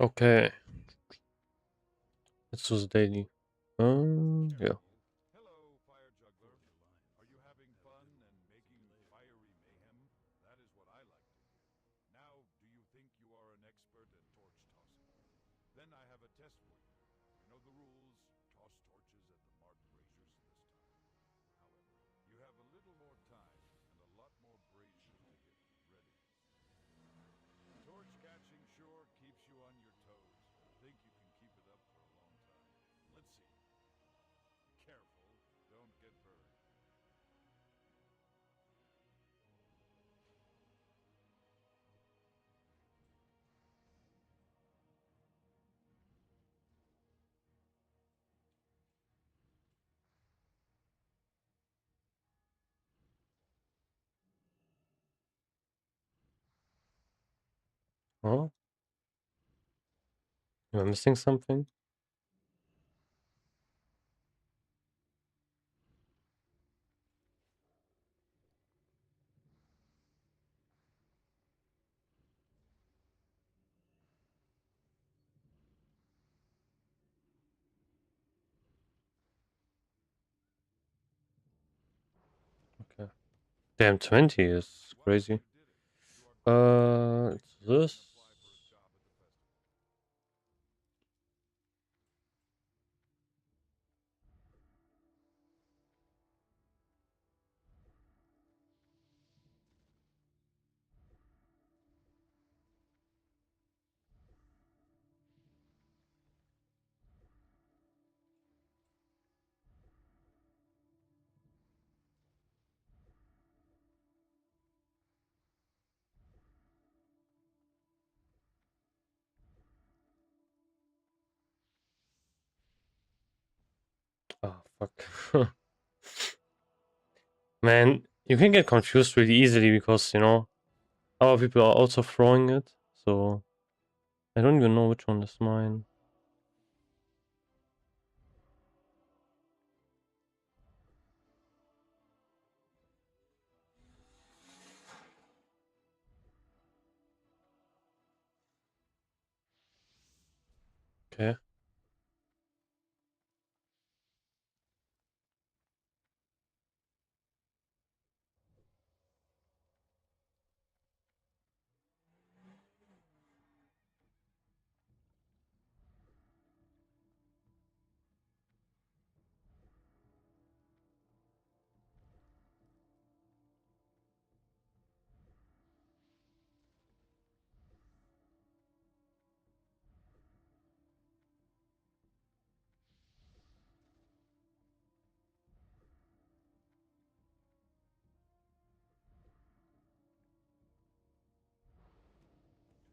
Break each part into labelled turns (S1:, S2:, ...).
S1: Okay, let's do the daily. Yeah.
S2: Hello, fire juggler. Are you having fun and making fiery mayhem? That is what I like to hear. Now, do you think you are an expert at torch tossing? Then I have a test for you. You know the rules. Toss torches at the marked braziers this time. However, you have a little more time and a lot more braziers to get ready. Torch catching sure keeps you on your toes. Think you can keep it up for a long time. Let's see. Careful, don't get burned.
S1: Oh, am I missing something? Okay. Damn, 20 is
S2: Well,
S1: crazy.
S2: you did it. You are qualified for the
S1: It's
S2: race and
S1: this.
S2: can apply for a job at the festival.
S1: Oh, fuck. Man, you can get confused really easily because, other people are also throwing it. So, I don't even know which one is mine. Okay.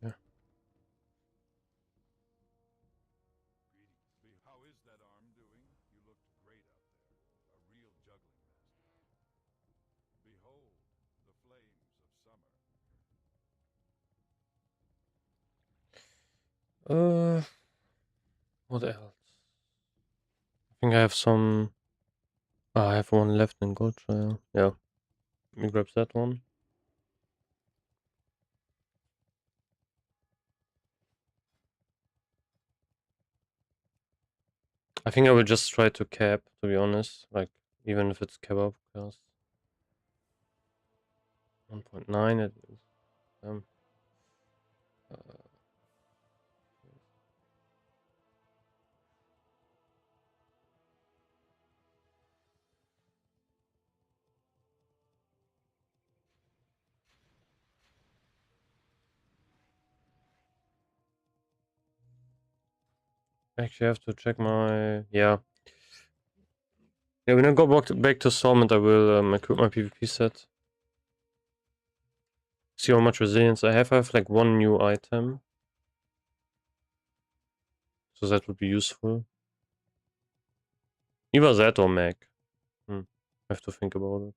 S1: Yeah.
S2: Greetings. How is that arm doing? You looked great out there. A real juggling master. Behold, the flames of summer.
S1: Uh, what else? I think I have some. I have one left in gold trial. Yeah. Let me grab that one. I think I will just try to cap, to be honest. Like, even if it's cap up, because 1.9 it is. Um, uh, actually, I have to check my. Yeah. Yeah, when I go back to Solvent, I will equip my PvP set. See how much resilience I have. I have like one new item. So that would be useful. Either that or Mag. I have to think about it.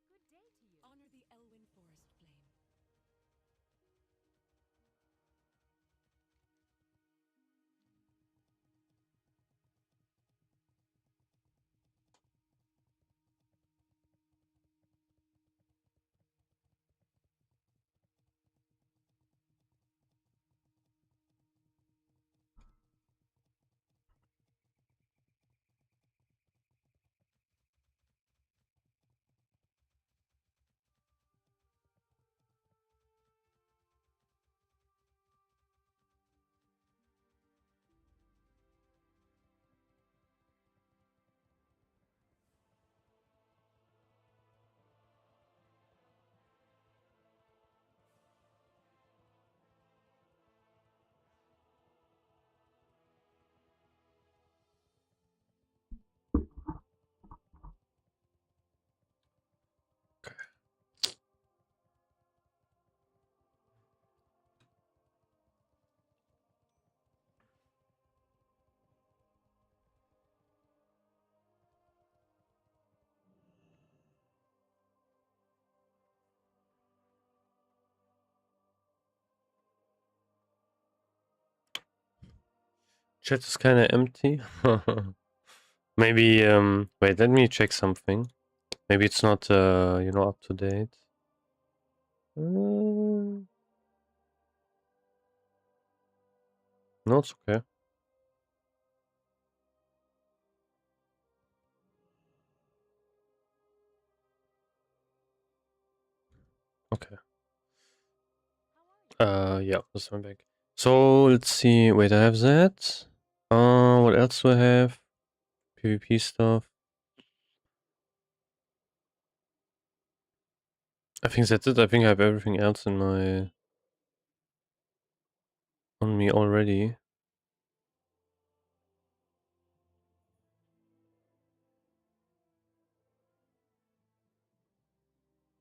S3: Good day to you. Honor the Elwyn Forest flame.
S1: Chat is kind of empty. Maybe, wait, let me check something. Maybe it's not, up to date. No, it's okay. Okay. Yeah, that's my back. So let's see. Wait, I have that. What else do I have? PvP stuff. I think that's it. I think I have everything else in my on me already.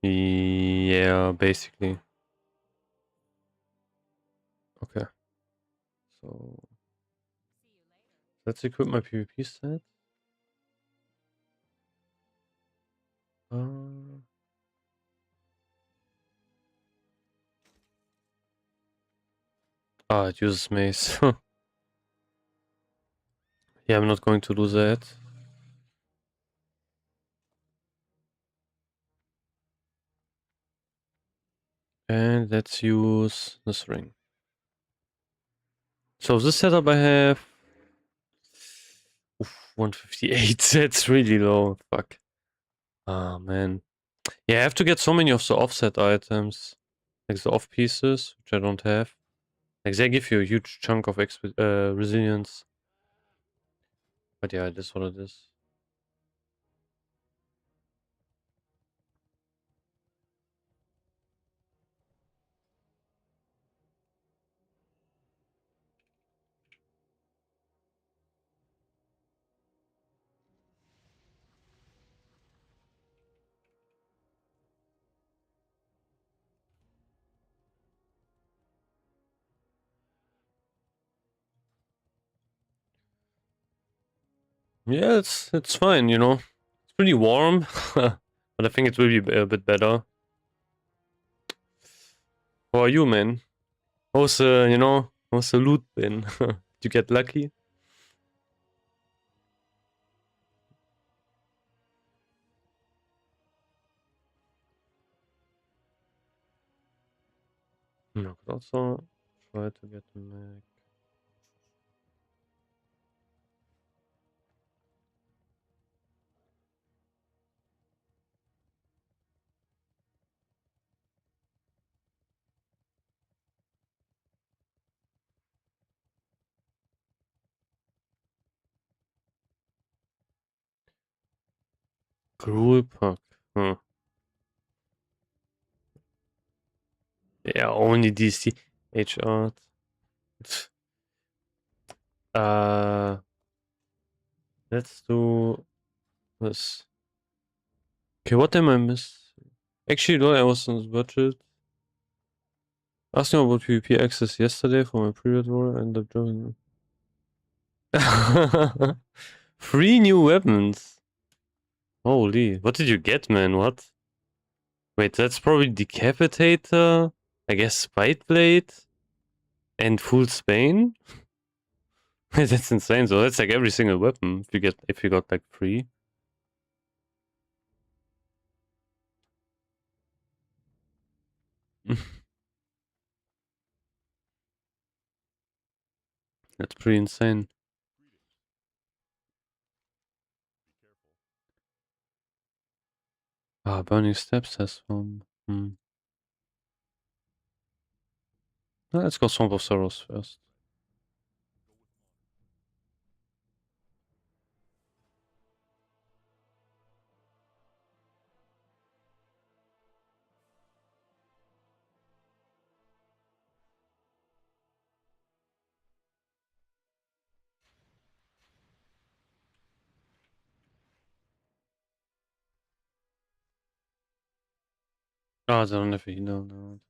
S1: Yeah, basically. Okay. So let's equip my PvP set. Uh, it uses mace. Yeah, I'm not going to do that. And let's use this ring. So this setup I have 158. That's really low. Fuck. Ah, man. Yeah, I have to get so many of the offset items. Like the off pieces, which I don't have. Like they give you a huge chunk of resilience. But yeah, it is what it is. Yeah, it's fine, It's pretty warm. But I think it will be a bit better. How are you, man? How's the loot been? Did you get lucky? No, I could also try to get the mag. Gruel pack. Huh. Yeah, only DC H art. Uh, let's do this. Okay, what am I miss? Actually, no, I was on the budget. Asking about PvP access yesterday for my period war. I ended up joining. 3 new weapons. Holy, what did you get, man? What? Wait, that's probably Decapitator. I guess Spite Blade and Full Spain. That's insane. So that's like every single weapon if you got like 3. That's pretty insane. Ah, Burning Steps has one. Let's go Swamp of Sorrows first. Ah, they don't have a healer. No.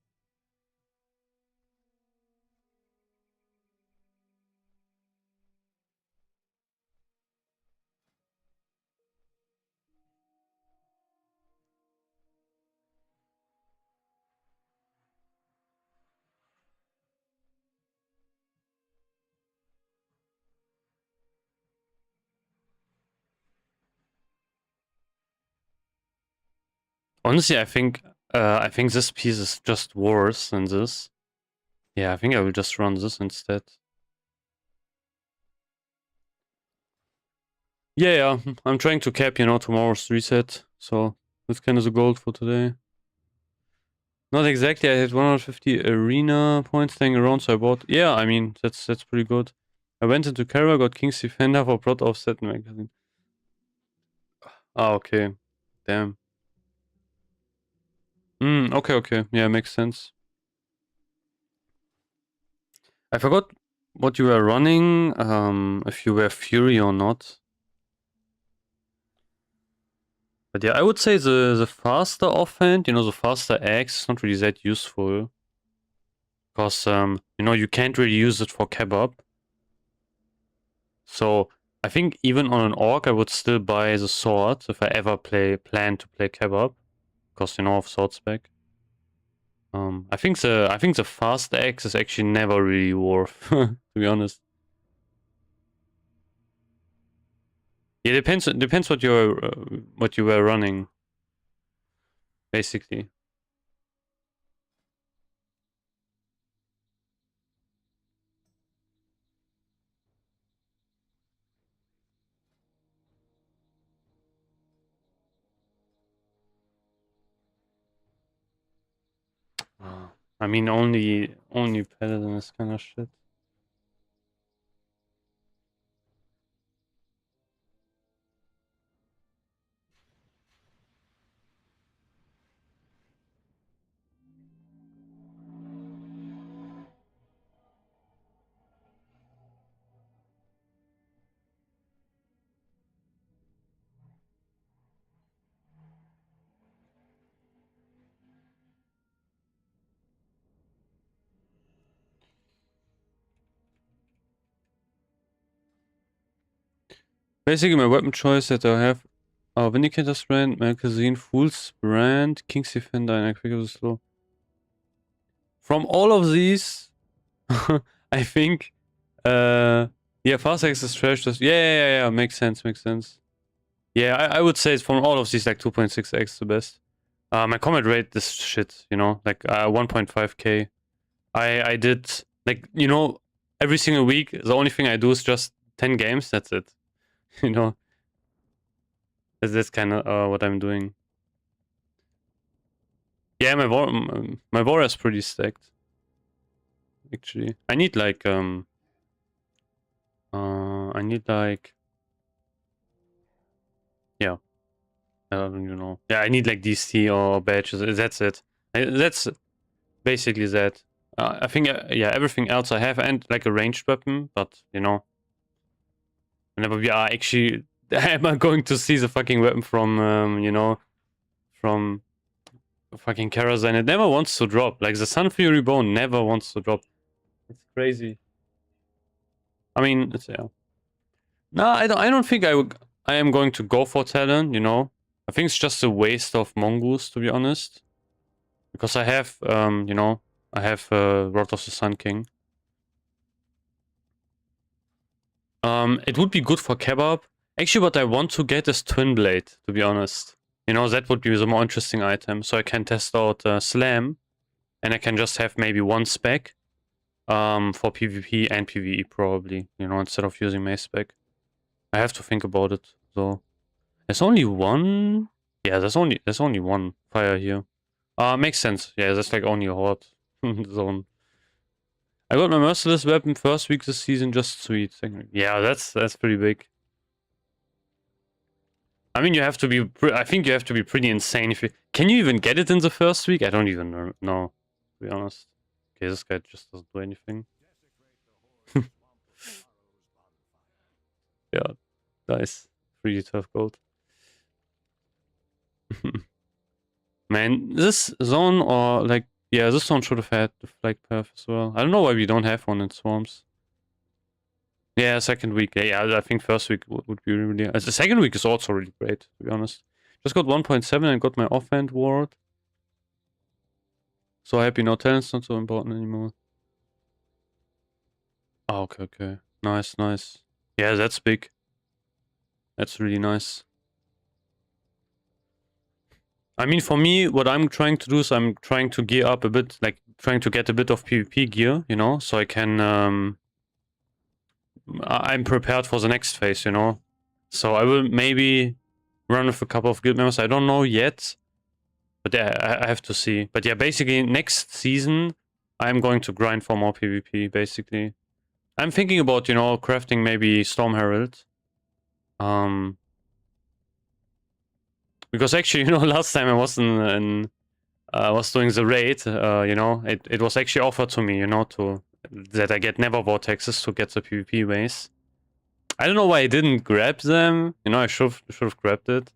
S1: Honestly, I think this piece is just worse than this. Yeah, I think I will just run this instead. Yeah, I'm trying to cap, tomorrow's reset. So that's kind of the goal for today. Not exactly. I had 150 arena points staying around, so I bought. Yeah, I mean that's pretty good. I went into Kara, got King's Defender for Prot Offset magazine. Ah, okay. Damn. Okay. Yeah, makes sense. I forgot what you were running, if you were Fury or not. But yeah, I would say the faster offhand, the faster X is not really that useful. Because, you can't really use it for kebab. So, I think even on an orc, I would still buy the sword if I ever plan to play kebab. Because, of sword spec. I think the fast X is actually never really worth, to be honest. Yeah, depends what you were running, basically. I mean, only paladin is kind of shit. Basically, my weapon choice that I have are Vindicator's Brand, Magazine, Fool's Brand, King's Defender, and Quick Slow. From all of these, I think, yeah, Fast X is trash. Yeah, makes sense. Yeah, I would say it's from all of these, like 2.6x the best. My combat rate is shit, like 1.5k. I did, like, every single week, the only thing I do is just 10 games, that's it. You know, that's kind of what I'm doing. Yeah, my war is pretty stacked. Actually, I need like yeah, yeah, I need like DC or badges. That's it. That's basically that. I think yeah, everything else I have and like a ranged weapon, but whenever we are actually, am I going to see the fucking weapon from from fucking Karazhan? It never wants to drop. Like the Sun Fury Bone never wants to drop. It's crazy. I mean, it's yeah. No, I don't think I am going to go for Talon, I think it's just a waste of mongoose, to be honest. Because I have I have Wrath of the Sun King. It would be good for kebab. Actually, what I want to get is Twin Blade, to be honest. That would be the more interesting item. So I can test out Slam, and I can just have maybe one spec for PvP and PvE probably, instead of using Mace spec. I have to think about it, though. There's only one? Yeah, there's only one fire here. Makes sense. Yeah, that's like only a horde zone. I got my merciless weapon first week this season, just sweet. Yeah, that's pretty big. I mean, you have to be. I think you have to be pretty insane if you. Can you even get it in the first week? I don't even know. To be honest. Okay, this guy just doesn't do anything. Yeah, nice. 3d12 gold. Man, this zone or like yeah, this zone should have had the flag path as well. I don't know why we don't have one in Swarms. Yeah, second week. Yeah, I think first week would be really. The second week is also really great, to be honest. Just got 1.7 and got my offhand ward. So happy now talent's not so important anymore. Oh, okay. Nice. Yeah, that's big. That's really nice. I mean, for me, what I'm trying to do is I'm trying to gear up a bit, like trying to get a bit of PvP gear, you know, so I can I'm prepared for the next phase, you know. So I will maybe run with a couple of guild members. I don't know yet, but yeah, I have to see. But yeah, basically next season I'm going to grind for more PvP. Basically, I'm thinking about, you know, crafting maybe Storm Herald. Because actually, you know, last time I was was doing the raid, you know, it was actually offered to me, you know, to that I get Never Vortexes to get the PvP base. I don't know why I didn't grab them. You know, I should have grabbed it.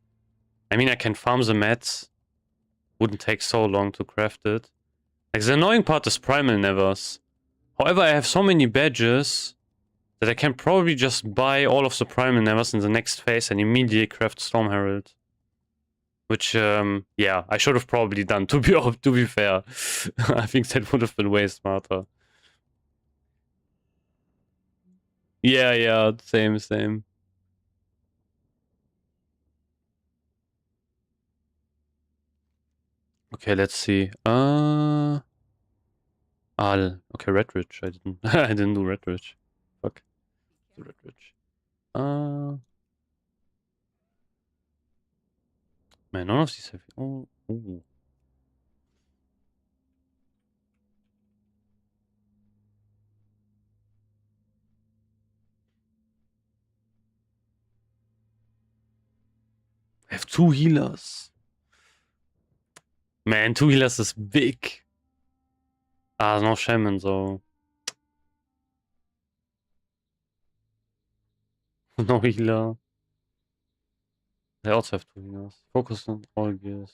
S1: I mean, I can farm the mats. Wouldn't take so long to craft it. Like, the annoying part is Primal Nevers. However, I have so many badges that I can probably just buy all of the Primal Nevers in the next phase and immediately craft Storm Herald. Which, yeah, I should have probably done, to be fair. I think that would have been way smarter. Yeah, same. Okay, let's see. Okay, Red Ridge. I didn't I didn't do Red Ridge. Fuck. Red Ridge. Man, none of these have. Oh, ooh. I have 2 healers. Man, 2 healers is big. No shaman, so no healer. They also have 2 healers. Focus on all gears.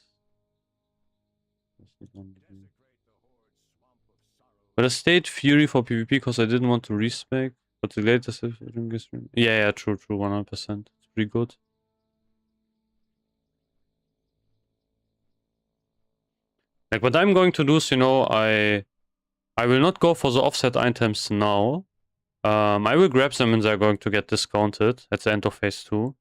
S1: But I stayed Fury for PvP because I didn't want to respec. But the latest yeah, true, 100%. It's pretty good. Like, what I'm going to do is, you know, I will not go for the offset items now. I will grab them and they're going to get discounted at the end of phase 2.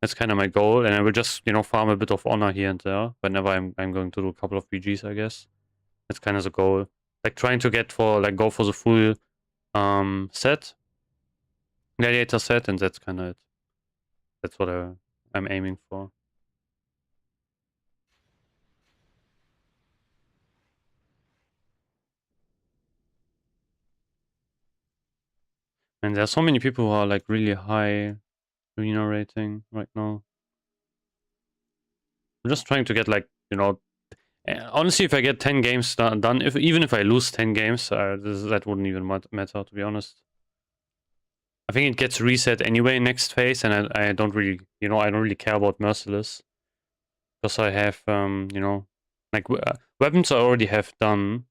S1: That's kind of my goal, and I will just, you know, farm a bit of honor here and there whenever I'm going to do a couple of BGs, I guess. That's kind of the goal. Like, trying to go for the full set, gladiator set, and that's kind of it. That's what I'm aiming for. And there are so many people who are like really high arena rating right now. I'm just trying to get, like, you know, honestly, if I get 10 games done, even if I lose 10 games, that wouldn't even matter, to be honest. I think it gets reset anyway next phase, and I don't really, you know, I don't really care about Merciless. Because I have, you know, like, weapons I already have done.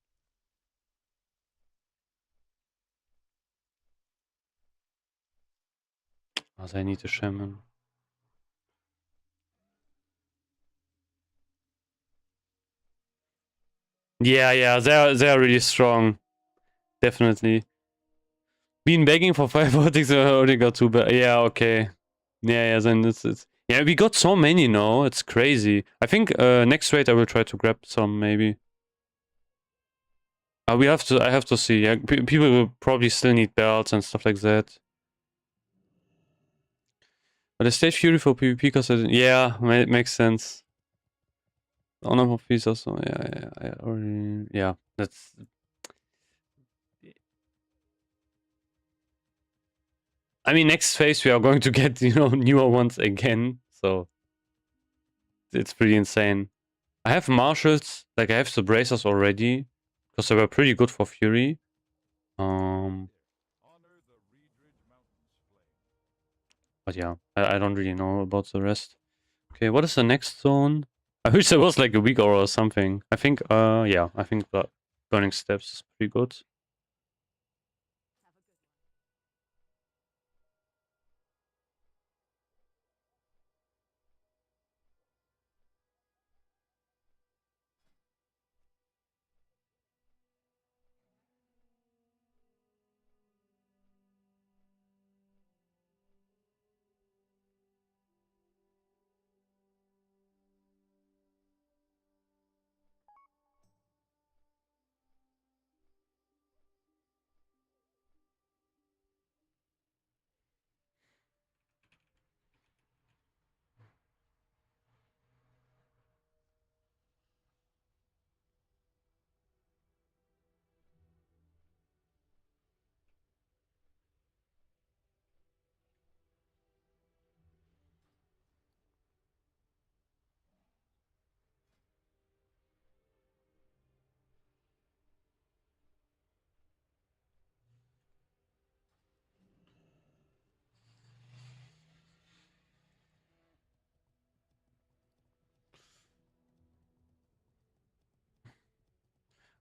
S1: As I need a shaman. Yeah, they're really strong. Definitely. Been begging for 5 vortex, I already got 2, but yeah, okay. Yeah, then it's yeah, we got so many now, it's crazy. I think next raid I will try to grab some, maybe. I have to see. Yeah, people will probably still need belts and stuff like that. But I stayed Fury for PvP because yeah, it makes sense. Honor of Peace also, yeah, I already, yeah, that's. I mean, next phase we are going to get, you know, newer ones again, so it's pretty insane. I have marshals, like I have the bracers already, because they were pretty good for Fury. But yeah, I don't really know about the rest. Okay, what is the next zone? I wish there was like a weak aura or something. I think, yeah, I think the Burning Steps is pretty good.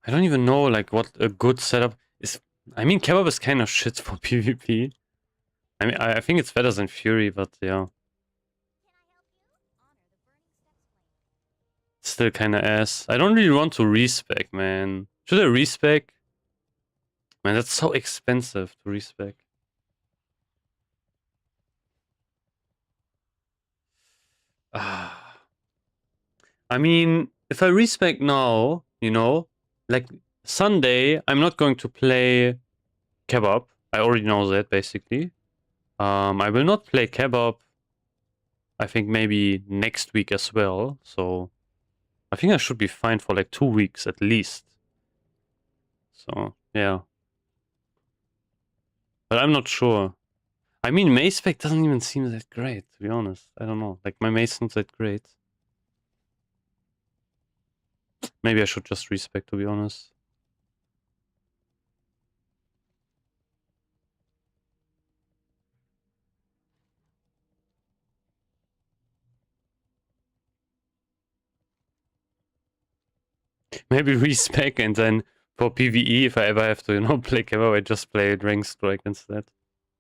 S1: I don't even know like what a good setup is. I mean, kebab is kind of shit for PvP. I mean, I think it's better than Fury, but yeah. Still kind of ass. I don't really want to respec, man. Should I respec? Man, that's so expensive to respec. Ah. I mean, if I respec now, you know, like Sunday, I'm not going to play kebab. I already know that basically. I will not play kebab. I think maybe next week as well. So I think I should be fine for like 2 weeks at least. So yeah, but I'm not sure. I mean, Mace spec doesn't even seem that great, to be honest. I don't know. Like my Mace not that great. Maybe I should just respec, to be honest. Maybe respec and then for PvE, if I ever have to, you know, play kebab, I just play Rank Strike instead.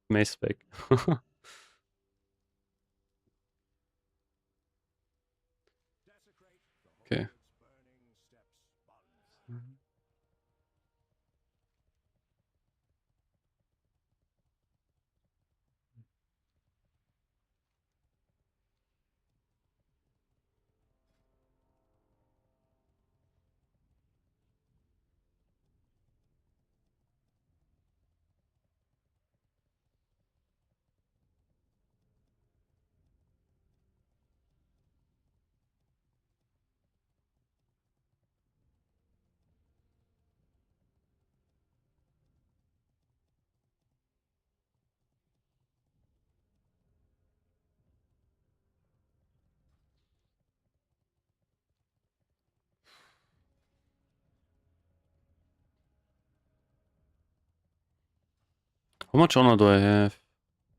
S1: Mace spec. Okay. How much honor do I have?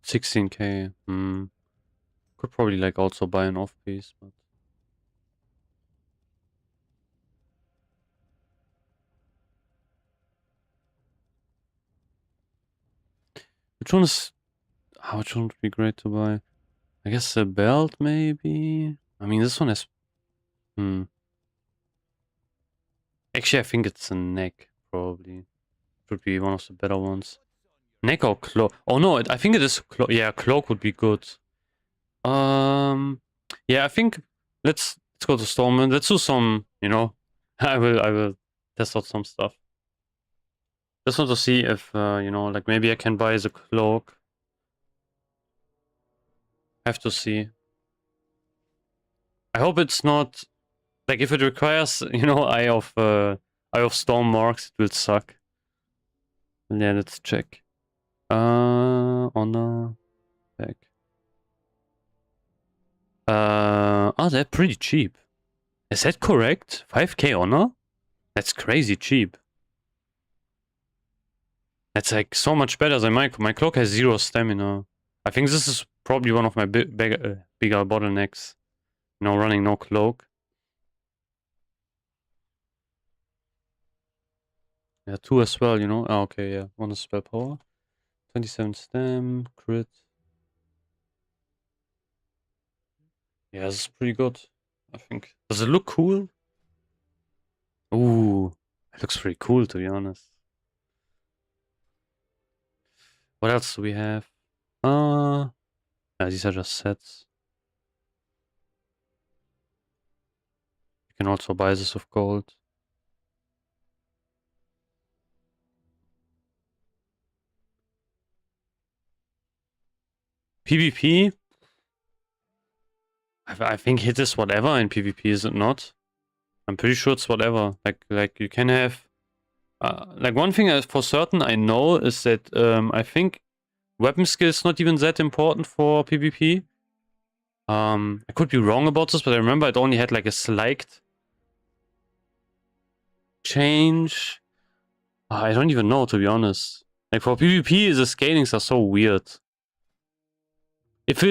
S1: 16k. Could probably like also buy an off piece, but which one is which one would be great to buy? I guess a belt maybe. I mean this one has Actually I think it's a neck probably. Would be one of the better ones. Neck or cloak? Oh no, I think it is cloak. Yeah, cloak would be good. Yeah, I think let's go to Stormwind. Let's do some, you know. I will test out some stuff. Just want to see if you know, like maybe I can buy the cloak. Have to see. I hope it's not like if it requires, you know, Eye of Storm marks, it will suck. Yeah, let's check. Honor back. Oh, they're pretty cheap. Is that correct? 5k honor? That's crazy cheap. That's like so much better than my cloak has 0 stamina. I think this is probably one of my bigger bottlenecks. You know, running no cloak. Yeah, 2 as well, you know. Oh, okay, yeah. 1 is spell power. 27 stam, crit. Yeah, this is pretty good, I think. Does it look cool? Ooh, it looks pretty cool, to be honest. What else do we have? Yeah, these are just sets. You can also buy this with gold. PvP? I think hit is whatever in PvP, is it not? I'm pretty sure it's whatever. Like you can have... like one thing for certain I know is that I think weapon skill is not even that important for PvP. I could be wrong about this, but I remember it only had like a slight change. I don't even know, to be honest. Like for PvP, the scalings are so weird. If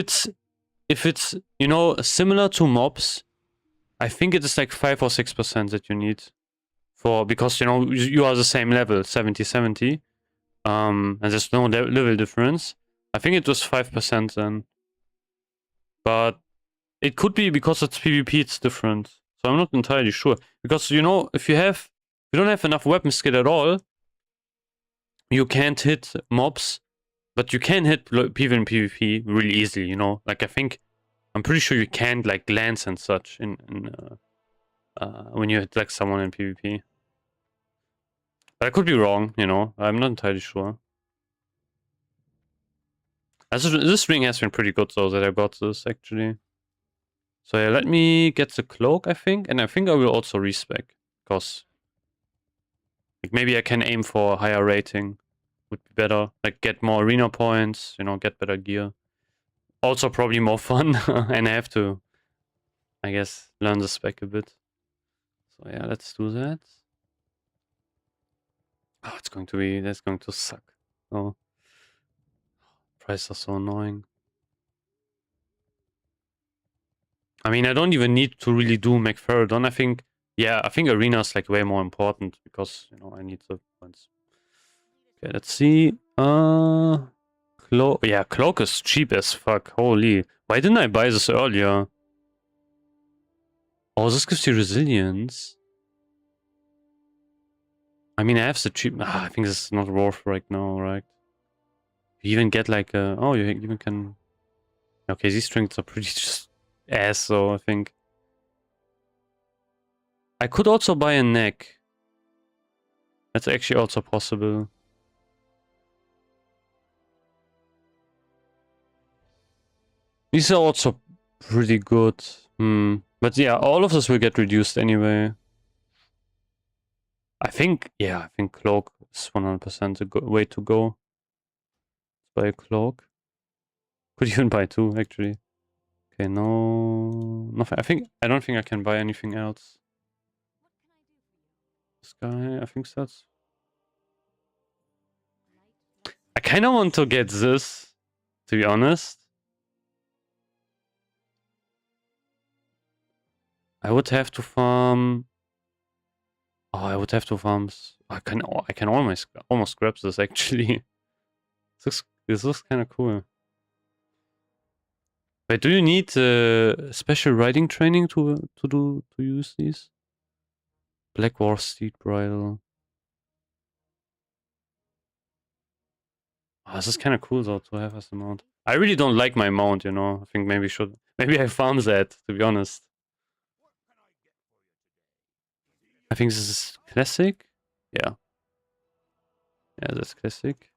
S1: it's, you know, similar to mobs, I think it is like 5 or 6% that you need because, you know, you are the same level, 70-70. And there's no level difference. I think it was 5% then. But it could be because it's PvP, it's different. So I'm not entirely sure. Because, you know, if you don't have enough weapon skill at all, you can't hit mobs, but you can hit people in PvP really easily, you know? Like, I'm pretty sure you can't, like, glance and such when you hit, like, someone in PvP. But I could be wrong, you know? I'm not entirely sure. This ring has been pretty good, though, that I got this, actually. So yeah, let me get the cloak, I think. And I think I will also respec. Because like, maybe I can aim for a higher rating. Would be better. Like, get more arena points, you know, get better gear. Also probably more fun. And I have to, I guess, learn the spec a bit. So yeah, let's do that. Oh, that's going to suck. Oh. Prices are so annoying. I mean, I don't even need to really do McFerrodon. I think arena is like way more important because, you know, I need the points. Okay, let's see. Cloak. Yeah, cloak is cheap as fuck. Holy. Why didn't I buy this earlier? Oh, this gives you resilience. I mean, I have the cheap. I think this is not worth right now, right? You even get like a. Oh, you even can. Okay, these strings are pretty just ass, so I think. I could also buy a neck. That's actually also possible. These are also pretty good. But yeah, all of this will get reduced anyway. I think cloak is 100% a way to go. Buy a cloak. Could even buy two, actually. Okay, no... Nothing. I don't think I can buy anything else. This guy, I think that's... I kind of want to get this, to be honest. I would have to farm... Oh, I would have to farm... I can almost grab this, actually. This looks kind of cool. Wait, do you need special riding training to use these? Black War Steed Bridle. Oh, this is kind of cool though to have as a mount. I really don't like my mount, you know. I think maybe I farm that, to be honest. I think this is classic. Yeah. Yeah, that's classic.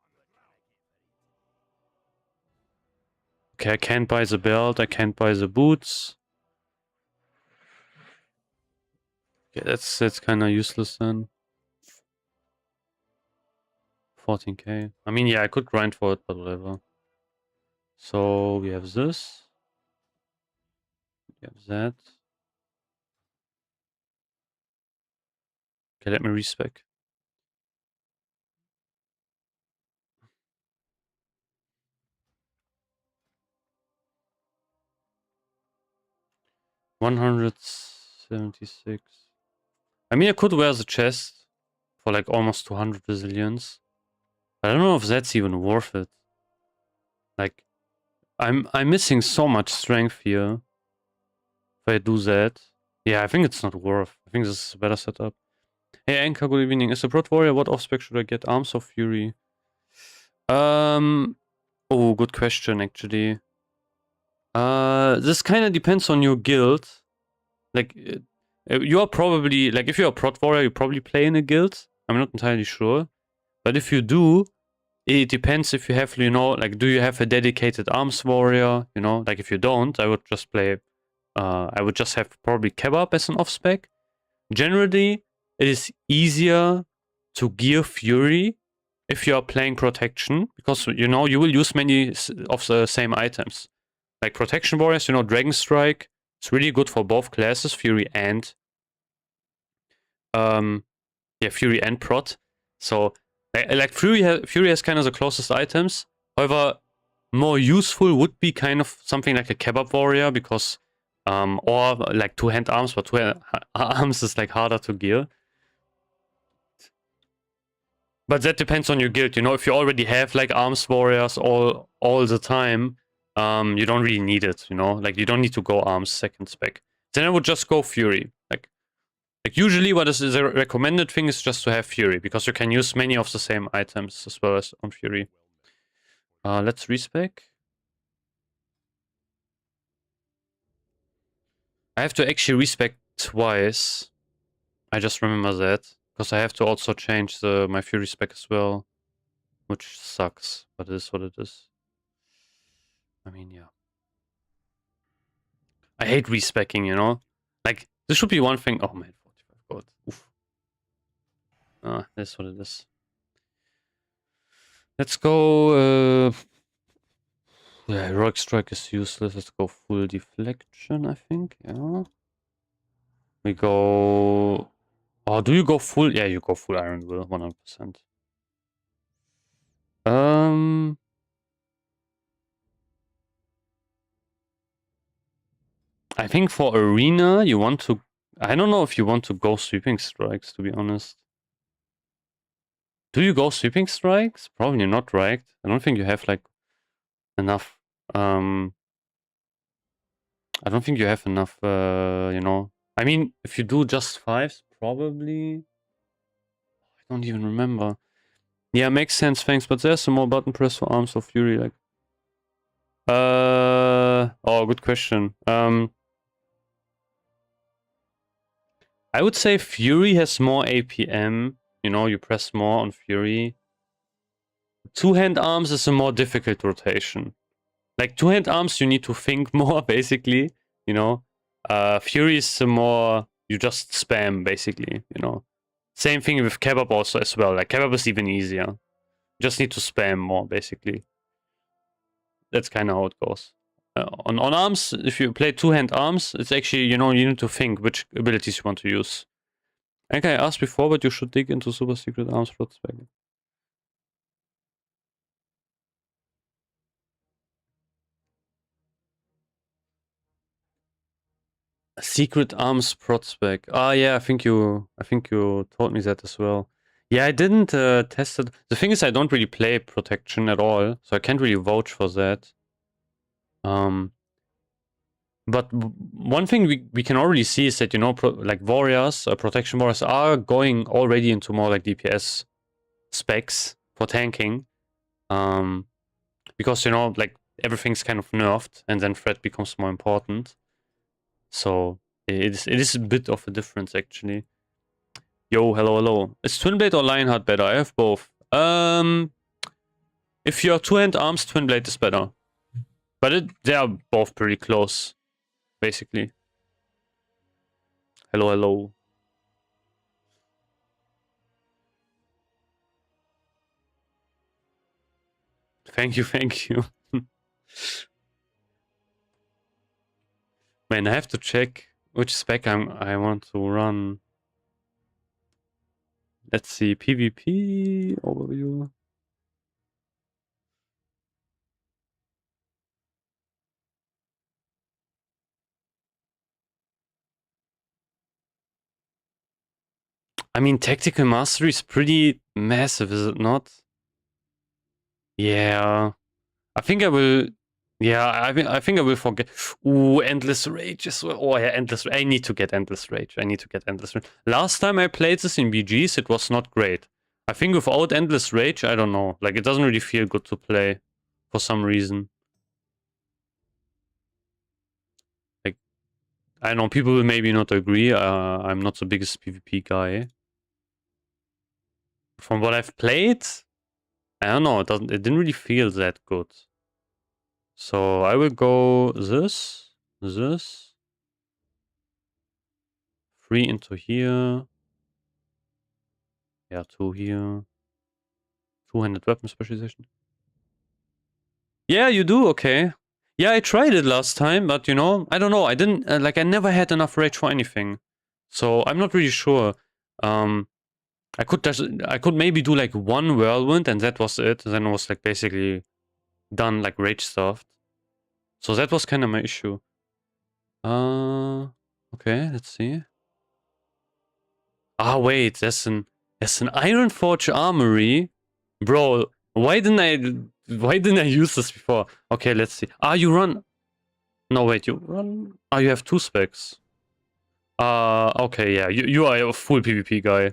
S1: Okay, I can't buy the belt. I can't buy the boots. Okay, that's kind of useless then. 14k. I mean, yeah, I could grind for it, but whatever. So we have this. We have that. Okay, let me respec. $176. I mean, I could wear the chest for like almost 200 resilience. I don't know if that's even worth it. Like, I'm missing so much strength here. If I do that, yeah, I think it's not worth. I think this is a better setup. Hey, Anka, good evening. As a Prot Warrior, what off-spec should I get? Arms of Fury? Oh, good question, actually. This kind of depends on your guild. Like, you are probably, like, if you're a Prot Warrior, you probably play in a guild. I'm not entirely sure. But if you do, it depends if you have, you know, like, do you have a dedicated arms warrior? You know, like, if you don't, I would just play, I would just have probably Kebab as an off-spec. Generally, it is easier to gear Fury if you are playing Protection, because, you know, you will use many of the same items. Like Protection Warriors, you know, Dragon Strike, it's really good for both classes, Fury and Fury and Prot. So like Fury has kind of the closest items. However, more useful would be kind of something like a Kebab Warrior, because or like two-hand arms, but two-hand arms is like harder to gear. But that depends on your guild, you know. If you already have like arms warriors all the time, you don't really need it, you know. Like you don't need to go arms second spec. Then I would just go fury. Like usually, what is a recommended thing is just to have fury because you can use many of the same items as well as on fury. Let's respec. I have to actually respec twice. I just remember that because I have to also change my fury spec as well, which sucks, but it is what it is. I mean, yeah. I hate respecking, you know? Like, this should be one thing. Oh man, 45 gold. Oof. That's what it is. Let's go. Yeah, heroic strike is useless. Let's go full deflection, I think. Yeah. We go. Oh, do you go full? Yeah, you go full iron will, 100%. I think for arena, you want to. I don't know if you want to go sweeping strikes, to be honest. Do you go sweeping strikes? Probably not, right? I don't think you have like enough. I don't think you have enough. You know. I mean, if you do just fives, probably. I don't even remember. Yeah, makes sense. Thanks, but there's some more button press for arms of fury. Like. Oh, good question. I would say fury has more APM. You know, you press more on fury. Two-hand arms is a more difficult rotation. Like two-hand arms, you need to think more, basically. You know, fury is a more you just spam, basically. You know, same thing with kebab also as well. Like kebab is even easier. You just need to spam more, basically. That's kind of how it goes. On arms, if you play two-hand arms, it's actually, you know, you need to think which abilities you want to use. I think I asked before, but you should dig into super secret arms plot spec. Secret arms prot spec. Ah, yeah, I think you told me that as well. Yeah, I didn't test it. The thing is, I don't really play protection at all, so I can't really vouch for that. But one thing we can already see is that, you know, like warriors, protection warriors are going already into more like DPS specs for tanking. Because, you know, like everything's kind of nerfed and then threat becomes more important. So it is a bit of a difference actually. Yo, hello. Is Twin Blade or Lionheart better? I have both. If you're two-hand arms, Twin Blade is better. But they are both pretty close, basically. Hello. Thank you. Man, I have to check which spec I want to run. Let's see, PvP overview. I mean, tactical mastery is pretty massive, is it not? Yeah. I think I will. Yeah, I think I will forget. Ooh, Endless Rage as well. Oh yeah, Endless. I need to get Endless Rage. Last time I played this in BGs, it was not great. I think without Endless Rage, I don't know. Like it doesn't really feel good to play, for some reason. Like I don't know. People will maybe not agree. I'm not the biggest PvP guy. From what I've played, I don't know. It didn't really feel that good. So I will go this. 3 into here. Yeah, 2 here. Two-handed weapon specialization. Yeah, you do? Okay. Yeah, I tried it last time, but you know, I don't know. I didn't, like, I never had enough rage for anything. So I'm not really sure. I could maybe do like one whirlwind and that was it. Then it was like basically done like rage stuff. So that was kind of my issue. Okay, let's see. Ah, wait, there's an It's an Iron Forge armory. Bro, why didn't I use this before? Okay, let's see. Ah, you run. No, wait, you run. Ah, you have 2 specs. Okay, yeah. You are a full PvP guy.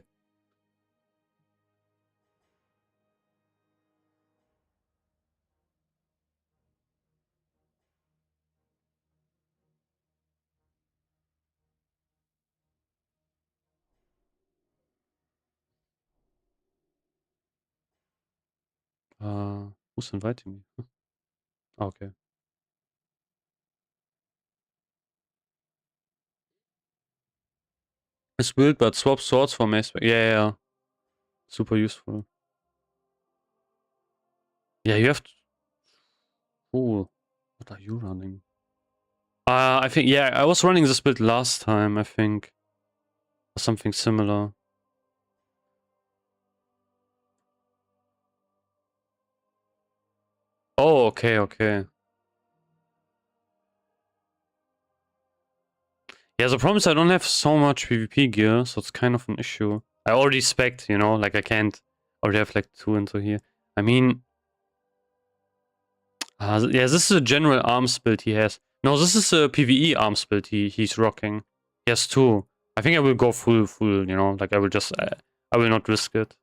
S1: Who's inviting me? Okay. It's build, but swap swords for mace. Yeah, yeah, yeah. Super useful. Yeah, you have to. Cool. What are you running? I think, yeah, I was running this build last time, I think. Or something similar. Oh, okay, okay. Yeah, the problem is I don't have so much PvP gear, so it's kind of an issue. I already spec'd, you know, like I can't already have like 2 into here. I mean, yeah, this is a general arms build he has. No, this is a PvE arms build he's rocking. He has 2. I think I will go full, you know, like I will just, I will not risk it.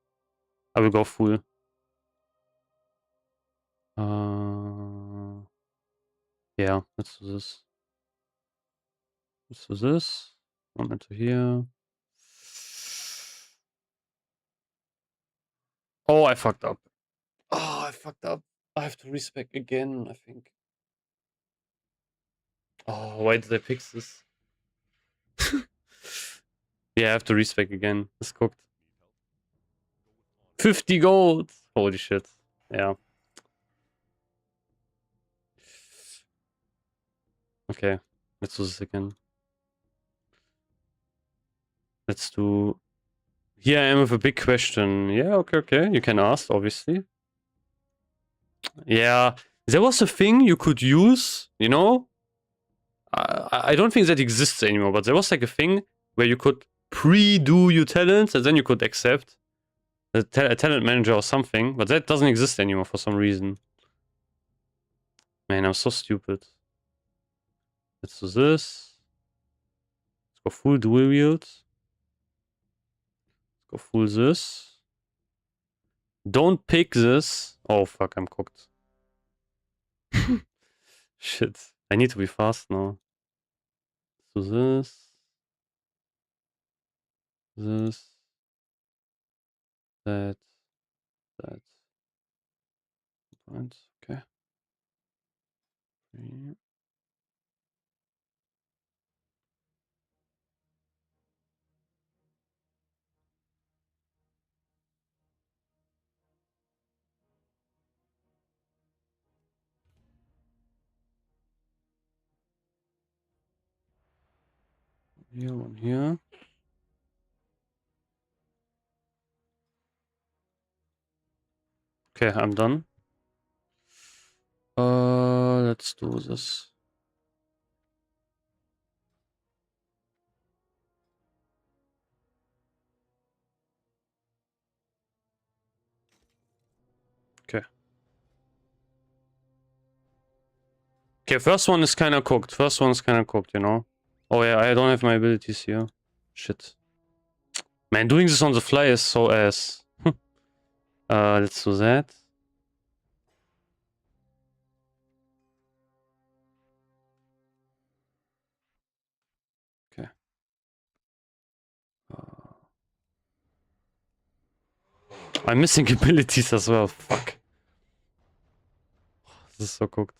S1: I will go full. Yeah, let's do this. Let's do this. One into here. Oh, I fucked up. Oh, I fucked up. I have to respec again, I think. Oh, why did I pick this? Yeah, I have to respec again. It's cooked. 50 gold! Holy shit. Yeah. Okay. Let's do this again. Let's do... Here I am with a big question. Yeah, okay, okay. You can ask, obviously. Yeah. There was a thing you could use, you know? I don't think that exists anymore, but there was like a thing where you could pre-do your talents and then you could accept a talent manager or something, but that doesn't exist anymore for some reason. Man, I'm so stupid. Let's do this. Let's go full dual wield. Let's go full this. Don't pick this. Oh fuck, I'm cooked. Shit. I need to be fast now. Let's do this. This. That. That. Right. Okay. Here, one here. Okay, I'm done. Let's do this. Okay. Okay, first one is kind of cooked. First one is kind of cooked, you know? Oh yeah, I don't have my abilities here. Shit. Man, doing this on the fly is so ass. Let's do that. Okay. I'm missing abilities as well. Fuck. This is so cooked.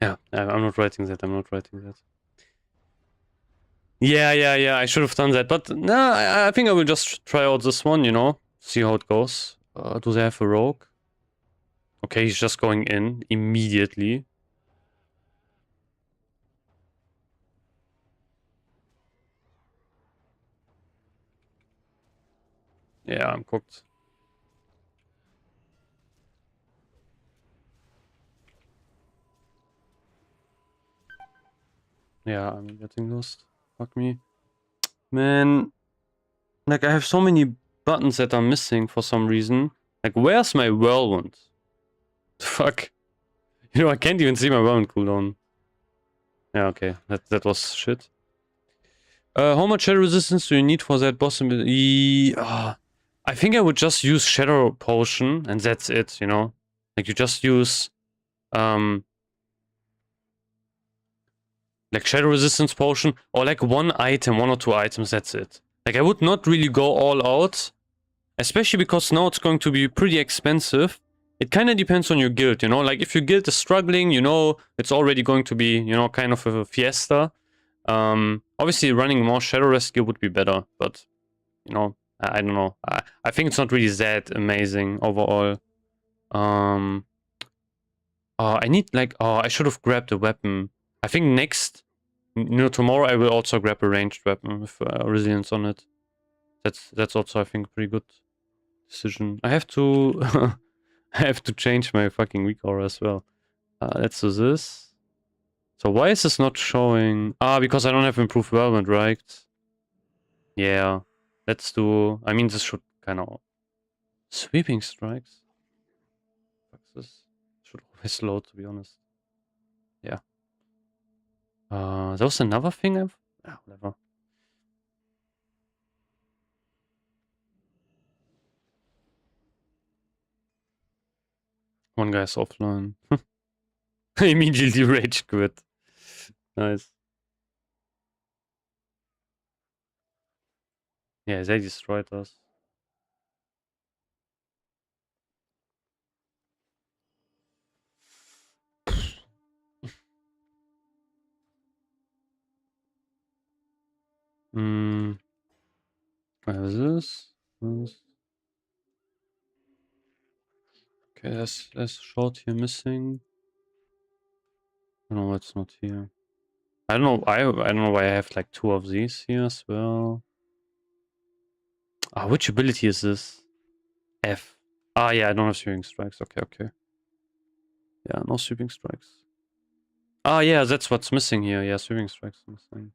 S1: Yeah, I'm not writing that. I'm not writing that. Yeah. I should have done that. But nah, I think I will just try out this one, you know? See how it goes. Do they have a rogue? Okay, he's just going in immediately. Yeah, I'm cooked. Yeah, I'm getting lost. Fuck me. Man, like I have so many buttons that are missing for some reason. Like, where's my whirlwind? Fuck. You know, I can't even see my whirlwind cooldown. Yeah, okay. That was shit. How much shadow resistance do you need for that boss? I think I would just use shadow potion and that's it, you know? Like you just use like shadow resistance potion or like one item, one or two items, that's it. Like I would not really go all out, especially because now it's going to be pretty expensive. It kind of depends on your guild, you know? Like if your guild is struggling, you know, it's already going to be, you know, kind of a fiesta. Obviously running more shadow rescue would be better, but you know, I don't know. I think it's not really that amazing overall. I need like, I should have grabbed a weapon. I think next, you know, tomorrow I will also grab a ranged weapon with resilience on it. That's also I think a pretty good decision. I have to, I have to change my fucking weak aura as well. Let's do this. So why is this not showing? Because I don't have improved whirlwind, right? Yeah. Let's do. I mean, this should kind of sweeping strikes. Fuck this. Should always load, to be honest. Yeah. There was another thing I've... whatever. One guy's offline. Immediately rage quit. Nice. Yeah, they destroyed us. Hmm. Where is this? This. Okay, there's a short here missing. No, it's not here. I don't know. I don't know why I have like two of these here as well. Which ability is this? F. Yeah, I don't have sweeping strikes. Okay, okay. Yeah, no sweeping strikes. Yeah, that's what's missing here. Yeah, sweeping strikes missing.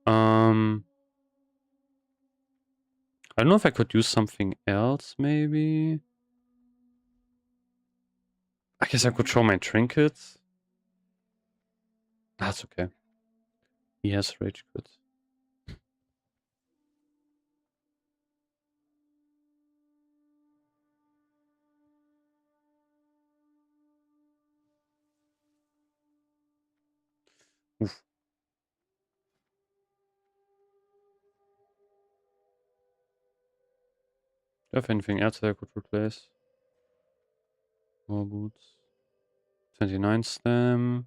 S1: I don't know if I could use something else, maybe. I guess I could show my trinkets. That's okay. He has rage quit. Oof. Do I have anything else that I could replace? More boots. 29 stem.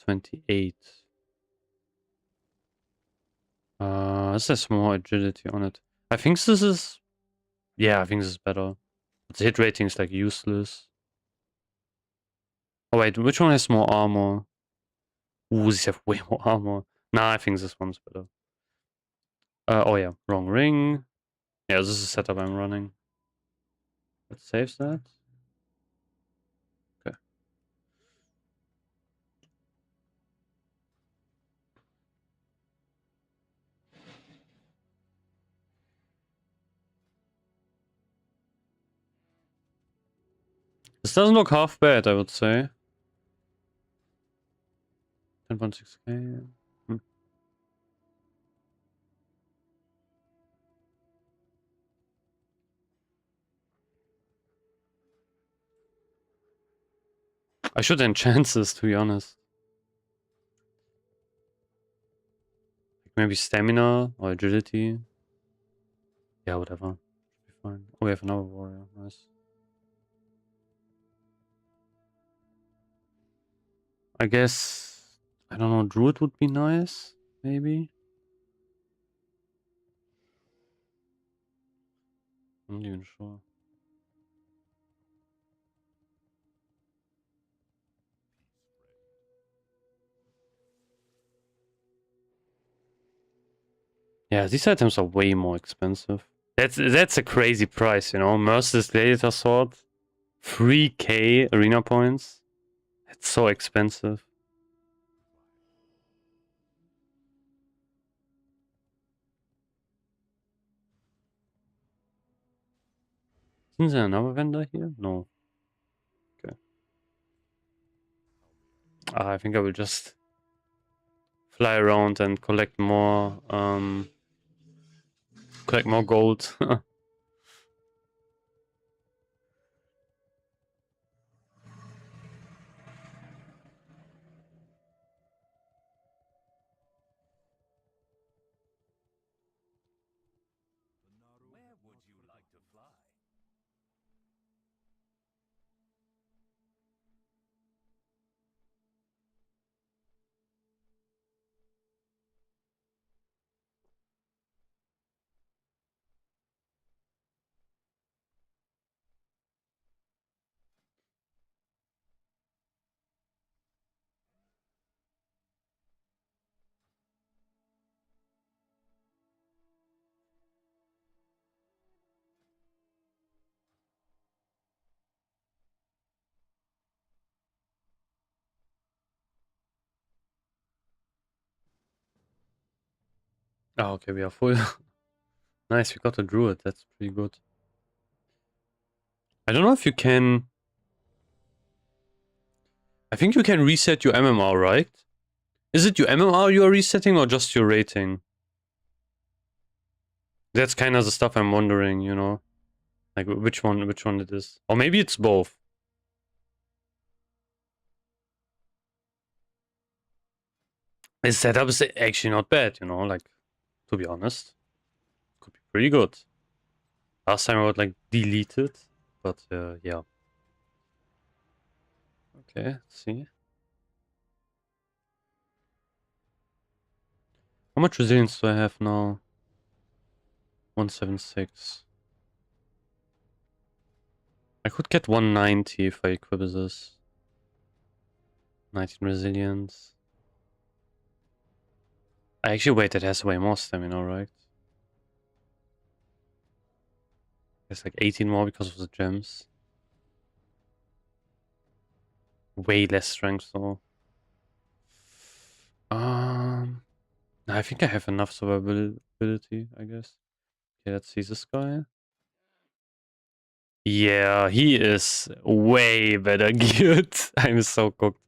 S1: 28. This has more agility on it. I think this is... Yeah, I think this is better. But the hit rating is like useless. Oh wait, which one has more armor? Ooh, these have way more armor. Nah, I think this one's better. Oh yeah, wrong ring. Yeah, this is the setup I'm running. Let's save that. Okay. This doesn't look half bad, I would say. 10.6k. I should enchant this, to be honest. Maybe stamina or agility. Yeah, whatever. Should be fine. Oh, we have another warrior. Nice. I guess... I don't know, druid would be nice. Maybe? I'm not even sure. Yeah, these items are way more expensive. That's a crazy price, you know? Merciless Gladiator Sword. 3k arena points. It's so expensive. Isn't there another vendor here? No. Okay. I think I will just fly around and collect more gold.
S2: Where would you like to fly?
S1: Oh, okay, we are full. Nice, we got a druid. That's pretty good. I don't know if you can. I think you can reset your MMR, right? Is it your MMR you are resetting or just your rating? That's kind of the stuff I'm wondering, you know, like which one it is, or maybe it's both. This setup is actually not bad, you know, like, to be honest, could be pretty good. Last time I would like delete it, but yeah. Okay, let's see. How much resilience do I have now? 176. I could get 190 if I equip this. 19 resilience. Actually, wait, it has way more stamina, right? It's like 18 more because of the gems. Way less strength though. I think I have enough survivability, I guess. Okay, let's see this guy. Yeah, he is way better geared. I'm so cooked.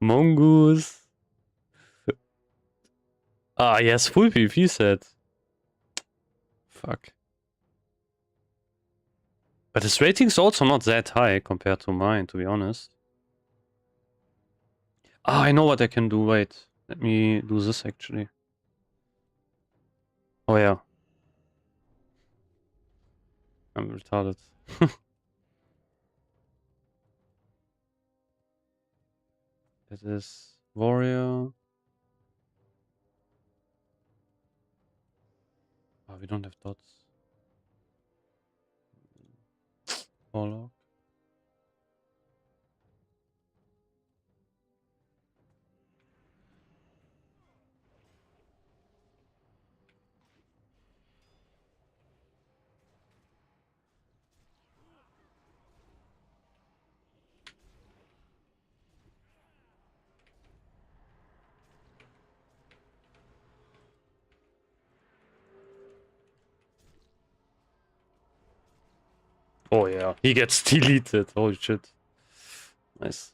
S1: Mongoose. Ah, yes, full PvP set. Fuck. But his rating's also not that high compared to mine, to be honest. Ah, I know what I can do. Wait, let me do this actually. Oh yeah. I'm retarded. That is warrior. Oh, we don't have dots. Warlock. Oh yeah, he gets deleted. Holy shit. Nice.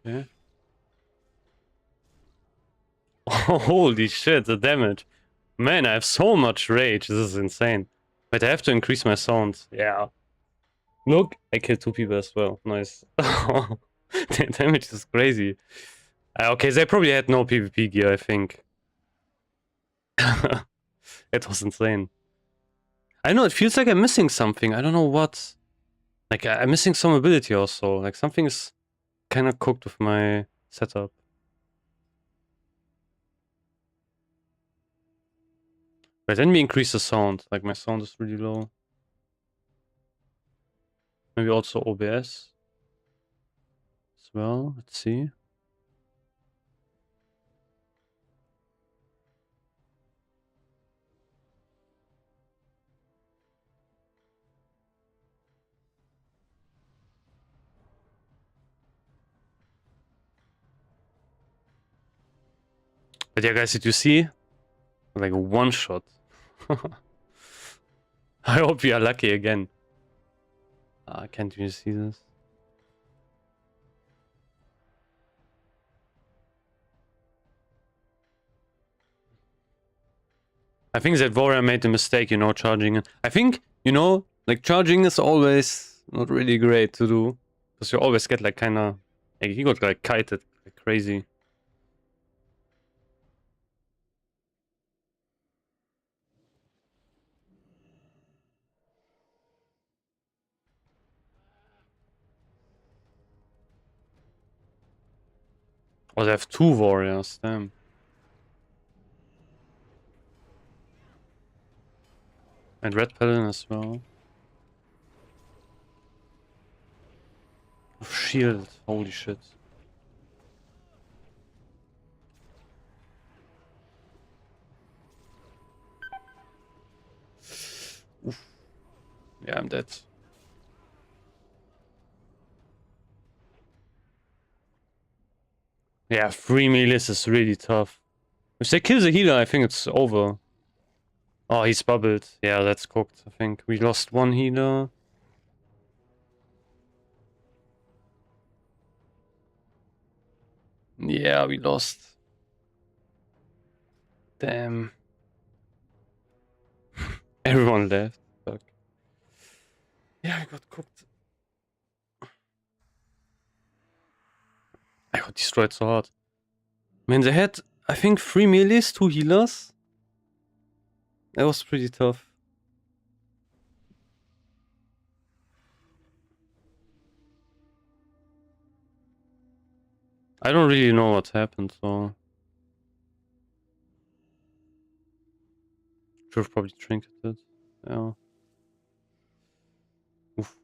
S1: Yeah. Holy shit, the damage. Man, I have so much rage. This is insane. Wait, I have to increase my sound. Yeah. Look, I killed 2 people as well. Nice. The damage is crazy. Okay, they probably had no PvP gear, I think. It was insane. I know, it feels like I'm missing something. I don't know what. Like, I'm missing some ability also. Like, something is kind of cooked with my setup. But then we increase the sound. Like, my sound is really low. Maybe also OBS as well. Let's see. But yeah, guys, did you see? Like, one shot. I hope we are lucky again. Can't you see this? I think that warrior made the mistake, you know, charging it. I think, you know, like charging is always not really great to do. Because you always get like kinda... Like, he got like kited like crazy. Oh, they have 2 warriors, damn. And red paladin as well. Oh, shield, holy shit. Oof. Yeah, I'm dead. Yeah, 3 melees is really tough. If they kill the healer, I think it's over. Oh, he's bubbled. Yeah, that's cooked, I think. We lost 1 healer. Yeah, we lost. Damn. Everyone left. Fuck. Yeah, I got cooked. I got destroyed so hard. Man, they had, I think, 3 melees, 2 healers. That was pretty tough. I don't really know what happened, so... Should've probably trinketed. Yeah. Oof.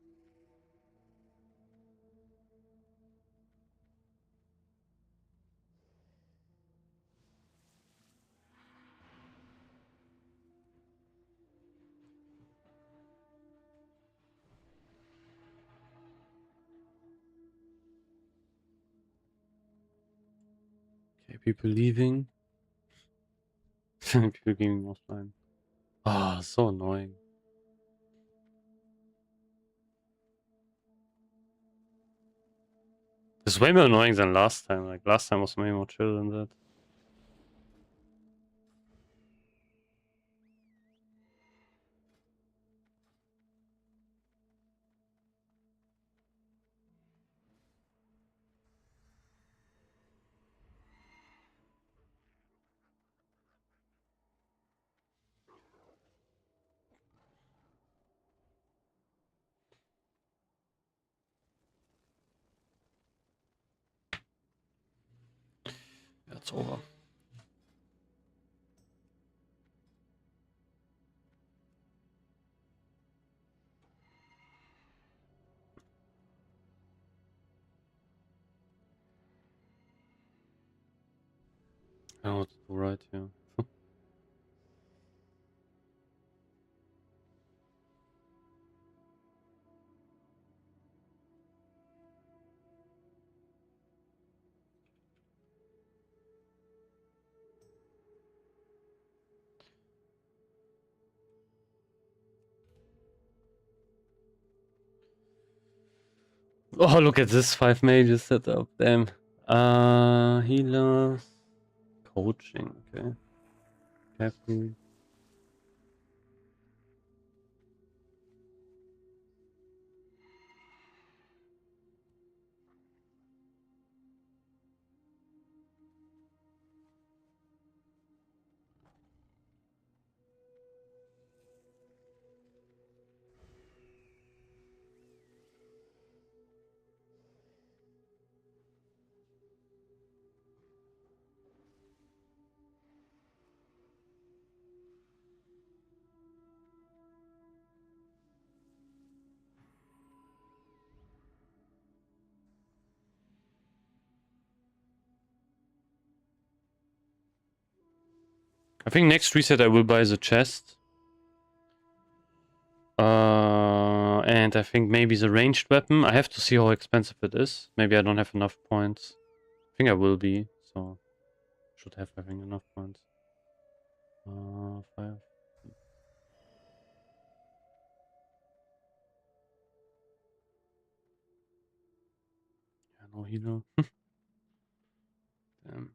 S1: Okay, people leaving. People gaming offline. Ah, so annoying. It's way more annoying than last time. Like, last time was way more chill than that. Yeah, it's over. I don't know what to do right here. Oh, look at this 5 mages setup. Damn. Healers. Coaching, okay. Careful. I think next reset I will buy the chest. And I think maybe the ranged weapon. I have to see how expensive it is. Maybe I don't have enough points. I think I will be, so should have having enough points. 5. No healer. Damn.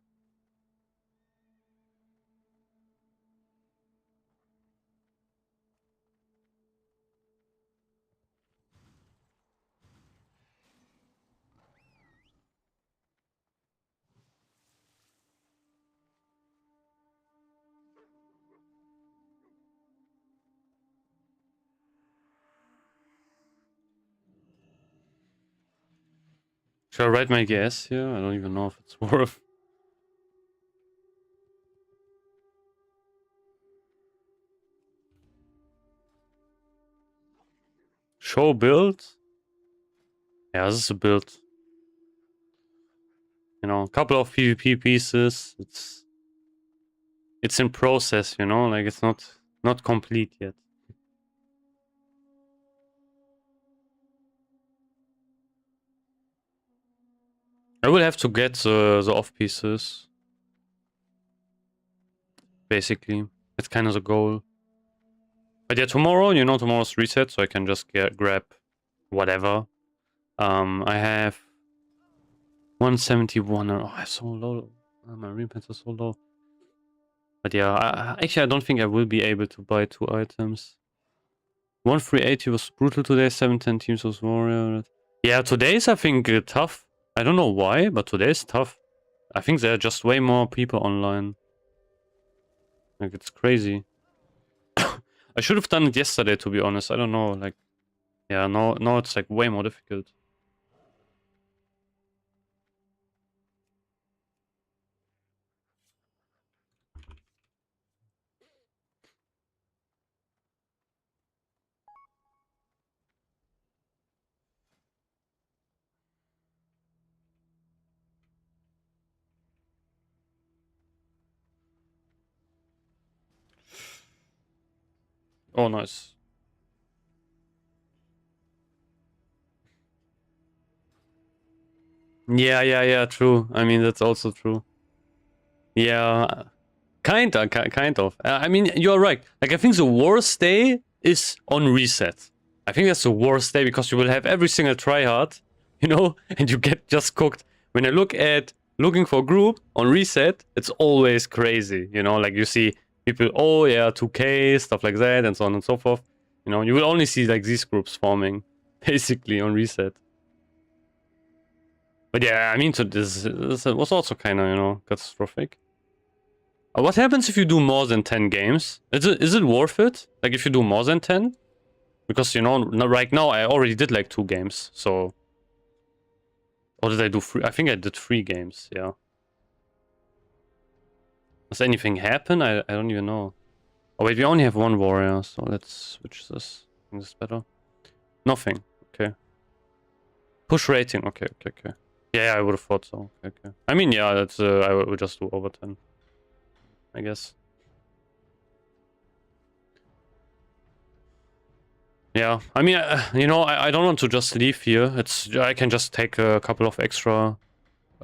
S1: Should I write my guess here? I don't even know if it's worth. Show build? Yeah, this is a build. You know, a couple of PvP pieces. It's in process, you know, like it's not complete yet. I will have to get the off pieces. Basically. It's kind of the goal. But yeah, tomorrow, you know, tomorrow's reset, so I can just grab whatever. I have 171. Oh, I'm so low. My repens are so low. But yeah, actually, I don't think I will be able to buy 2 items. 1380 was brutal today. 710 teams was warrior. Yeah, today's I think tough. I don't know why, but today's tough. I think there are just way more people online. Like it's crazy. I should have done it yesterday, to be honest. I don't know. Like, yeah, no, it's like way more difficult. Oh, nice. Yeah, true. I mean, that's also true. Yeah, kind of. I mean, you're right. Like, I think the worst day is on reset. I think that's the worst day because you will have every single tryhard, you know, and you get just cooked. When I look at looking for group on reset, it's always crazy, you know, like you see people, oh yeah, 2K, stuff like that, and so on and so forth. You know, you will only see like these groups forming basically on reset. But yeah, I mean, so this was also kind of, you know, catastrophic. What happens if you do more than 10 games? Is it worth it? Like if you do more than 10? Because, you know, right now I already did like 2 games, so... Or did I do 3? I think I did 3 games, yeah. Does anything happen? I don't even know. Oh wait, we only have 1 warrior, so let's switch this. I think this is better. Nothing, okay. Push rating, okay. Yeah, I would have thought so, okay. I mean, yeah, that's, I would just do over 10. I guess. Yeah, I mean, you know, I don't want to just leave here. I can just take a couple of extra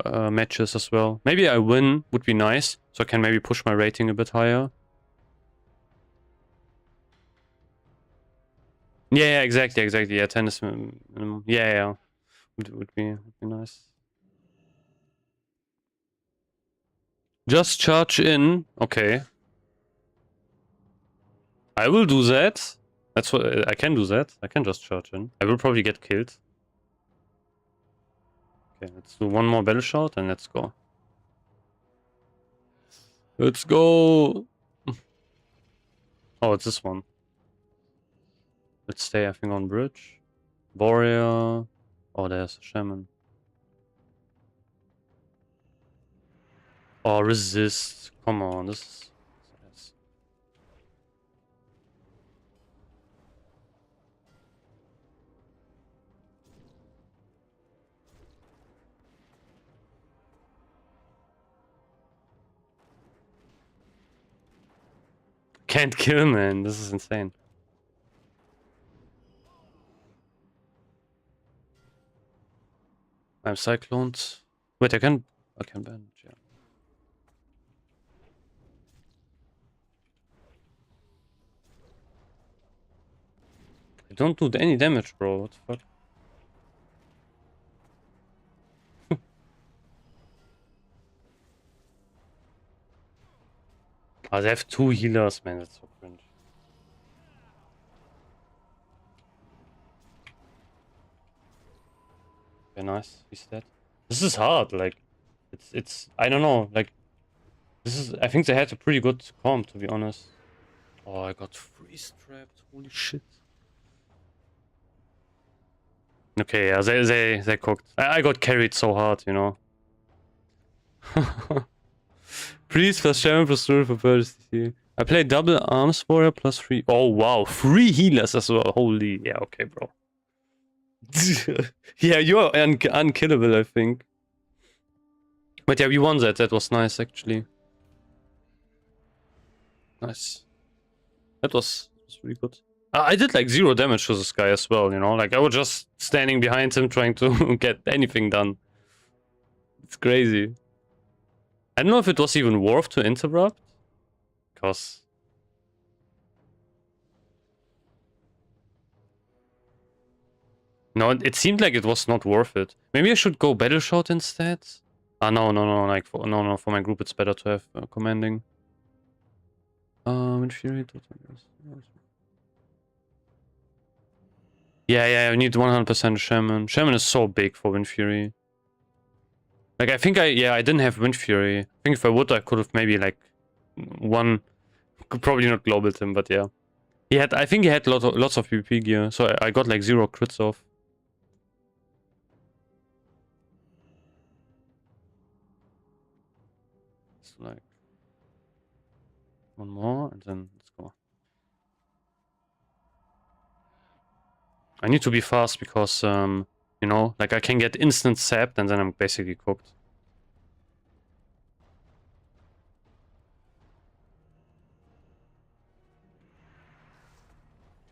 S1: matches as well. Maybe I win would be nice, so I can maybe push my rating a bit higher. Yeah, exactly. Yeah, 10 is minimum. Yeah. Would be nice. Just charge in. Okay. I will do that. That's what I can do that. I can just charge in. I will probably get killed. Okay, let's do one more battle shot and let's go. Let's go. Oh, it's this one. Let's stay, I think, on bridge. Warrior. Oh, there's a shaman. Oh, resist. Come on, this is... Can't kill, man. This is insane. I'm cycloned. Wait, I can bandage, yeah. I don't do any damage, bro. What the fuck? Oh, they have 2 healers, man. That's so cringe. Okay, nice. He's dead. This is hard. Like, it's. I don't know. Like, this is. I think they had a pretty good comp, to be honest. Oh, I got freeze trapped. Holy shit. Okay, yeah, they cooked. I got carried so hard, you know. Priest plus Shaman plus Druid for Purity. I played double arms warrior plus 3. Oh wow, 3 healers as well. Holy, yeah, okay, bro. Yeah, you're unkillable, I think. But yeah, we won that. That was nice, actually. Nice. That was really good. I did like 0 damage to this guy as well, you know? Like, I was just standing behind him trying to get anything done. It's crazy. I don't know if it was even worth to interrupt. Because... No, it seemed like it was not worth it. Maybe I should go Battle Shout instead? Ah, no, like, for my group it's better to have commanding. Infuriate. Yeah, I need 100% Shaman. Shaman is so big for Wind Fury. Like, I think I didn't have Wind Fury. I think if I would, I could have maybe, like, one... Could probably not global him, but yeah. I think he had lots of PvP gear, so I got, like, 0 crits off. It's like... One more, and then let's go. I need to be fast because, you know, like I can get instant sapped and then I'm basically cooked.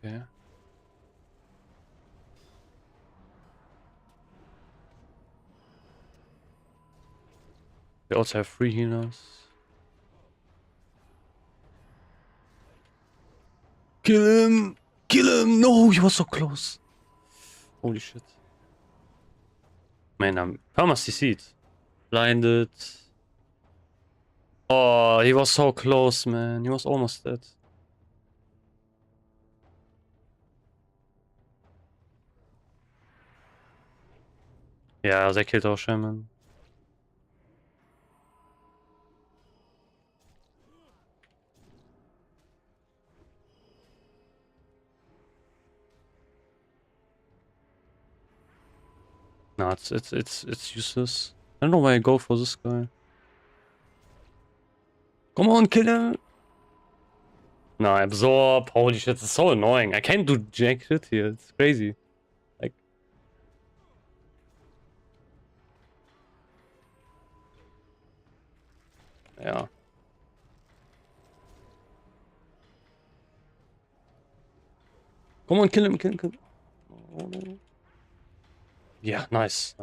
S1: Okay. They also have 3 healers. Kill him! Kill him! No, he was so close. Holy shit. Man, I'm perma CC'd. Blinded. Oh, he was so close, man. He was almost dead. Yeah, they killed our shaman. No, it's useless. I don't know why I go for this guy. Come on, kill him! No, absorb. Holy shit, it's so annoying. I can't do jack shit here. It's crazy. Like... Yeah. Come on, kill him, kill him. Oh, no. Yeah, nice.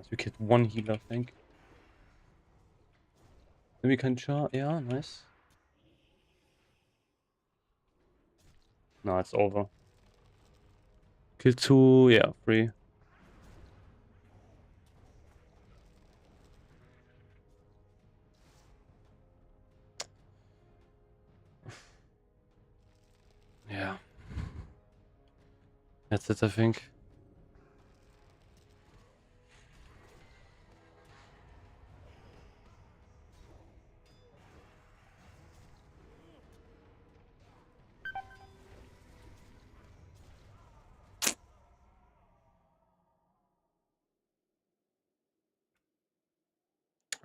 S1: We killed 1 healer, I think. Then we can charge. Yeah, nice. No, it's over. Kill 2, yeah, 3. Yeah. That's it, I think.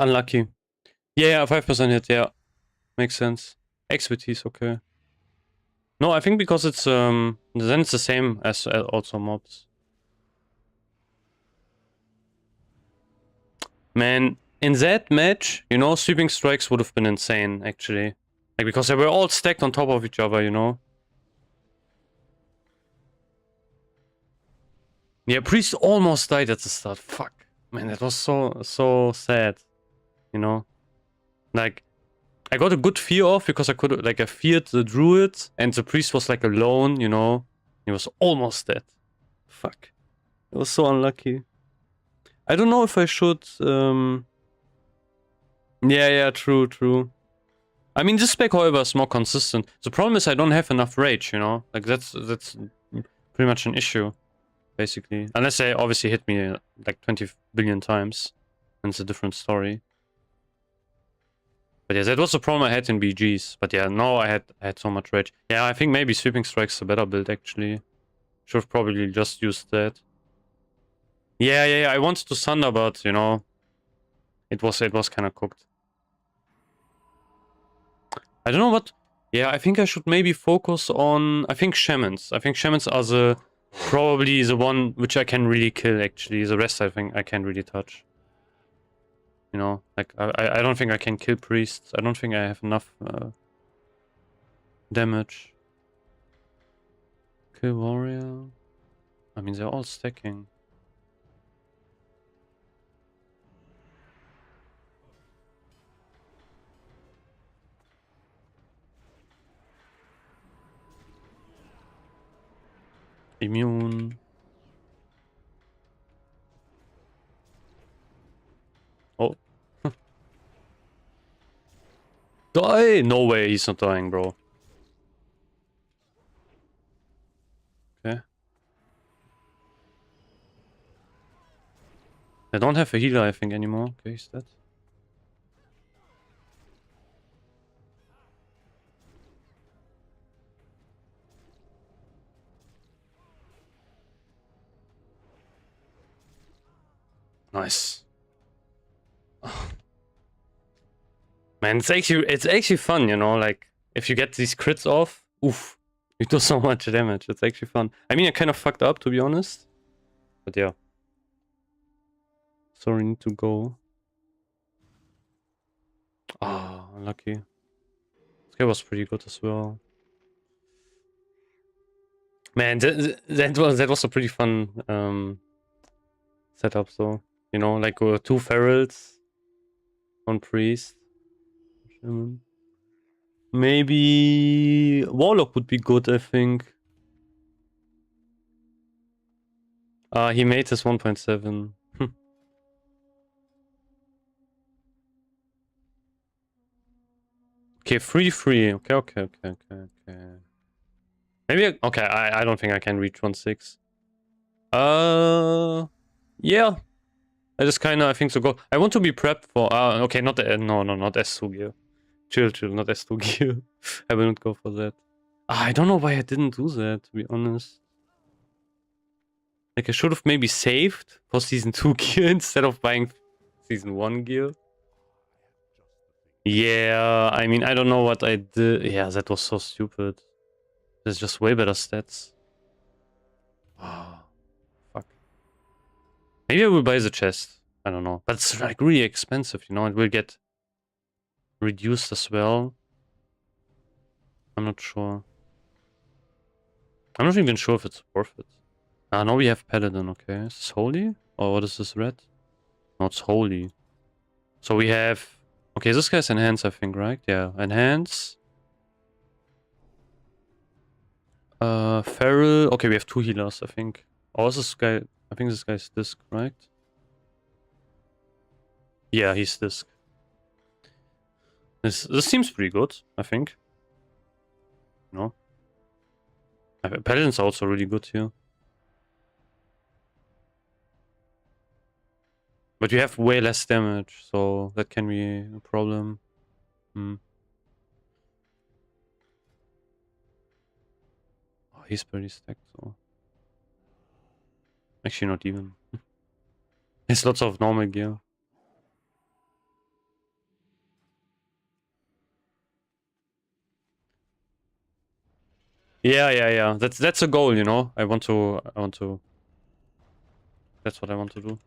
S1: Unlucky. Yeah, 5% hit, yeah. Makes sense. Expertise, okay. No, I think because it's, then it's the same as also mobs. Man, in that match, you know, sweeping strikes would have been insane, actually. Like, because they were all stacked on top of each other, you know? Yeah, Priest almost died at the start. Fuck. Man, that was so sad. You know? Like, I got a good fear off because I could, like, I feared the druid, and the priest was, like, alone, you know? He was almost dead. Fuck. It was so unlucky. I don't know if I should, Yeah, true. I mean, this spec, however, is more consistent. The problem is I don't have enough rage, you know? Like, that's pretty much an issue, basically. Unless they obviously hit me like 20 billion times. And it's a different story. But yeah, that was the problem I had in BGs. But yeah, now I had so much rage. Yeah, I think maybe Sweeping Strike's a better build, actually. Should have probably just used that. Yeah, I wanted to Thunder, but, you know, it was kind of cooked. I don't know what... Yeah, I think I should maybe focus on... I think Shamans. I think Shamans are probably the one which I can really kill, actually. The rest I think I can't really touch. You know, like, I don't think I can kill Priests. I don't think I have enough damage. Kill Warrior. I mean, they're all stacking. Immune. Oh. Die! No way, he's not dying, bro. Okay. I don't have a healer, I think, anymore. Okay, he's dead. Nice. Man, it's actually fun, you know, like, if you get these crits off, oof, you do so much damage. It's actually fun. I mean, I kind of fucked up, to be honest. But yeah. Sorry, need to go. Ah, oh, unlucky. This guy was pretty good as well. Man, that was a pretty fun setup, though. You know, like 2 Ferals, 1 Priest. Maybe Warlock would be good, I think. He made his 1.7. Okay, free. Okay. Maybe, okay, I don't think I can reach 1.6. Yeah. I just kinda, I think so go. I want to be prepped for, okay, not the, no, not S2 gear. Chill, not S2 gear. I will not go for that. I don't know why I didn't do that, to be honest. Like, I should have maybe saved for Season 2 gear instead of buying Season 1 gear. Yeah, I mean, I don't know what I did. Yeah, that was so stupid. There's just way better stats. Oh, fuck. Maybe I will buy the chest. I don't know. But it's like really expensive, you know? It will get reduced as well. I'm not sure. I'm not even sure if it's worth it. Now we have Paladin, okay. Is this holy? Or what is this red? No, it's holy. So we have... Okay, this guy's enhance, I think, right? Yeah, enhance. Feral. Okay, we have 2 healers, I think. Oh, is this guy... I think this guy's disc, right? Yeah, he's disc. This seems pretty good, I think. No? Paladin's also really good here. But you have way less damage, so that can be a problem. Oh, he's pretty stacked, so... Actually, not even. There's lots of normal gear. Yeah. That's a goal, you know. I want to. That's what I want to do.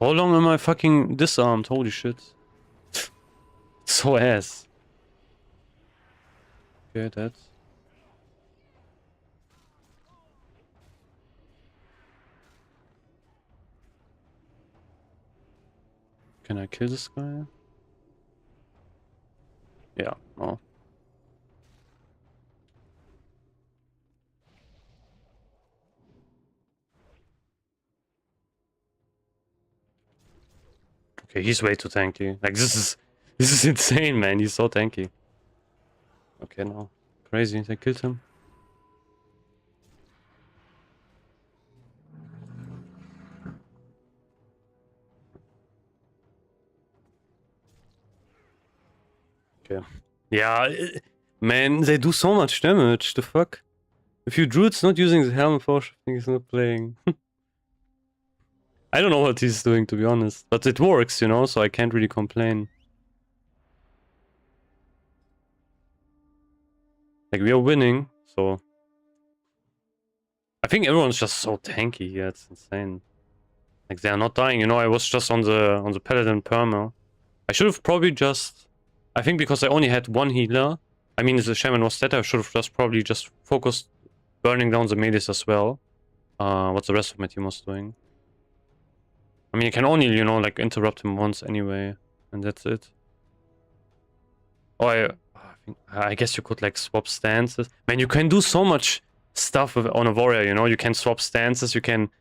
S1: How long am I fucking disarmed? Holy shit. So ass. Okay, that. Can I kill this guy? Yeah, no. Okay, he's way too tanky. Like this is insane, man. He's so tanky. Okay, no. Crazy, they killed him. Okay. Yeah, man, they do so much damage. The fuck? If your druid's not using the helmet potion, I think he's not playing. I don't know what he's doing, to be honest. But it works, you know, so I can't really complain. Like, we are winning, so... I think everyone's just so tanky, yeah, it's insane. Like, they are not dying, you know, I was just on the Paladin perma. I should have probably just... I think because I only had one healer, I mean, the Shaman was dead, I should have just probably just focused burning down the melees as well. What the rest of my team was doing. I mean, you can only, you know, like, interrupt him once anyway, and that's it. Oh, I guess you could, like, swap stances. Man, you can do so much stuff on a warrior, you know? You can swap stances, you can,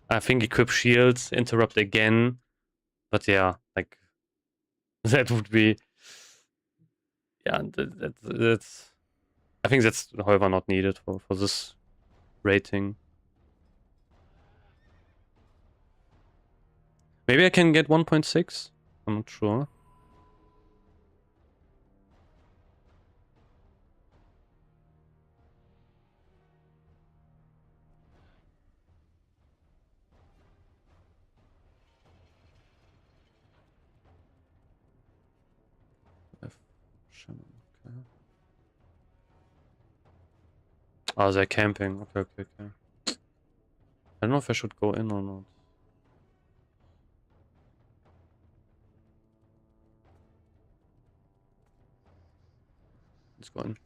S1: I think, equip shields, interrupt again. But yeah, like, that would be... Yeah, that's... I think that's, however, not needed for this rating. Maybe I can get 1.6? I'm not sure. Shaman, okay. Oh, they're camping. Okay. I don't know if I should go in or not. Let's go in.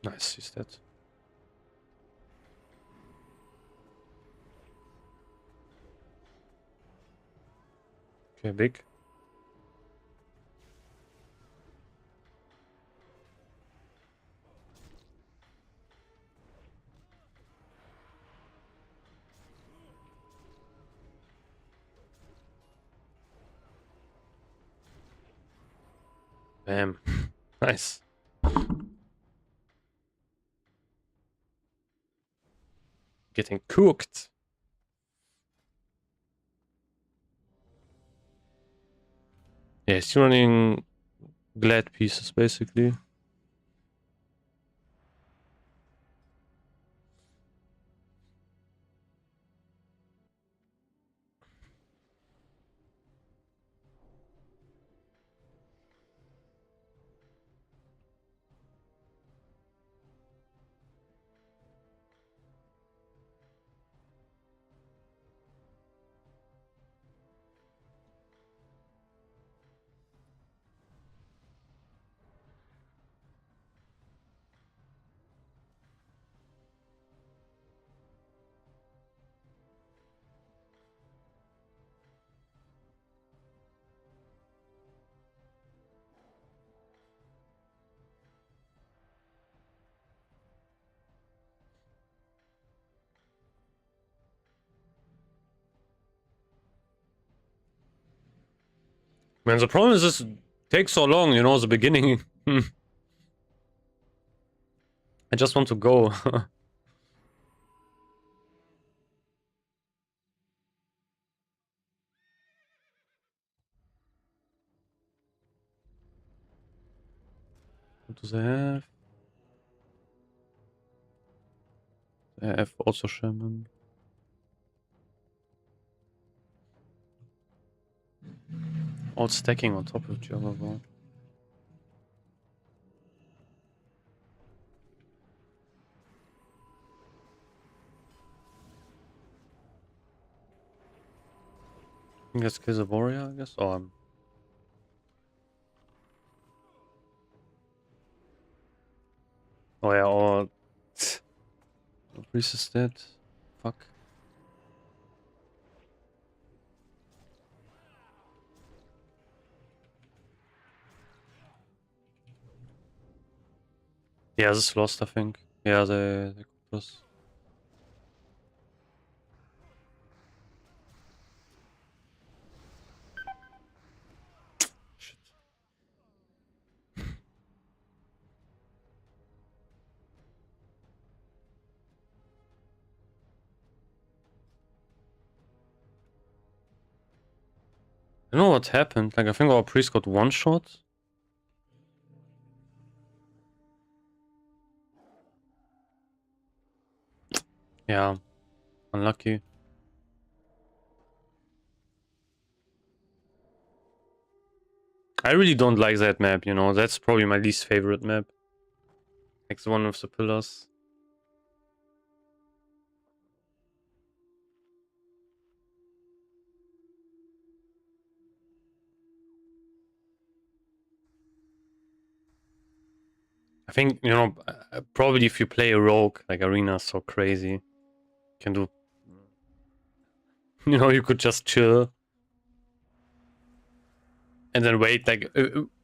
S1: Nice, he's dead. Okay, big. Bam. Nice. Getting cooked. Yeah, he's running glad pieces, basically. Man, the problem is this takes so long, you know, the beginning. I just want to go. What do they have? They have also Shaman. All stacking on top of each other, though. think that's kill the warrior, I guess. Oh, oh yeah, or priest is dead. Fuck. Yeah, this is lost, I think. Yeah, they cooked us. Shit. I don't know what happened. Like, I think our priest got one shot. Yeah, unlucky. I really don't like that map, you know. That's probably my least favorite map. Like the one with the pillars. I think, you know, probably if you play a rogue, like Arena's so crazy. You can do... You know, you could just chill. And then wait, like,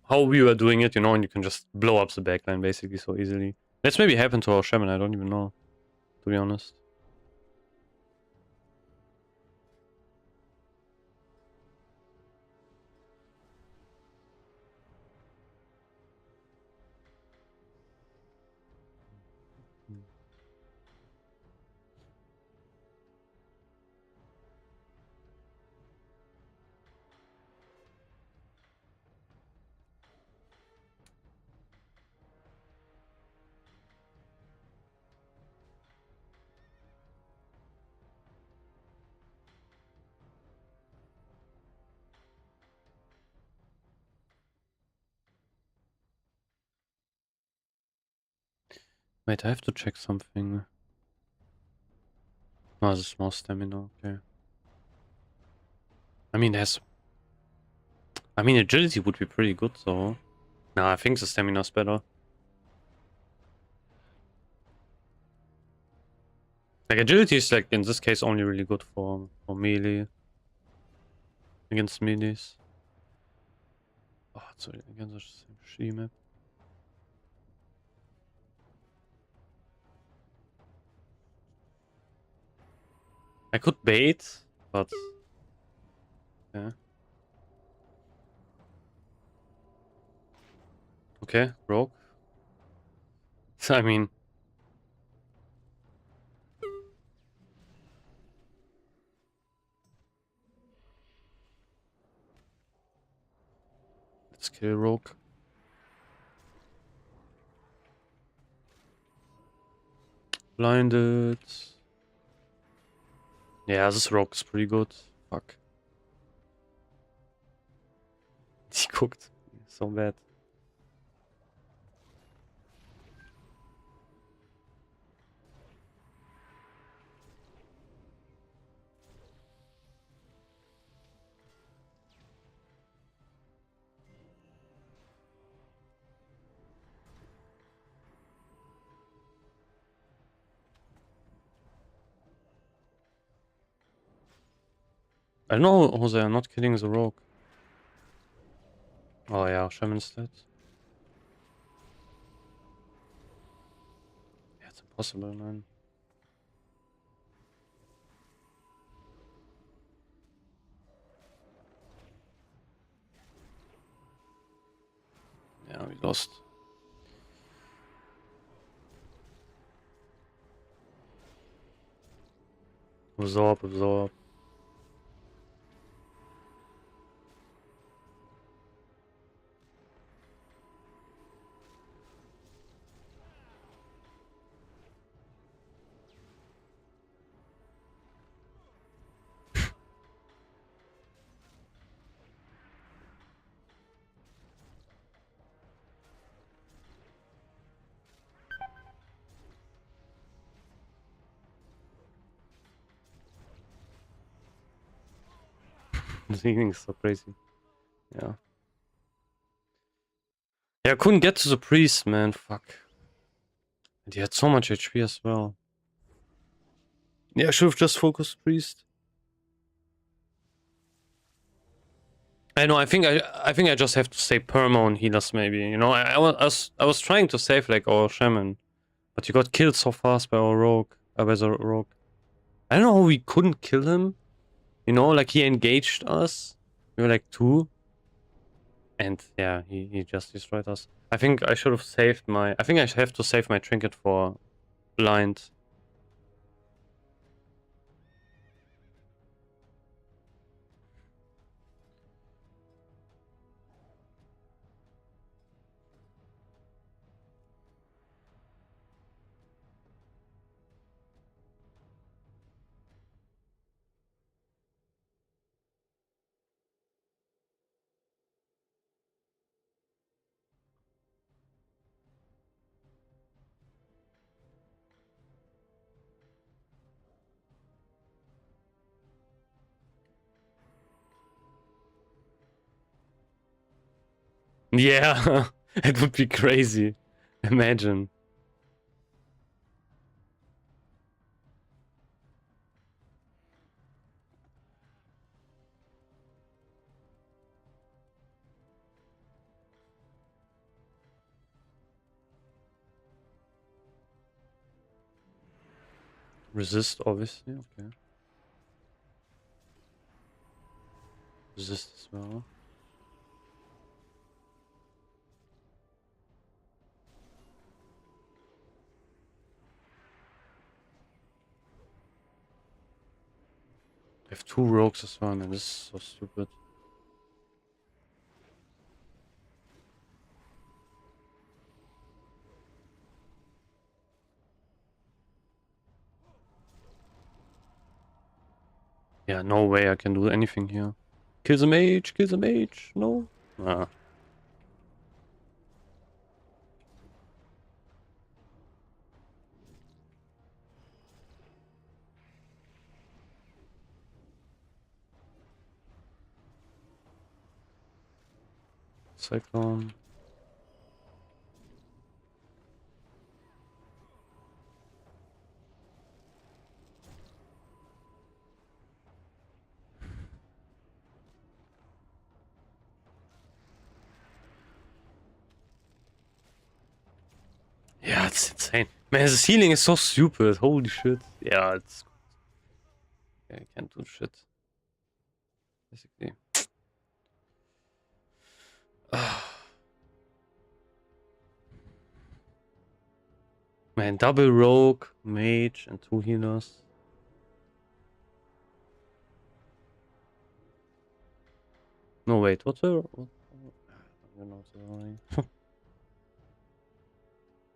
S1: how we were doing it, you know, and you can just blow up the backline basically so easily. That's maybe happened to our shaman, I don't even know, to be honest. Wait, I have to check something. Oh, this is more stamina, okay. I mean, agility would be pretty good, though. No, I think the stamina's better. Like, agility is, like, in this case, only really good for melee. Against melees. Oh, it's against the same she map. I could bait, but... Yeah. Okay, rogue. I mean... Let's kill rogue. Blinded. Yeah, this rogue is pretty good. Fuck. He cooked. So bad. I don't know how they are not killing the rogue. Oh yeah, shaman's dead. Yeah, it's impossible, man. Yeah, we lost. Absorb, absorb. The healing is so crazy. Yeah. Yeah, I couldn't get to the priest, man. Fuck. And he had so much HP as well. Yeah, I should have just focused priest. I know. I think I just have to stay perma on healers, maybe. You know, I was trying to save like our shaman, but he got killed so fast by our rogue. By the rogue. I don't know how we couldn't kill him. You know, like he engaged us. We were like 2. And yeah, he just destroyed us. I think I should have saved my... I think I have to save my trinket for blind. Yeah, it would be crazy. Imagine. Resist, obviously. Okay. Resist as well. I have 2 rogues as well, man. This is so stupid. Yeah, no way I can do anything here. Kill the mage, kill the mage. No. Ah. Cyclone. Yeah, it's insane. Man, his healing is so stupid. Holy shit. Yeah, it's... Yeah, I can't do shit. Basically. Man, double rogue, mage, and 2 healers. No, wait, what's the... What, I don't know what's the line.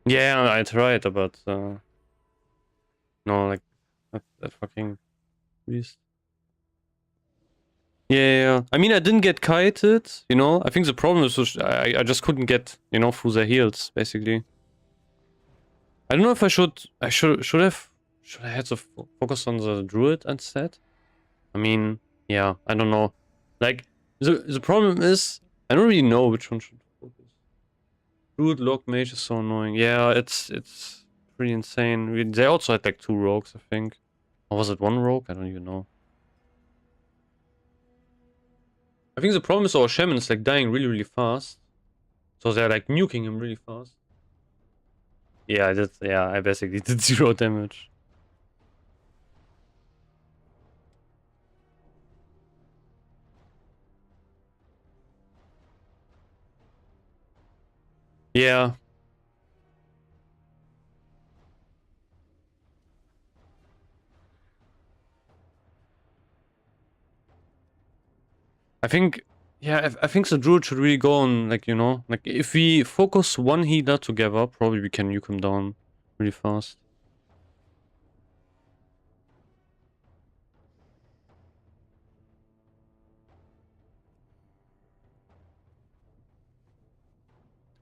S1: Yeah, I tried, but... no, like... That fucking... Beast. Yeah. I mean, I didn't get kited, you know? I think the problem is I just couldn't get, you know, through their heals, basically. I don't know if I should... Should I have to focus on the druid instead? I mean, yeah, I don't know. Like, the problem is, I don't really know which one should focus. Druid log mage is so annoying. Yeah, it's pretty insane. They also had like 2 rogues, I think. Or was it 1 rogue? I don't even know. I think the problem is our shaman is like dying really, really fast. So they're like nuking him really fast. Yeah, I basically did 0 damage. Yeah. I think, yeah, I think the druid should really go on, like, you know, like, if we focus 1 healer together, probably we can nuke him down really fast.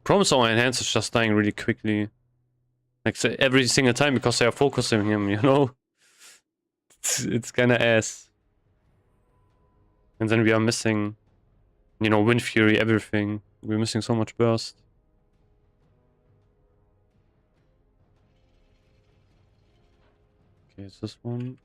S1: Problem is our enhance is just dying really quickly. Like, every single time because they are focusing him, you know? It's kinda ass. And then we are missing, you know, Wind Fury, everything. We're missing so much burst. Okay, it's this one.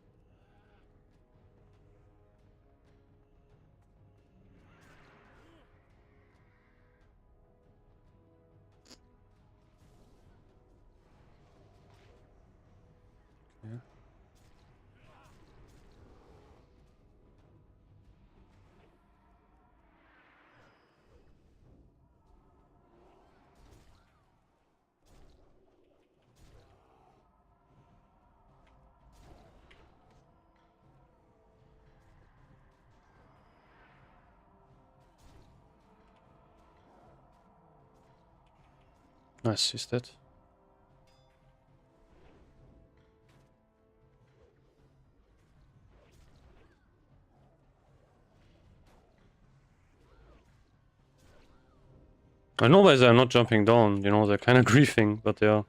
S1: Okay. Nice, he's dead. I know why they're not jumping down, you know, they're kind of griefing, but yeah.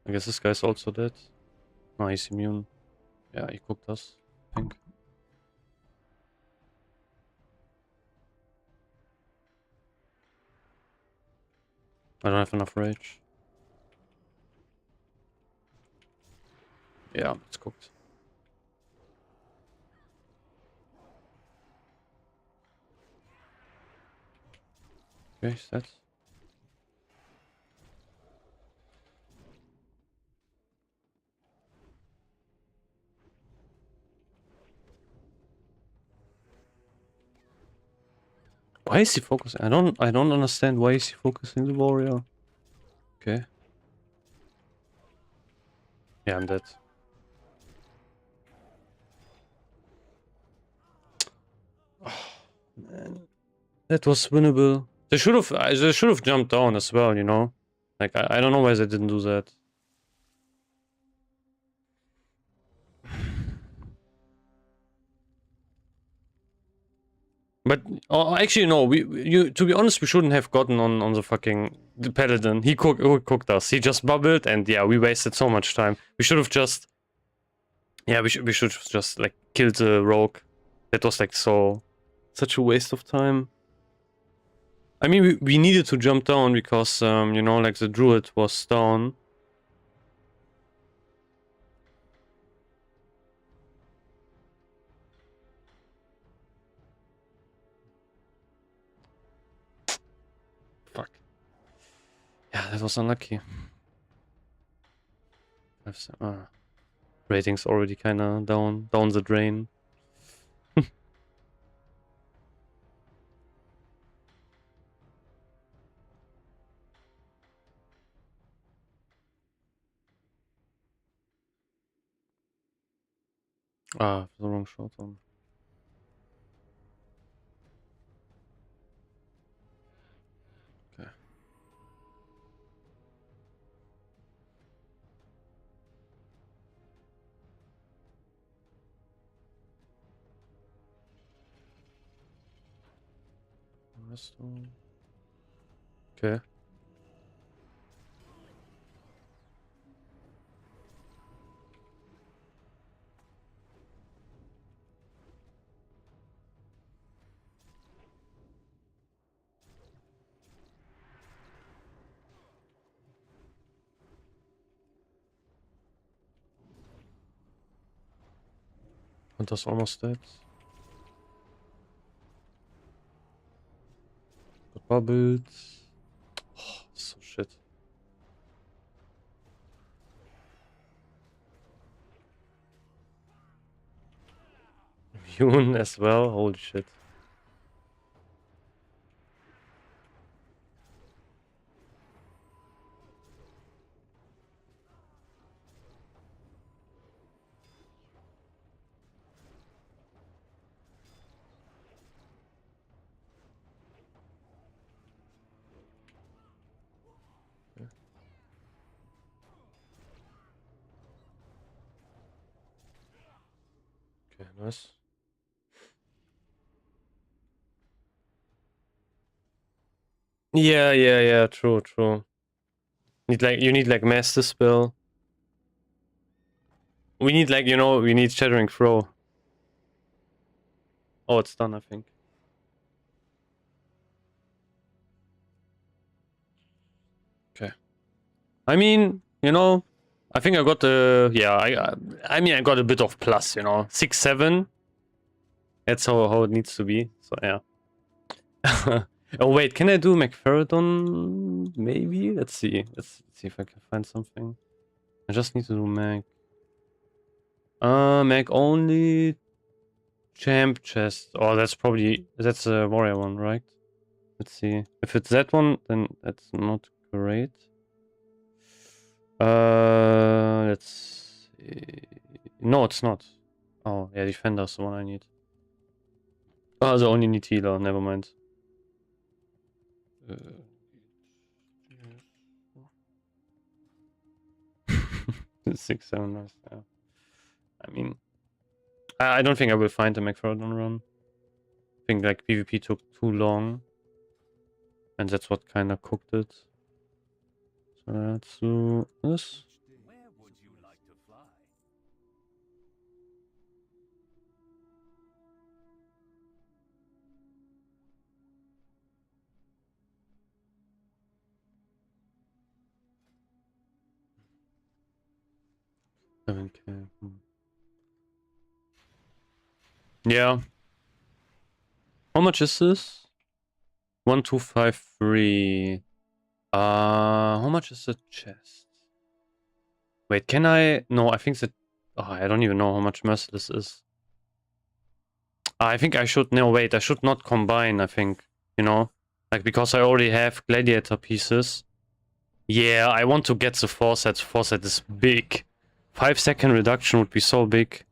S1: I guess this guy's also dead. No, he's immune. Yeah, he cooked us, I think. I don't have enough rage. Yeah, it's cooked. Okay, he's dead. Why is he focusing? I don't understand why is he focusing the warrior. Okay. Yeah, I'm dead. Man. That was winnable. They should have jumped down as well, you know? Like I don't know why they didn't do that. But actually no, you to be honest, we shouldn't have gotten on the fucking the paladin. He cooked us. He just bubbled and yeah, we wasted so much time. We should have just we should just like killed the rogue. That was like such a waste of time. I mean, we needed to jump down because you know, like the druid was down. Fuck. Yeah, that was unlucky. Ratings already kind of down the drain. Ah, the wrong shot on. Okay. Okay. Hunter's almost dead. Got bubbled. Oh, so shit. Immune as well. Holy shit. Okay, nice. Yeah. True. You need like master spell. We need like, you know, we need shattering throw. Oh, it's done, I think. Okay. I mean, you know, I think I got the I mean I got a bit of plus, you know. 6, 7. That's how it needs to be. So yeah. Oh wait, can I do McFerrodon? Maybe? Let's see. Let's see if I can find something. I just need to do Mac. Mac only champ chest. Oh, that's a warrior one, right? Let's see. If it's that one, then that's not great. Let's see. No, it's not. Oh, yeah, defender's the one I need. Oh, the only need healer. Never mind. Uh, 6, 7, nice. Yeah. I mean, I don't think I will find the McFarlane run. I think like PvP took too long, and that's what kind of cooked it. So let's do this.
S2: Where would you like to fly?
S1: 7K. Yeah. How much is this? 1253. How much is the chest? Wait, can I? No, I think that. Oh, I don't even know how much Merciless is. I think I should. No, wait, I should not combine. I think, you know, like because I already have gladiator pieces. Yeah, I want to get the 4 sets. 4 set is big. 5-second reduction would be so big.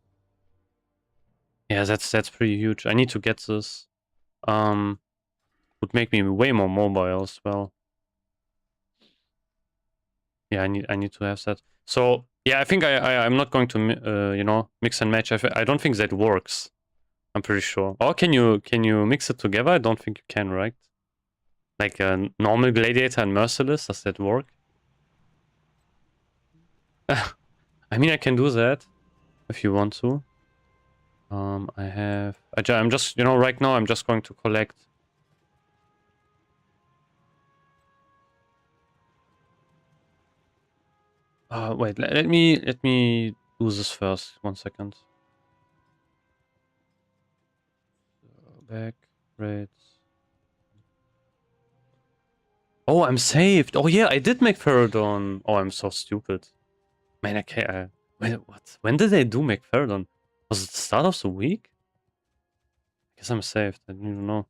S1: Yeah, that's pretty huge. I need to get this. Would make me way more mobile as well. Yeah, I need to have that. So yeah, I think I'm not going to you know, mix and match. I don't think that works. I'm pretty sure. Or can you mix it together? I don't think you can, right? Like a normal gladiator and merciless. Does that work? I mean, I can do that if you want to. I'm just, you know, right now I'm just going to collect. Wait, let me do this first. 1 second. Back rates. Oh, I'm saved. Oh yeah, I did make Ferodon. Oh, I'm so stupid. Man, I can't. Wait, what? When did they do McFerrodon? Was it the start of the week? I guess I'm saved. I don't even know.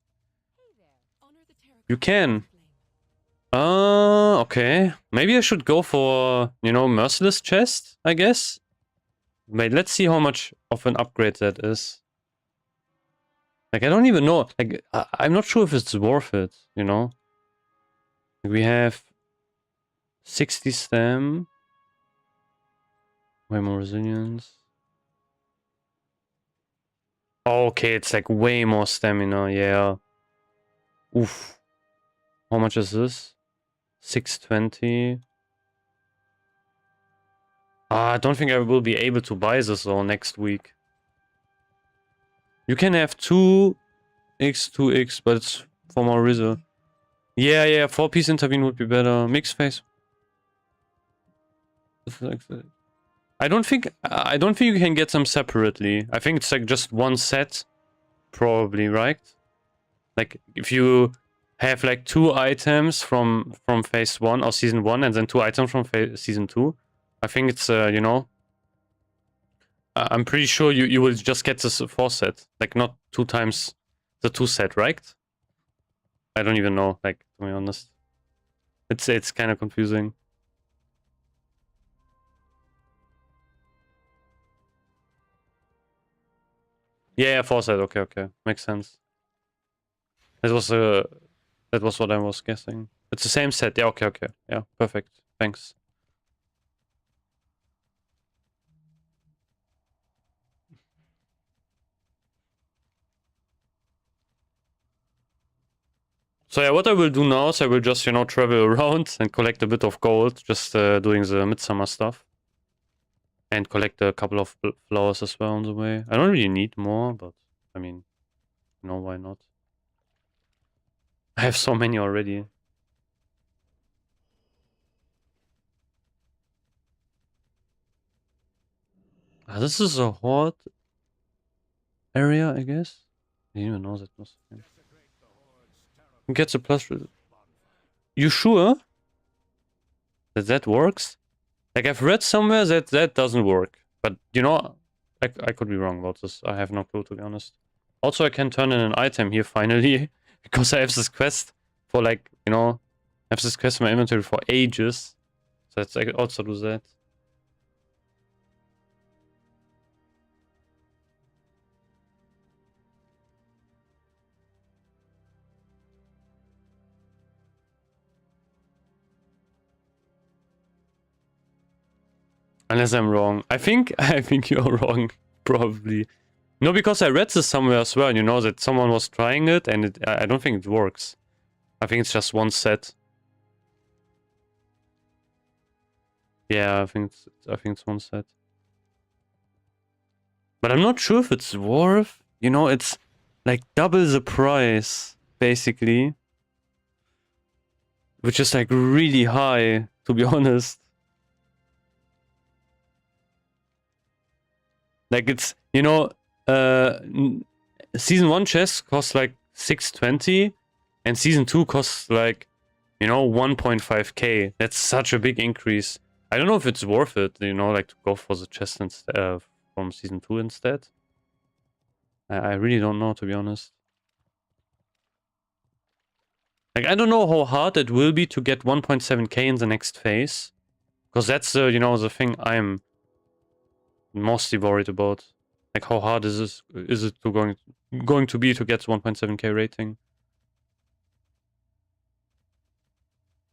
S3: Hey there. Honor the terracotta
S1: You can.
S3: flame.
S1: Okay. Maybe I should go for, you know, Merciless Chest, I guess. Wait, let's see how much of an upgrade that is. Like, I don't even know. Like, I'm not sure if it's worth it, you know? We have 60 stem. Way more resilience. Oh, okay, it's like way more stamina, yeah. Oof. How much is this? 620. I don't think I will be able to buy this all next week. You can have 2x, 2x, but it's for more result. Yeah, 4-piece intervene would be better. Mixed face. I don't think you can get them separately. I think it's like just one set, probably, right? Like if you have like 2 items from phase 1 or season 1 and then 2 items from season 2, I think it's you know, I'm pretty sure you will just get this 4 set, like not 2 times the 2 set, right? I don't even know, like, to be honest. It's kind of confusing. Yeah, 4 set. Okay, makes sense. That was what I was guessing. It's the same set. Yeah, okay. Yeah, perfect. Thanks. So yeah, what I will do now is I will just, you know, travel around and collect a bit of gold, just doing the Midsummer stuff. And collect a couple of flowers as well on the way. I don't really need more, but I mean, You know, why not? I have so many already. Ah, this is a horde area, I guess. I didn't even know that was a thing. Gets a plus. You sure that that works? Like, I've read somewhere that that doesn't work. But, you know, I could be wrong about this. I have no clue, to be honest. Also, I can turn in an item here, finally. Because I have this quest for, like, you know... I have this quest in my inventory for ages. So let's also do that. Unless I'm wrong. I think you're wrong, probably. No, because I read this somewhere as well, you know, that someone was trying it, and I don't think it works. I think it's just one set. Yeah, I think it's one set. But I'm not sure if it's worth. You know, it's like double the price, basically. Which is like really high, to be honest. Like, it's, you know, season 1 chest costs like 620, and season 2 costs like, you know, 1.5k. That's such a big increase. I don't know if it's worth it, you know, like to go for the chest instead from season 2 instead. I really don't know, to be honest. Like, I don't know how hard it will be to get 1.7k in the next phase. Because that's, you know, the thing I'm mostly worried about. Like, how hard is it going to be to get 1.7k rating?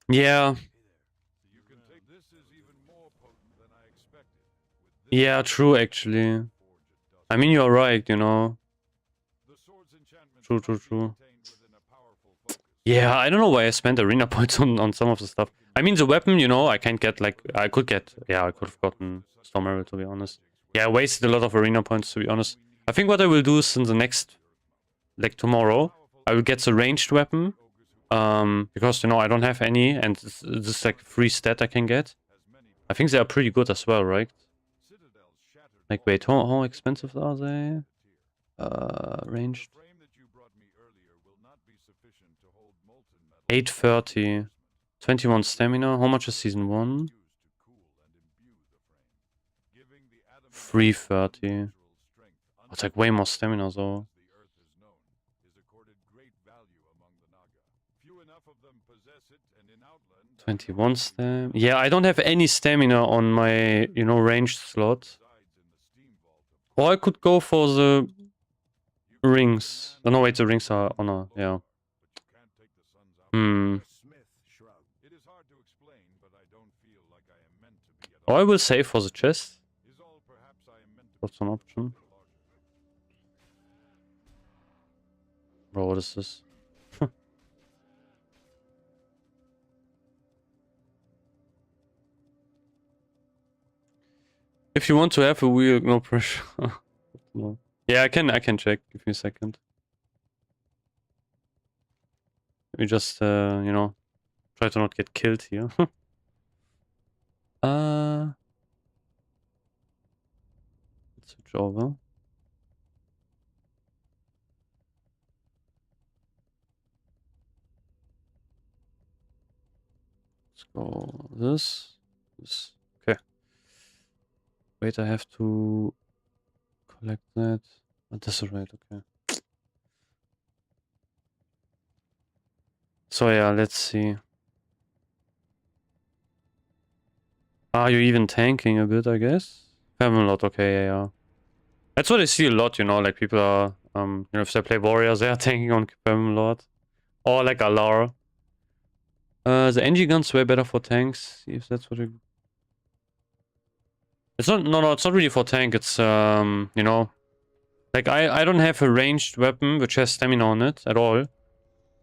S1: Yeah. Yeah, true, actually. I mean, you're right, you know. True. Yeah, I don't know why I spent arena points on some of the stuff. I mean, the weapon, you know, I can't get, like, I could have gotten Storm Arrow, to be honest. Yeah, I wasted a lot of arena points, to be honest. I think what I will do is in the next, like, tomorrow, I will get the ranged weapon. Because, you know, I don't have any, and this is, like, free stat I can get. I think they are pretty good as well, right? Like, wait, how expensive are they? Ranged. 830. 21 stamina. How much is season 1? 330. It's like way more stamina though. 21 stam. Yeah, I don't have any stamina on my, you know, ranged slot. Or I could go for the rings. Oh, no, wait, the rings are honor, yeah. Or I will save for the chest. That's an option. Bro, what is this? If you want to have a wheel, no pressure. No. Yeah, I can check. Give me a second. We just, you know, try to not get killed here. Let's switch over. Let's go this. Okay. Wait, I have to collect that. Oh, this is right, okay. So yeah, let's see. Are you even tanking a bit, I guess? Haven't a lot, okay, yeah. That's what I see a lot, you know, like people are, you know, if they play warriors, they are tanking on Pem a lot. Or like Alar. The NG gun's way better for tanks, if that's what you... It's not, no, it's not really for tank, it's, you know... Like, I don't have a ranged weapon which has stamina on it at all.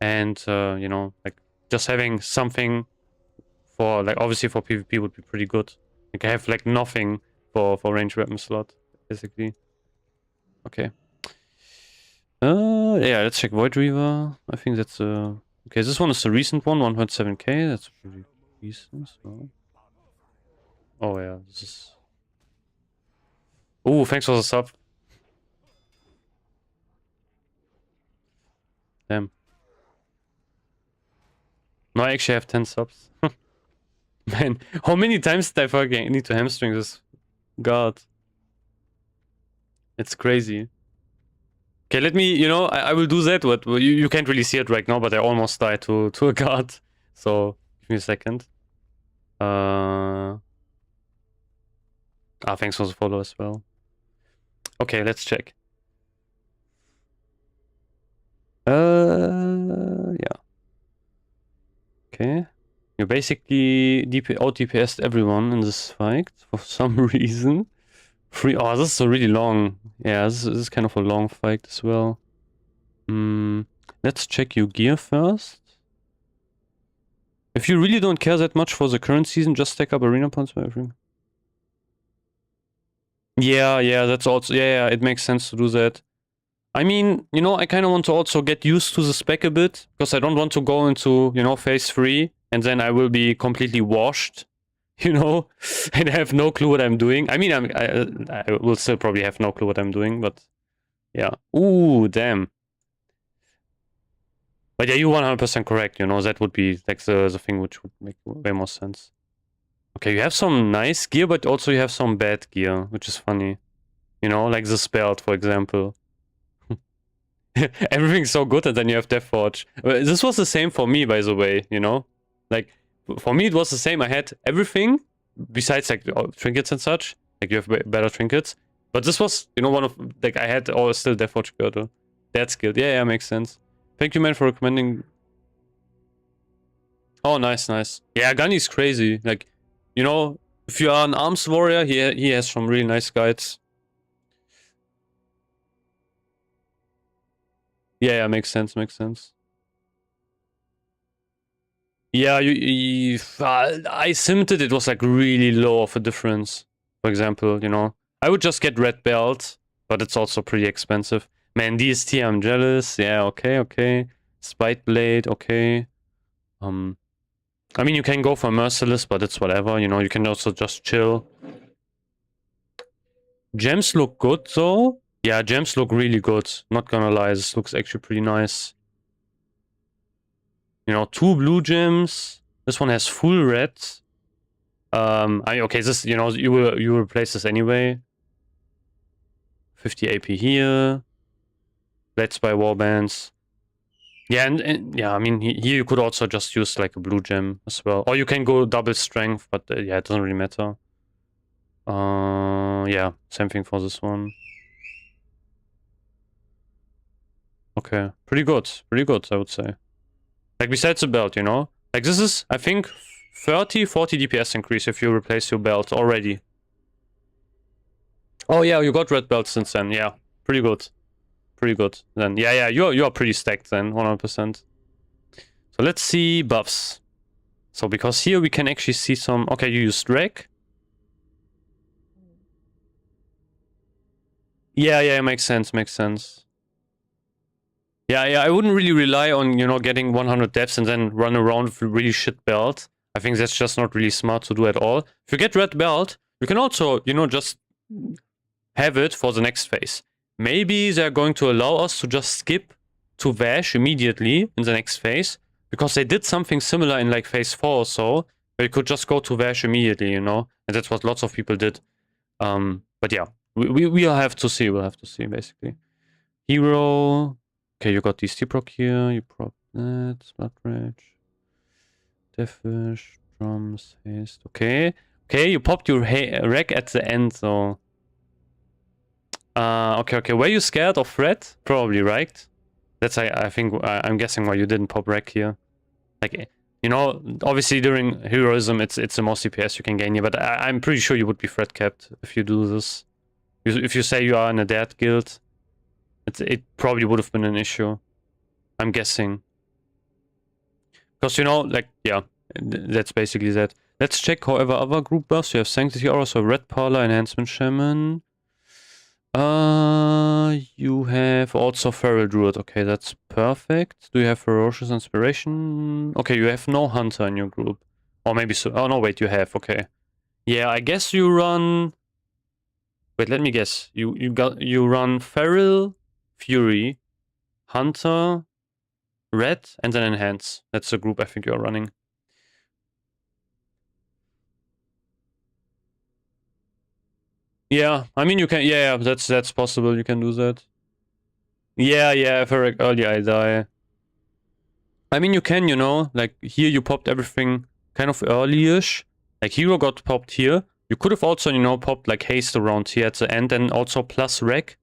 S1: And, you know, like, just having something for, like, obviously for PvP would be pretty good. Like, I have, like, nothing for ranged weapon slot, basically. Okay. Yeah, let's check Void Reaver. I think that's okay, this one is the recent one, 1.7k. That's pretty decent. So. Oh yeah, this is. Oh, thanks for the sub. Damn. No, I actually have 10 subs. Man, how many times did I fucking need to hamstring this god? It's crazy. Okay, let me, I will do that, but you can't really see it right now, but I almost died to a guard. So, give me a second. Thanks for the follow as well. Okay, let's check. Yeah. Okay. You basically out DPS'd everyone in this fight for some reason. Oh, this is a really long. Yeah, this is kind of a long fight as well. Let's check your gear first. If you really don't care that much for the current season, just stack up arena points for everything. Yeah, that's also, yeah, it makes sense to do that. I mean, I kind of want to also get used to the spec a bit, because I don't want to go into, phase 3, and then I will be completely washed, and have no clue what I'm doing. I mean, I will still probably have no clue what I'm doing, but yeah. Ooh, damn. But yeah, you're 100% correct, that would be like the thing which would make way more sense. Okay, you have some nice gear, but also you have some bad gear, which is funny. Like this belt, for example. Everything's so good, and then you have Death Forge. This was the same for me, by the way, Like, for me, it was the same. I had everything, besides, like, trinkets and such. Like, you have better trinkets. But this was, one of, like, I had still Death Forge girdle. That's good. Yeah, makes sense. Thank you, man, for recommending. Oh, nice. Yeah, Gunny's crazy. Like, if you are an arms warrior, he has some really nice guides. Yeah, makes sense. Yeah, I simmed it. It was like really low of a difference. For example, I would just get red belt, but it's also pretty expensive. Man, DST, I'm jealous. Yeah, okay. Spite blade, okay. I mean, you can go for merciless, but it's whatever. You can also just chill. Gems look good though. Yeah, gems look really good. Not gonna lie, this looks actually pretty nice. 2 blue gems. This one has full red. Okay, this, you will replace this anyway. 50 AP here. Let's buy warbands. Yeah, and yeah, I mean, here you could also just use like a blue gem as well. Or you can go double strength, but yeah, it doesn't really matter. Yeah, same thing for this one. Okay, pretty good, I would say. Like, besides the belt, Like, this is, I think, 30, 40 DPS increase if you replace your belt already. Oh yeah, you got red belt since then. Yeah, pretty good. Then yeah, you are pretty stacked then, 100%. So let's see buffs. So because here we can actually see some. Okay, you used Drake. Yeah, makes sense. Yeah, I wouldn't really rely on, getting 100 depths and then run around with a really shit belt. I think that's just not really smart to do at all. If you get red belt, you can also, just have it for the next phase. Maybe they're going to allow us to just skip to Vash immediately in the next phase, because they did something similar in like phase 4 or so, where you could just go to Vash immediately, and that's what lots of people did. But yeah, we'll have to see. Basically. Hero. Okay, you got these T-proc here. You prop that. Blood Rage. Deathwish. Drums. Haste. Okay, you popped your wreck at the end, though. Okay. Were you scared of Red? Probably, right? That's, I think, I'm guessing why you didn't pop wreck here. Like, obviously during heroism, it's the most CPS you can gain here, but I'm pretty sure you would be threat capped if you do this. If you say you are in a dead guild, it probably would have been an issue. I'm guessing. Because, like, yeah, that's basically that. Let's check, however, other group buffs. You have Sanctity Aura, so Red Parlor, Enhancement Shaman. You have also Feral Druid. Okay, that's perfect. Do you have Ferocious Inspiration? Okay, you have no Hunter in your group. Or maybe so. Oh, no, wait, you have. Okay. Yeah, I guess you run... Wait, let me guess. You run Feral, Fury, Hunter, Red, and then Enhance. That's the group I think you're running. Yeah, I mean you can. Yeah, that's possible. You can do that. Yeah, if early I die. I mean you can, you know, like here you popped everything kind of early-ish. Like Hero got popped here. You could have also, you know, popped like Haste around here at the end and also plus Wreck.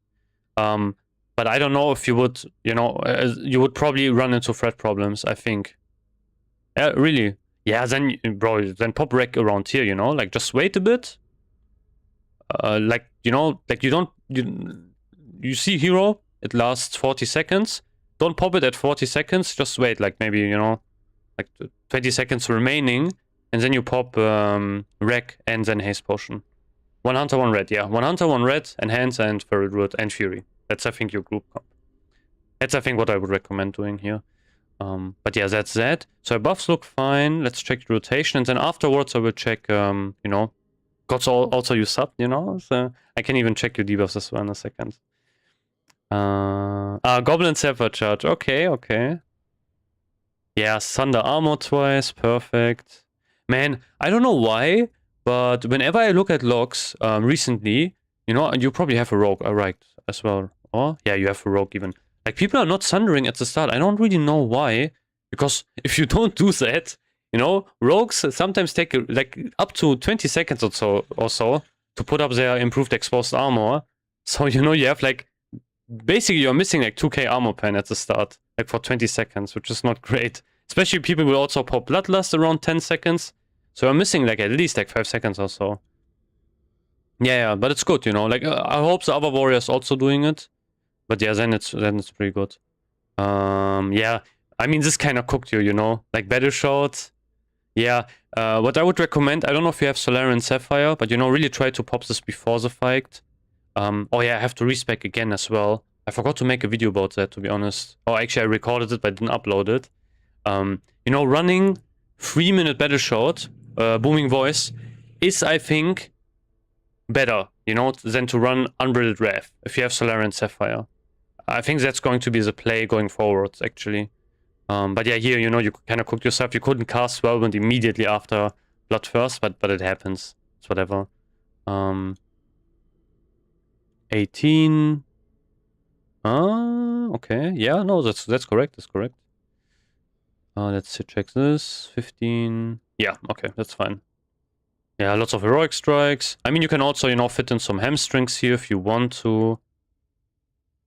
S1: But I don't know if you would, you know, you would probably run into threat problems, I think. Yeah, really. Yeah, then, bro, then pop Wreck around here, you know, like just wait a bit. Like, you know, like you see Hero, it lasts 40 seconds. Don't pop it at 40 seconds, just wait, like maybe, you know, like 20 seconds remaining, and then you pop Wreck and then Haste Potion. 1 Hunter, 1 Red, yeah. 1 Hunter, 1 Red, Enhance and Feral Druid and Fury. That's, I think, your group comp. That's, I think, what I would recommend doing here. But yeah, that's that. So buffs look fine. Let's check the rotation, and then afterwards I will check, you know, Gods also you sub, you know, so I can even check your debuffs as well in a second. Goblin Sapphire Charge. Okay. Yeah, Thunder Armor twice. Perfect. Man, I don't know why, but whenever I look at logs recently, you know, you probably have a rogue, right, as well. Or, yeah, you have a rogue even. Like, people are not thundering at the start. I don't really know why, because if you don't do that, you know, rogues sometimes take like up to 20 seconds or so to put up their improved exposed armor. So, you know, you have like, basically you're missing like 2k armor pen at the start, like for 20 seconds, which is not great. Especially people will also pop Bloodlust around 10 seconds. So you're missing like at least like 5 seconds or so. Yeah, but it's good, you know, like I hope the other warriors also doing it. But yeah, then it's pretty good. Yeah, I mean, this kind of cooked you, you know, like Battle Shout. Yeah, what I would recommend, I don't know if you have Solarian Sapphire, but you know, really try to pop this before the fight. Oh yeah, I have to respec again as well. I forgot to make a video about that, to be honest. Oh, actually I recorded it, but didn't upload it. You know, running 3-minute Battle Shout, Booming Voice, is, I think, better, you know, than to run Unbridled Wrath, if you have Solarian Sapphire. I think that's going to be the play going forward, actually. But yeah, here, you know, you kind of cooked yourself. You couldn't cast Whirlwind immediately after Bloodthirst, but it happens. It's whatever. 18. Okay. Yeah, no, that's correct. That's correct. Let's check this. 15. Yeah, okay, that's fine. Yeah, lots of heroic strikes. I mean, you can also, you know, fit in some hamstrings here if you want to.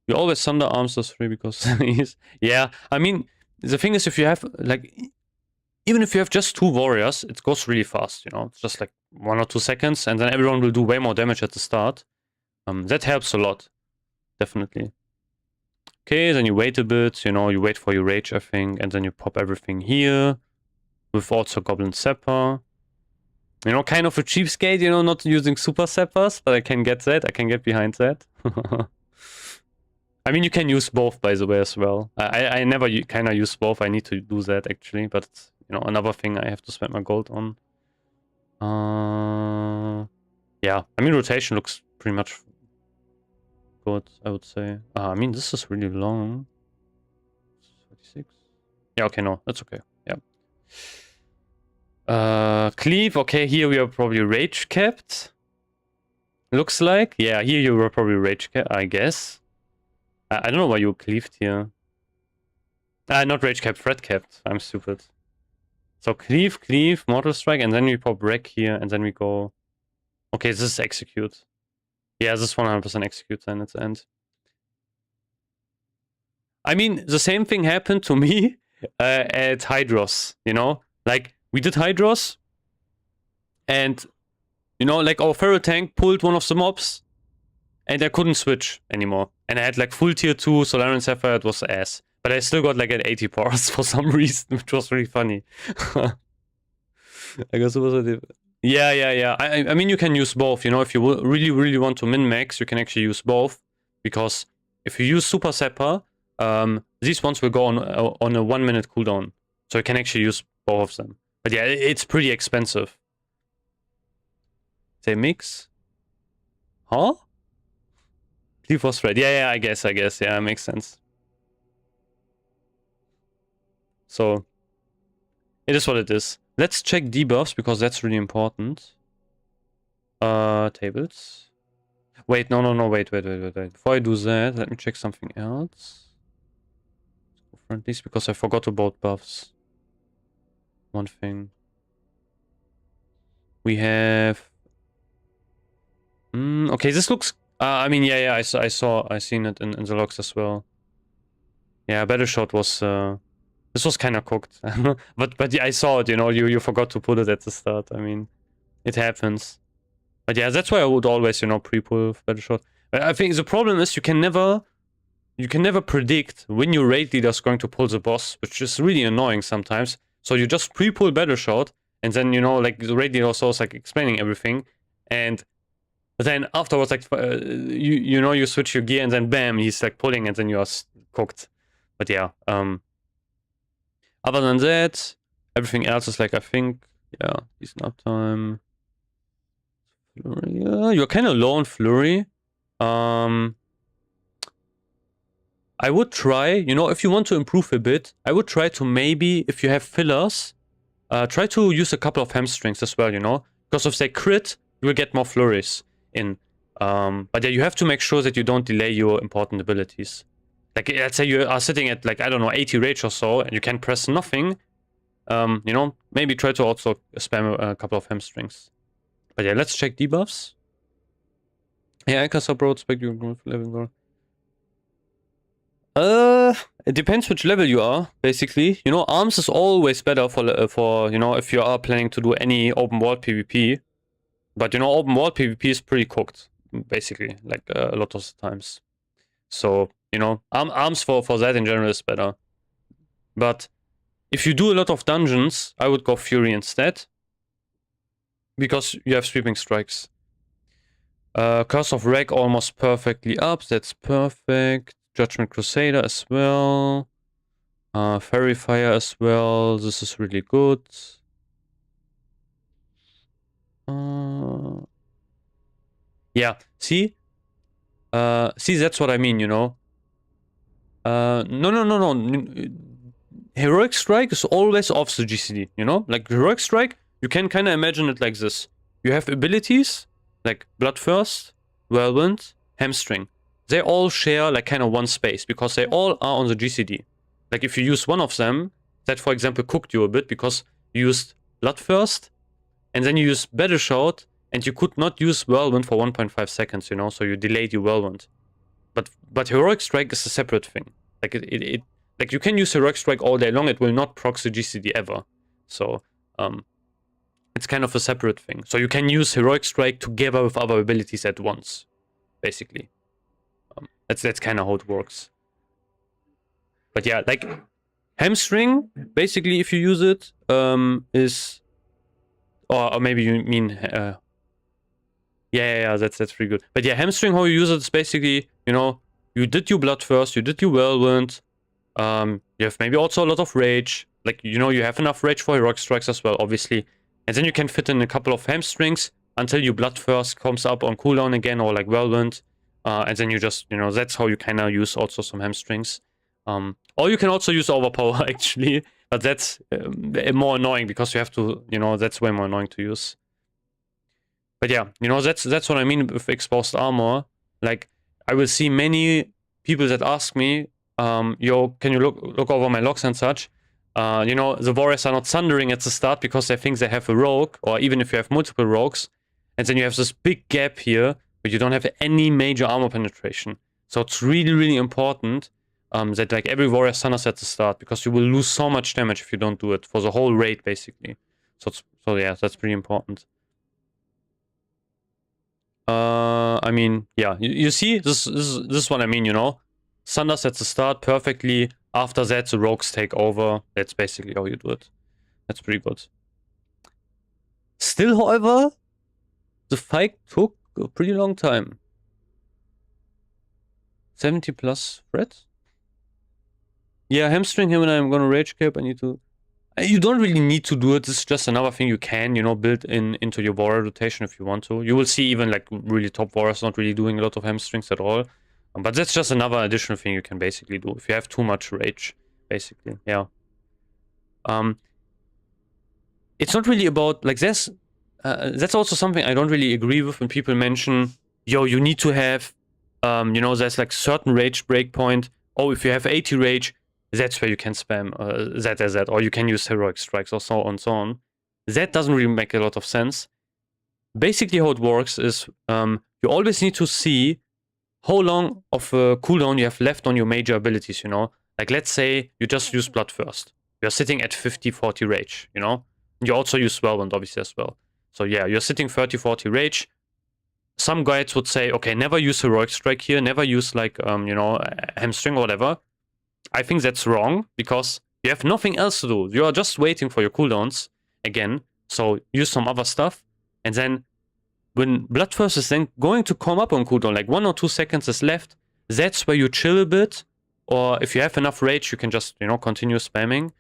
S1: You always Thunder Arms those 3 because he's... Yeah, I mean, the thing is, if you have, like, even if you have just 2 warriors, it goes really fast, you know? It's just like 1 or 2 seconds, and then everyone will do way more damage at the start. That helps a lot, definitely. Okay, then you wait a bit, you know, you wait for your rage, I think, and then you pop everything here, with also Goblin Sapper. You know, kind of a cheapskate, you know, not using Super Sappers, but I can get that, I can get behind that. I mean, you can use both, by the way, as well. I never kind of use both. I need to do that, actually. But, it's, you know, another thing I have to spend my gold on. Yeah. I mean, rotation looks pretty much good, I would say. I mean, this is really long. 36. Yeah, okay, no. That's okay. Yeah. Cleave. Okay, here we are probably rage capped. Looks like. Yeah, here you were probably rage capped, I guess. I don't know why you cleaved here. Not rage cap, threat capped. I'm stupid. So cleave, Mortal Strike, and then we pop Wreck here, and then we go... Okay, this is execute. Yeah, this is 100% execute then at the end. I mean, the same thing happened to me at Hydros, you know? Like, we did Hydros, and, you know, like our Feral Tank pulled one of the mobs, and I couldn't switch anymore. And I had like full tier 2 Solarian Sapphire, it was ass. But I still got like an 80 bars for some reason, which was really funny. I guess it was Yeah. I mean, you can use both. You know, if you really want to min-max, you can actually use both. Because if you use Super Zapper, these ones will go on a 1 minute cooldown. So you can actually use both of them. But yeah, it's pretty expensive. Say mix? Huh? Leaf was red. Yeah, I guess. Yeah, makes sense. So, it is what it is. Let's check debuffs, because that's really important. Tables. Wait, no, wait. Before I do that, let me check something else. Friendlies, because I forgot about buffs. One thing. We have... okay, this looks... I mean, yeah, I seen it in the logs as well. Yeah, Battle Shot was... this was kind of cooked. but yeah, I saw it, you know, you forgot to put it at the start. I mean, it happens. But yeah, that's why I would always, you know, pre-pull Battle Shot. But I think the problem is you can never predict when your raid leader is going to pull the boss, which is really annoying sometimes. So you just pre-pull Battle Shot, and then, you know, like, the raid leader also is like explaining everything, and then afterwards, like, you know, you switch your gear, and then bam, he's like pulling, and then you are cooked. But yeah, other than that, everything else is like, I think, yeah, decent uptime. Flurry, yeah, you're kind of low on Flurry. I would try, you know, if you want to improve a bit, I would try to maybe, if you have fillers, try to use a couple of hamstrings as well, you know? Because if they crit, you will get more flurries in. But yeah, you have to make sure that you don't delay your important abilities. Like, let's say you are sitting at, like, I don't know, 80 rage or so, and you can press nothing. You know, maybe try to also spam a couple of hamstrings. But yeah, let's check debuffs. Yeah, I can support spec you level. It depends which level you are, basically. You know, arms is always better for you know, if you are planning to do any open world PvP. But you know, open world PvP is pretty cooked, basically, like a lot of the times. So, you know, arms for that in general is better. But if you do a lot of dungeons, I would go Fury instead. Because you have sweeping strikes. Curse of Wreck almost perfectly up, that's perfect. Judgment Crusader as well. Fairy Fire as well. This is really good. Yeah, see? See, that's what I mean, you know? No. Heroic Strike is always off the GCD, you know? Like, Heroic Strike, you can kind of imagine it like this. You have abilities, like Bloodthirst, Whirlwind, Hamstring. They all share, like, kind of one space, because they all are on the GCD. Like, if you use one of them, that, for example, cooked you a bit, because you used Bloodthirst, and then you used Battle Shout, and you could not use Whirlwind for 1.5 seconds, you know, so you delayed your Whirlwind. But Heroic Strike is a separate thing. Like, like, you can use Heroic Strike all day long, it will not proc the GCD ever. So, it's kind of a separate thing. So you can use Heroic Strike together with other abilities at once, basically. That's kind of how it works. But yeah, like, Hamstring, basically, if you use it, is... Or maybe you mean... yeah, that's pretty good. But yeah, Hamstring, how you use it is basically, you know, you did your Bloodthirst, you did your Whirlwind, you have maybe also a lot of Rage. Like, you know, you have enough Rage for Heroic Strikes as well, obviously. And then you can fit in a couple of Hamstrings until your Bloodthirst comes up on cooldown again, or like Whirlwind. And then you just, you know, that's how you kind of use also some Hamstrings. Or you can also use Overpower, actually. But that's more annoying, because you have to, you know, that's way more annoying to use. But yeah, you know, that's what I mean with exposed armor. Like, I will see many people that ask me, yo, can you look over my logs and such? You know, the warriors are not thundering at the start because they think they have a rogue, or even if you have multiple rogues, and then you have this big gap here where you don't have any major armor penetration. So it's really important that, like, every warrior thunders at the start, because you will lose so much damage if you don't do it for the whole raid, basically. So yeah, that's pretty important. I mean, yeah, you see, this is what I mean, you know? Thunders at the start perfectly. After that, the rogues take over. That's basically how you do it. That's pretty good. Still, however, the fight took a pretty long time. 70 plus threats? Yeah, hamstring him and I'm gonna rage cap. I need to... You don't really need to do it. This is just another thing you can, you know, build into your warrior rotation if you want to. You will see even like really top warriors not really doing a lot of hamstrings at all. But that's just another additional thing you can basically do if you have too much rage, basically. Yeah. It's not really about like that's also something I don't really agree with when people mention, yo, you need to have, you know, there's like certain rage breakpoint. Oh, if you have 80 rage, that's where you can spam that, or you can use heroic strikes, or so on, so on. That doesn't really make a lot of sense. Basically, how it works is you always need to see how long of a cooldown you have left on your major abilities, you know? Like, let's say you just use Bloodthirst. You're sitting at 50-40 rage, you know? You also use Swellbound, obviously, as well. So yeah, you're sitting 30-40 rage. Some guides would say, okay, never use Heroic Strike here, never use, like, you know, Hamstring or whatever. I think that's wrong, because you have nothing else to do. You are just waiting for your cooldowns again. So use some other stuff, and then when Bloodthirst is then going to come up on cooldown, like 1 or 2 seconds is left, that's where you chill a bit. Or if you have enough rage, you can just, you know, continue spamming.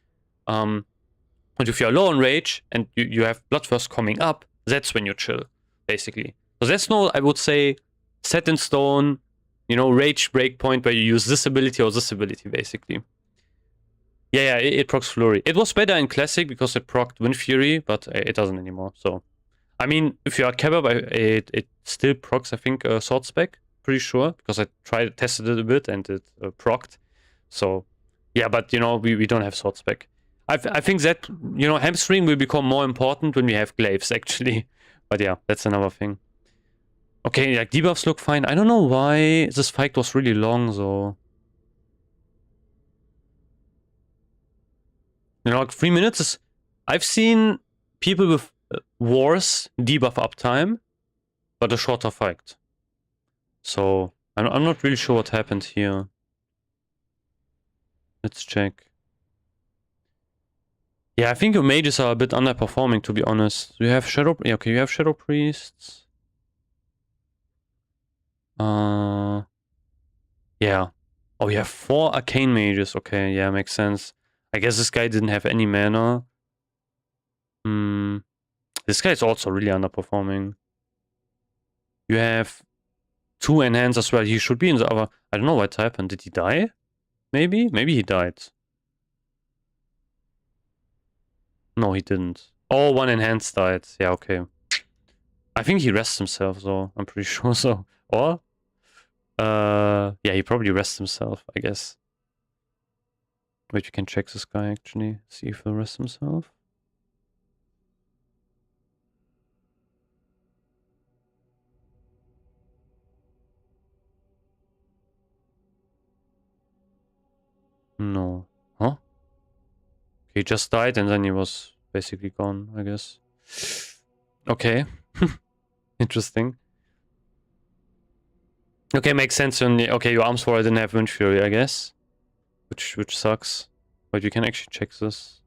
S1: But if you're low on rage and you have Bloodthirst coming up, that's when you chill, basically. So there's no, I would say, set in stone, you know, rage breakpoint where you use this ability or this ability, basically. Yeah, it procs Flurry. It was better in Classic because it procced Wind Fury, but it doesn't anymore, so... I mean, if you are Kebab, it still procs, I think, Sword Spec, pretty sure, because I tested it a bit and it procced. So, yeah, but, you know, we don't have Sword Spec. I think that, you know, hamstring will become more important when we have glaives, actually. But yeah, that's another thing. Okay, like, debuffs look fine. I don't know why this fight was really long, though. You know, like, 3 minutes is... I've seen people with wars debuff uptime, but a shorter fight. So, I'm not really sure what happened here. Let's check. Yeah, I think your mages are a bit underperforming, to be honest. You have Shadow... Yeah, okay, you have Shadow Priests. Yeah. Oh, you have 4 Arcane Mages. Okay, yeah, makes sense. I guess this guy didn't have any mana. This guy is also really underperforming. You have 2 Enhance as well. He should be in the other... I don't know what happened. Did he die? Maybe? Maybe he died. No, he didn't. Oh, 1 Enhance died. Yeah, okay. I think he rests himself, though. I'm pretty sure so. Or? Yeah, he probably rests himself, I guess. Wait, you can check this guy, actually. See if he'll rest himself. No. Huh? He just died and then he was basically gone, I guess. Okay. Interesting. Okay, makes sense. Okay, your Arms Warrior didn't have Wind Fury, I guess. Which sucks. But you can actually check this.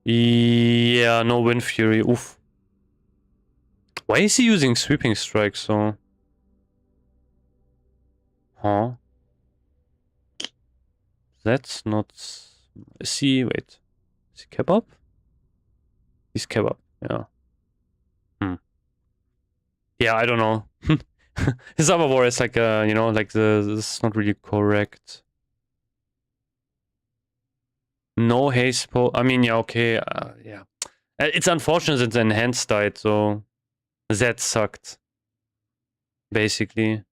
S1: Yeah, no Wind Fury. Oof. Why is he using Sweeping Strike, so? Huh? That's not... Is he... Wait. Is he Kebab? He's Kebab, yeah. Yeah, I don't know. His other war is like, you know, like this is not really correct. No haste I mean, yeah, okay, yeah. It's unfortunate that the enhanced died, so that sucked. Basically.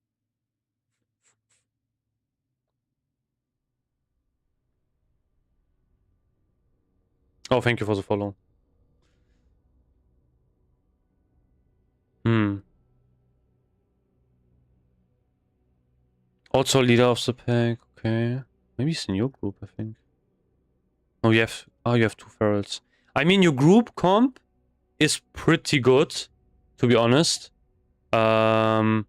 S1: Oh, thank you for the follow. Also leader of the pack, okay. Maybe it's in your group, I think. Oh, you have 2 ferals. I mean, your group comp is pretty good, to be honest. I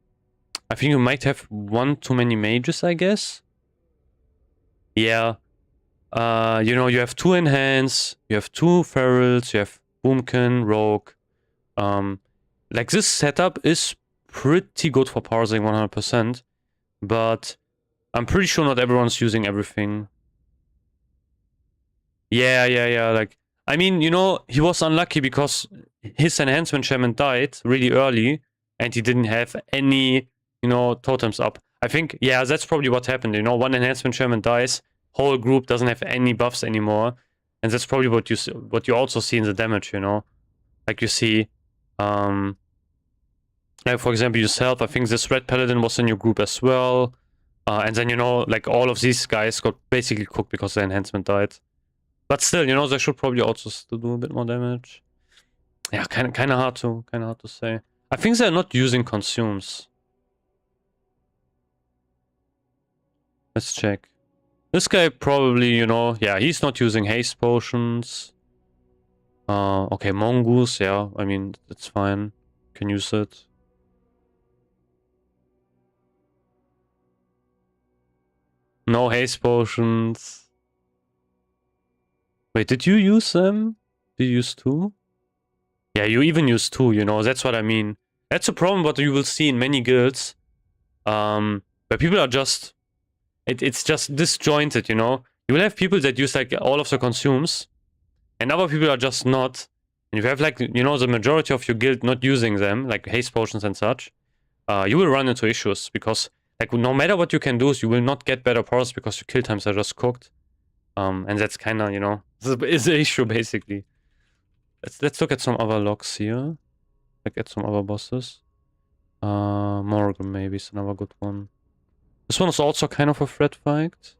S1: think you might have 1 too many mages, I guess. Yeah. You know, you have 2 enhance, you have 2 ferals, you have boomkin, rogue. Like this setup is pretty good for parsing 100%, but I'm pretty sure not everyone's using everything. Yeah. Like, I mean, you know, he was unlucky because his enhancement shaman died really early, and he didn't have any, you know, totems up. I think, yeah, that's probably what happened. You know, one enhancement shaman dies, whole group doesn't have any buffs anymore, and that's probably what you also see in the damage. You know, like you see, like for example yourself. I think this red paladin was in your group as well, and then you know, like all of these guys got basically cooked because the enhancement died. But still, you know, they should probably also still do a bit more damage. Yeah, kind of hard to say. I think they're not using consumes. Let's check. This guy probably, you know, yeah, he's not using haste potions. Okay, mongoose, yeah, I mean, that's fine. Can use it. No haste potions. Wait, did you use them? Did you use 2? Yeah, you even use 2, you know, that's what I mean. That's a problem what you will see in many guilds. Where people are just... It's just disjointed, you know? You will have people that use, like, all of the consumes, and other people are just not. And if you have, like, you know, the majority of your guild not using them, like haste potions and such, you will run into issues, because, like, no matter what you can do, you will not get better powers because your kill times are just cooked. And that's kind of, you know, is the issue, basically. Let's look at some other logs here. Like, at some other bosses. Morgan maybe is another good one. This one is also kind of a threat fight.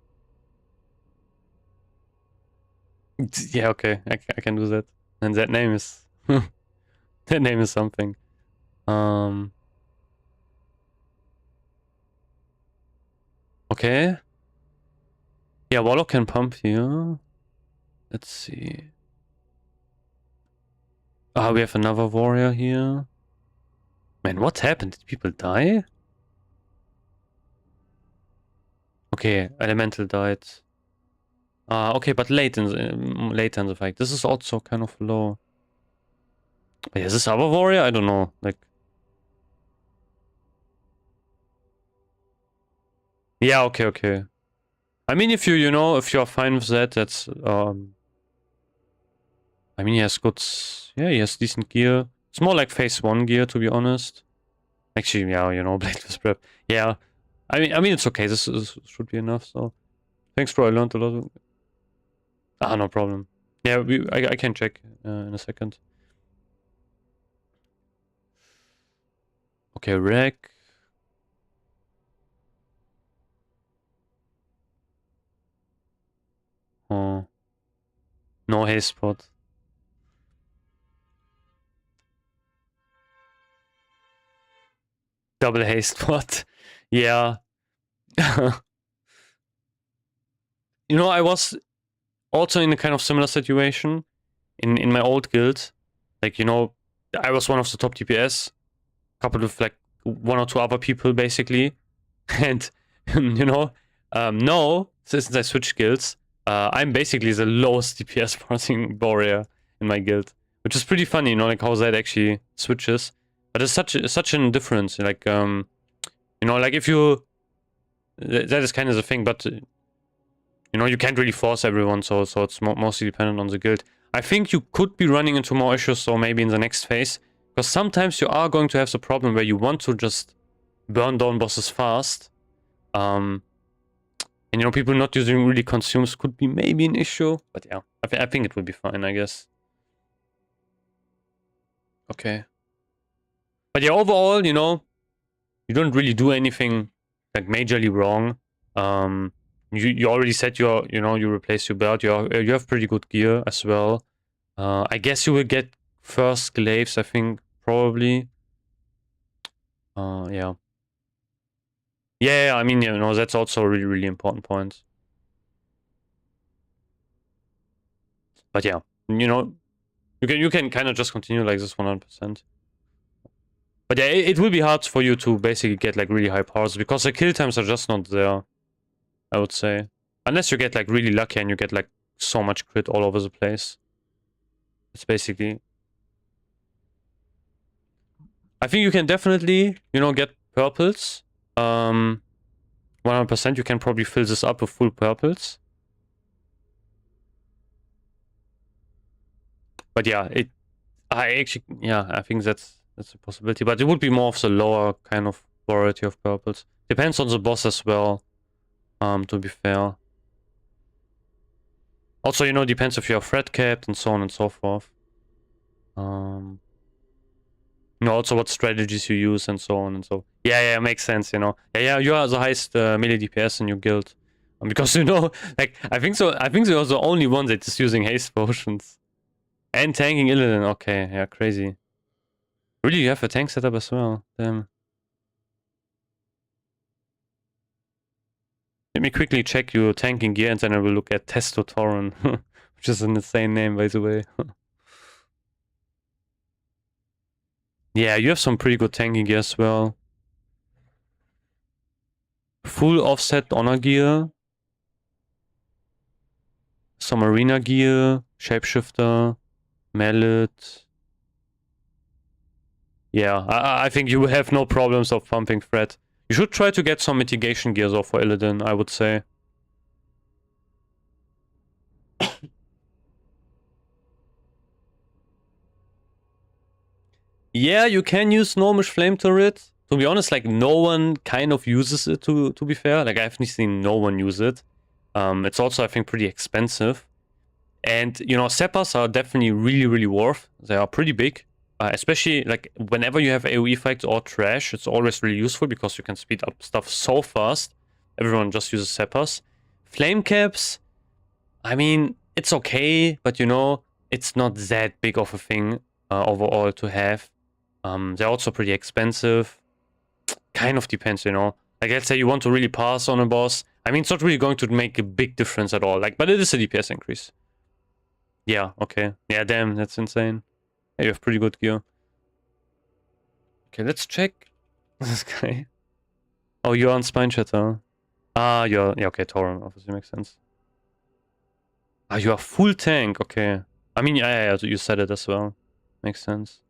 S1: Yeah, okay, I can do that. And that name is... that name is something. Okay. Yeah, Warlock can pump here. Let's see. Ah, we have another warrior here. Man, what happened? Did people die? Okay, Elemental died. Okay, but later in the fight. This is also kind of low. Wait, is this other warrior? I don't know. Like... Yeah, okay. I mean, if you know, if you're fine with that, that's... I mean, he has good... Yeah, he has decent gear. It's more like phase 1 gear, to be honest. Actually, yeah, you know, Bladeless prep. Yeah. I mean, it's okay. This should be enough, so... Thanks, bro. I learned a lot. No problem. Yeah, I can check in a second. Okay, wreck. Oh. No haste spot. Double haste spot. Yeah. You know, I was also in a kind of similar situation in my old guild. Like, you know, I was one of the top DPS, coupled with like 1 or 2 other people basically. And you know, now since I switched guilds, I'm basically the lowest DPS parsing warrior in my guild, which is pretty funny, you know, like how that actually switches. But it's such a difference. Like, you know, like if you, that is kind of the thing. But you know, you can't really force everyone, so it's mostly dependent on the guild. I think you could be running into more issues, so maybe in the next phase, because sometimes you are going to have the problem where you want to just burn down bosses fast. And you know, people not using really consumes could be maybe an issue, but yeah, I think it would be fine, I guess. Okay. But yeah, overall, you know, you don't really do anything like majorly wrong. You already said you know, you replaced your belt. You have pretty good gear as well. I guess you will get first glaives, I think, probably. Yeah. Yeah, I mean, you know, that's also a really important point. But yeah, you know, you can kind of just continue like this 100%. But yeah, it will be hard for you to basically get like really high powers because the kill times are just not there, I would say. Unless you get like really lucky and you get like so much crit all over the place. It's basically... I think you can definitely, you know, get purples. 100% you can probably fill this up with full purples. But yeah, I think that's a possibility. But it would be more of the lower kind of variety of purples. Depends on the boss as well, to be fair. Also, you know, depends if you're threat capped and so on and so forth. You know, also what strategies you use and so on and so. Yeah, makes sense, you know. Yeah, you are the highest melee DPS in your guild. Because, you know, like, I think so you're the only one that is using haste potions. And tanking Illidan, okay, yeah, crazy. Really, you have a tank setup as well, damn. Let me quickly check your tanking gear and then I will look at Testotoran, which is an insane name, by the way. Yeah, you have some pretty good tanking gear as well. Full offset honor gear. Some arena gear, shapeshifter, mallet. Yeah, I think you have no problems of pumping threat. You should try to get some mitigation gears off for Illidan, I would say. Yeah, you can use Gnomish Flame Turret. To be honest, like, no one kind of uses it, to be fair. Like, I've seen no one use it. It's also, I think, pretty expensive. And, you know, Seppas are definitely really, really worth. They are pretty big. Especially, like, whenever you have AoE effects or trash, it's always really useful because you can speed up stuff so fast. Everyone just uses Seppas. Flame Caps, I mean, it's okay, but, you know, it's not that big of a thing overall to have. They're also pretty expensive. Kind of depends, you know. Like, let's say you want to really pass on a boss. I mean, it's not really going to make a big difference at all. Like, but it is a DPS increase. Yeah, okay. Yeah, damn, that's insane. Yeah, you have pretty good gear. Okay, let's check this guy. Oh, you're on Spine Shatter. Yeah, okay, Tauren obviously makes sense. You are full tank, okay. I mean, yeah, you said it as well. Makes sense.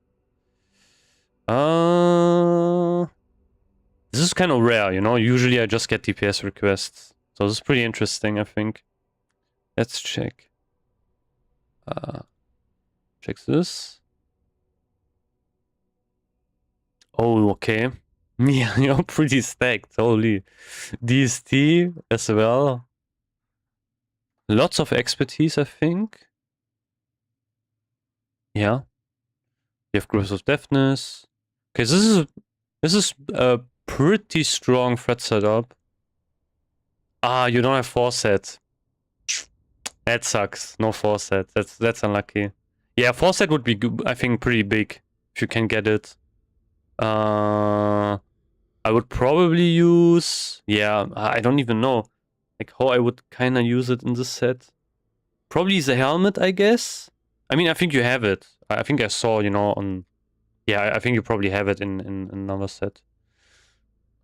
S1: This is kind of rare, you know? Usually I just get DPS requests. So this is pretty interesting, I think. Let's check. Check this. Oh, okay. Yeah, you're pretty stacked, holy. DST as well. Lots of expertise, I think. Yeah. You have Growth of Deafness. Okay, this is a pretty strong threat setup. You don't have Forset. That sucks. No Forset. That's unlucky. Yeah, Forset would be, I think, pretty big if you can get it. I would probably use... Yeah, I don't even know. Like, how I would kind of use it in this set. Probably the helmet, I guess. I mean, I think you have it. I think I saw, you know, on... Yeah, I think you probably have it in another set.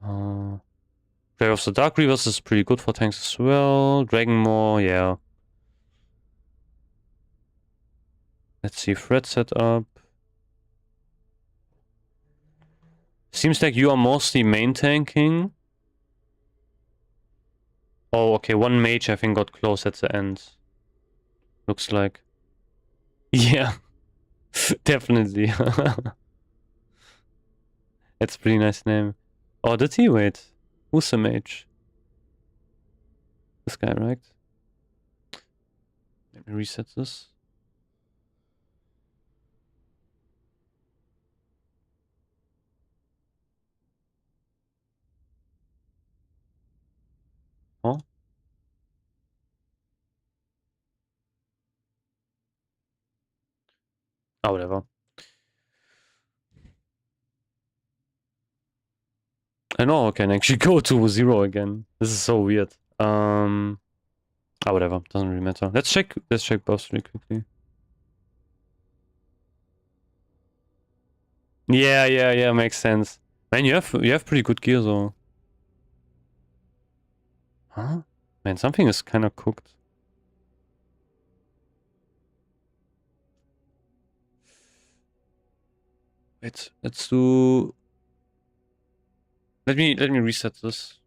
S1: Prayer of the Dark Reavers is pretty good for tanks as well. Dragonmaw, yeah. Let's see, threat setup. Seems like you are mostly main tanking. Oh, okay, one mage I think got close at the end. Looks like. Yeah, definitely. That's a pretty nice name. Oh, did he? Wait. Who's the mage? This guy, right? Let me reset this. Oh? Oh, whatever. I know I can actually go to 0 again. This is so weird. Whatever. Doesn't really matter. Let's check buffs really quickly. Yeah, makes sense. Man, you have pretty good gear though. Huh? Man, something is kind of cooked. Let's do... Let me reset this.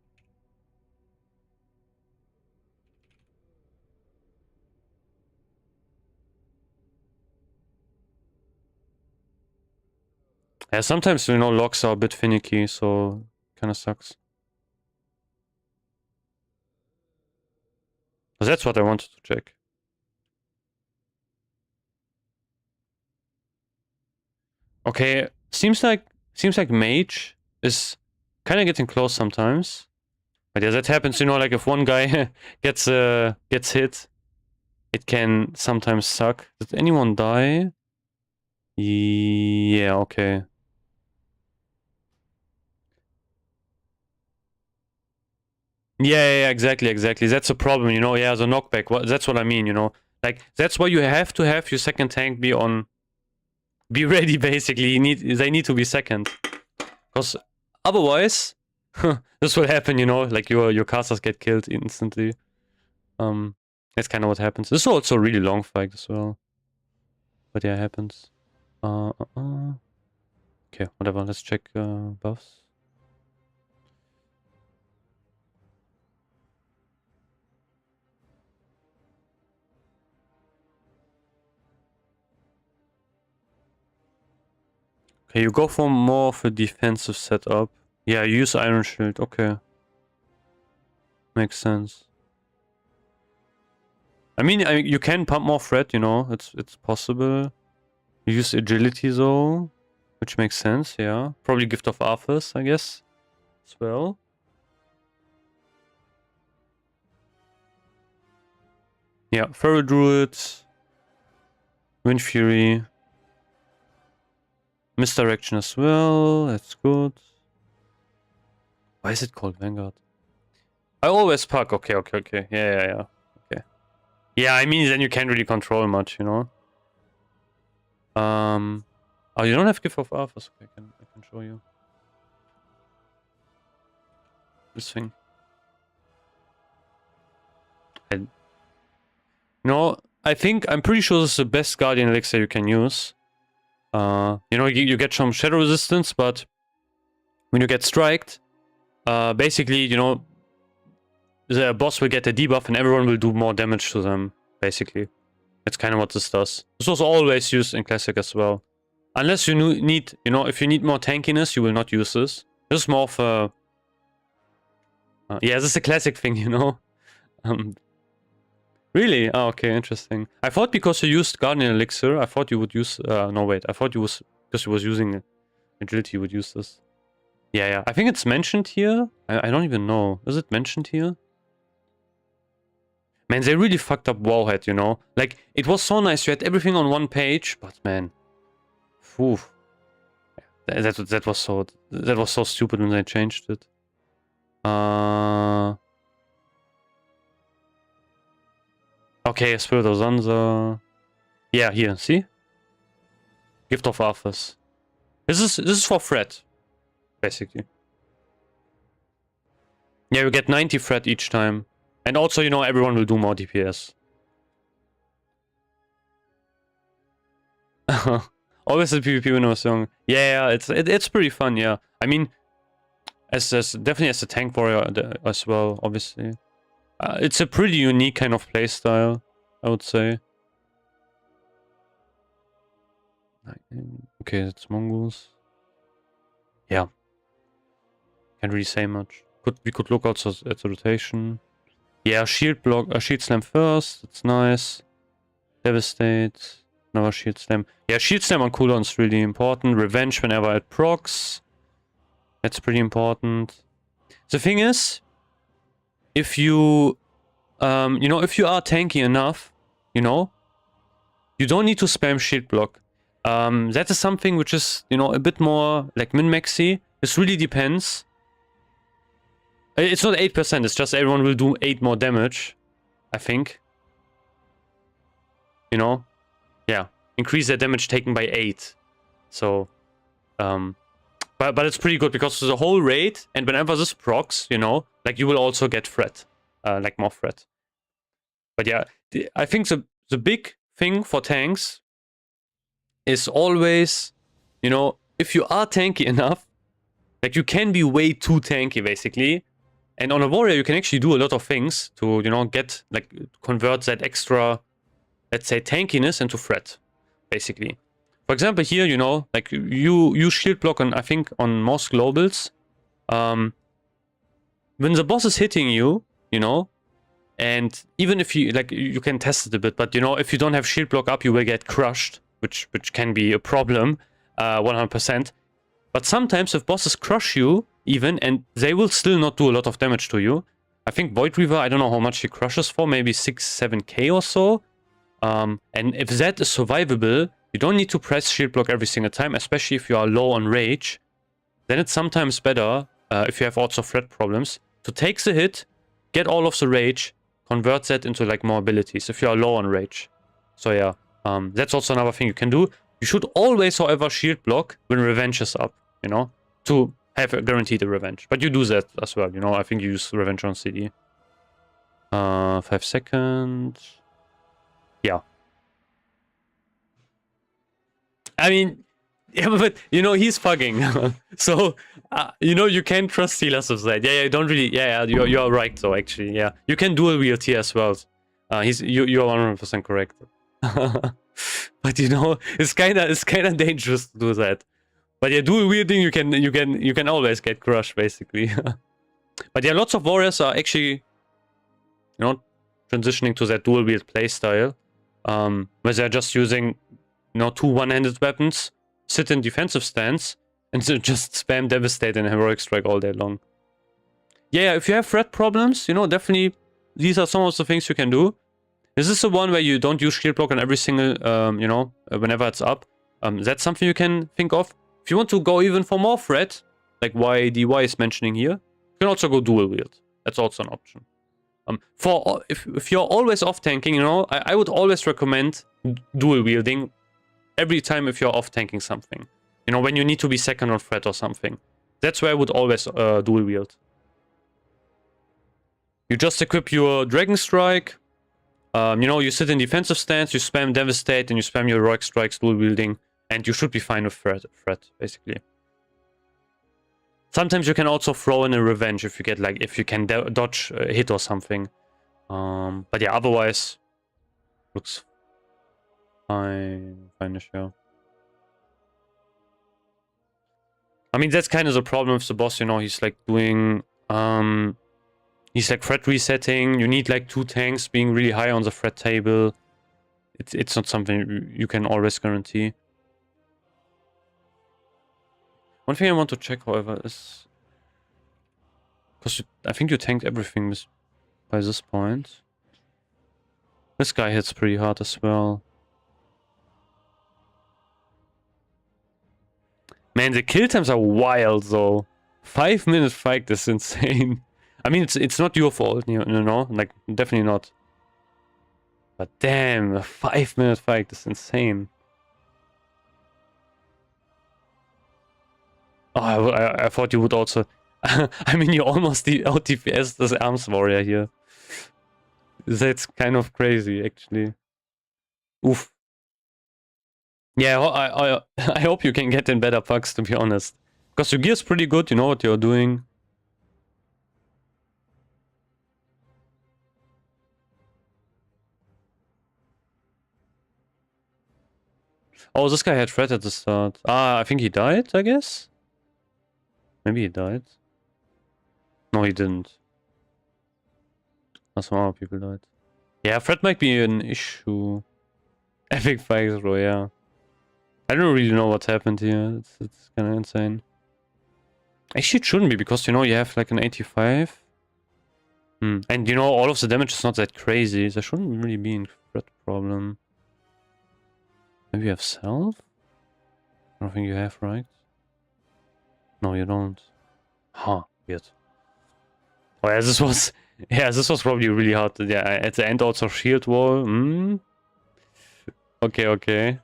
S1: Yeah, sometimes, you know, locks are a bit finicky, so kind of sucks. But that's what I wanted to check. Okay, seems like mage is kind of getting close sometimes. But yeah, that happens, you know, like if one guy gets hit, it can sometimes suck. Did anyone die? Yeah, okay. Yeah, exactly. That's a problem, you know. Yeah, the knockback. That's what I mean, you know. Like that's why you have to have your second tank be ready. Basically, they need to be second, because otherwise, this will happen. You know, like your casters get killed instantly. That's kind of what happens. This is also a really long fight as well. But yeah, it happens. Okay, whatever. Let's check buffs. Okay, you go for more of a defensive setup. Yeah, you use Iron Shield. Okay. Makes sense. I mean, you can pump more threat, you know. It's possible. You use agility though, which makes sense, yeah. Probably Gift of Arthas, I guess, as well. Yeah, Feral Druid, Wind Fury, Misdirection as well, that's good. Why is it called Vanguard? I always pack, okay. Yeah. Okay. Yeah, I mean, then you can't really control much, you know. Oh, you don't have Gift of Arthas, okay, I can show you. This thing. No, I'm pretty sure this is the best Guardian Elixir you can use. You know, you get some shadow resistance, but when you get striked, basically, you know, the boss will get a debuff and everyone will do more damage to them, basically. That's kind of what this does. This was always used in Classic as well. Unless you need, you know, if you need more tankiness, you will not use this. This is more of a... yeah, this is a Classic thing, you know. Really? Oh, okay, interesting. I thought because you used Guardian Elixir, I thought you would use... no, wait. I thought because you was using agility, you would use this. Yeah. I think it's mentioned here. I don't even know. Is it mentioned here? Man, they really fucked up Wowhead, you know? Like, it was so nice. You had everything on one page, but man... Phew. That was so stupid when they changed it. Okay, Spirit of Zanza. Yeah, here, see? Gift of Arthas. This is for threat, basically. Yeah, you get 90 threat each time. And also, you know, everyone will do more DPS. Always the PvP when I was young. Yeah, it's pretty fun, yeah. I mean, definitely as a tank warrior as well, obviously. It's a pretty unique kind of playstyle, I would say. Okay, it's Mongols. Yeah. Can't really say much. We could look also at the rotation. Yeah, shield block, shield slam first. That's nice. Devastate. Another shield slam. Yeah, shield slam on cooldown is really important. Revenge whenever it procs. That's pretty important. The thing is, if you, you know, if you are tanky enough, you know, you don't need to spam shield block. That is something which is, you know, a bit more like min-maxy. This really depends. It's not 8%, it's just everyone will do 8 more damage, I think. You know? Yeah. Increase their damage taken by 8. So, but it's pretty good because the whole raid, and whenever this procs, you know, like you will also get threat. like more threat. But yeah, I think the big thing for tanks is always, you know, if you are tanky enough, like you can be way too tanky basically. And on a warrior, you can actually do a lot of things to, you know, get, like, convert that extra, let's say, tankiness into threat, basically. For example, here, you know, like, you shield block on, I think, on most globals. When the boss is hitting you, you know, and even if you, like, you can test it a bit, but, you know, if you don't have shield block up, you will get crushed, which can be a problem, 100%. But sometimes if bosses crush you, even, and they will still not do a lot of damage to you. I think Void Reaver, I don't know how much he crushes for, maybe 6-7k or so. And if that is survivable, you don't need to press shield block every single time, especially if you are low on rage. Then it's sometimes better, if you have also threat problems, to take the hit, get all of the rage, convert that into, like, more abilities if you are low on rage. So yeah, that's also another thing you can do. You should always, however, shield block when revenge is up, you know, to have a guaranteed revenge. But you do that as well, you know. I think you use revenge on CD. 5 seconds. Yeah. I mean, yeah, but, you know, he's fucking. So, you know, you can trust healers with that. Yeah, don't really. Yeah, you're right, though, actually. Yeah. You can dual wield here as well. You're 100% correct. But, you know, it's kind of dangerous to do that. But yeah, dual wielding, you can always get crushed, basically. But yeah, lots of warriors are actually, you know, transitioning to that dual wield playstyle, where they're just using, you know, 2 one-handed weapons, sit in defensive stance, and then just spam Devastate and Heroic Strike all day long. Yeah, if you have threat problems, you know, definitely these are some of the things you can do. This is the one where you don't use shield block on every single, you know, whenever it's up. That's something you can think of. If you want to go even for more threat, like why DY is mentioning here, you can also go dual wield. That's also an option. If you're always off tanking, you know, I would always recommend dual wielding every time if you're off tanking something. You know, when you need to be second on threat or something. That's where I would always dual wield. You just equip your Dragon Strike. You know, you sit in defensive stance, you spam Devastate, and you spam your Heroic Strikes dual wielding. And you should be fine with threat, basically. Sometimes you can also throw in a revenge if you get, like, if you can dodge a hit or something. But yeah, otherwise, looks fine-ish, yeah. I mean, that's kind of the problem with the boss, you know, he's like doing, he's like threat resetting. You need like 2 tanks being really high on the threat table. It's not something you can always guarantee. One thing I want to check, however, is... because I think you tanked everything by this point. This guy hits pretty hard as well. Man, the kill times are wild, though. 5-minute fight is insane. I mean, it's not your fault, you know? Like, definitely not. But damn, a 5-minute fight is insane. Oh, I thought you would also... I mean, you almost out DPS this Arms Warrior here. That's kind of crazy, actually. Oof. Yeah, I hope you can get in better pucks, to be honest. Because your gear's pretty good, you know what you're doing. Oh, this guy had threat at the start. Ah, I think he died, I guess? Maybe he died. No, he didn't. Some other people died. Yeah, threat might be an issue. Epic fight throw, yeah. I don't really know what happened here. It's kind of insane. Actually, it shouldn't be, because, you know, you have like an 85. And, you know, all of the damage is not that crazy. There shouldn't really be a threat problem. Maybe you have self? I don't think you have, right? No, you don't. Huh, weird. Oh yeah, this was... yeah, this was probably really hard. Yeah, at the end also shield wall. Okay.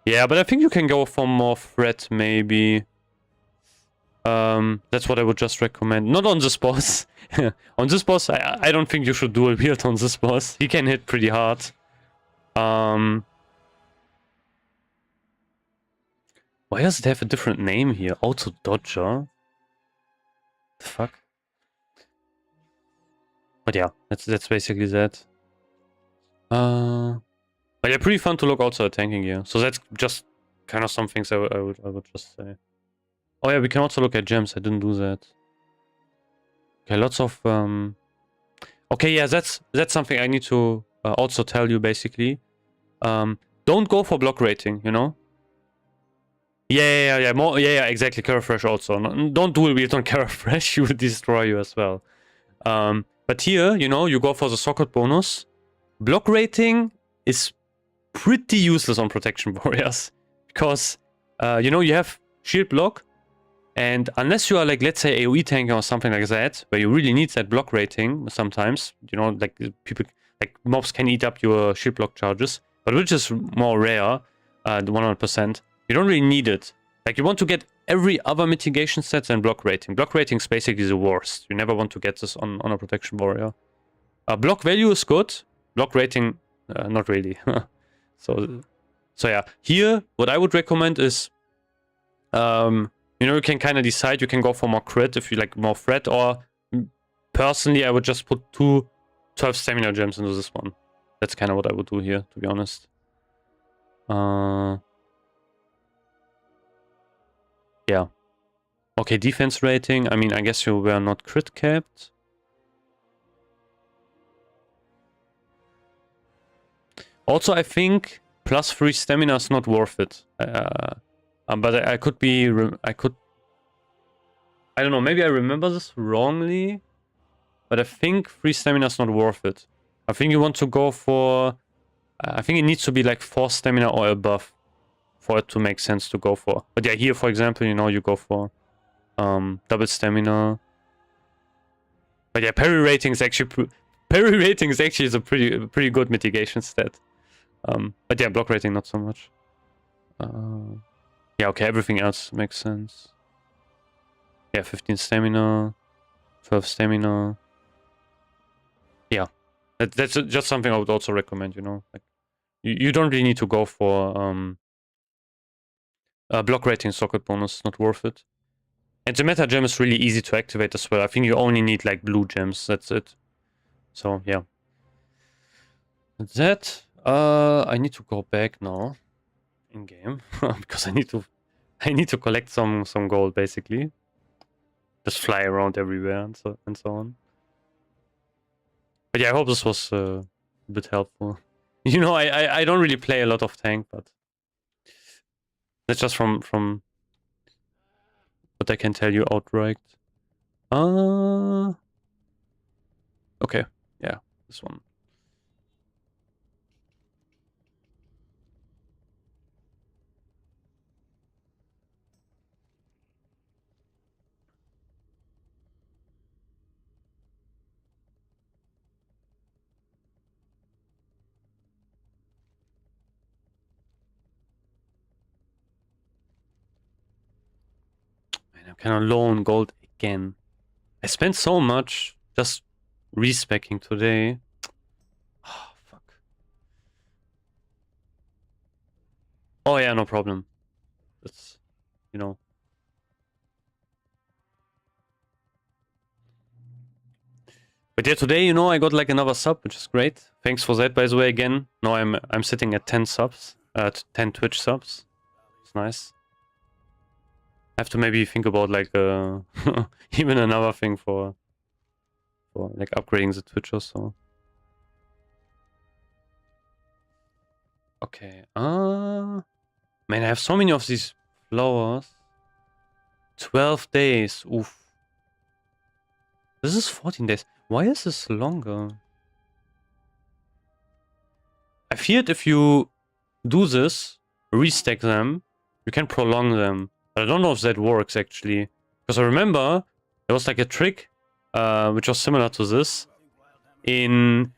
S1: Yeah, but I think you can go for more threat, maybe. That's what I would just recommend. Not on this boss. On this boss, I don't think you should dual wield on this boss. He can hit pretty hard. Why does it have a different name here? Auto Dodger? The fuck? But yeah, that's basically that. But yeah, pretty fun to look also at tanking here. So that's just kind of some things I would just say. Oh yeah, we can also look at gems. I didn't do that. Okay, lots of okay, yeah, that's something I need to also tell you basically. Don't go for block rating, you know? Yeah, more, yeah, exactly. Carafresh also. No, don't dual wield on Carafresh, he will destroy you as well. But here, you know, you go for the socket bonus. Block rating is pretty useless on protection warriors because, you know, you have shield block, and unless you are like, let's say, AoE tanker or something like that, where you really need that block rating sometimes, you know, like people, like mobs can eat up your shield block charges, but which is more rare, 100%. You don't really need it. Like, you want to get every other mitigation set than block rating. Block rating is basically the worst. You never want to get this on a protection warrior. Block value is good. Block rating, not really. So yeah. Here, what I would recommend is, you know, you can kind of decide. You can go for more crit if you like more threat, or personally, I would just put 2 12 stamina gems into this one. That's kind of what I would do here, to be honest. Yeah. Okay, defense rating. I mean, I guess you were not crit capped. Also, I think +3 stamina is not worth it. But I could be... I don't know, maybe I remember this wrongly. But I think 3 stamina is not worth it. I think you want to go for... I think it needs to be like 4 stamina or above for it to make sense to go for. But yeah, here, for example, you know, you go for double stamina. But yeah, parry rating is actually is a pretty good mitigation stat. But yeah, block rating not so much. Yeah, okay, everything else makes sense. Yeah, 15 stamina, 12 stamina. Yeah, that's just something I would also recommend. You know, like you don't really need to go for block rating socket bonus. Not worth it. And the meta gem is really easy to activate as well. I think you only need like blue gems. That's it. So yeah. That I need to go back now in game because I need to collect some gold basically. Just fly around everywhere and so on. But yeah, I hope this was a bit helpful. You know, I don't really play a lot of tank, but that's just from what I can tell you outright. Okay, yeah, this one. Man, I'm kind of low on gold again. I spent so much just respeccing today. Oh, fuck. Oh yeah, no problem. That's, you know. But yeah, today, you know, I got like another sub, which is great. Thanks for that, by the way, again. Now I'm sitting at 10 subs, 10 Twitch subs. It's nice. I have to maybe think about like even another thing for like upgrading the Twitch or so. Okay. Man, I have so many of these flowers. 12 days. Oof. This is 14 days. Why is this longer? I feared if you do this, restack them, you can prolong them. But I don't know if that works actually. Because I remember there was like a trick which was similar to this in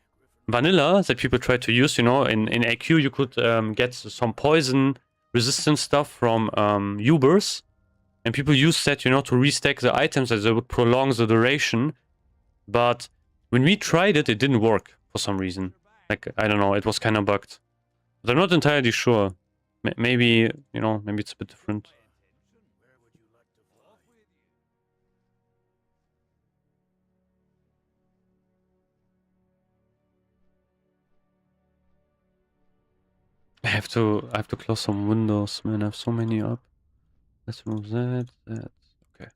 S1: vanilla that people tried to use, you know. In AQ you could get some poison resistant stuff from Ubers. And people use that, you know, to restack the items as they would prolong the duration. But when we tried it, it didn't work for some reason. Like, I don't know, it was kind of bugged. But I'm not entirely sure. Maybe, you know, maybe it's a bit different. I have to close some windows, man. I have so many up. Let's remove that. Okay.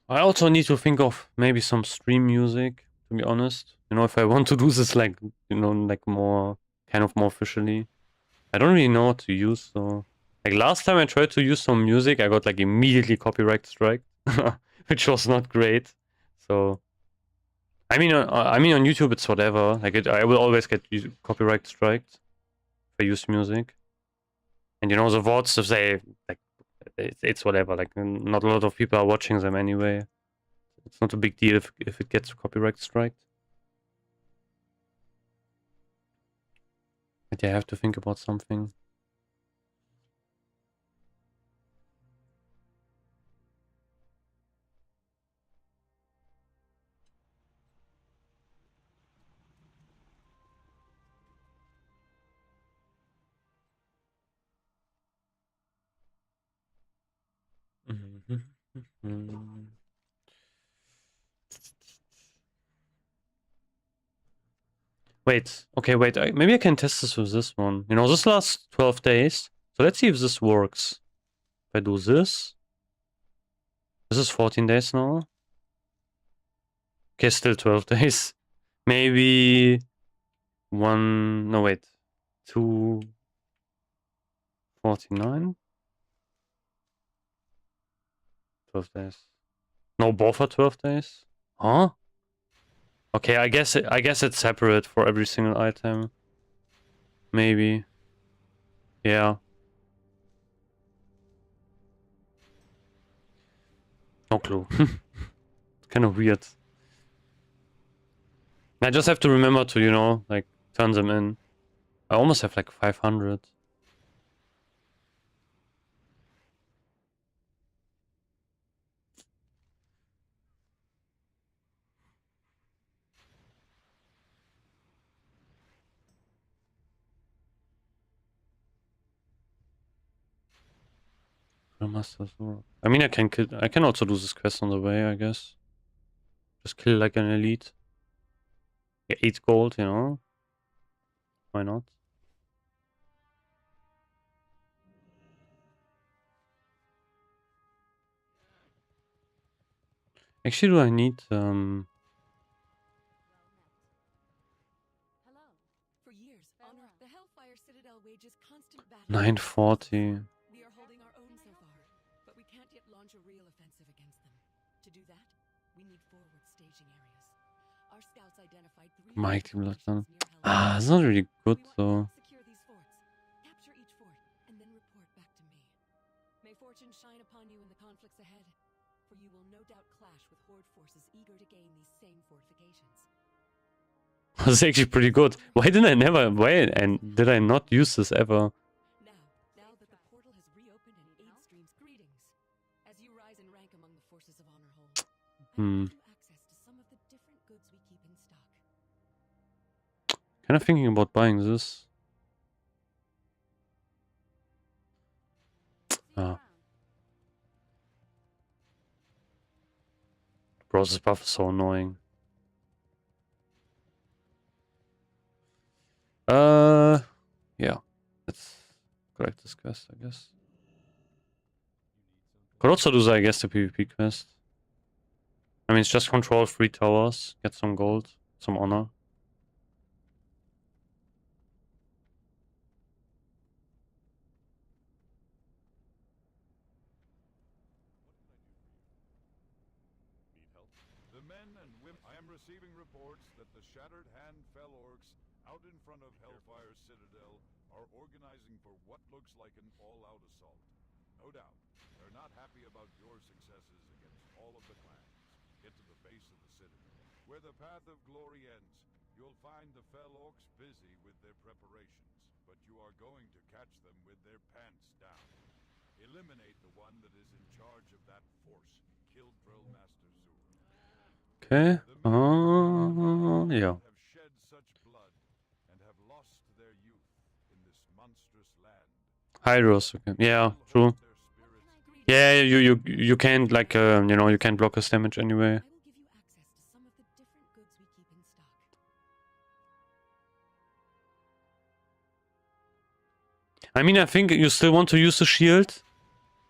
S1: I also need to think of maybe some stream music, to be honest. You know, if I want to do this like, you know, like more, kind of more officially. I don't really know what to use, so... Like last time I tried to use some music, I got like immediately copyright strike, which was not great. So... I mean, on YouTube it's whatever. Like, I will always get copyright striked if I use music. And you know, the VODs, if they... Like, it's whatever. Like, not a lot of people are watching them anyway. It's not a big deal if it gets copyright striked. But yeah, I have to think about something. Wait, okay, wait. Maybe I can test this with this one. You know, this lasts 12 days. So let's see if this works. If I do this. This is 14 days now. Okay, still 12 days. Maybe one... No, wait. 249? 12 days. No, both are 12 days? Huh? Okay, I guess it's separate for every single item. Maybe. Yeah. No clue. It's kind of weird. I just have to remember to, you know, like, turn them in. I almost have like 500. I mean, I can also do this quest on the way, I guess. Just kill like an elite. Get 8 gold, you know? Why not? Actually, do I need
S3: Hello. For years, Honor, the Hellfire Citadel wages constant battle.
S1: 940?
S3: We are holding our own so far, but we can't yet launch a real offensive against them. To do that, we need forward staging areas. Our scouts identified 3
S1: Mighty Bloodstone.
S3: near Hellfire.
S1: It's not really good
S3: We want
S1: though.
S3: you to secure these forts, capture each fort, and then report back to me. May fortune shine upon you in the conflicts ahead, for you will no doubt clash with Horde forces eager to gain these same fortifications.
S1: That's actually pretty good. Why did I not use this ever?
S3: Now that the portal has reopened and aid streams, greetings. As you rise in rank among the forces of Honorhold, I will give you access to some of the different goods we keep in stock.
S1: Kind of thinking about buying this. Ah. Bro, this buff is so annoying. Yeah. Let's collect this quest, I guess. Could also do, I guess, the PvP quest. I mean, it's just control 3 towers, get some gold, some honor.
S2: The men and women. I am receiving reports that the Shattered Hand Fell Orcs out in front of Hellfire Citadel are organizing for what looks like an all-out assault. No doubt, they're not happy about your successes against all of the clans. Get to the base of the Citadel. Where the Path of Glory ends, you'll find the Fell Orcs busy with their preparations, but you are going to catch them with their pants down. Eliminate the one that is in charge of that force. Kill Drill Master Zur.
S1: Okay.
S2: The men
S1: Yeah.
S2: have shed such blood and have lost their youth in this monstrous land.
S1: Hydros. Okay. Yeah. True.
S2: Their spirits
S1: Yeah. You can't like you know, you can't block his damage anyway.
S3: I will give you access to some of the different goods we keep in stock.
S1: I mean, I think you still want to use the shield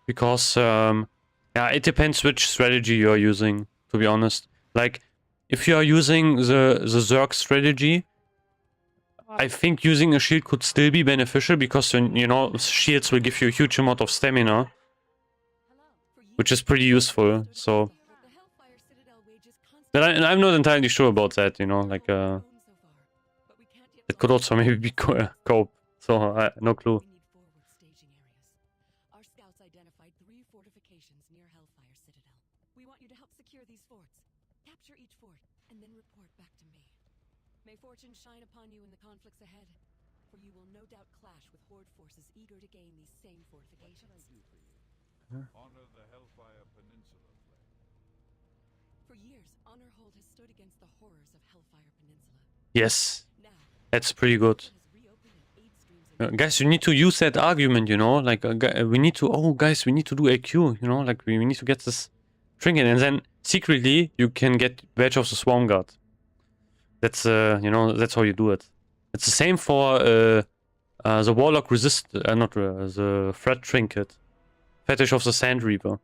S1: because yeah, it depends which strategy you are using. To be honest, like if you are using the Zerg strategy, I think using a shield could still be beneficial because you know, shields will give you a huge amount of stamina, which is pretty useful. So, but I'm not entirely sure about that. You know, like it could also maybe be cope. So no clue.
S3: We need forward staging areas. Our scouts identified 3 fortifications near Hellfire Citadel. We want you to help secure these forts. Capture each fort, and then report back to me. May fortune shine upon you in the conflicts ahead, for you will no doubt clash with Horde forces eager to gain these same fortifications.
S2: honor the Hellfire Peninsula flag.
S3: For years, Honorhold has stood against the horrors of Hellfire Peninsula.
S1: Yes,
S3: Now,
S1: that's pretty good.
S3: it has reopened an aid streams
S1: Guys, you need to use that argument, you know, like we need to, oh guys, we need to do AQ, you know, like we need to get this trinket, and then secretly you can get Badge of the Swarm Guard. That's you know, that's how you do it. It's the same for the Warlock resist, not the Threat Trinket, Fetish of the Sand Reaper.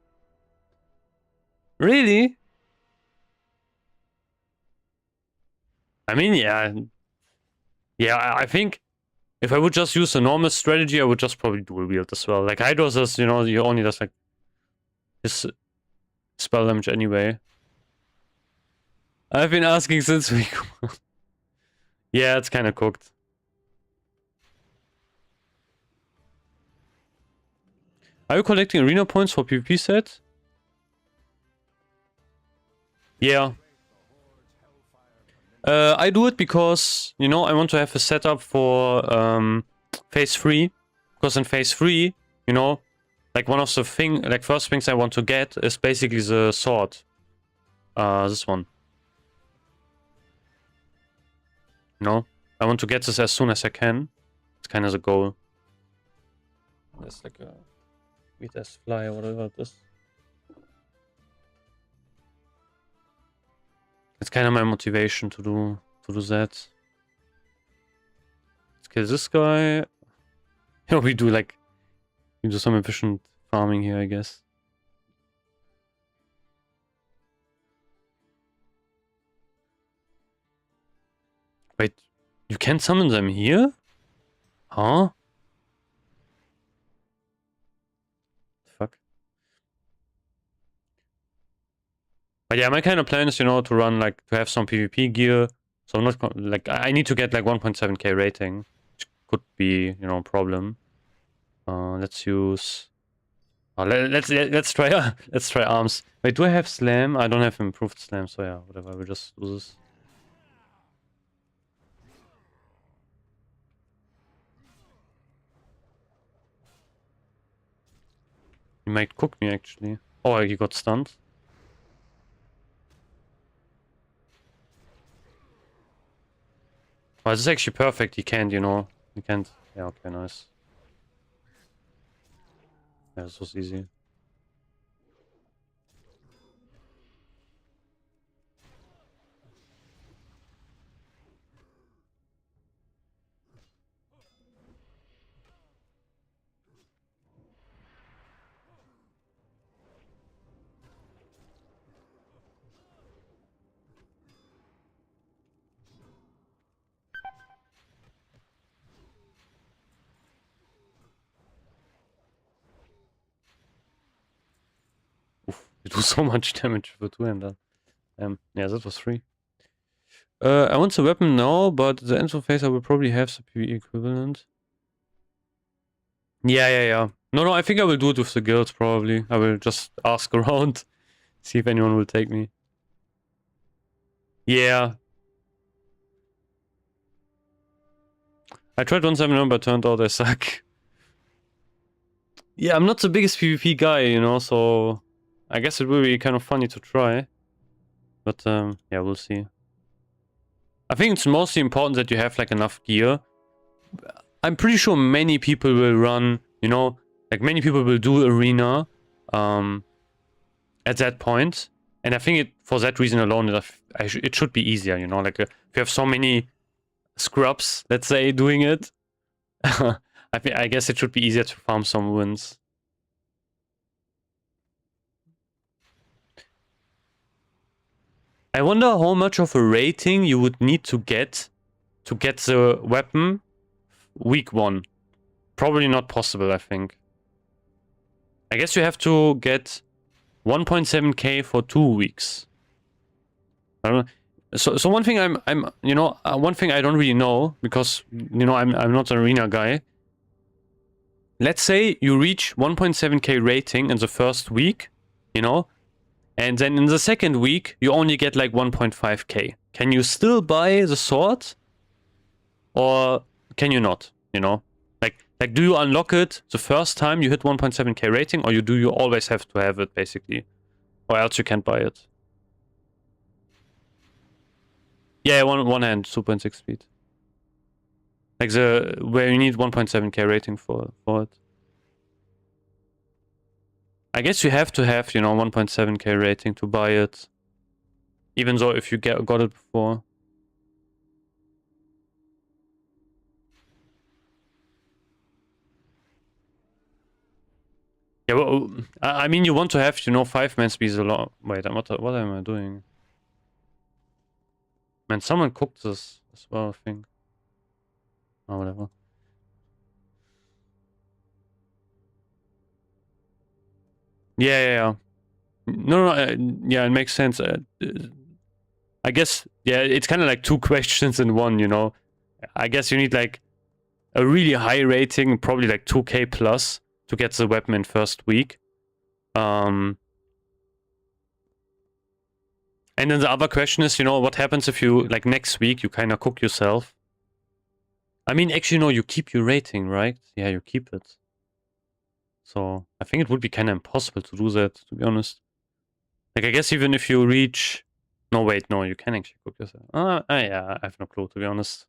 S1: Really? I mean, yeah, I think if I would just use a normal strategy, I would just probably dual wield as well. Like Hydros is, you know, you only does like his spell damage anyway. I've been asking since week 1. Yeah, it's kind of cooked. Are you collecting arena points for PvP sets? Yeah. I do it because, you know, I want to have a setup for phase 3. Because in phase 3, you know, like one of the first things I want to get is basically the sword. This one. You know, I want to get this as soon as I can. It's kind of the goal. There's like a Vitas fly or whatever it is. It's kind of my motivation to do that. Let's kill this guy. Yeah, we do some efficient farming here, I guess. Wait, you can summon them here? Huh? Fuck. But yeah, my kind of plan is, you know, to run to have some PvP gear. So I'm not I need to get like 1.7k rating, which could be, you know, a problem. Let's use. Let's try let's try arms. Wait, do I have slam? I don't have improved slam, so yeah, whatever. We'll just do this. He might cook me actually. Oh, he got stunned. Oh, this is actually perfect. He can't, you know. He can't. Yeah, okay, nice. Yeah, this was easy. Oof, you do so much damage for 2-hander. Yeah, that was free. I want the weapon now, but the interface I will probably have the PvE equivalent. Yeah. No, I think I will do it with the guilds probably. I will just ask around, see if anyone will take me. Yeah. I tried 1.7 but turned out I suck. Yeah, I'm not the biggest PvP guy, you know, so I guess it will be kind of funny to try. But yeah, we'll see. I think it's mostly important that you have like enough gear. I'm pretty sure many people will run, you know, like many people will do arena at that point. And I think it, for that reason alone, it should be easier, you know, like if you have so many scrubs, let's say, doing it, I guess it should be easier to farm some wins. I wonder how much of a rating you would need to get the weapon week 1. Probably not possible, I think. I guess you have to get 1.7k for 2 weeks. I don't know. So one thing I'm you know, one thing I don't really know, because you know I'm not an arena guy. Let's say you reach 1.7k rating in the first week, you know, and then in the second week you only get like 1.5k. Can you still buy the sword? Or can you not, you know? Like do you unlock it the first time you hit 1.7k rating, or do you always have to have it basically? Or else you can't buy it. Yeah, one hand, 2.6 speed. Like where you need 1.7k rating for it. I guess you have to have, you know, 1.7k rating to buy it. Even though if you got it before. Yeah, well, I mean, you want to have, you know, 5-man speeds a lot. Wait, what am I doing? Man, someone cooked this as well, I think. Oh, whatever. Yeah. No, yeah, it makes sense. I guess, yeah, it's kind of like 2 questions in one, you know. I guess you need like a really high rating, probably like 2k plus, to get the weapon in first week. And then the other question is, you know, what happens if you, like next week, you kind of cook yourself? I mean, actually, no, you keep your rating, right? Yeah, you keep it. So I think it would be kind of impossible to do that, to be honest. Like, I guess even if you reach... No, wait, no, you can actually cook yourself. Yeah, I have no clue, to be honest.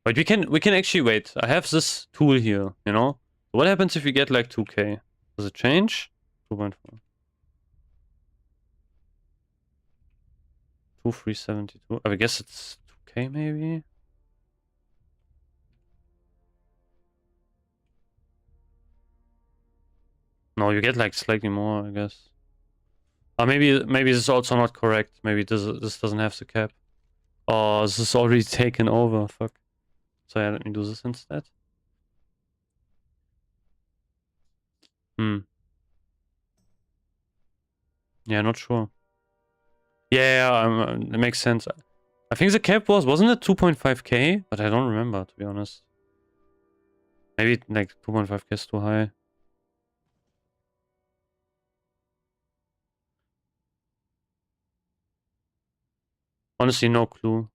S1: Wait, we can actually wait. I have this tool here, you know? What happens if you get like 2k? Does it change? 2.4. 2372. I guess it's 2k maybe? No, you get like slightly more, I guess. Maybe this is also not correct. Maybe this doesn't have the cap. Oh, this is already taken over. Fuck. So yeah, let me do this instead. Yeah, not sure. Yeah, it makes sense. I think the cap wasn't it 2.5k? But I don't remember, to be honest. Maybe like 2.5k is too high. Honestly, no clue.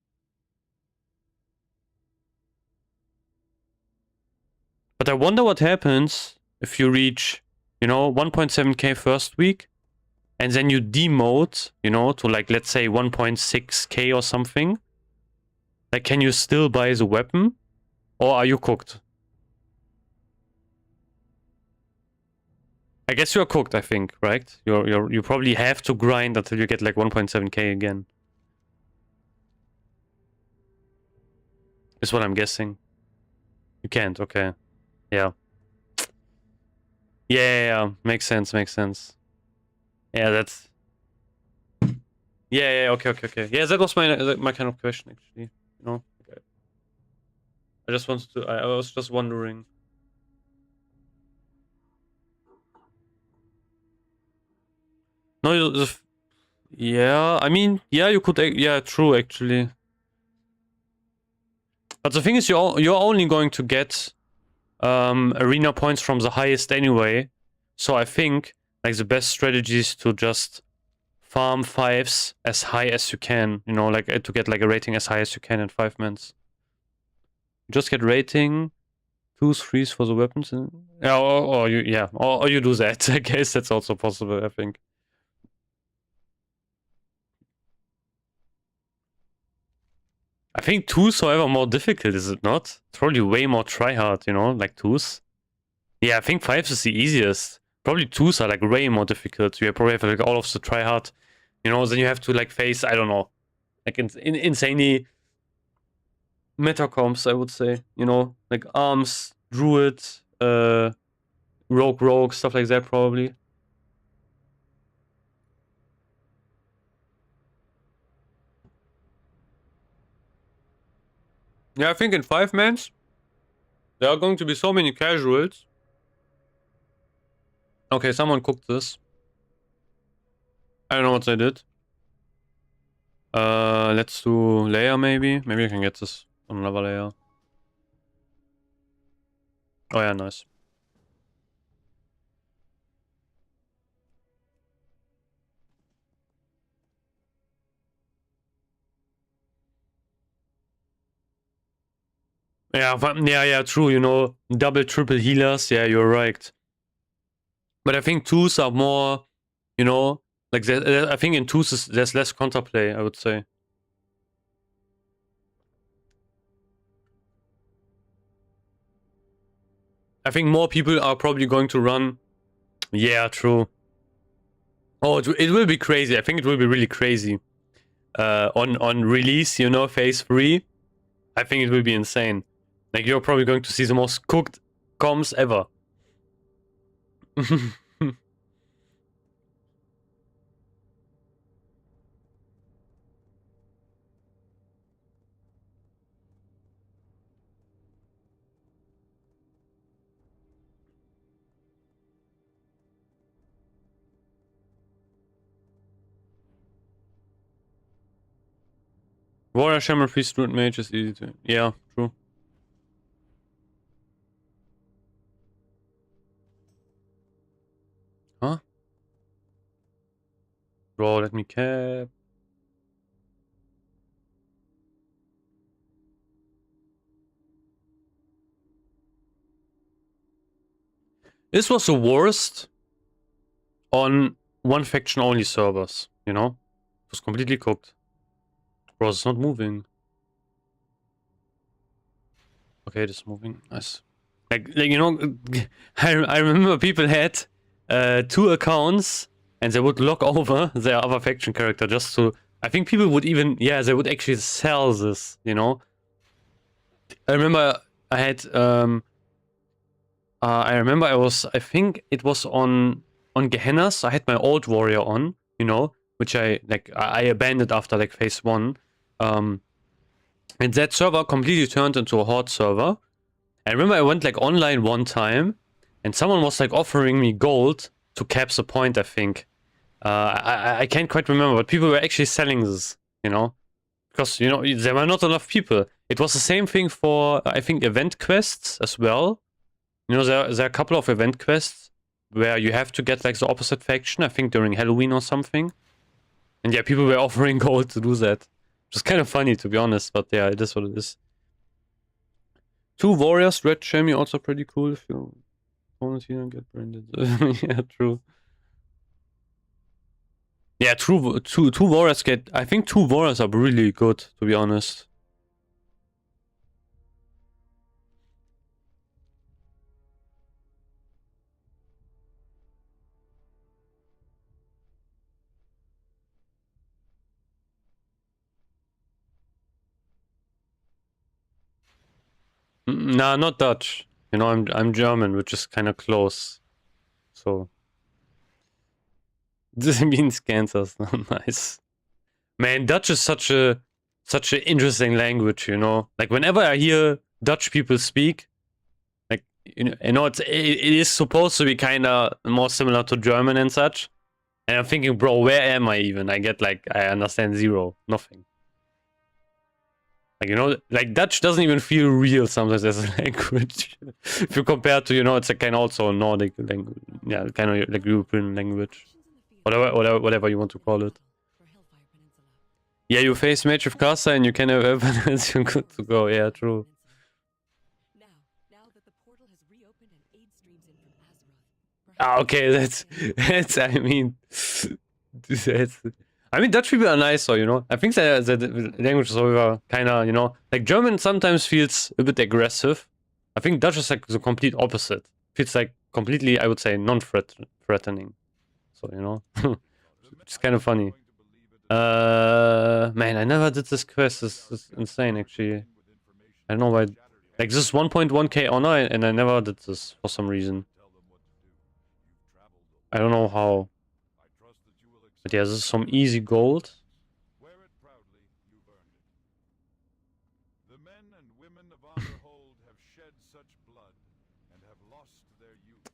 S1: But I wonder what happens if you reach, you know, 1.7k first week, and then you demote, you know, to like, let's say 1.6k or something. Like, can you still buy the weapon? Or are you cooked? I guess you're cooked, I think, right? You probably have to grind until you get like 1.7k again. Is what I'm guessing. You can't, okay. Yeah. Yeah. Makes sense. Yeah, that's... Yeah, okay. Yeah, that was my kind of question, actually. You know? I just wanted to. I was just wondering. No, yeah. I mean, yeah, you could. Yeah, true, actually. But the thing is, you're only going to get arena points from the highest anyway. So I think like the best strategy is to just farm 5s as high as you can. You know, like to get like a rating as high as you can in 5 mans. Just get rating 2s, 3s for the weapons. Yeah, or you or you do that. I guess that's also possible. I think. I think 2s, however, more difficult, is it not? It's probably way more tryhard, you know, like 2s. Yeah, I think 5s is the easiest. Probably 2s are like way more difficult. You probably have like all of the tryhard, you know, then you have to like face, I don't know, like insanely meta comps, I would say, you know, like arms, druid, rogue, stuff like that probably. Yeah, I think in 5 mans, there are going to be so many casuals. Okay, someone cooked this. I don't know what they did. Let's do layer maybe. Maybe I can get this on another layer. Oh yeah, nice. Yeah, true. You know, double, triple healers. Yeah, you're right. But I think 2s are more, you know, like I think in 2s there's less counterplay, I would say. I think more people are probably going to run. Yeah, true. Oh, it will be crazy. I think it will be really crazy. On release, you know, phase 3, I think it will be insane. Like you're probably going to see the most cooked comms ever. Warrior, Shaman, Priest, Druid, Mage is easy to. Yeah, true. Huh? Bro, let me cap. This was the worst on one faction only servers, you know? It was completely cooked. Bro, it's not moving. Okay, it is moving. Nice. Like you know, I remember people had 2 accounts and they would log over their other faction character just to. I think people would even, yeah, they would actually sell this, you know? I remember I had, I think it was on Gehenna's, I had my old warrior on, you know, which I abandoned after like phase 1. And that server completely turned into a horde server. I remember I went like online one time and someone was like offering me gold to cap the point, I think. I can't quite remember, but people were actually selling this, you know? Because, you know, there were not enough people. It was the same thing for, I think, event quests as well. You know, there are a couple of event quests where you have to get like the opposite faction, I think during Halloween or something. And yeah, people were offering gold to do that. Which is kind of funny, to be honest, but yeah, it is what it is. 2 warriors, red chamois, also pretty cool if you opponent here and get branded. Yeah, true. Yeah, true. Two warriors get. I think 2 warriors are really good, to be honest. Nah, not Dutch. You know, I'm German, which is kind of close. So this means Kansas. Nice. Man, Dutch is such an interesting language. You know, like whenever I hear Dutch people speak. Like, you know, it is supposed to be kind of more similar to German and such. And I'm thinking, bro, where am I even? I get like, I understand zero, nothing. Like, you know, like Dutch doesn't even feel real sometimes as a language. If you compare to, you know, it's a kind of also a Nordic language, yeah, kind of like European language, whatever you want to call it. Yeah, you face Mage of Casa and you can have evidence, you're good to go. Yeah, true.
S3: Now that the portal has reopened and aid streams in from Azeroth.
S1: Ah, okay, that's I mean, that's, I mean, Dutch people are nice, so, you know. I think that the language is over kind of, you know, like German sometimes feels a bit aggressive. I think Dutch is like the complete opposite. Feels like completely, I would say, non-threatening. So, you know, it's kind of funny. Man, I never did this quest. This is insane, actually. I don't know why. Like, this is 1.1k honor, and I never did this for some reason. I don't know how. But yeah, this is some easy gold.
S2: Wear it proudly, you've earned it. The men and women of Honorhold have shed such blood and have lost their youth in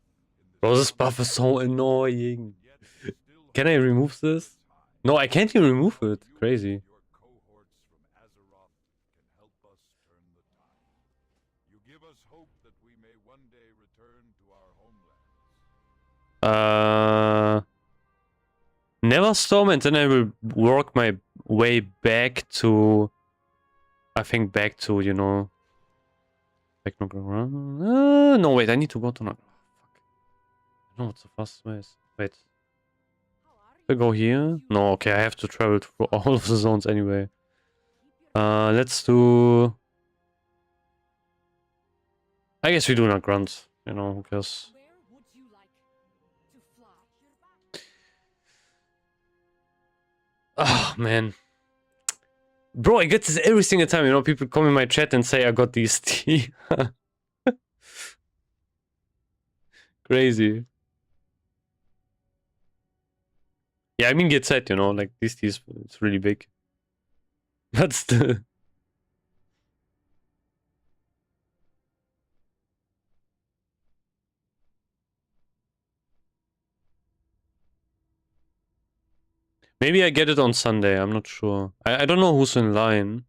S2: this.
S1: Bro, this buff is so annoying.
S2: Yet still
S1: Can I remove this? No, I can't even remove it. Crazy.
S2: your cohorts from Azeroth can help us turn the tide. You give us hope that we may one day return to our homelands.
S1: Neverstorm, and then I will work my way back to, I think back to, you know, back to no, wait, I need to go to fuck. I know what's the fastest way is. Wait. If I go here? No, okay, I have to travel through all of the zones anyway. Let's do, I guess we do not grunt, you know, because
S3: Where would you like to fly?
S1: oh man. Bro, I get this every single time, you know, people come in my chat and say I got these tea. Crazy. Yeah, I mean get set, you know, like these teas, it's really big. But still. Maybe I get it on Sunday, I'm not sure. I don't know who's in line.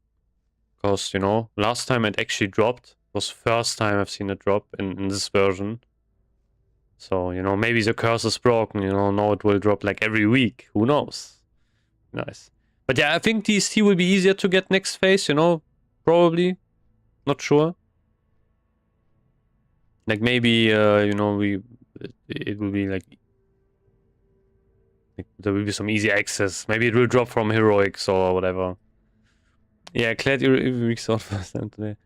S1: Because, you know, last time it actually dropped. Was first time I've seen it drop in this version. So, you know, maybe the curse is broken, you know, now it will drop like every week. Who knows? Nice. But yeah, I think DST will be easier to get next phase, you know, probably. Not sure. Like maybe, you know, it will be like there will be some easy access. Maybe it will drop from heroics or whatever. Yeah, Clad weeks out first time today.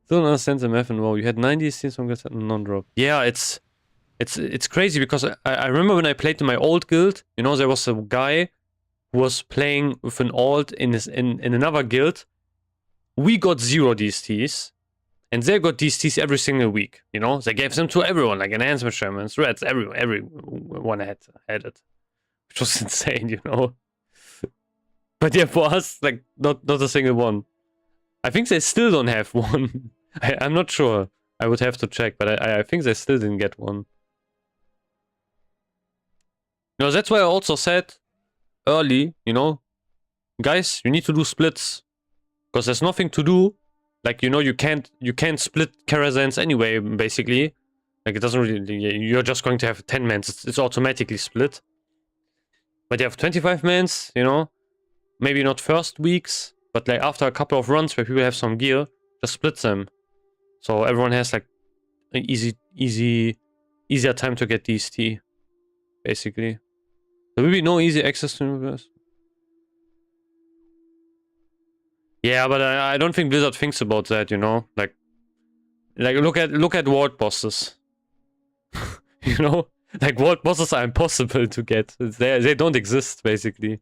S1: Still don't understand the math and wow, you had 90 scenes from non-drop. Yeah, it's crazy because I remember when I played in my old guild, you know, there was a guy who was playing with an alt in another guild. We got 0 DSTs, and they got DSTs every single week. You know, they gave them to everyone, like enhancement shamans, reds, everyone had it, which was insane, you know. But yeah, for us, like not a single one. I think they still don't have one. I'm not sure. I would have to check, but I think they still didn't get one. No, that's why I also said early, you know, guys, you need to do splits. Because there's nothing to do. Like, you know, you can't split Karazhan's anyway, basically. Like, it doesn't really, you're just going to have 10 mans. It's automatically split. But you have 25 mans, you know. Maybe not first weeks, but like after a couple of runs where people have some gear, just split them. So everyone has like an easier time to get DST, basically. There will be no easy access to universe. Yeah, but I don't think Blizzard thinks about that, you know? Like look at world bosses. You know? Like world bosses are impossible to get. They don't exist, basically.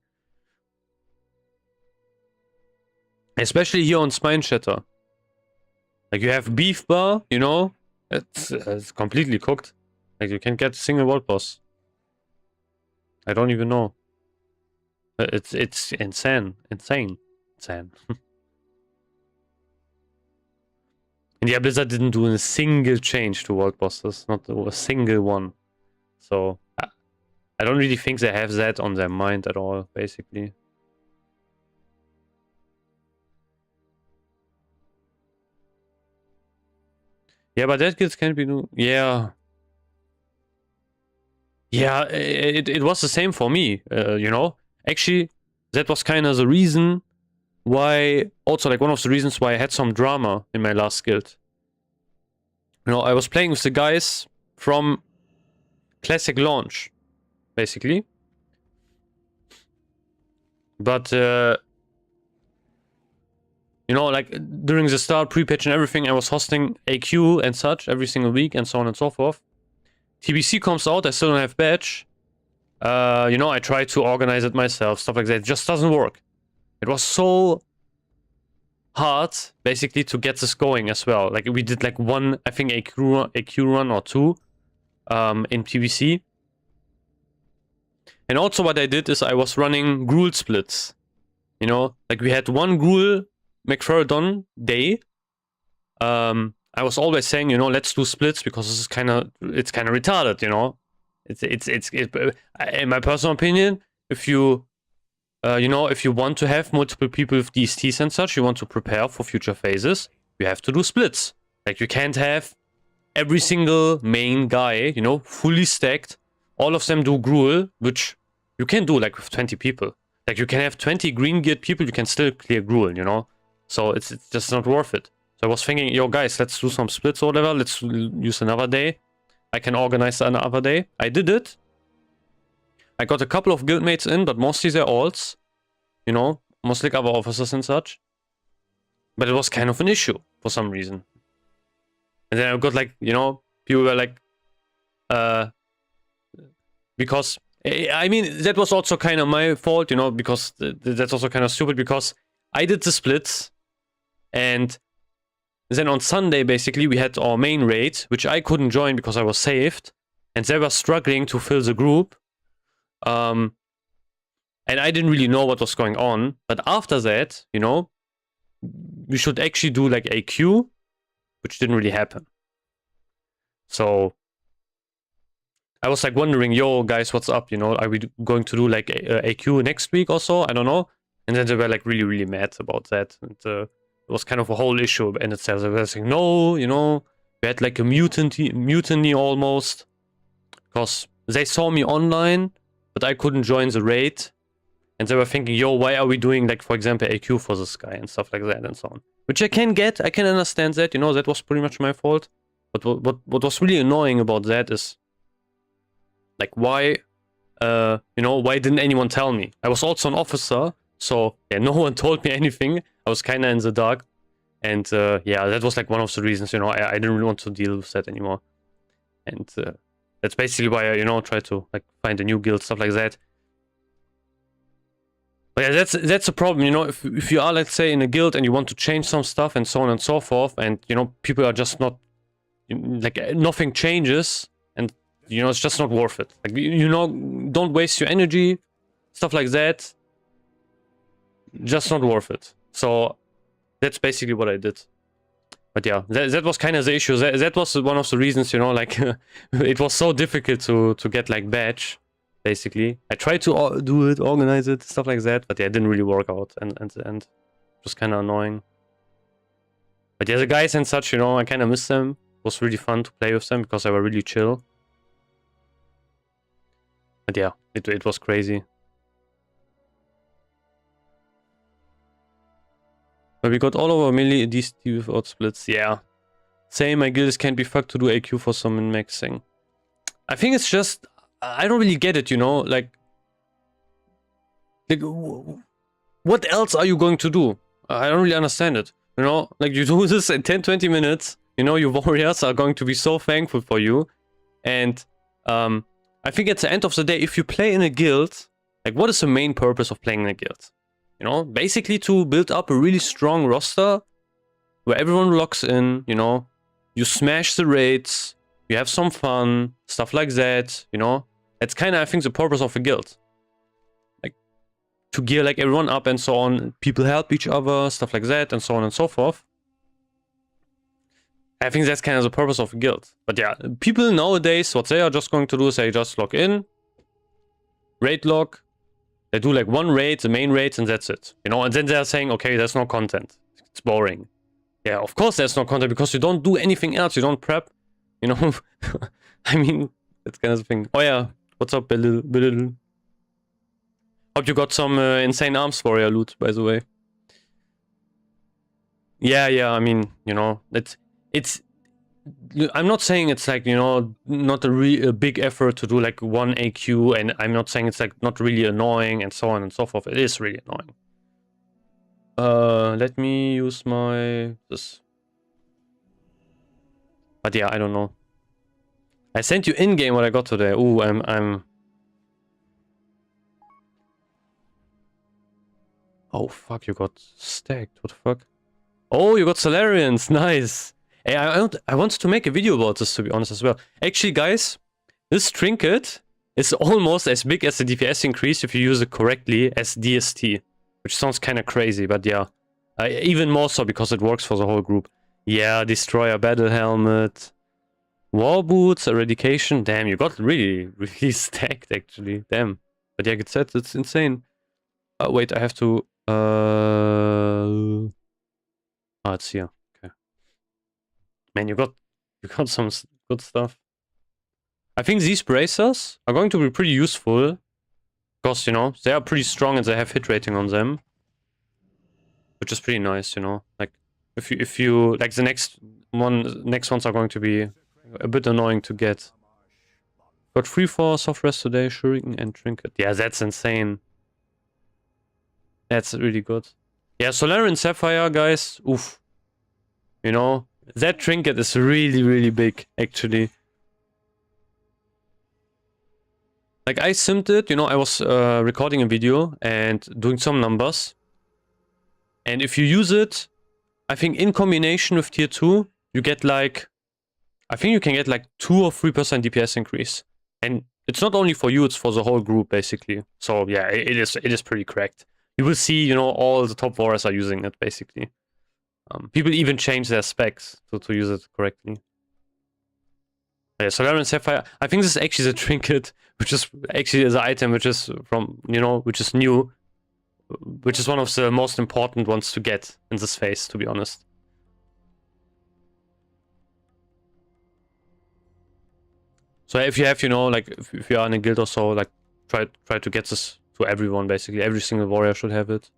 S1: Especially here on Spine Shatter. Like you have Beef Bar, you know? It's completely cooked. Like you can get a single world boss. I don't even know. It's insane. Insane. And yeah, Blizzard didn't do a single change to world bosses, not a single one. So I don't really think they have that on their mind at all, basically. Yeah, but that guild can be new. Yeah. Yeah, it was the same for me, you know? Actually, that was kind of the reason why, also like one of the reasons why I had some drama in my last guild. You know, I was playing with the guys from Classic Launch, basically. But, you know, like during the start, pre-patch and everything, I was hosting AQ and such every single week and so on and so forth. TBC comes out, I still don't have badge. You know, I try to organize it myself, stuff like that. It just doesn't work. It was so hard, basically, to get this going as well. Like, we did like one, I think, AQ run or two in PvC. And also what I did is I was running Gruul splits. You know, like we had one Gruul McFerrodon day. I was always saying, you know, let's do splits because this is it's kind of retarded, you know. In my personal opinion, if you, you know, if you want to have multiple people with DSTs and such, you want to prepare for future phases, you have to do splits. Like, you can't have every single main guy, you know, fully stacked. All of them do Gruul, which you can do like with 20 people. Like, you can have 20 green geared people, you can still clear Gruul, you know. So it's just not worth it. So I was thinking, yo guys, let's do some splits or whatever. Let's use another day. I can organize another day. I did it. I got a couple of guildmates in, but mostly they're alts. You know, mostly like other officers and such. But it was kind of an issue for some reason. And then I got like, you know, people were like, because, I mean, that was also kind of my fault, you know, because that's also kind of stupid because I did the splits and then on Sunday, basically, we had our main raid, which I couldn't join because I was saved. And they were struggling to fill the group. And I didn't really know what was going on. But after that, you know, we should actually do like AQ, which didn't really happen. So I was like wondering, yo, guys, what's up? You know, are we going to do like AQ next week or so? I don't know. And then they were like really, really mad about that. And it was kind of a whole issue in itself. They were saying, no, you know, we had like a mutiny almost. Because they saw me online, but I couldn't join the raid. And they were thinking, yo, why are we doing like, for example, AQ for this guy and stuff like that and so on. Which I can get, I can understand that, you know, that was pretty much my fault. But what was really annoying about that is, like, why, you know, why didn't anyone tell me? I was also an officer, so yeah, no one told me anything. I was kind of in the dark. And yeah, that was like one of the reasons, you know, I didn't really want to deal with that anymore. And that's basically why I, you know, try to like find a new guild, stuff like that. But yeah, that's a problem, you know, if you are, let's say, in a guild and you want to change some stuff and so on and so forth, and, you know, people are just not, like, nothing changes, and, you know, it's just not worth it. Like, you know, don't waste your energy, stuff like that. Just not worth it. So that's basically what I did. But yeah, that was kind of the issue. That was one of the reasons, you know, like, it was so difficult to get, like, badge, basically. I tried to do it, organize it, stuff like that, but yeah, it didn't really work out, and the end. It was kind of annoying. But yeah, the guys and such, you know, I kind of miss them. It was really fun to play with them, because they were really chill. But yeah, it was crazy. But we got all over melee DST without splits. Yeah. Same, my guilds can't be fucked to do AQ for some min-maxing. I think it's just, I don't really get it, you know? Like, what else are you going to do? I don't really understand it. You know, like, you do this in 10-20 minutes. You know, your warriors are going to be so thankful for you. And I think at the end of the day, if you play in a guild, like, what is the main purpose of playing in a guild? You know, basically to build up a really strong roster where everyone locks in, you know, you smash the raids, you have some fun, stuff like that, you know. That's kind of, I think, the purpose of a guild. Like, to gear, like, everyone up and so on. People help each other, stuff like that, and so on and so forth. I think that's kind of the purpose of a guild. But yeah, people nowadays, what they are just going to do is they just log in, raid log, they do like one raid, the main raids, and that's it. You know, and then they're saying, okay, there's no content. It's boring. Yeah, of course there's no content because you don't do anything else. You don't prep. You know, I mean, that's kind of the thing. Oh yeah, what's up, Bill? Hope you got some insane arms warrior loot, by the way. Yeah, I mean, you know, it's I'm not saying it's like, you know, not a big effort to do like one AQ, and I'm not saying it's like not really annoying and so on and so forth. It is really annoying. Let me use this. But yeah, I don't know. I sent you in game what I got today. Ooh, I'm. Oh fuck! You got stacked. What the fuck? Oh, you got Solarians. Nice. Hey, I wanted to make a video about this, to be honest, as well. Actually, guys, this trinket is almost as big as the DPS increase if you use it correctly as DST. Which sounds kind of crazy, but yeah. Even more so because it works for the whole group. Yeah, Destroyer, Battle Helmet, War Boots, Eradication. Damn, you got really stacked, actually. Damn. But yeah, get set. It's insane. Wait, I have to... Oh, it's here. Okay. Man, you got some good stuff. I think these bracers are going to be pretty useful. Because, you know, they are pretty strong and they have hit rating on them. Which is pretty nice, you know. Like, if you like the next ones are going to be a bit annoying to get. Got 3 for soft rest today, shuriken and trinket. Yeah, that's insane. That's really good. Yeah, Solarian Sapphire, guys. Oof. You know, that trinket is really big, actually. Like, I simmed it, you know, I was recording a video and doing some numbers. And if you use it, I think in combination with tier 2, you get like... I think you can get like 2 or 3% DPS increase. And it's not only for you, it's for the whole group, basically. So yeah, it is pretty cracked. You will see, you know, all the top warriors are using it, basically. People even change their specs to use it correctly. Yeah, Solarian Sapphire. I think this is actually the trinket, which is actually the item which is from, you know, which is new. Which is one of the most important ones to get in this phase, to be honest. So if you have, you know, like, if you are in a guild or so, like, try to get this to everyone, basically. Every single warrior should have it.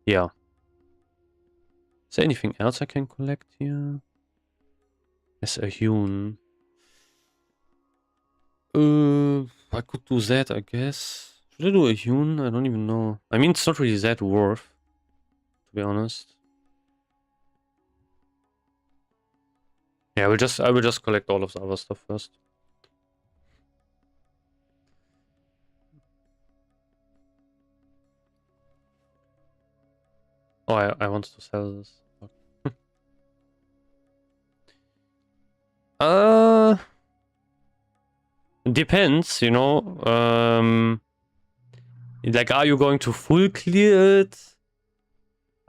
S1: Yeah. Is there anything else I can collect here? There's a hewn. I could do that, I guess. Should I do a hewn? I don't even know. I mean, it's not really that worth, to be honest. Yeah, I will just collect all of the other stuff first. Oh, I wanted to sell this. Depends, you know. Like, are you going to full clear it?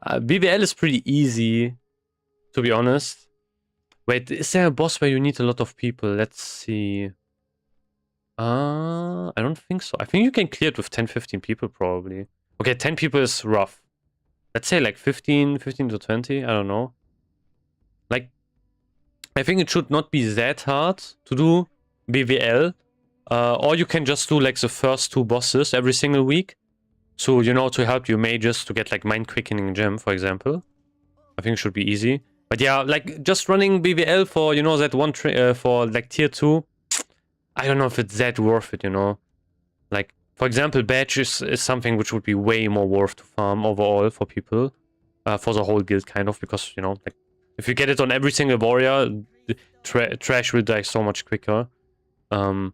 S1: BBL is pretty easy, to be honest. Wait, is there a boss where you need a lot of people? Let's see. I don't think so. I think you can clear it with 10-15 people, probably. Okay, 10 people is rough. Let's say like 15 to 20, I don't know. Like, I think it should not be that hard to do BVL. Or you can just do like the first 2 bosses every single week. So, you know, to help your mages to get like Mind Quickening Gem, for example. I think it should be easy. But yeah, like just running BVL for, you know, that one for like tier 2. I don't know if it's that worth it, you know. Like, for example, badges is something which would be way more worth to farm overall for people. For the whole guild, kind of, because, you know, like, if you get it on every single warrior, trash will die so much quicker. But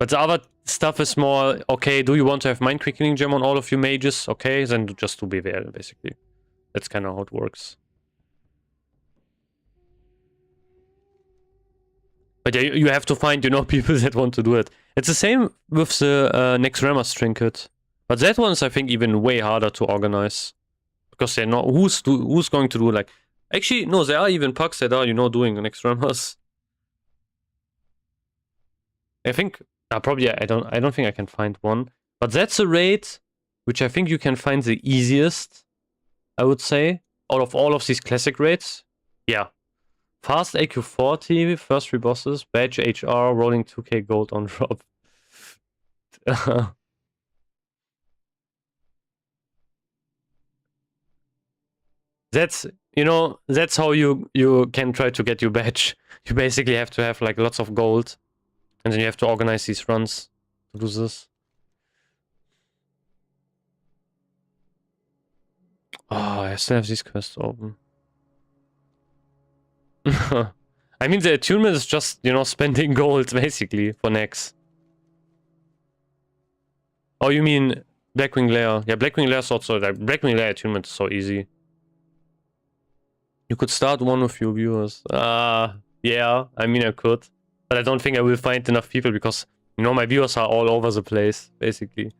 S1: the other stuff is more, okay, do you want to have Mind Quickening Gem on all of your mages? Okay, then just do BVL, basically. That's kind of how it works. But yeah, you have to find, you know, people that want to do it. It's the same with the Next Rammer's trinket. But that one's, I think, even way harder to organize. because they're not. Who's going to do like? Actually, no. There are even pucks that are doing next runners. I think probably I don't think I can find one, but that's a raid which I think you can find the easiest. I would say out of all of these classic raids. Yeah. Fast AQ40, first 3 bosses, badge HR, rolling 2k gold on drop. That's that's how you can try to get your badge. You basically have to have like lots of gold, and then you have to organize these runs to do this. Oh, I still have these quests open. I mean, the attunement is just, spending gold, basically, for next. Oh, you mean Blackwing Lair? Yeah, Blackwing Lair is also, like, Blackwing Lair attunement is so easy. You could start one of your viewers. Yeah, I mean, I could. But I don't think I will find enough people because, my viewers are all over the place, basically.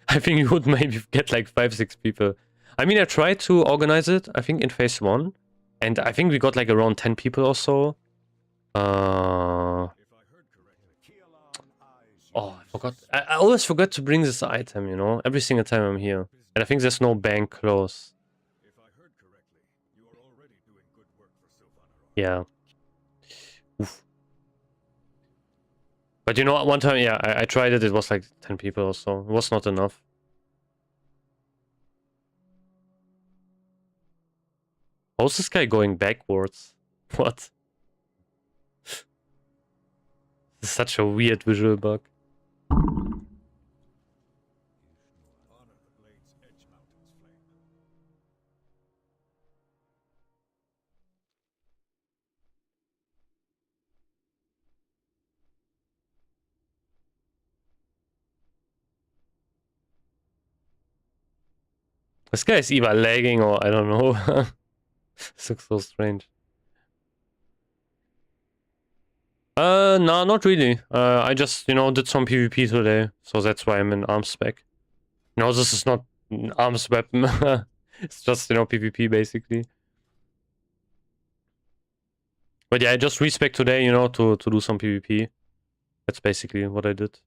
S1: I think you would maybe get like 5-6 people. I mean, I tried to organize it, I think, in phase 1. And I think we got like around 10 people or so. Oh, I forgot. I always forget to bring this item, every single time I'm here. And I think there's no bank close. Yeah. Oof. But one time, yeah, I tried it, it was like 10 people or so. It was not enough. How's this guy going backwards? What? This is such a weird visual bug. This guy is either lagging or I don't know. This looks so strange. No, not really. I just, did some PvP today, so that's why I'm in arms spec. No, this is not an arms weapon. It's just, PvP basically. But yeah, I just respec today, to do some PvP. That's basically what I did.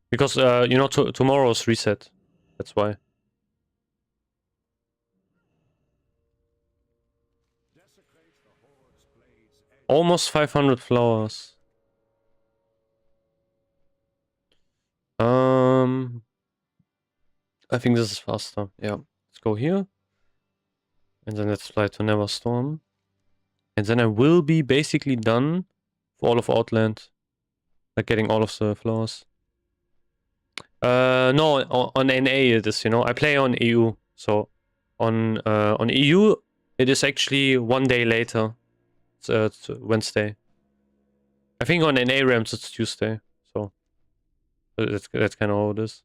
S1: Because, tomorrow's reset. That's why. Almost 500 flowers. I think this is faster. Yeah. Let's go here. And then let's fly to Neverstorm. And then I will be basically done for all of Outland. Like getting all of the flowers. No, on NA it is, I play on EU. So on EU it is actually 1 day later. It's Wednesday. I think on NA ramps it's Tuesday. So that's kind of how it is.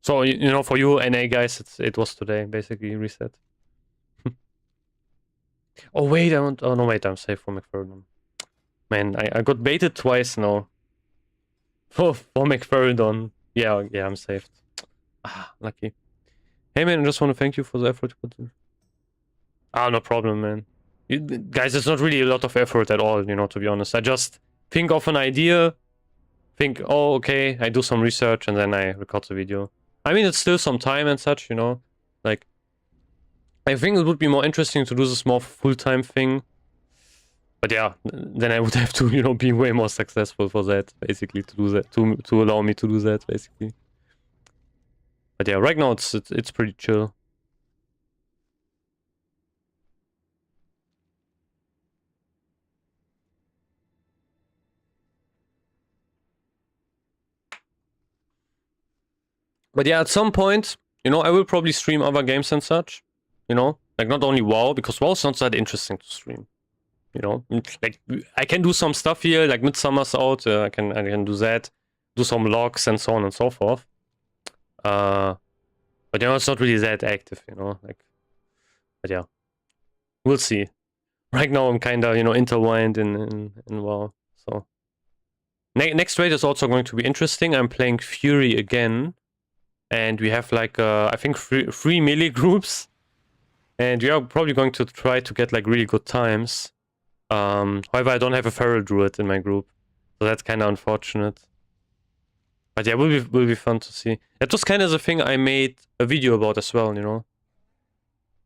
S1: So for you NA guys, it was today basically reset. Oh wait, I'm safe for McFerrin. Man, I got baited twice now. For McFerrin. Yeah, I'm saved. Lucky. Hey man, I just want to thank you for the effort. No problem, man. Guys, it's not really a lot of effort at all, to be honest. I just think of an idea, think, oh, okay, I do some research, and then I record the video. I mean, it's still some time and such, Like, I think it would be more interesting to do this more full-time thing. But yeah, then I would have to, be way more successful for that, basically, to do that, to allow me to do that, basically. But yeah, right now it's pretty chill. But yeah, at some point, I will probably stream other games and such. Like not only WoW, because WoW's not that interesting to stream. Like I can do some stuff here, like Midsummer's out. I can do that, do some logs and so on and so forth. But it's not really that active, like. But yeah, we'll see. Right now, I'm kind of intertwined in WoW. So next raid is also going to be interesting. I'm playing Fury again. and we have like I think three melee groups, and we are probably going to try to get like really good times. However, I don't have a feral druid in my group, so that's kind of unfortunate. But yeah, will be fun to see. That was kind of the thing I made a video about as well, you know.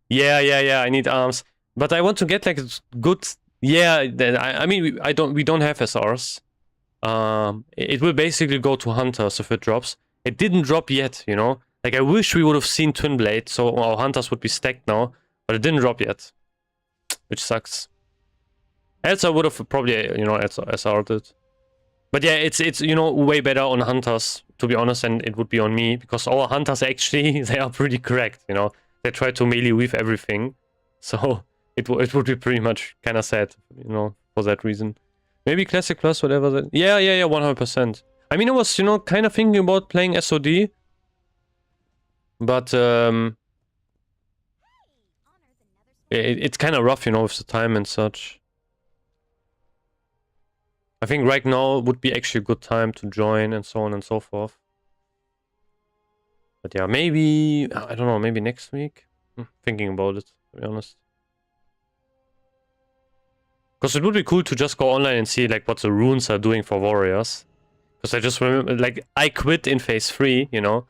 S1: Yeah. I need arms, but I want to get like good. Yeah, I mean, we don't have SRs. It will basically go to hunters if it drops. It didn't drop yet, you know. Like I wish we would have seen Twin Blade, so our hunters would be stacked now, but it didn't drop yet, which sucks. Else I would have probably, you know, SR'd it. But yeah, it's you know, way better on hunters, to be honest, and it would be on me, because our hunters actually, they are pretty cracked, you know. They try to melee weave everything, so it would be pretty much kind of sad, you know, for that reason. Maybe Classic Plus, whatever that... Yeah, 100%. I mean, I was, you know, kind of thinking about playing SOD, but it's kind of rough, you know, with the time and such. I think right now would be actually a good time to join and so on and so forth. But yeah, maybe, I don't know, maybe next week? Thinking about it, to be honest. Because it would be cool to just go online and see like what the runes are doing for warriors. Because I just remember, like, I quit in phase 3, you know,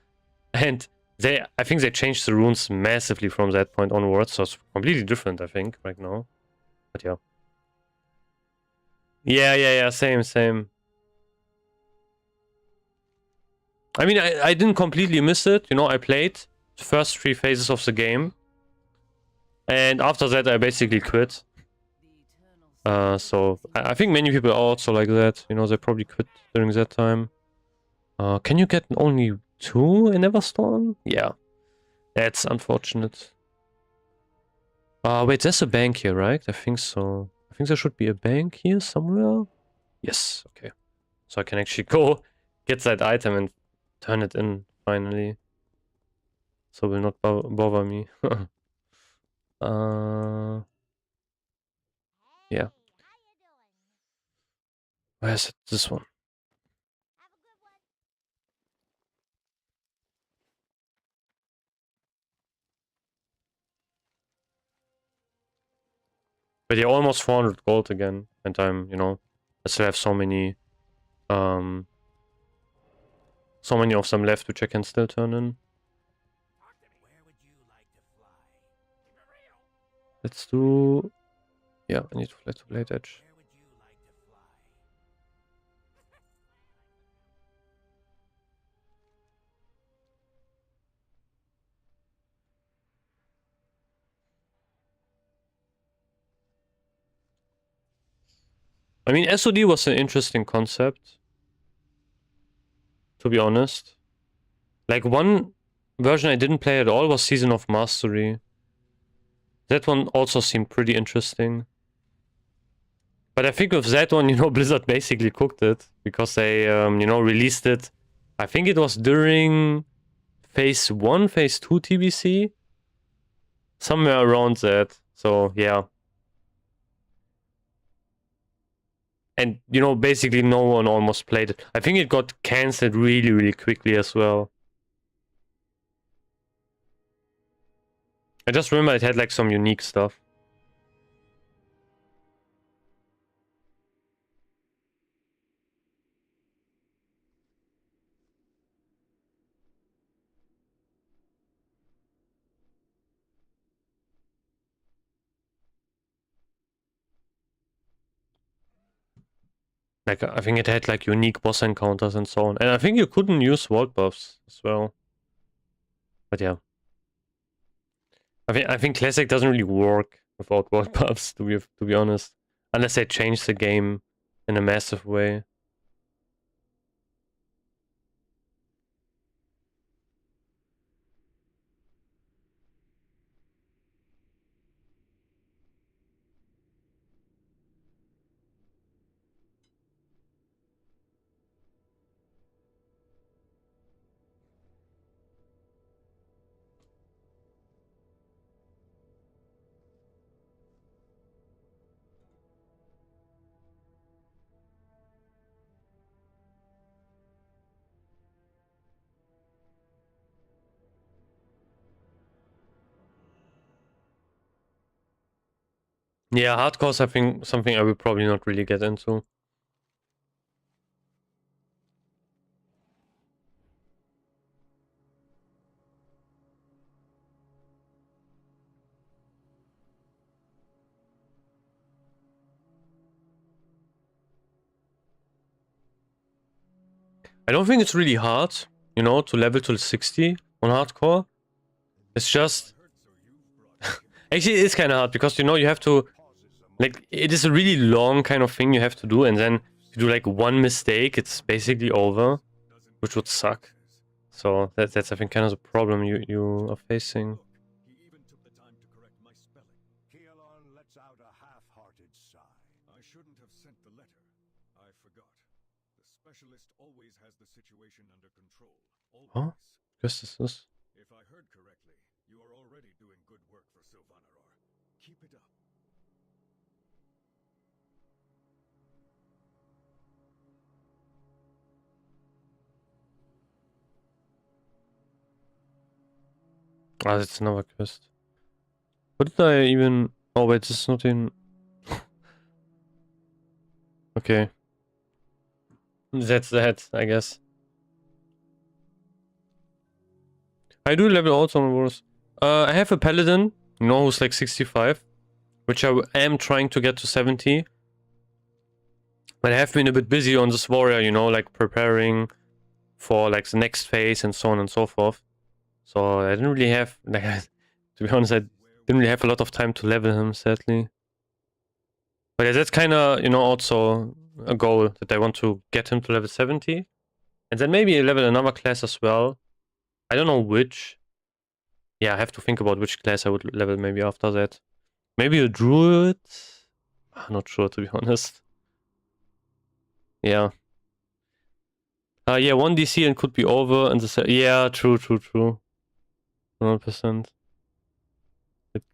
S1: and I think they changed the runes massively from that point onwards, so it's completely different, I think, right now. But yeah. Yeah, same. I mean, I didn't completely miss it, you know, I played the first 3 phases of the game. And after that, I basically quit. So I think many people are also like that, you know, they probably quit during that time. Can you get only 2 in Everstorm? Yeah. That's unfortunate. Wait, there's a bank here, right? I think so. I think there should be a bank here somewhere. Yes, okay. So I can actually go get that item and turn it in, finally. So it will not bother me. Yeah. Where's it? This one? But yeah, almost 400 gold again. And I'm, you know, I still have so many of them left which I can still turn in. Let's do... Yeah, I need to fly to Blade Edge. I mean, SOD was an interesting concept, to be honest. Like, one version I didn't play at all was Season of Mastery. That one also seemed pretty interesting. But I think with that one, you know, Blizzard basically cooked it, because they, you know, released it. I think it was during Phase 1, Phase 2 TBC? Somewhere around that. So, yeah. And, you know, basically no one almost played it. I think it got cancelled really quickly as well. I just remember it had like some unique stuff. Like, I think it had like unique boss encounters and so on. And I think you couldn't use vault buffs as well. But yeah. I think Classic doesn't really work without vault buffs, to be honest. Unless they change the game in a massive way. Yeah, hardcore's I think something I will probably not really get into. I don't think it's really hard, you know, to level to 60 on hardcore. It's just... Actually, it is kind of hard because, you know, you have to... Like, it is a really long kind of thing you have to do, and then you do like one mistake, it's basically over, which would suck. So that's I think kind of the problem you are facing.
S2: He even took the time to correct my spelling. Keelon lets out a half-hearted sigh. I shouldn't have sent the letter. I forgot. The specialist always has the situation under control. Always.
S1: Huh? Guess this is...
S2: If I heard correctly, you are already doing good work for Sylvanaror. Keep it up.
S1: Ah, that's another quest. What did I even... Oh wait, this is not in... Okay. That's that, I guess. I do level out on wars. I have a paladin, you know, who's like 65, which I am trying to get to 70. But I have been a bit busy on this warrior, you know, like preparing for like the next phase and so on and so forth. So I didn't really have, like, to be honest, I didn't really have a lot of time to level him, sadly. But yeah, that's kind of, you know, also a goal that I want to get him to level 70. And then maybe level another class as well. I don't know which. Yeah, I have to think about which class I would level maybe after that. Maybe a druid? I'm not sure, to be honest. Yeah. Yeah, 1 DC and could be over and the... Yeah, true. 100%.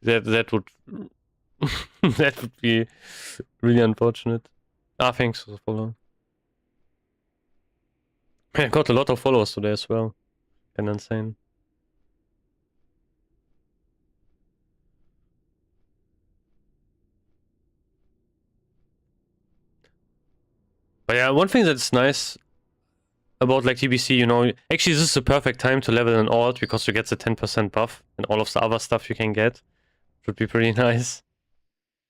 S1: That would... that would be really unfortunate. Ah, thanks for the follow. I got a lot of followers today as well. Kind of insane. But yeah, one thing that's nice about like TBC, you know, actually this is the perfect time to level an alt because you get the 10% buff and all of the other stuff you can get. Would be pretty nice.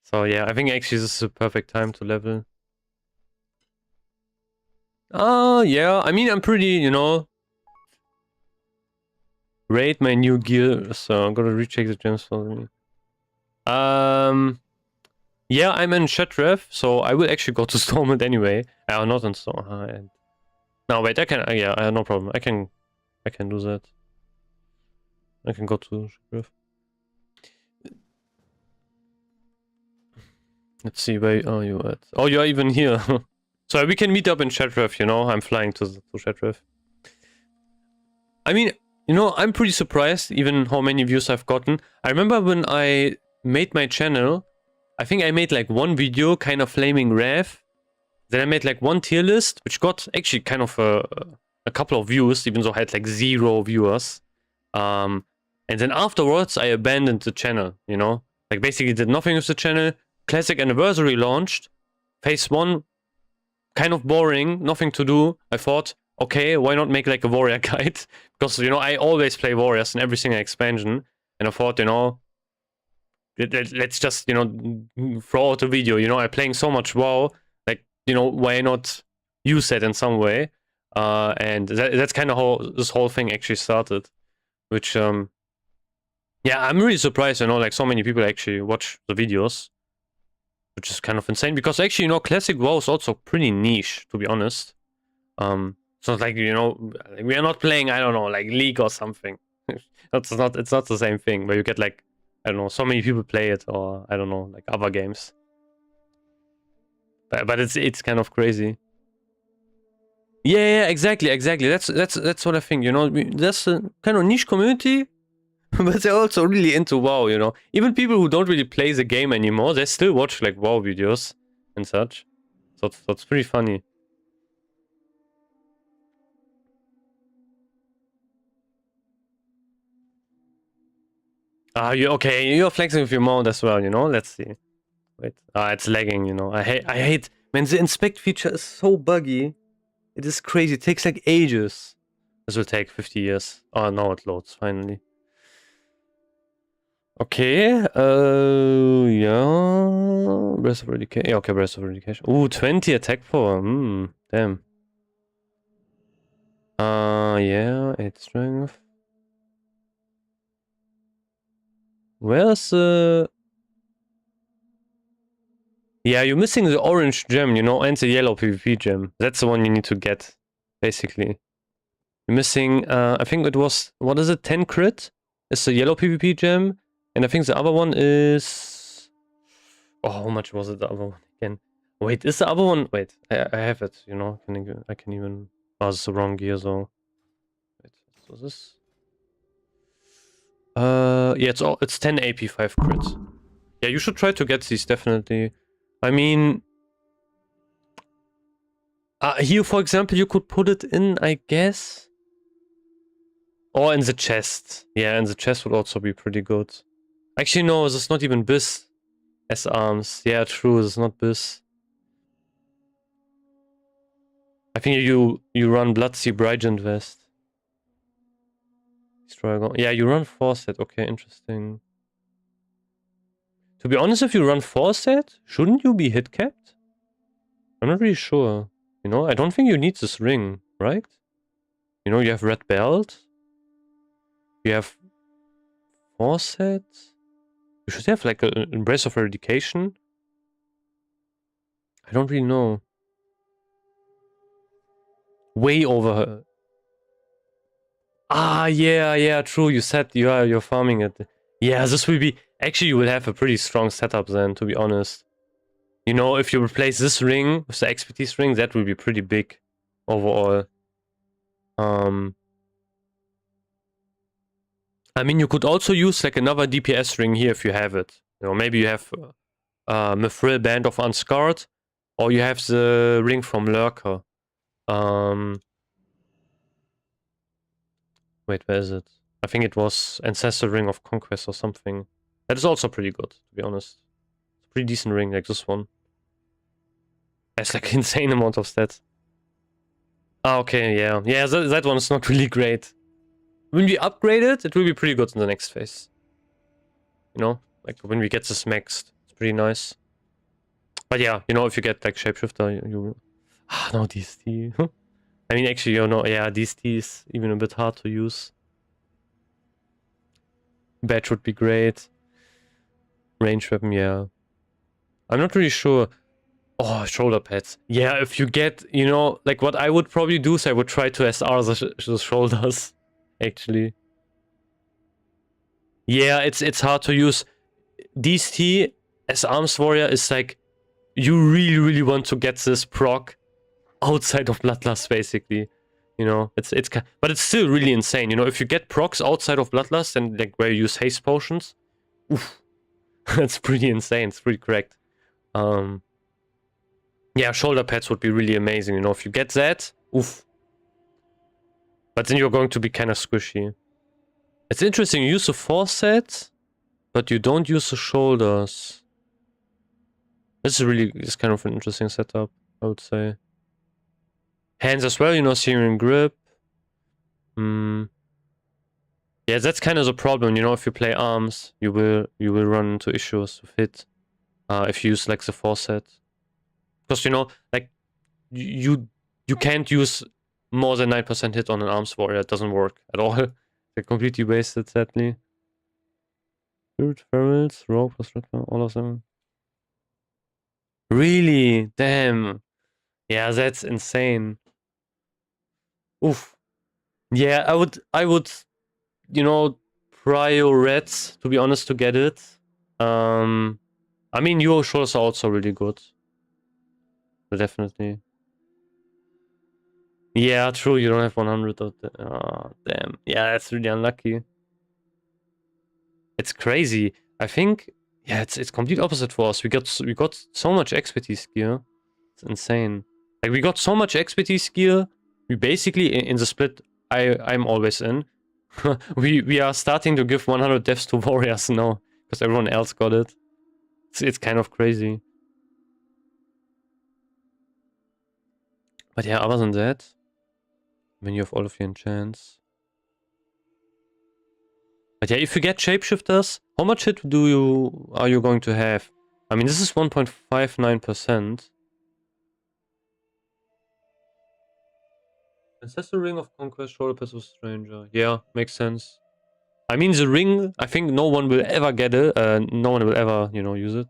S1: So yeah, I think actually this is the perfect time to level. Yeah, I mean, I'm pretty, you know, rate my new gear, so I'm gonna recheck the gems for me. Yeah, I'm in Shetref, so I will actually go to Stormwind anyway. Not in Storm. No, wait, I can. Yeah, no problem. I can do that. I can go to Shetref. Let's see, where are you at? Oh, you're even here. So we can meet up in Shetref, you know. I'm flying to Shetref. I mean, you know, I'm pretty surprised even how many views I've gotten. I remember when I made my channel, I think I made like one video kind of flaming Rev. Then I made like one tier list, which got actually kind of a couple of views, even though I had like 0 viewers. And then afterwards, I abandoned the channel, you know? Like basically did nothing with the channel. Classic Anniversary launched. Phase 1, kind of boring, nothing to do. I thought, okay, why not make like a warrior guide? Because, you know, I always play warriors in every single expansion. And I thought, you know, let's just, you know, throw out a video. You know, I'm playing so much WoW. Like, you know, why not use that in some way? And that's kind of how this whole thing actually started. Which, yeah, I'm really surprised, you know, like so many people actually watch the videos. Which is kind of insane. Because actually, you know, classic WoW is also pretty niche, to be honest. So like, you know, we are not playing, I don't know, like League or something. It's not the same thing where you get like, I don't know, so many people play it, or I don't know, like other games. But it's kind of crazy. Yeah, exactly. That's what I think. You know, that's a kind of niche community, but they're also really into WoW. You know, even people who don't really play the game anymore, they still watch like WoW videos and such. So it's pretty funny. Ah, you okay? You're flexing with your mount as well. You know, let's see. Wait. It's lagging, you know. I hate... Man, the inspect feature is so buggy. It is crazy. It takes like ages. This will take 50 years. Oh, now it loads, finally. Okay, yeah. Breath of Eradication. Yeah, okay, Breath of Eradication. Ooh, 20 attack power. Damn. Yeah, 8 strength. Where's the... Yeah, you're missing the orange gem, you know, and the yellow PvP gem. That's the one you need to get, basically. You're missing, I think it was, what is it, 10 crit? It's the yellow PvP gem. And I think the other one is... Oh, how much was it, the other one again? Wait, is the other one... Wait, I have it, you know, I can even... Oh, it's the wrong gear, so... Wait, what was this? Yeah, it's 10 AP, 5 crits. Yeah, you should try to get these, definitely. I mean... here, for example, you could put it in, I guess. Or in the chest. Yeah, in the chest would also be pretty good. Actually, no, this is not even Bis as arms. Yeah, true, this is not Bis. I think you run Bloodsea Brigent Vest. Destroy. Yeah, you run Forset. Okay, interesting. To be honest, if you run Forset, shouldn't you be hit capped? I'm not really sure. You know, I don't think you need this ring, right? You know, you have red belt. You have Forset. You should have like a Embrace of Eradication. I don't really know. Way over her. Yeah, true. You said you're farming it. Yeah, this will be... Actually, you will have a pretty strong setup then, to be honest. You know, if you replace this ring with the expertise ring, that will be pretty big overall. I mean, you could also use like another DPS ring here if you have it. You know, maybe you have Mithril Band of Unscarred, or you have the ring from Lurker. Wait, where is it? I think it was Ancestor Ring of Conquest or something. That is also pretty good, to be honest. It's a pretty decent ring, like this one. It's like insane amount of stats. Okay, yeah. Yeah, that one is not really great. When we upgrade it, it will be pretty good in the next phase. You know? Like, when we get this maxed, it's pretty nice. But yeah, you know, if you get, like, Shapeshifter, you... no, DST. I mean, actually, you know, yeah, DST is even a bit hard to use. Badge would be great. Range weapon, yeah. I'm not really sure. Oh, shoulder pads. Yeah, if you get, you know, like what I would probably do is I would try to SR the shoulders, actually. Yeah, it's hard to use. DST as Arms Warrior is like, you really want to get this proc outside of Bloodlust, basically. You know, but it's still really insane. You know, if you get procs outside of Bloodlust and like where you use haste potions, oof, that's pretty insane. It's pretty correct. Yeah, shoulder pads would be really amazing. You know, if you get that, oof. But then you're going to be kind of squishy. It's interesting. You use the Forset, but you don't use the shoulders. This is really kind of an interesting setup, I would say. Hands as well, you know, Syrian grip. Yeah, that's kind of the problem, you know, if you play arms, you will run into issues with hit. If you use like the Forset. Because, you know, like you can't use more than 9% hit on an arms warrior. It doesn't work at all. They're completely wasted, sadly. Spirit, Ferals, Rogue, all of them. Really? Damn. Yeah, that's insane. Oof. Yeah, I would, you know, prio reds, to be honest, to get it. I mean, your shoulders are also really good. Definitely. Yeah, true, you don't have 100 of the... Oh, damn. Yeah, that's really unlucky. It's crazy. I think... Yeah, it's complete opposite for us. We got so much expertise gear. It's insane. Like, we got so much expertise gear. We basically, in the split I'm always in, we are starting to give 100 deaths to warriors now. Because everyone else got it. It's kind of crazy. But yeah, other than that, when you have all of your enchants. But yeah, if you get shapeshifters, how much hit are you going to have? I mean, this is 1.59%. Ancestor Ring of Conquest, Shoulder Pass of Stranger. Yeah, makes sense. I mean, the ring, I think no one will ever get it. No one will ever, you know, use it.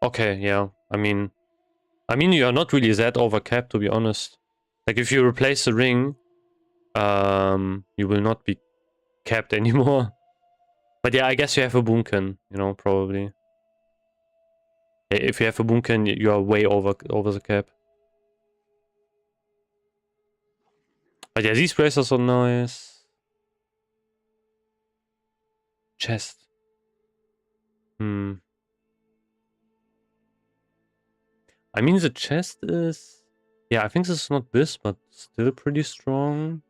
S1: Okay, yeah. I mean, you are not really that overcapped, to be honest. Like, if you replace the ring, you will not be capped anymore. But yeah, I guess you have a boomkin, you know, probably. If you have a boomkin, you are way over the cap. But yeah, these bracers are nice. Chest. I mean, the chest is... Yeah, I think this is not this, but still pretty strong.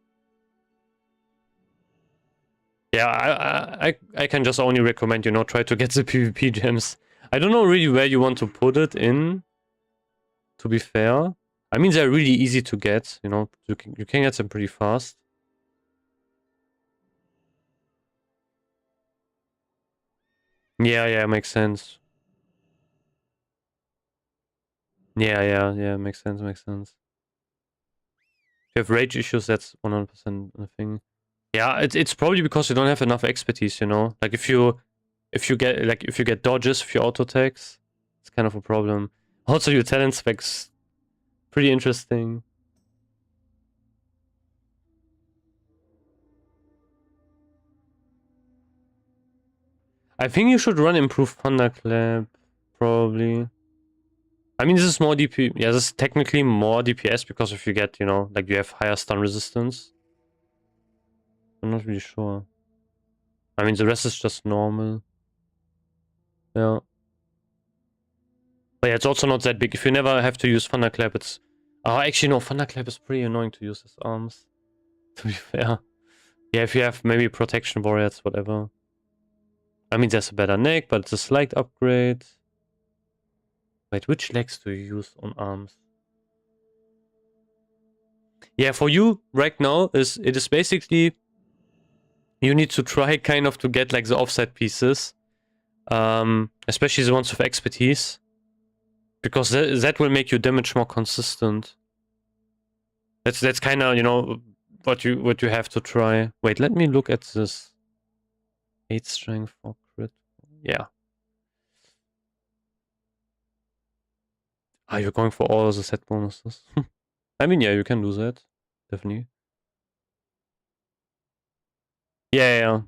S1: Yeah, I can just only recommend, you know, try to get the PvP gems. I don't know really where you want to put it in, to be fair. I mean, they're really easy to get, you know, you can get them pretty fast. Yeah, makes sense. Yeah, makes sense. If you have rage issues, that's 100% a thing. Yeah, it's probably because you don't have enough expertise, you know? Like, if you get dodges, if you auto attacks, it's kind of a problem. Also, your talent specs, pretty interesting. I think you should run improved thunderclap, probably. I mean, this is more DP. Yeah, this is technically more DPS because if you get, you know, like you have higher stun resistance. I'm not really sure. I mean, the rest is just normal. Yeah. But yeah, it's also not that big. If you never have to use thunderclap, it's... Oh, actually, no, thunderclap is pretty annoying to use as arms. To be fair. Yeah, if you have maybe protection warriors, whatever. I mean, there's a better neck, but it's a slight upgrade. Wait, which legs do you use on arms? Yeah, for you right now, it is basically... You need to try kind of to get like the offset pieces. Especially the ones with expertise. Because that will make your damage more consistent. That's kind of, you know, what you have to try. Wait, let me look at this. 8 strength for crit. Yeah. Are you going for all the set bonuses? I mean, yeah, you can do that. Definitely. Yeah.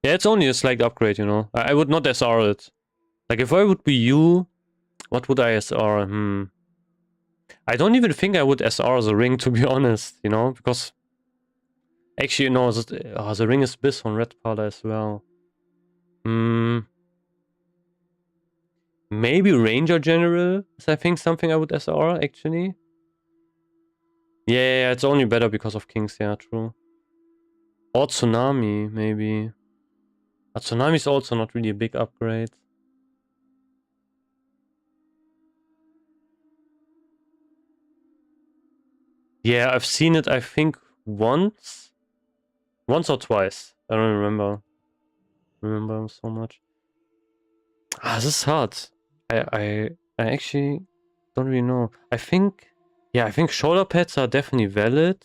S1: Yeah, it's only a slight upgrade, you know. I would not SR it. Like, if I would be you, what would I SR? I don't even think I would SR the ring, to be honest, you know, because... Actually, no, the ring is Biss on Red Powder as well. Maybe Ranger General is, I think, something I would SR, actually. Yeah, it's only better because of Kings, yeah, true. Or Tsunami, maybe. But Tsunami is also not really a big upgrade. Yeah, I've seen it, I think, once. Once or twice. I don't remember so much. This is hard. I actually don't really know. I think shoulder pads are definitely valid.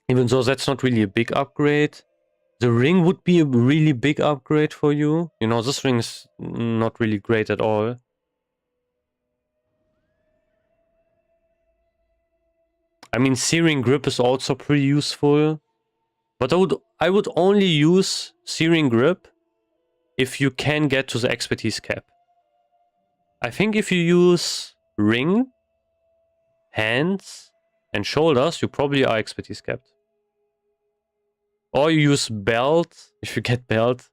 S1: Even though that's not really a big upgrade. The ring would be a really big upgrade for you. You know, this ring is not really great at all. I mean, Searing Grip is also pretty useful. But I would only use Searing Grip if you can get to the expertise cap. I think if you use ring, hands, and shoulders, you probably are expertise capped. Or you use belt, if you get belt.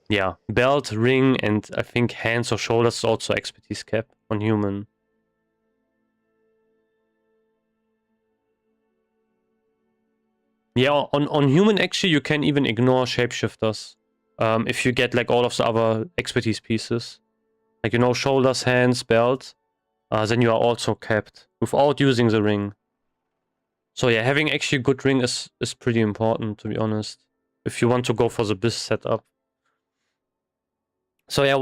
S1: Yeah, belt, ring, and I think hands or shoulders is also expertise cap on human. Yeah, on human actually you can even ignore shapeshifters. If you get like all of the other expertise pieces. Like, you know, shoulders, hands, belt. Then you are also capped without using the ring. So yeah, having actually a good ring is pretty important, to be honest. If you want to go for the best setup. So yeah,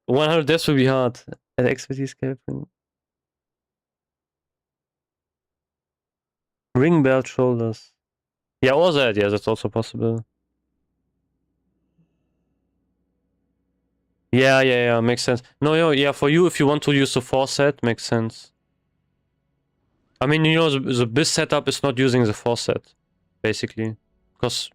S1: 100 deaths will be hard. At expertise cap ring. Ring, belt, shoulders. Yeah, or that. Yeah, that's also possible. Yeah, makes sense. No, yeah, for you, if you want to use the 4 set, makes sense. I mean, you know, the best setup is not using the 4 set, basically. Because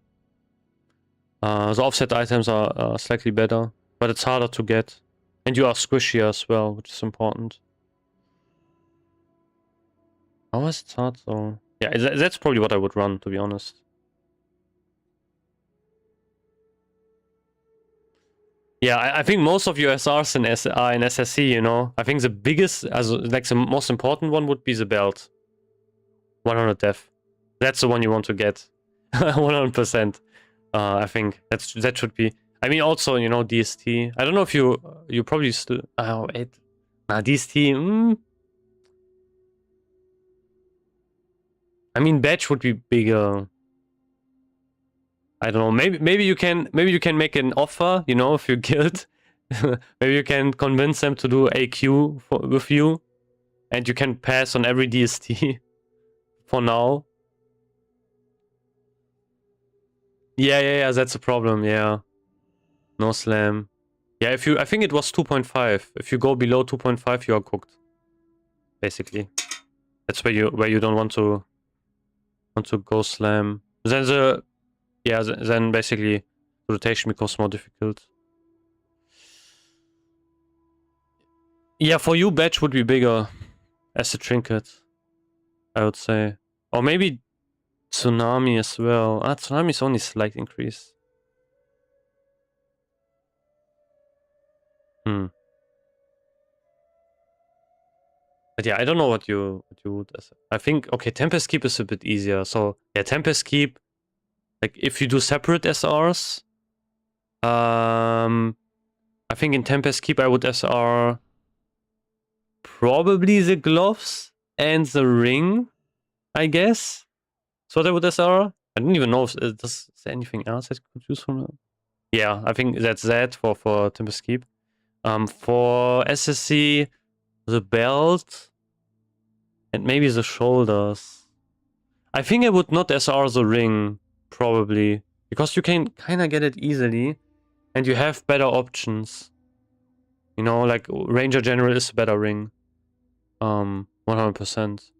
S1: the offset items are slightly better, but it's harder to get. And you are squishier as well, which is important. How is it hard though? Yeah, that's probably what I would run, to be honest. Yeah, I think most of your SRs are in SSC, you know. I think the biggest, like the most important one would be the belt. 100 def. That's the one you want to get. 100%. I think that should be. I mean, also, you know, DST. I don't know if you probably still. Oh, wait. Nah, DST. I mean, badge would be bigger. I don't know. Maybe you can make an offer. You know, if you guild, maybe you can convince them to do AQ with you, and you can pass on every DST for now. Yeah. That's a problem. Yeah. No slam. Yeah, I think it was 2.5. If you go below 2.5, you are cooked. Basically, that's where you don't want to go slam. Then then basically rotation becomes more difficult. Yeah, for you, badge would be bigger as a trinket, I would say, or maybe tsunami as well. Tsunami is only slight increase. But yeah, I don't know what you would. I think okay, Tempest Keep is a bit easier. So yeah, Tempest Keep. Like if you do separate SRs, I think in Tempest Keep I would SR probably the gloves and the ring, I guess. So I would SR. I don't even know if is there anything else I could use from it. Yeah, I think that's that for Tempest Keep. For SSC, the belt and maybe the shoulders. I think I would not SR the ring, probably. Because you can kind of get it easily. And you have better options. You know, like Ranger General is a better ring. 100%.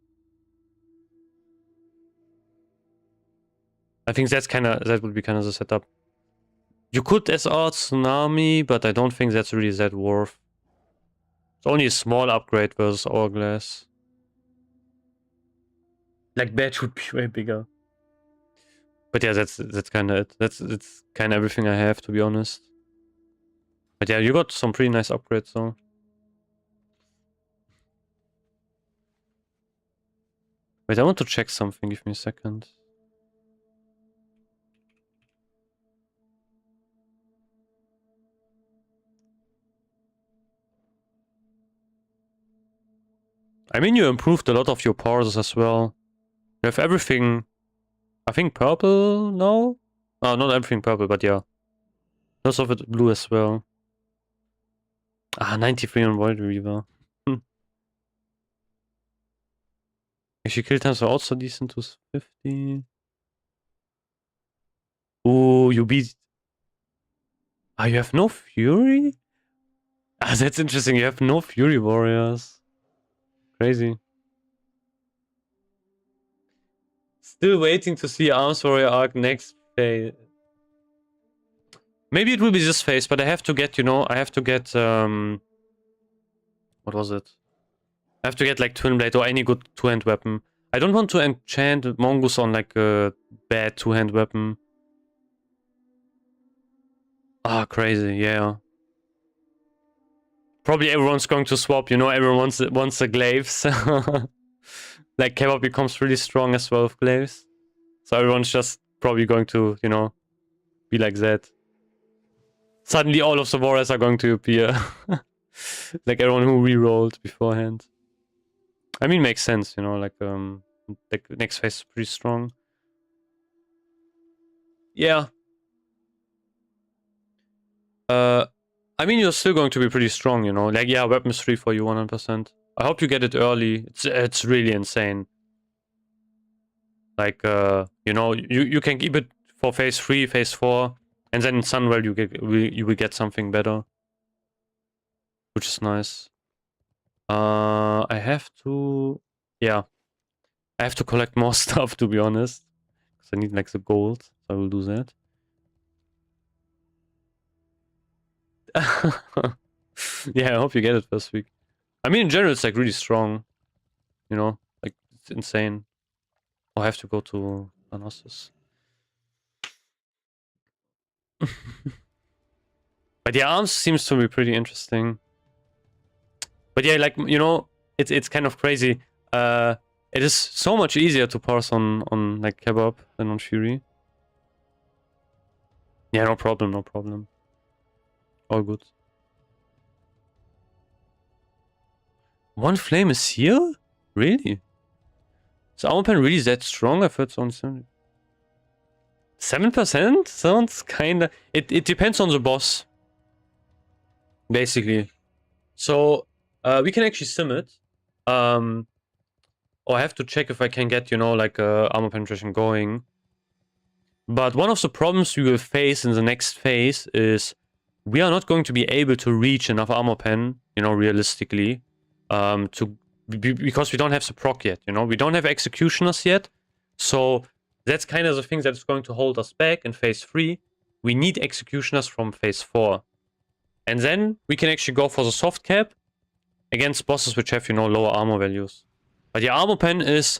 S1: I think that would be kind of the setup. You could SR Tsunami, but I don't think that's really that worth. It's only a small upgrade versus Hourglass. Like badge would be way bigger. But yeah, that's kind of it. That's kind of everything I have, to be honest. But yeah, you got some pretty nice upgrades though. Wait, I want to check something. Give me a second. I mean, you improved a lot of your powers as well. You have everything. I think purple now? Oh, not everything purple, but yeah. Most of it blue as well. 93 on Void Reaver. Actually, kill times are also decent to 50. Ooh, you beat... you have no Fury? That's interesting. You have no Fury Warriors. Crazy. Still waiting to see Arms Warrior Arc next phase. Maybe it will be this phase, but I have to get, you know, what was it? I have to get like Twin Blade or any good two-hand weapon. I don't want to enchant Mongoose on like a bad two-hand weapon. Crazy, yeah. Probably everyone's going to swap, you know, everyone wants the glaives. Like Kebab becomes really strong as well with glaives. So everyone's just probably going to, you know, be like that. Suddenly all of the warriors are going to appear. Like everyone who re-rolled beforehand. I mean, makes sense, you know, like next phase is pretty strong. Yeah. I mean, you're still going to be pretty strong, you know. Like, yeah, weapons 3 for you 100%. I hope you get it early. It's really insane. Like, you know, you can keep it for phase 3, phase 4, and then in Sunwell you will get something better, which is nice. I have to, yeah, I have to collect more stuff, to be honest, because I need like the gold. So I will do that. Yeah, I hope you get it first week. I mean, in general, it's like really strong. You know, like it's insane. Oh, I have to go to Thanasis. But yeah, arms seems to be pretty interesting. But yeah, like, you know, it's kind of crazy. It is so much easier to parse on like kebab than on Fury. Yeah, no problem, no problem. All good. One flame is here? Really? Is armor pen really that strong? I've heard it's only 7%? Sounds kinda... It depends on the boss. Basically. So, we can actually sim it. Or I have to check if I can get, you know, like armor penetration going. But one of the problems we will face in the next phase is we are not going to be able to reach enough armor pen, you know, realistically, because we don't have the proc yet, you know, we don't have executioners yet. So that's kind of the thing that's going to hold us back in phase 3. We need executioners from phase 4. And then we can actually go for the soft cap against bosses which have, you know, lower armor values. But the armor pen is...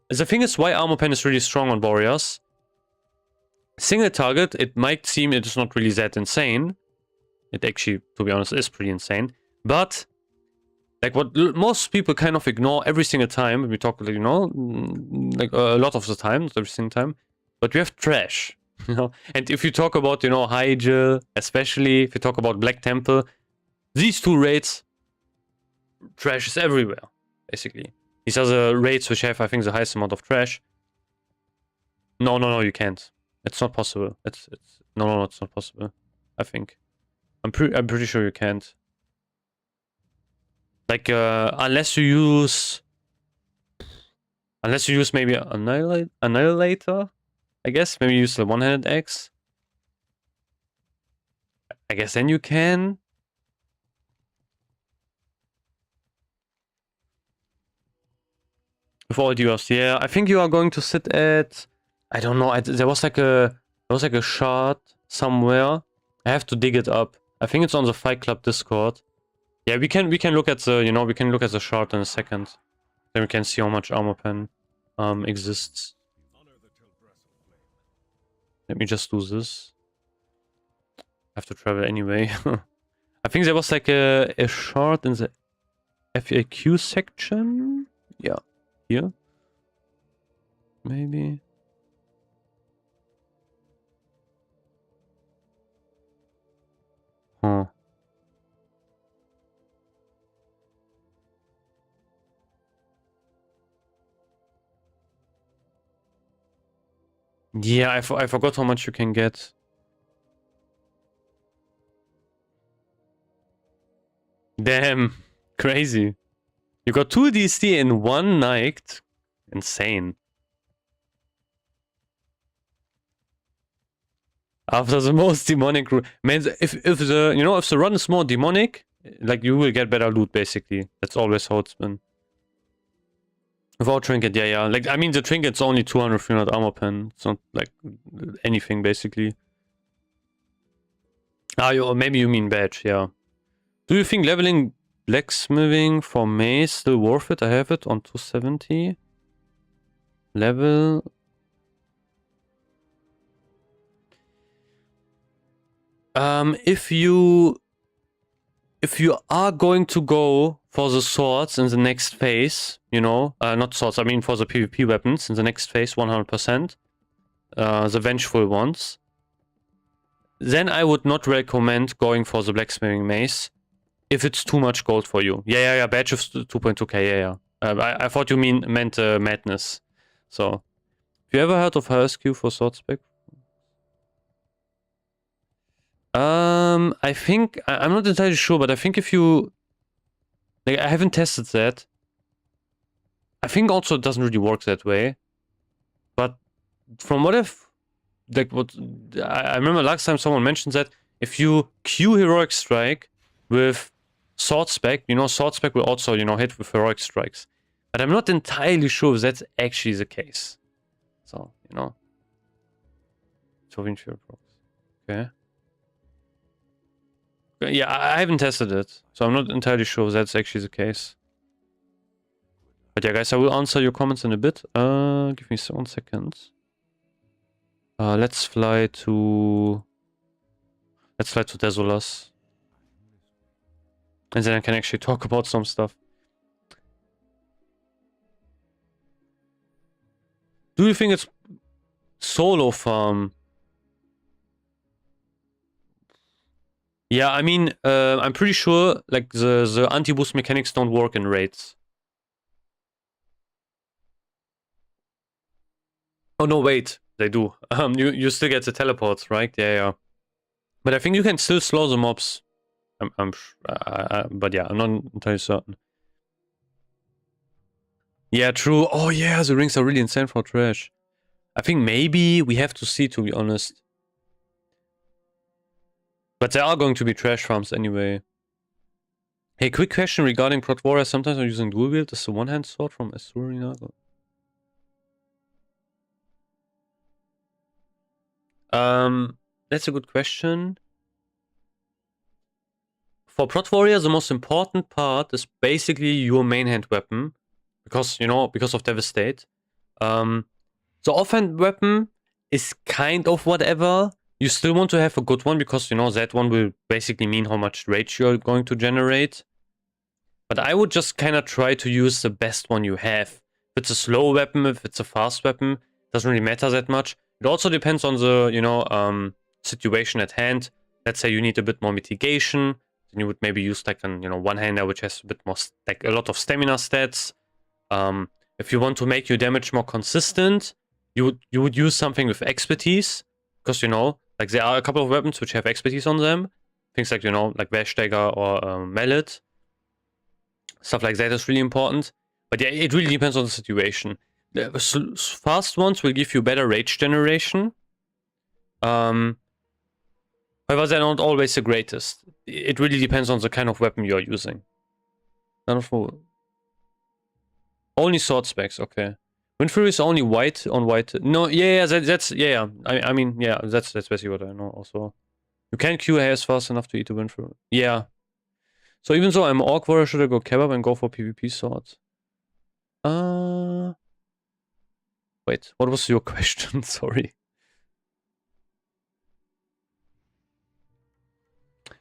S1: The thing is why armor pen is really strong on warriors. Single target, it might seem it is not really that insane. It actually, to be honest, is pretty insane. But, like what most people kind of ignore every single time, when we talk, you know, like a lot of the time, not every single time, but we have trash, you know. And if you talk about, you know, Hyjal, especially if you talk about Black Temple, these two raids, trash is everywhere, basically. These are the raids which have, I think, the highest amount of trash. No, you can't. It's not possible. No, it's not possible. I think. I'm pretty sure you can't. Like unless you use maybe Annihilator, I guess. Maybe use the one-handed axe. I guess then you can. With all debuffs, yeah. I think you are going to sit at, I don't know. There was like a shard somewhere. I have to dig it up. I think it's on the Fight Club Discord. Yeah, we can look at the, you know, we can look at the shard in a second. Then we can see how much armor pen exists. Let me just do this. I have to travel anyway. I think there was like a shard in the FAQ section. Yeah, here. Maybe. Huh. Yeah, I forgot how much you can get. Damn, crazy. You got 2 DC in one night. Insane. After the most demonic man, if the, you know, if the run is more demonic, like you will get better loot basically. That's always how it's been. Without trinket, yeah. Like, I mean, the trinket's only 200, 300 armor pen. It's not like anything basically. Maybe you mean badge, yeah. Do you think leveling blacksmithing for mace still worth it? I have it on 270. Level. If you if you are going to go for the swords in the next phase, you know, not swords, I mean for the PvP weapons in the next phase, 100%, the vengeful ones, then I would not recommend going for the blacksmithing mace if it's too much gold for you. Yeah, badge of 2.2k, yeah. I thought you meant madness. So, have you ever heard of HSQ for sword spec? I think, I'm not entirely sure, but I think if you, like, I haven't tested that. I think also it doesn't really work that way. But from what I remember last time someone mentioned that if you Q heroic strike with sword spec, you know, sword spec will also, you know, hit with heroic strikes. But I'm not entirely sure if that's actually the case. So, you know. Okay. Yeah, I haven't tested it, so I'm not entirely sure if that's actually the case. But yeah, guys, I will answer your comments in a bit. Give me 1 second. Let's fly to Desolas. And then I can actually talk about some stuff. Do you think it's solo farm? Yeah, I mean, I'm pretty sure like the anti-boost mechanics don't work in raids. Oh no, wait, they do. You still get the teleports, right? Yeah. But I think you can still slow the mobs. But yeah, I'm not entirely certain. Yeah, true. Oh yeah, the rings are really insane for trash. I think maybe we have to see, to be honest. But there are going to be trash farms anyway. Hey, quick question regarding Prot Warrior. Sometimes I'm using dual wield. Is the one-hand sword from Asurina? That's a good question. For Prot Warrior, the most important part is basically your main hand weapon. Because, you know, because of Devastate. The offhand weapon is kind of whatever. You still want to have a good one because, you know, that one will basically mean how much rage you're going to generate. But I would just kind of try to use the best one you have. If it's a slow weapon, if it's a fast weapon, doesn't really matter that much. It also depends on the, you know, situation at hand. Let's say you need a bit more mitigation. Then you would maybe use like an, you know, one-hander which has a bit more, like a lot of stamina stats. If you want to make your damage more consistent, you would use something with expertise. Because, you know, like there are a couple of weapons which have expertise on them. Things like, you know, like Vashdagger or Mallet. Stuff like that is really important. But yeah, it really depends on the situation. The fast ones will give you better rage generation. However, they're not always the greatest. It really depends on the kind of weapon you're using. None of only sword specs, okay. Windfury is only white on white. No, yeah, that's yeah. I mean, yeah, that's basically what I know. Also, you can Q hairs fast enough to eat a Windfury. Yeah. So even though I'm Orc Warrior, should I go Kebab and go for PvP swords? Wait, what was your question? Sorry.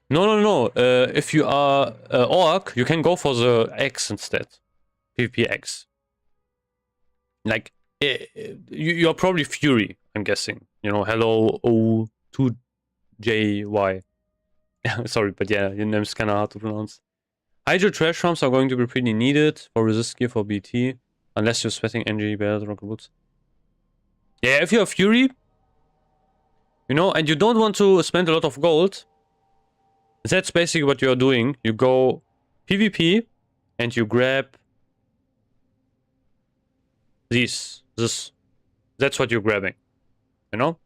S1: No. If you are Orc, you can go for the X instead. PvP X. Like, you're probably Fury, I'm guessing. You know, hello O2JY. Sorry, but yeah, your name's kind of hard to pronounce. Hydro trash farms are going to be pretty needed for resist gear for BT. Unless you're sweating NG, Bears, Rocket Boots. Yeah, if you're Fury, you know, and you don't want to spend a lot of gold, that's basically what you're doing. You go PvP and you grab this. That's what you're grabbing. You know?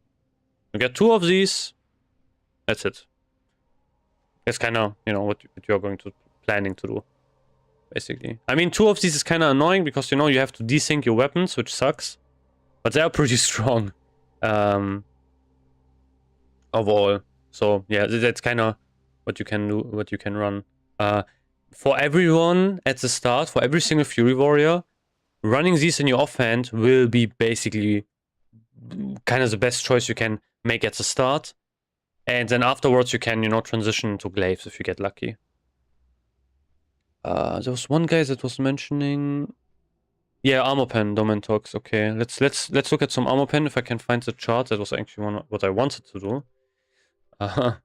S1: You get 2 of these. That's it. That's kind of, you know, what you're planning to do. Basically. I mean, 2 of these is kind of annoying because, you know, you have to desync your weapons, which sucks. But they are pretty strong. Overall. So, yeah, that's kind of what you can do, what you can run. For everyone at the start, for every single Fury Warrior, running these in your offhand will be basically kind of the best choice you can make at the start. And then afterwards you can, you know, transition to glaives if you get lucky. There was one guy that was mentioning. Yeah, armor pen, domain talks. Okay, let's look at some armor pen if I can find the chart. That was actually what I wanted to do. But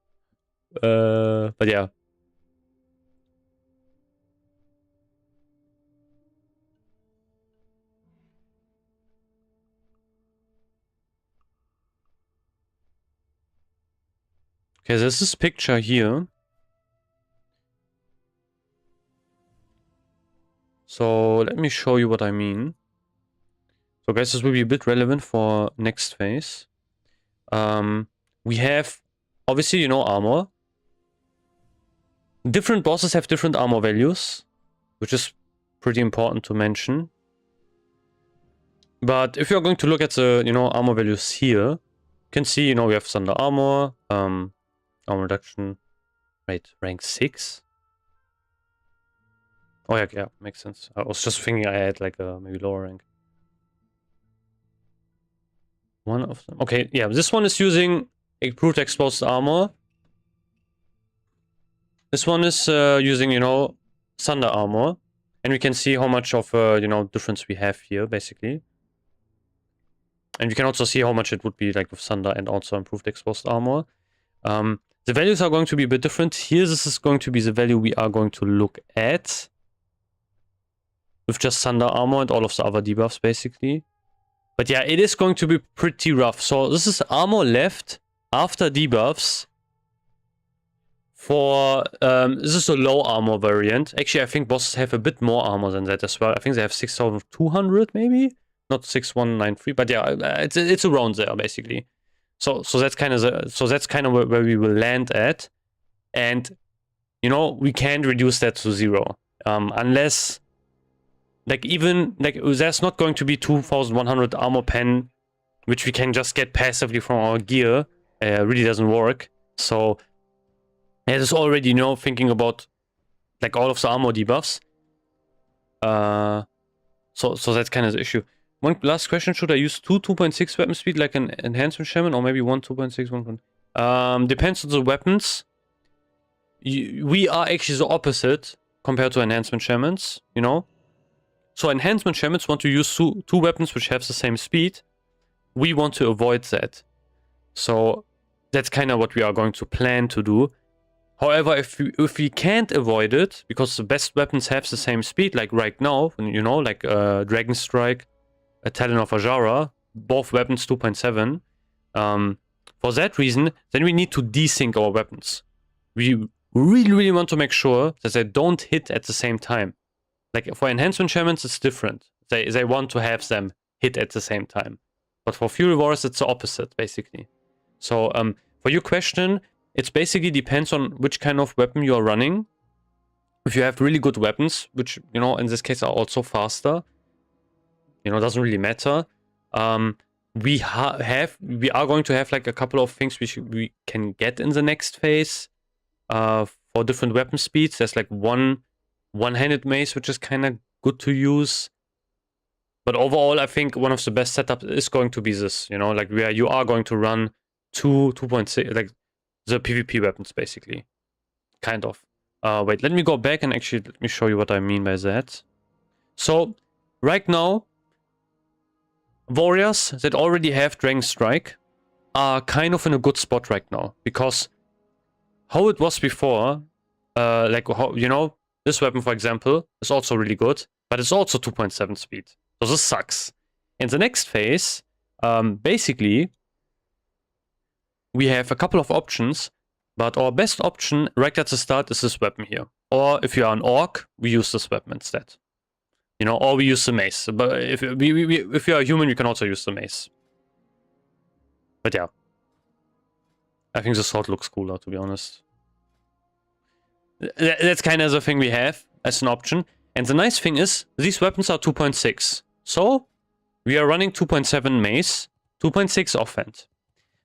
S1: yeah. Okay, there's this picture here. So let me show you what I mean. So guys, this will be a bit relevant for next phase. We have, obviously, you know, armor. Different bosses have different armor values, which is pretty important to mention. But if you're going to look at the, you know, armor values here, you can see, you know, we have thunder armor, armor reduction, right, rank 6. Oh yeah, yeah, makes sense. I was just thinking I had like a maybe lower rank. One of them. Okay, yeah, this one is using improved exposed armor. This one is using, you know, thunder armor. And we can see how much of, you know, difference we have here, basically. And we can also see how much it would be like with thunder and also improved exposed armor. The values are going to be a bit different. Here, this is going to be the value we are going to look at. With just thunder armor and all of the other debuffs, basically. But yeah, it is going to be pretty rough. So this is armor left after debuffs. For, this is a low armor variant. Actually, I think bosses have a bit more armor than that as well. I think they have 6,200 maybe? Not 6,193, but yeah, it's around there, basically. So that's kind of where we will land at. And, you know, we can't reduce that to 0. Unless... Like, even, like, there's not going to be 2,100 armor pen, which we can just get passively from our gear. Really doesn't work. So, it is already, you know, thinking about, like, all of the armor debuffs. So that's kind of the issue. One last question, should I use 2.6 weapon speed, like an enhancement shaman, or maybe 2.6, 1. Depends on the weapons. We are actually the opposite compared to enhancement shamans, you know? So enhancement shamans want to use two weapons which have the same speed. We want to avoid that. So that's kind of what we are going to plan to do. However, if we can't avoid it, because the best weapons have the same speed, like right now, you know, like Dragon Strike, a Talon of Ajara, both weapons 2.7. For that reason, then we need to desync our weapons. We really want to make sure that they don't hit at the same time. Like, for enhancement shamans, it's different. They want to have them hit at the same time. But for Fury Wars, it's the opposite, basically. So, for your question, it basically depends on which kind of weapon you are running. If you have really good weapons, which, you know, in this case are also faster, you know, doesn't really matter. We are going to have, like, a couple of things we can get in the next phase. For different weapon speeds, there's, like, one-handed mace, which is kind of good to use. But overall, I think one of the best setups is going to be this, you know, like where you are going to run 2.6, like the PvP weapons, basically. Kind of. Wait, let me go back and actually let me show you what I mean by that. So, right now, warriors that already have Dragon Strike are kind of in a good spot right now. Because how it was before, like, how, you know, this weapon, for example, is also really good, but it's also 2.7 speed. So this sucks. In the next phase, basically, we have a couple of options, but our best option right at the start is this weapon here. Or if you are an orc, we use this weapon instead. You know, or we use the mace. But if you are a human, you can also use the mace. But yeah. I think the sword looks cooler, to be honest. That's kind of the thing we have as an option. And the nice thing is, these weapons are 2.6. So, we are running 2.7 mace, 2.6 offhand.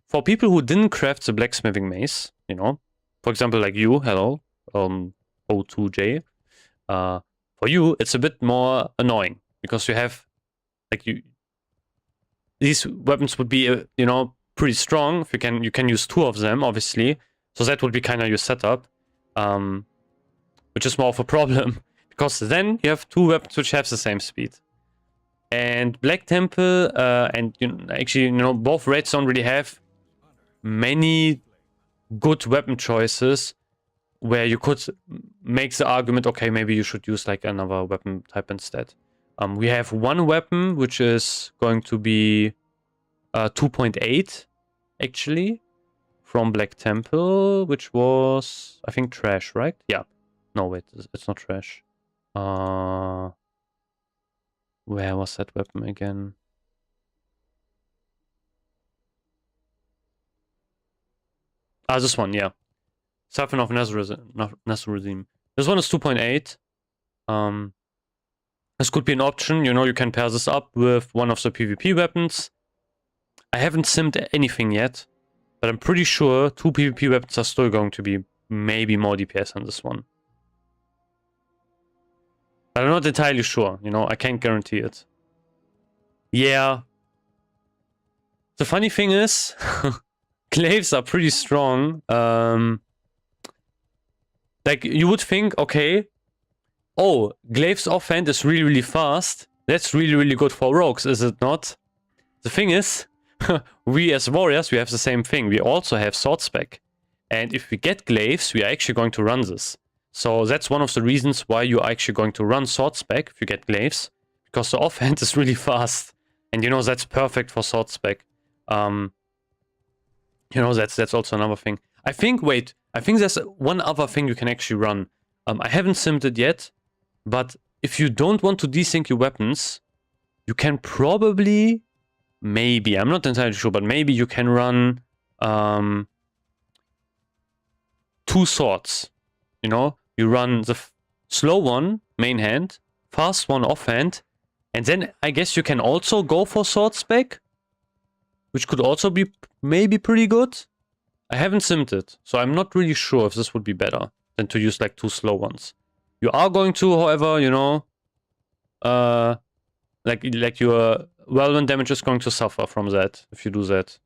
S1: For people who didn't craft the blacksmithing mace, you know, for example, like you, hello, O2J, for you, it's a bit more annoying, because you have, like, these weapons would be, you know, pretty strong. If you can use 2 of them, obviously. So that would be kind of your setup. Which is more of a problem, Because then you have two weapons which have the same speed. And Black Temple and actually, both raids don't really have many good weapon choices where you could make the argument, okay, maybe you should use like another weapon type instead. We have one weapon which is going to be 2.8 actually from Black Temple, which was, I think, trash, right? Yeah. No, wait, it's not trash. Where was that weapon again? This one, yeah. Siphon of Nasrudim. This one is 2.8. This could be an option. You can pair this up with one of the PvP weapons. I haven't simmed anything yet, but I'm pretty sure two PvP weapons are still going to be maybe more DPS than this one. But I'm not entirely sure. I can't guarantee it. Yeah. The funny thing is, glaives are pretty strong. Like, you would think, okay, oh, glaives offhand is really, really fast. That's really, really good for rogues, is it not? The thing is, we as warriors, we have the same thing. We also have sword spec. And if we get glaives, we are actually going to run this. So that's one of the reasons why you're actually going to run sword spec if you get glaives. Because the offhand is really fast. And that's perfect for sword spec. That's also another thing. I think there's one other thing you can actually run. I haven't simmed it yet, but if you don't want to desync your weapons, you can probably, maybe, I'm not entirely sure, but maybe you can run two swords. You run the slow one, main hand, fast one, offhand, and then I guess you can also go for sword spec, which could also be maybe pretty good. I haven't simmed it, so I'm not really sure if this would be better than to use like two slow ones. You are going to, however, like your whirlwind damage is going to suffer from that if you do that.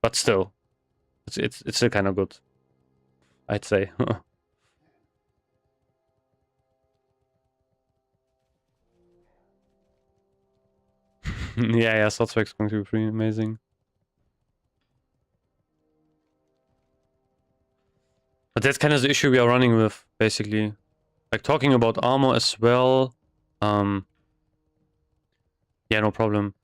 S1: But still, it's still kind of good, I'd say. yeah, sword spec is going to be pretty amazing. But that's kind of the issue we are running with, basically. Like, talking about armor as well. Yeah, no problem.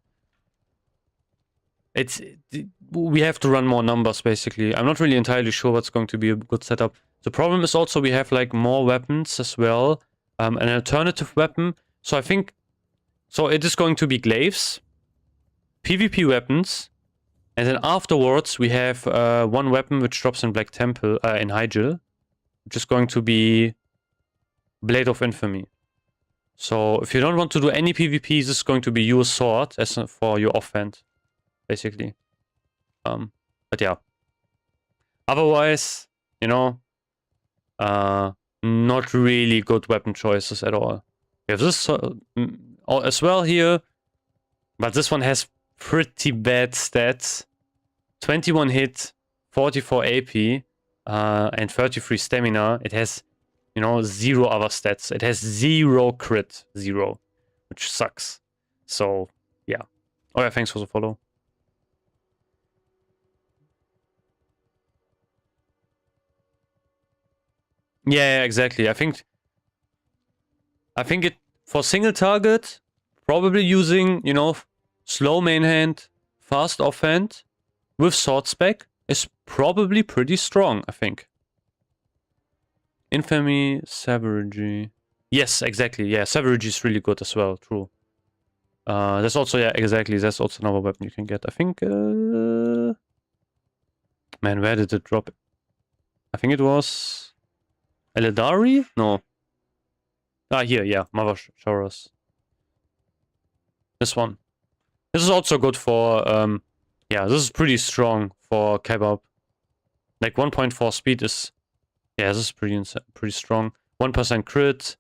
S1: We have to run more numbers, basically. I'm not really entirely sure what's going to be a good setup. The problem is also we have, like, more weapons as well. An alternative weapon. So I think... So it is going to be glaives, PvP weapons, and then afterwards we have one weapon which drops in Black Temple, in Hyjal, which is going to be Blade of Infamy. So if you don't want to do any PvP, this is going to be your sword as for your offhand, basically. But yeah. Otherwise, not really good weapon choices at all. We have this as well here, but this one has pretty bad stats. 21 hit, 44 AP, and 33 stamina. It has, zero other stats. It has 0 crit, 0, which sucks. So, yeah. Oh yeah, thanks for the follow. Yeah, exactly. I think it, for single target, probably using, slow main hand, fast offhand, with sword spec is probably pretty strong, I think. Infamy, Savagery. Yes, exactly. Yeah, Savagery is really good as well, true. That's also, yeah, exactly. That's also another weapon you can get. I think, man, where did it drop? I think it was Eladari? No. Here, yeah, Mother Showers. This one. This is also good for, yeah, this is pretty strong for Kebab. Like 1.4 speed is, yeah, this is pretty strong. 1% crit,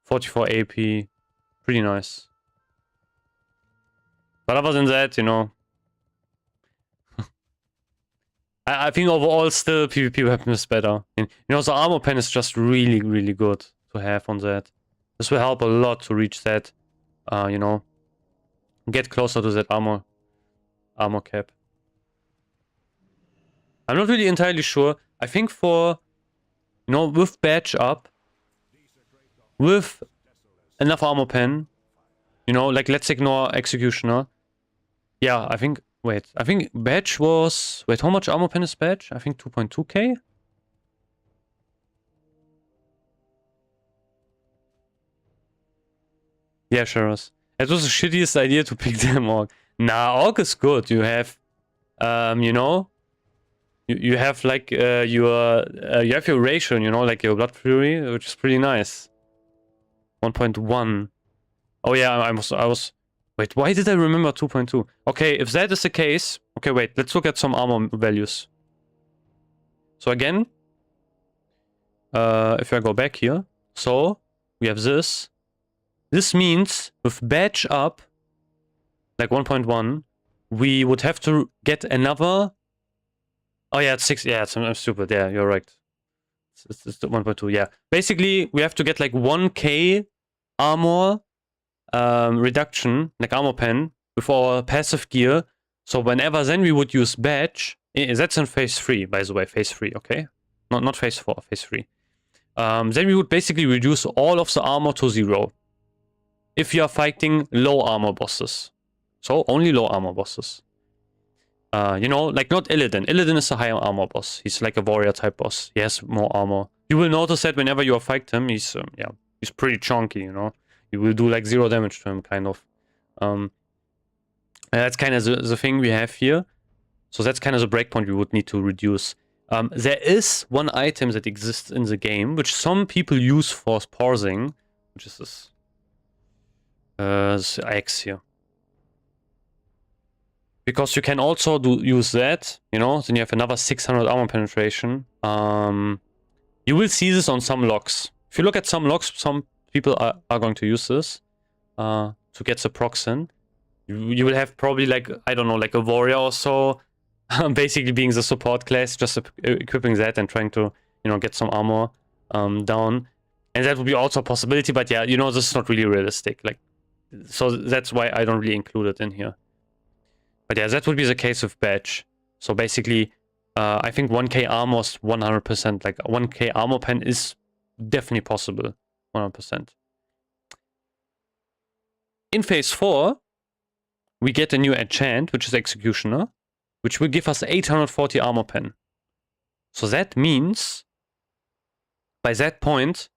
S1: 44 AP, pretty nice. But other than that, I think overall still PvP weapon is better. And, the armor pen is just really, really good to have on that. This will help a lot to reach that, you know, get closer to that armor cap. I'm not really entirely sure. I think for, you know, with badge up, with enough armor pen, you know, like let's ignore executioner. Yeah, I think, wait, I think badge was, wait, how much armor pen is badge? I think 2.2k? Yeah, sure. It was the shittiest idea to pick them Orc. Nah, Orc is good. You have, you know, you have like you have your ration, you know, like your blood fury, which is pretty nice. 1.1. Oh yeah, I was. Wait, why did I remember 2.2? Okay, if that is the case, okay, wait, let's look at some armor values. So again, if I go back here, so we have this. This means with badge up, like 1.1, we would have to get another. Oh yeah, it's 6. Yeah, I'm stupid. Yeah, you're right. It's 1.2. Yeah, basically we have to get like 1k armor reduction, like armor pen, with our passive gear. So whenever then we would use badge. That's in phase 3, by the way. Phase 3, okay? Not phase 4, phase 3. Then we would basically reduce all of the armor to 0. If you are fighting low armor bosses. So only low armor bosses. You know, like not Illidan. Illidan is a higher armor boss. He's like a warrior type boss. He has more armor. You will notice that whenever you fight him, he's he's pretty chunky, you know. You will do like 0 damage to him, kind of. That's kind of the thing we have here. So that's kind of the breakpoint we would need to reduce. There is one item that exists in the game, which some people use for parsing, which is this X here. Because you can also use that, you know, then you have another 600 armor penetration. You will see this on some logs. If you look at some logs, some people are going to use this to get the procs in. You will have probably like, I don't know, like a warrior or so, basically being the support class, just equipping that and trying to, you know, get some armor down. And that would be also a possibility, but yeah, you know, this is not really realistic. Like, so that's why I don't really include it in here. But yeah, that would be the case with badge. So basically, I think 1k armor is 100%. Like 1k armor pen is definitely possible, 100%. In phase 4, we get a new enchant, which is Executioner, which will give us 840 armor pen. So that means, by that point,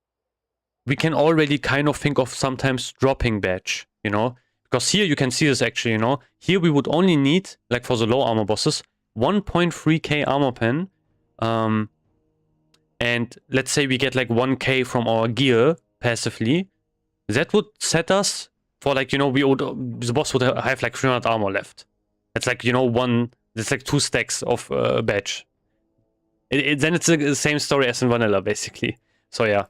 S1: we can already kind of think of sometimes dropping badge, you know? Because here you can see this actually, you know? Here we would only need, like for the low armor bosses, 1.3k armor pen. And let's say we get like 1k from our gear passively. That would set us for like, you know, the boss would have like 300 armor left. It's like, you know, it's like 2 stacks of badge. Then it's the same story as in vanilla, basically. So yeah,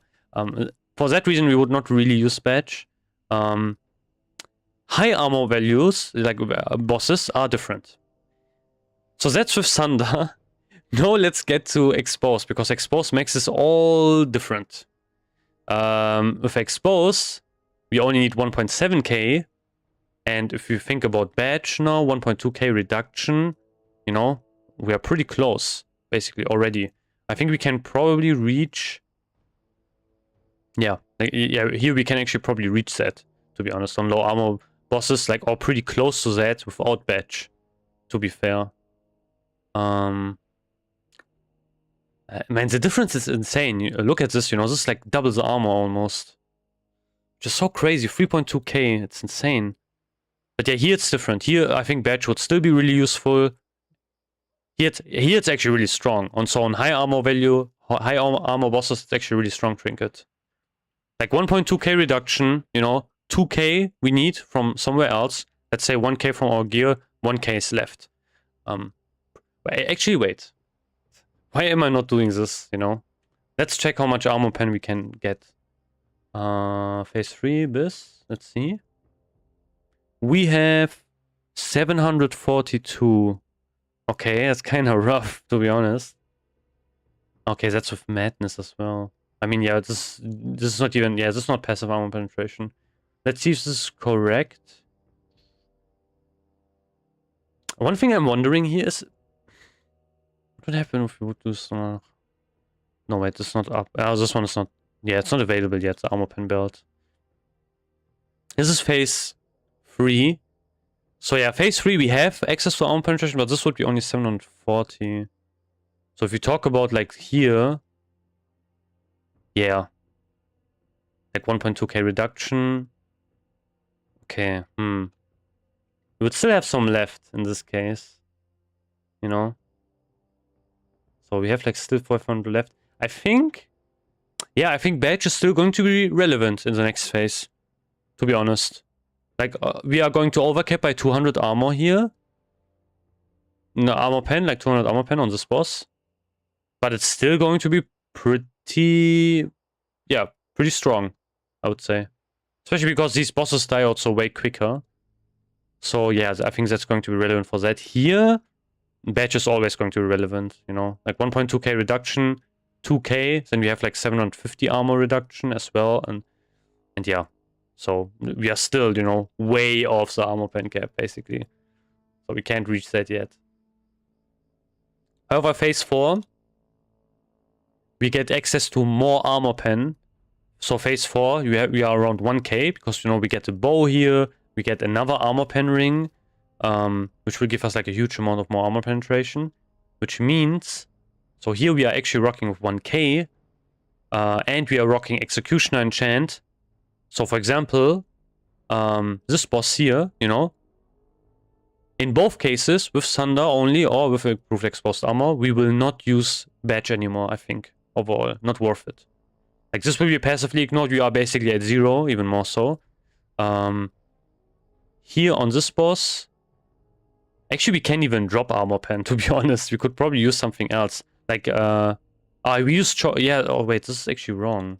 S1: for that reason, we would not really use badge. High armor values, like bosses, are different. So that's with Thunder. Now let's get to Expose, because Expose makes this all different. With Expose, we only need 1.7k. And if you think about badge now, 1.2k reduction, you know, we are pretty close, basically, already. I think we can probably reach... Yeah, here we can actually probably reach that, to be honest, on low armor bosses, like, or pretty close to that without badge, to be fair. Man, the difference is insane. Look at this, you know, this is like double the armor almost. Just so crazy, 3.2k, it's insane. But yeah, here it's different. Here, I think badge would still be really useful. Here it's actually really strong. On high armor value, high armor bosses, it's actually really strong trinket. Like 1.2k reduction, you know, 2k we need from somewhere else. Let's say 1k from our gear, 1k is left. Actually, wait. Why am I not doing this, you know? Let's check how much armor pen we can get. Phase 3, this. Let's see. We have 742. Okay, that's kind of rough, to be honest. Okay, that's with madness as well. I mean, yeah, this is not even, yeah, this is not passive armor penetration. Let's see if this is correct. One thing I'm wondering here is, what would happen if we would do some... No, wait, this is not up. Oh, this one is not... Yeah, it's not available yet, the armor pen belt. This is phase 3. So yeah, phase 3 we have access to armor penetration, but this would be only 740. So if you talk about like here... Yeah. Like 1.2k reduction. Okay, We would still have some left in this case. You know? So we have like still 500 left. I think... Yeah, I think badge is still going to be relevant in the next phase. To be honest. Like, we are going to overcap by 200 armor here. No, armor pen, like 200 armor pen on this boss. But it's still going to be pretty... Yeah, pretty strong, I would say. Especially because these bosses die also way quicker. So yeah, I think that's going to be relevant for that. Here, badge is always going to be relevant, you know. Like 1.2k reduction, 2k, then we have like 750 armor reduction as well. And yeah, so we are still, you know, way off the armor pen cap, basically. So we can't reach that yet. However, phase 4, we get access to more armor pen. So phase 4, we are around 1k, because, you know, we get the bow here, we get another armor pen ring, which will give us like a huge amount of more armor penetration, which means, so here we are actually rocking with 1k, and we are rocking Executioner enchant. So for example, this boss here, you know, in both cases, with Thunder only or with improved exposed armor, we will not use badge anymore, I think, overall. Not worth it. Like, this will be passively ignored. We are basically at 0, even more so. Here on this boss, actually we can't even drop armor pen, to be honest. We could probably use something else. Like, we use yeah, oh wait, this is actually wrong.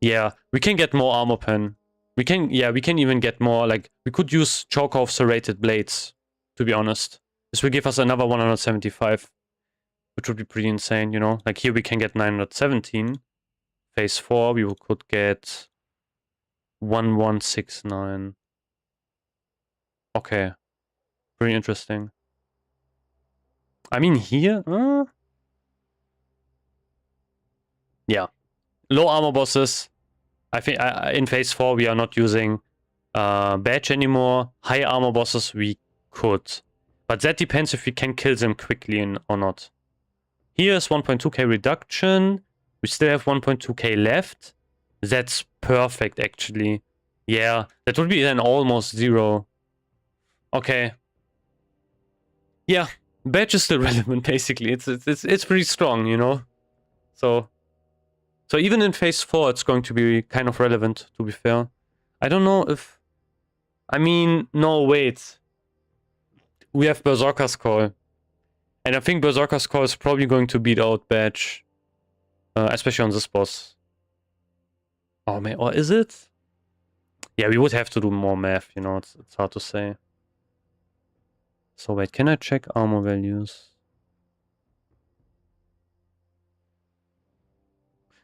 S1: Yeah, we can get more armor pen. We can even get more, like, we could use Choker of Serrated Blades, to be honest. This will give us another 175, which would be pretty insane, you know? Like, here we can get 917. Phase 4, we could get 1169. Okay. Pretty interesting. I mean, here... yeah. Low armor bosses. I think in phase 4 we are not using badge anymore. High armor bosses we could. But that depends if we can kill them quickly or not. Here's 1.2k reduction. We still have 1.2k left. That's perfect, actually. Yeah, that would be then almost 0. Okay. Yeah, badge is still relevant, basically. It's pretty strong, you know? So even in phase 4, it's going to be kind of relevant, to be fair. I don't know if... I mean, no, wait. We have Berserker's Call. And I think Berserker's Call is probably going to beat out badge. Especially on this boss. Oh man, or is it? Yeah, we would have to do more math, you know, it's hard to say. So wait, can I check armor values?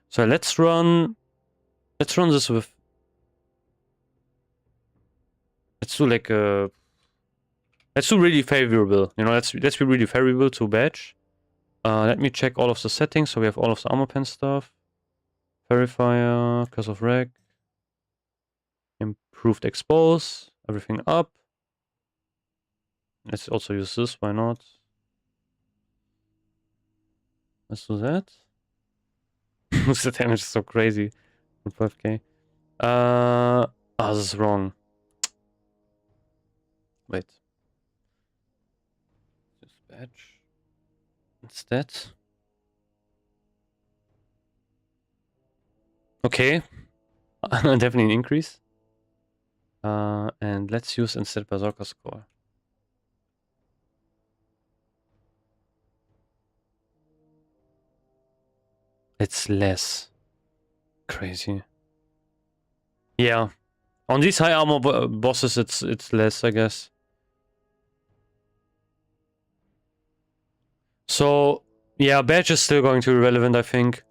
S1: So let's run this with... Let's do like a... Let's do really favorable, you know, let's be really favorable to badge. Let me check all of the settings, so we have all of the armor pen stuff. Verifier, Curse of Reg. Improved expose, everything up. Let's also use this, why not? Let's do that. The damage is so crazy. 5k. This is wrong. Wait. This badge. Instead. Okay. Definitely an increase. And let's use instead Berserker Score. It's less. Crazy. Yeah. On these high armor bosses, it's less, I guess. So, Yeah, badge is still going to be relevant, I think.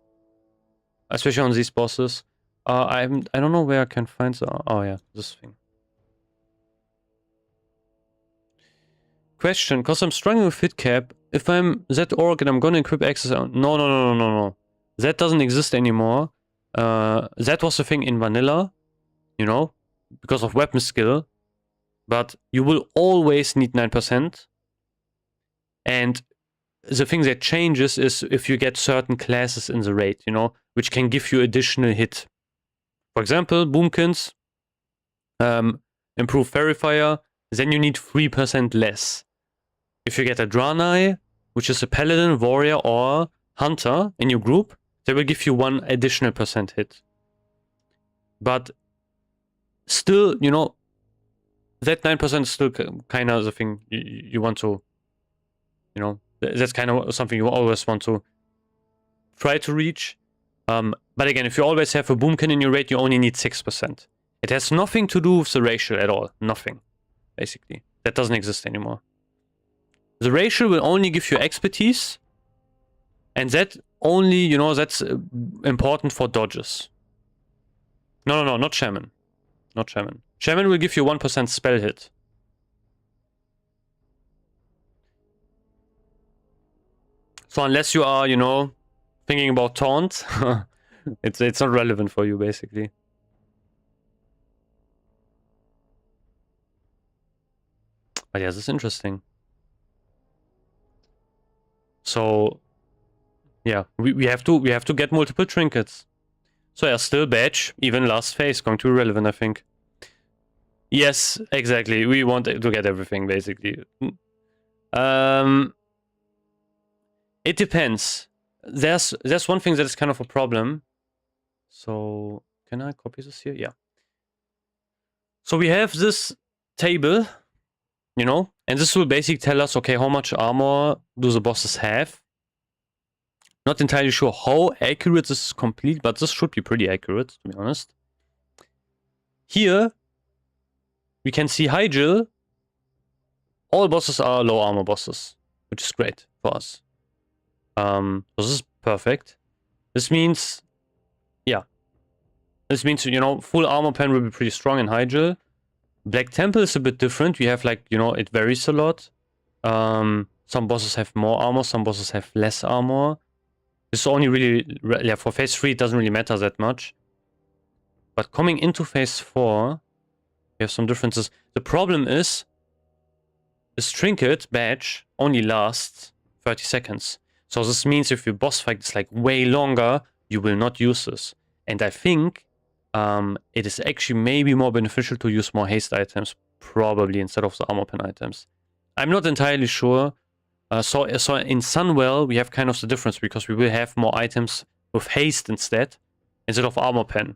S1: Especially on these bosses. I don't know where I can find the... Oh yeah, this thing. Question, because I'm struggling with hit cap, if I'm that orc and I'm gonna equip access... No. That doesn't exist anymore. That was the thing in vanilla, you know, because of weapon skill. But you will always need 9%. And the thing that changes is if you get certain classes in the raid, you know, which can give you additional hit. For example, Boomkins, improve Verifier, then you need 3% less. If you get a Draenei, which is a Paladin, Warrior, or Hunter in your group, they will give you 1 additional % hit. But still, you know, that 9% is still kind of the thing you want to, you know, that's kind of something you always want to try to reach. But again, if you always have a Boomkin in your raid, you only need 6%. It has nothing to do with the ratio at all. Nothing, basically. That doesn't exist anymore. The ratio will only give you expertise, and that only, you know, that's important for dodges. No, not Shaman. Not Shaman. Shaman will give you 1% spell hit. So unless you are, you know, thinking about taunt, it's not relevant for you, basically. But yeah, this is interesting. So yeah, we have to get multiple trinkets. So yeah, still badge, even last phase, going to be relevant, I think. Yes, exactly. We want to get everything, basically. It depends. There's one thing that is kind of a problem. So can I copy this here? Yeah. So we have this table, you know, and this will basically tell us, okay, how much armor do the bosses have? Not entirely sure how accurate this is complete, but this should be pretty accurate, to be honest. Here, we can see Hyjal. All bosses are low armor bosses, which is great for us. So this is perfect. This means, yeah. This means, you know, full armor pen will be pretty strong in Hyjal. Black Temple is a bit different. We have, like, you know, it varies a lot. Some bosses have more armor, some bosses have less armor. This is only really, yeah, for phase 3 it doesn't really matter that much. But coming into phase 4, we have some differences. The problem is, this trinket badge only lasts 30 seconds. So this means if your boss fight is like way longer, you will not use this. And I think it is actually maybe more beneficial to use more haste items, probably, instead of the armor pen items. I'm not entirely sure. So in Sunwell, we have kind of the difference, because we will have more items with haste instead of armor pen.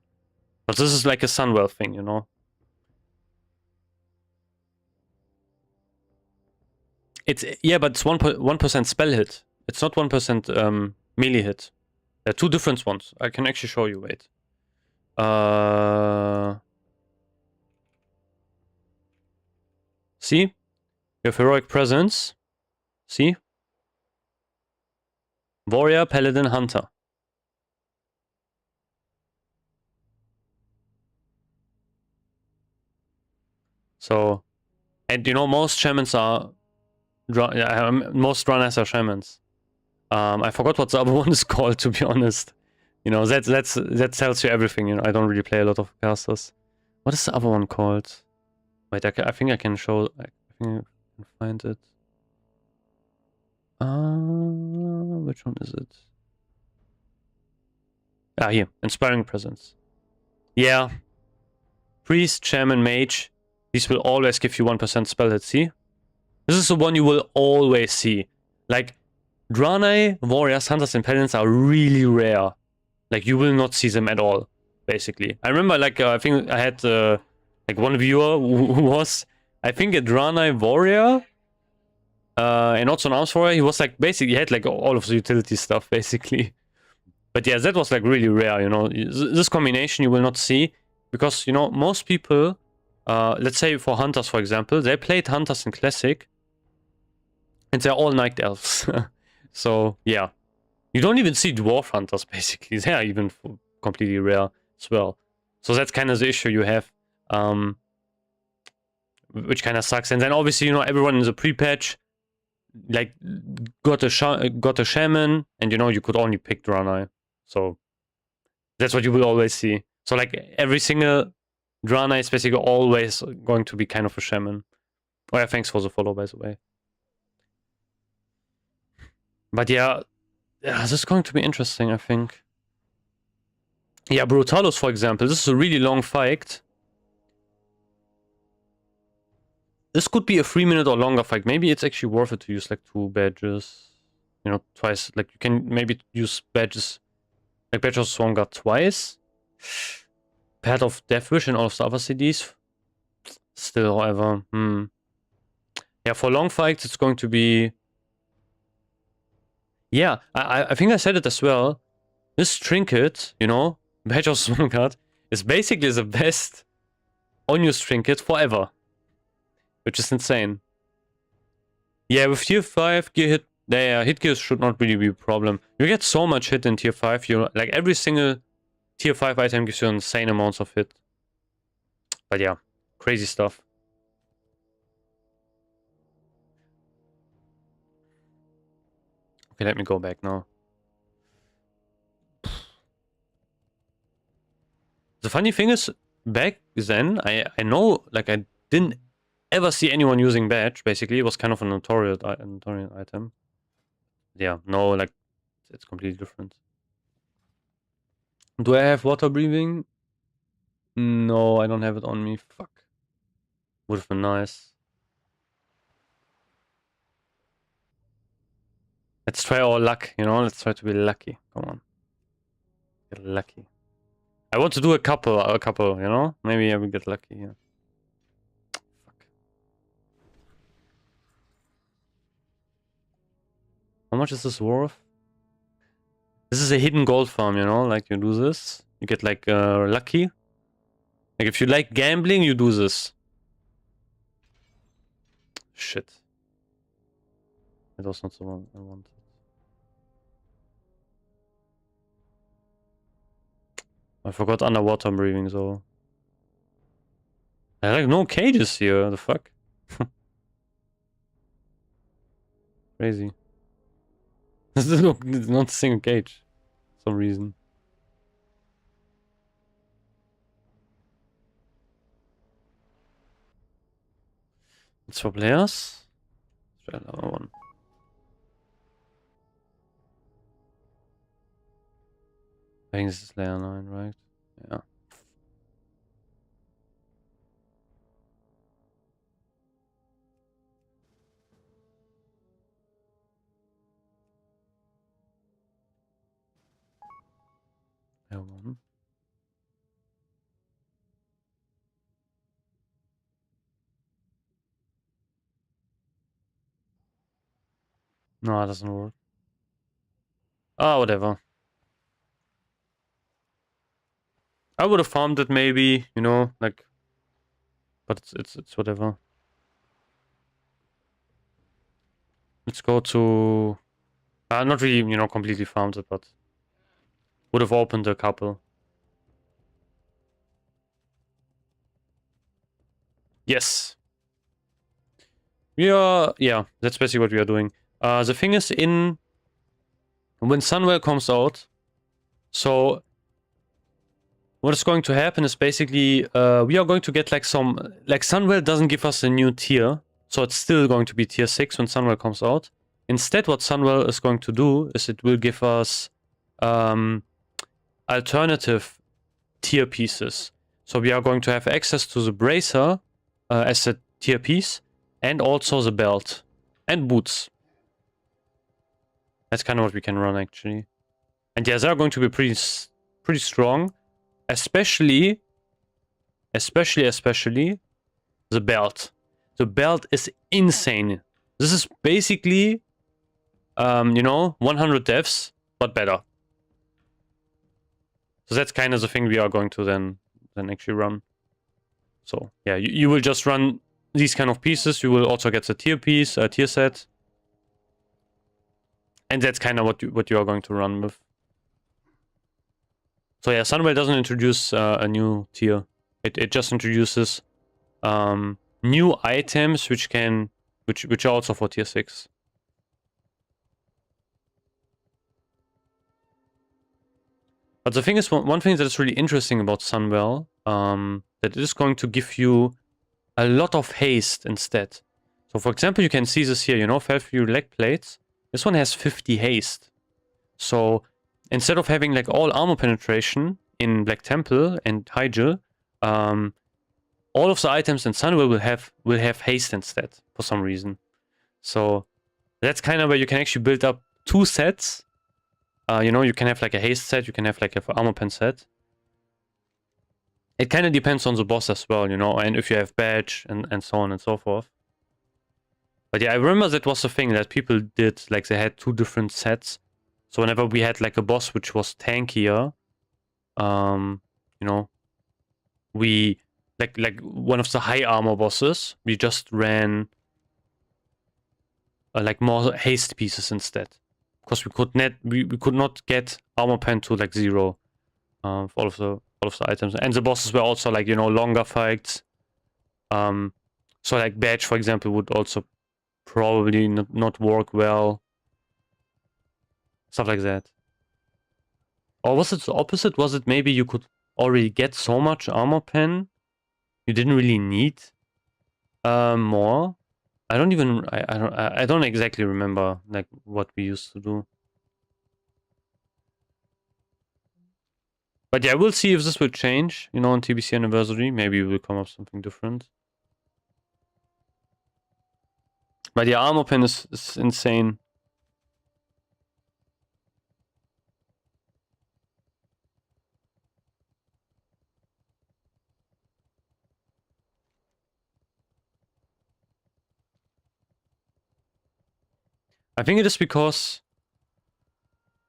S1: But this is like a Sunwell thing, you know? Yeah, but it's 1% spell hit. It's not 1% melee hit. There are two different ones. I can actually show you, wait. See? You have Heroic Presence. See? Warrior, Paladin, Hunter. So, and you know, most shamans are... most runners are shamans. I forgot what the other one is called, to be honest. You know, that tells you everything, you know. I don't really play a lot of casters. What is the other one called? Wait, I think I can show... I think I can find it. Which one is it? Ah, here. Inspiring Presence. Yeah. Priest, Shaman, Mage. These will always give you 1% spell hit, see? This is the one you will always see. Like, Draenei, Warriors, Hunters, and Paladins are really rare. Like, you will not see them at all, basically. I remember, like, I think I had, like, one viewer who was, I think, a Draenei Warrior, and also an Arms Warrior. He was, like, basically, he had, like, all of the utility stuff, basically. But yeah, that was, like, really rare, you know. This combination you will not see, because, you know, most people, let's say for Hunters, for example, they played Hunters in Classic, and they're all Night Elves. So, yeah. You don't even see dwarf hunters basically. They are even completely rare as well. So that's kind of the issue you have, which kind of sucks. And then obviously, you know, everyone in the pre-patch like got a shaman, and you know, you could only pick Draenei. So that's what you will always see. So like every single Draenei is basically always going to be kind of a shaman. Oh yeah, thanks for the follow, by the way. But yeah, this is going to be interesting, I think. Yeah, Brutalus, for example. This is a really long fight. This could be a 3-minute or longer fight. Maybe it's actually worth it to use like 2 badges. You know, twice. Like you can maybe use badges, like Badge of Swarmguard twice. Pad of Deathwish and all of the other CDs. Still, however, yeah, for long fights, it's going to be... Yeah, I think I said it as well. This trinket, you know, Badge of Swarmguard, is basically the best on-use trinket forever. Which is insane. Yeah, with tier 5 gear hit, hit gears should not really be a problem. You get so much hit in tier 5, you like every single tier 5 item gives you insane amounts of hit. But yeah, crazy stuff. Okay, let me go back now. The funny thing is, back then, I know, like, I didn't ever see anyone using badge, basically. It was kind of a notorious item. Yeah, no, like, it's completely different. Do I have water breathing? No, I don't have it on me. Fuck. Would have been nice. Let's try our luck, you know? Let's try to be lucky. Come on. Get lucky. I want to do a couple, you know? Maybe I will get lucky here. Fuck. How much is this worth? This is a hidden gold farm, you know? Like, you do this. You get, like, lucky. Like, if you like gambling, you do this. Shit. That was not the one I wanted. I forgot underwater breathing, though. I like no cages here, the fuck? Crazy. This is not a single cage. For some reason. It's for players. Let's try another one. I think this is layer 9, right? Yeah. Layer 1. No, it doesn't work. Ah, whatever. I would have farmed it maybe, you know, like, but it's whatever. Let's go to not really, you know, completely farmed it, but would have opened a couple. Yes. Yeah, that's basically what we are doing. The thing is, when Sunwell comes out, so what is going to happen is basically we are going to get like Sunwell doesn't give us a new tier, so it's still going to be tier 6 when Sunwell comes out. Instead, what Sunwell is going to do is it will give us alternative tier pieces. So we are going to have access to the bracer as a tier piece, and also the belt and boots. That's kind of what we can run, actually. And yeah, they are going to be pretty strong, especially the belt. The belt is insane. This is basically, you know, 100 deaths, but better. So that's kind of the thing we are going to then actually run. So yeah, you will just run these kind of pieces. You will also get the tier piece, tier set. And that's kind of what you are going to run with. So yeah, Sunwell doesn't introduce a new tier. It just introduces new items which are also for tier 6. But the thing is, one thing that is really interesting about Sunwell, that it is going to give you a lot of haste instead. So for example, you can see this here, you know, 5 leg plates. This one has 50 haste. So instead of having like all armor penetration in Black Temple and Hyjal, all of the items in Sunwell will have haste instead for some reason. So that's kind of where you can actually build up 2 sets. You know, you can have like a haste set, you can have like a armor pen set. It kind of depends on the boss as well, you know, and if you have badge and so on and so forth. But yeah, I remember that was the thing that people did, like they had 2 different sets. So whenever we had like a boss which was tankier, you know, we like one of the high armor bosses, we just ran like more haste pieces instead, because we could not get armor pen to like 0 for all of the items, and the bosses were also like, you know, longer fights. So like badge, for example, would also probably not work well. Stuff like that. Or was it the opposite? Was it maybe you could already get so much armor pen you didn't really need more? I don't exactly remember like what we used to do. But yeah, we'll see if this will change, you know, on TBC anniversary. Maybe we'll come up something different. But yeah, armor pen is insane. I think it is because,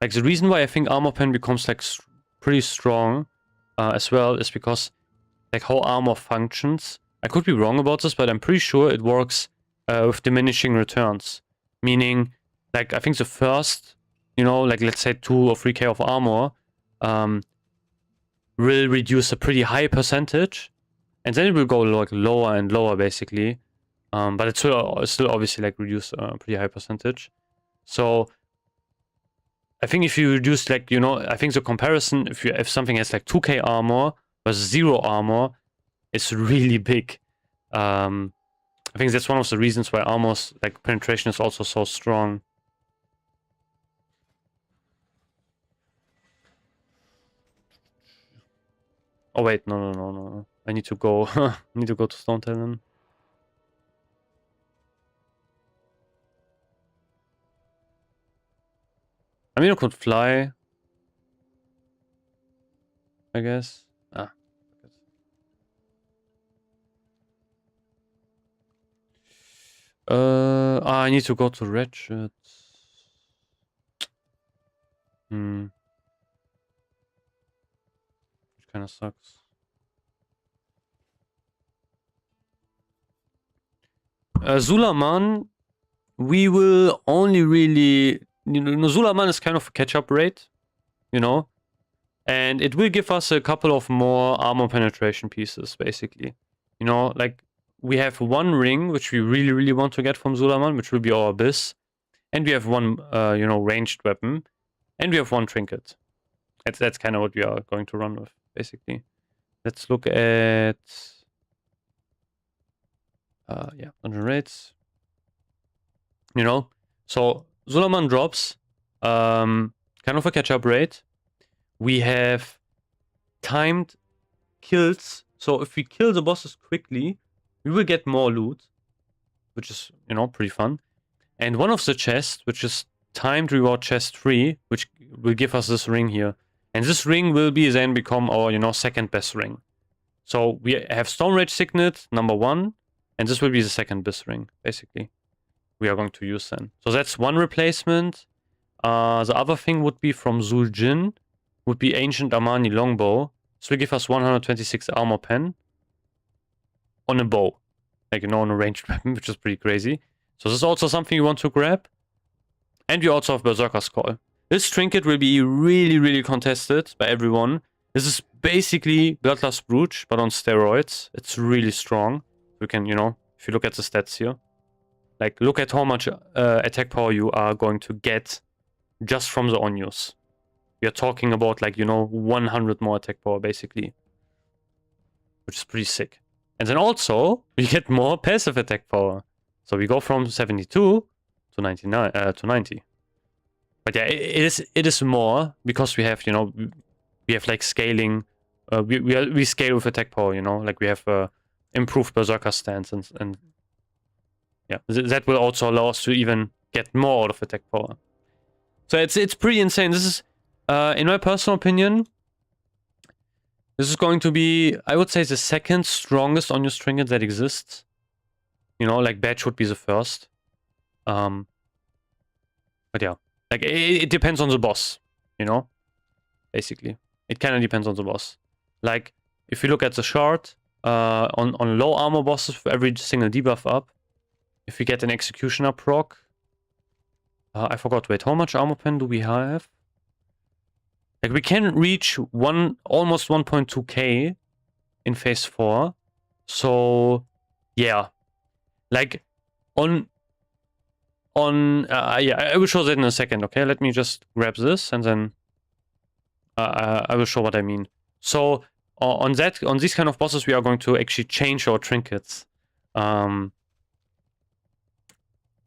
S1: like, the reason why I think armor pen becomes like pretty strong as well is because like how armor functions. I could be wrong about this, but I'm pretty sure it works with diminishing returns. Meaning, like, I think the first, you know, like let's say 2 or 3k of armor will reduce a pretty high percentage, and then it will go like lower and lower basically. But it's still obviously like reduce a pretty high percentage. So I think if you reduce, like, you know, I think the comparison, if something has like 2k armor versus 0 armor, it's really big. I think that's one of the reasons why armor's like penetration is also so strong. Oh wait, no. I need to go. I need to go to Stone Talon. I mean, I could fly, I guess. I need to go to Ratchet. Which kind of sucks. Zulaman, we will only really, you know, Zulaman is kind of a catch-up rate, you know, and it will give us a couple of more armor penetration pieces, basically. You know, like, we have 1 ring, which we really want to get from Zulaman, which will be our Abyss, and we have 1, you know, ranged weapon, and we have 1 trinket. That's kind of what we are going to run with, basically. Let's look at yeah, dungeon rates. You know, so Zulaman drops kind of a catch-up rate. We have timed kills, so if we kill the bosses quickly, we will get more loot, which is, you know, pretty fun. And one of the chests, which is timed reward chest 3, which will give us this ring here. And this ring will be then become our, you know, second best ring. So we have Storm Rage Signet, number 1, and this will be the second best ring, basically. We are going to use then. So that's 1 replacement. The other thing would be from Zuljin, would be Ancient Armani Longbow. This will give us 126 armor pen on a bow. Like, you know, on a ranged weapon, which is pretty crazy. So this is also something you want to grab. And we also have Berserker's Call. This trinket will be really, really contested by everyone. This is basically Bloodlust Brooch, but on steroids. It's really strong. You can, if you look at the stats here. Like, look at how much attack power you are going to get just from the on-use. You're talking about, like, 100 more attack power, basically. Which is pretty sick. And then also, we get more passive attack power. So we go from 72 to 99, to 90. But yeah, it is more because we have, we have like scaling. We scale with attack power, like we have improved Berserker stance and yeah, that will also allow us to even get more out of attack power. So it's pretty insane. This is, in my personal opinion, this is going to be, I would say, the second strongest on your trinket that exists. Like Badge would be the first. But yeah, like it depends on the boss, basically. It kind of depends on the boss. Like, if you look at the chart, on low armor bosses for every single debuff up, if we get an Executioner proc, I forgot, wait, how much armor pen do we have? Like, we can reach almost 1.2k in phase 4. So, yeah. Like, yeah, I will show that in a second, okay? Let me just grab this, and then I will show what I mean. So, on these kind of bosses, we are going to actually change our trinkets.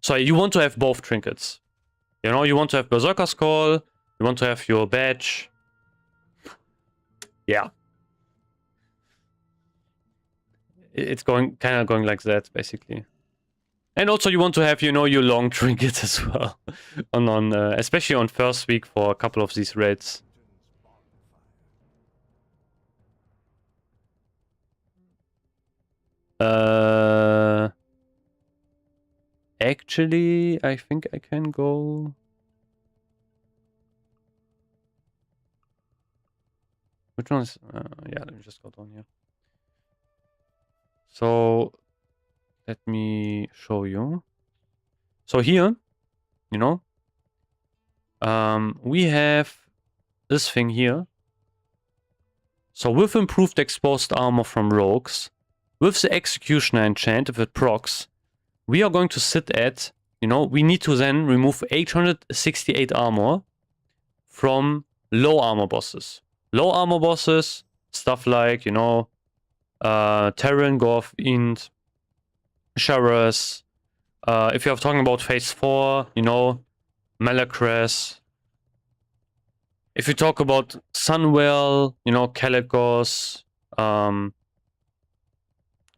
S1: So you want to have both trinkets. You want to have Berserker's Call, you want to have your badge. Yeah. It's kind of going like that, basically. And also you want to have, your long trinkets as well. on especially on first week for a couple of these raids. Actually, I think I can go... Which one is... yeah, let me just go down here. So, let me show you. So here, we have this thing here. So with improved exposed armor from rogues, with the Executioner enchant, if it procs, we are going to sit at, we need to then remove 868 armor from low armor bosses. Low armor bosses, stuff like, Terran, Goth, Int, Sharas. If you're talking about phase 4, Malacres. If you talk about Sunwell, Caligos,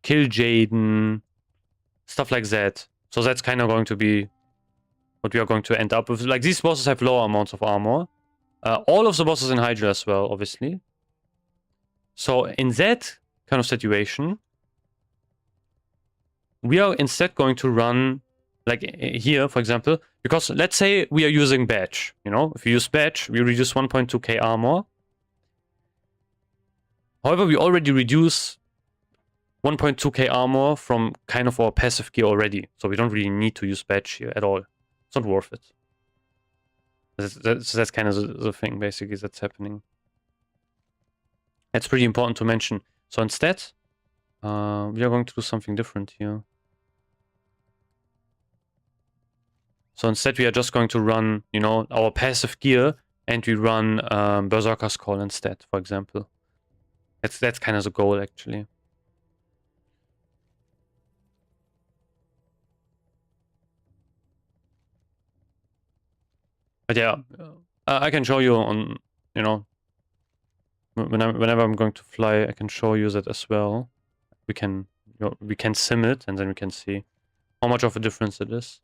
S1: Kil'jaeden, stuff like that. So that's kind of going to be what we are going to end up with. Like, these bosses have lower amounts of armor. All of the bosses in Hydra as well, obviously. So in that kind of situation, we are instead going to run, like here, for example, because let's say we are using Badge. If we use Badge, we reduce 1.2k armor. However, we already reduce 1.2k armor from kind of our passive gear already. So we don't really need to use Badge here at all. It's not worth it. That's kind of the thing, basically, that's happening. That's pretty important to mention. So instead, we are going to do something different here. So instead, we are just going to run, our passive gear, and we run Berserker's Call instead, for example. That's kind of the goal, actually. But yeah, I can show you on, whenever I'm going to fly, I can show you that as well. We can sim it, and then we can see how much of a difference it is.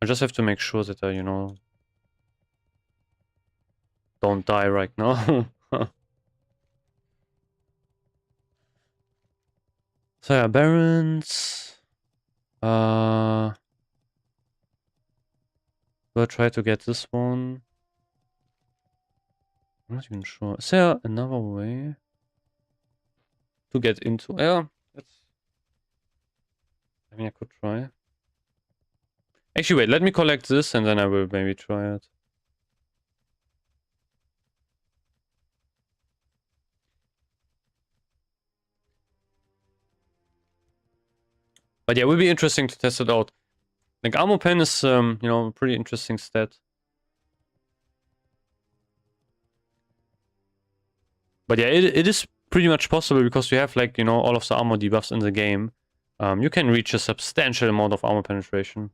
S1: I just have to make sure that I, don't die right now. So yeah, Barons. We'll try to get this one. I'm not even sure. Is there another way to get into? Yeah, I mean, I could try. Actually, wait, let me collect this and then I will maybe try it. But yeah, it will be interesting to test it out. Like, Armor Pen is, you know, a pretty interesting stat. But yeah, it is pretty much possible because you have, like, you know, all of the armor debuffs in the game. You can reach a substantial amount of armor penetration,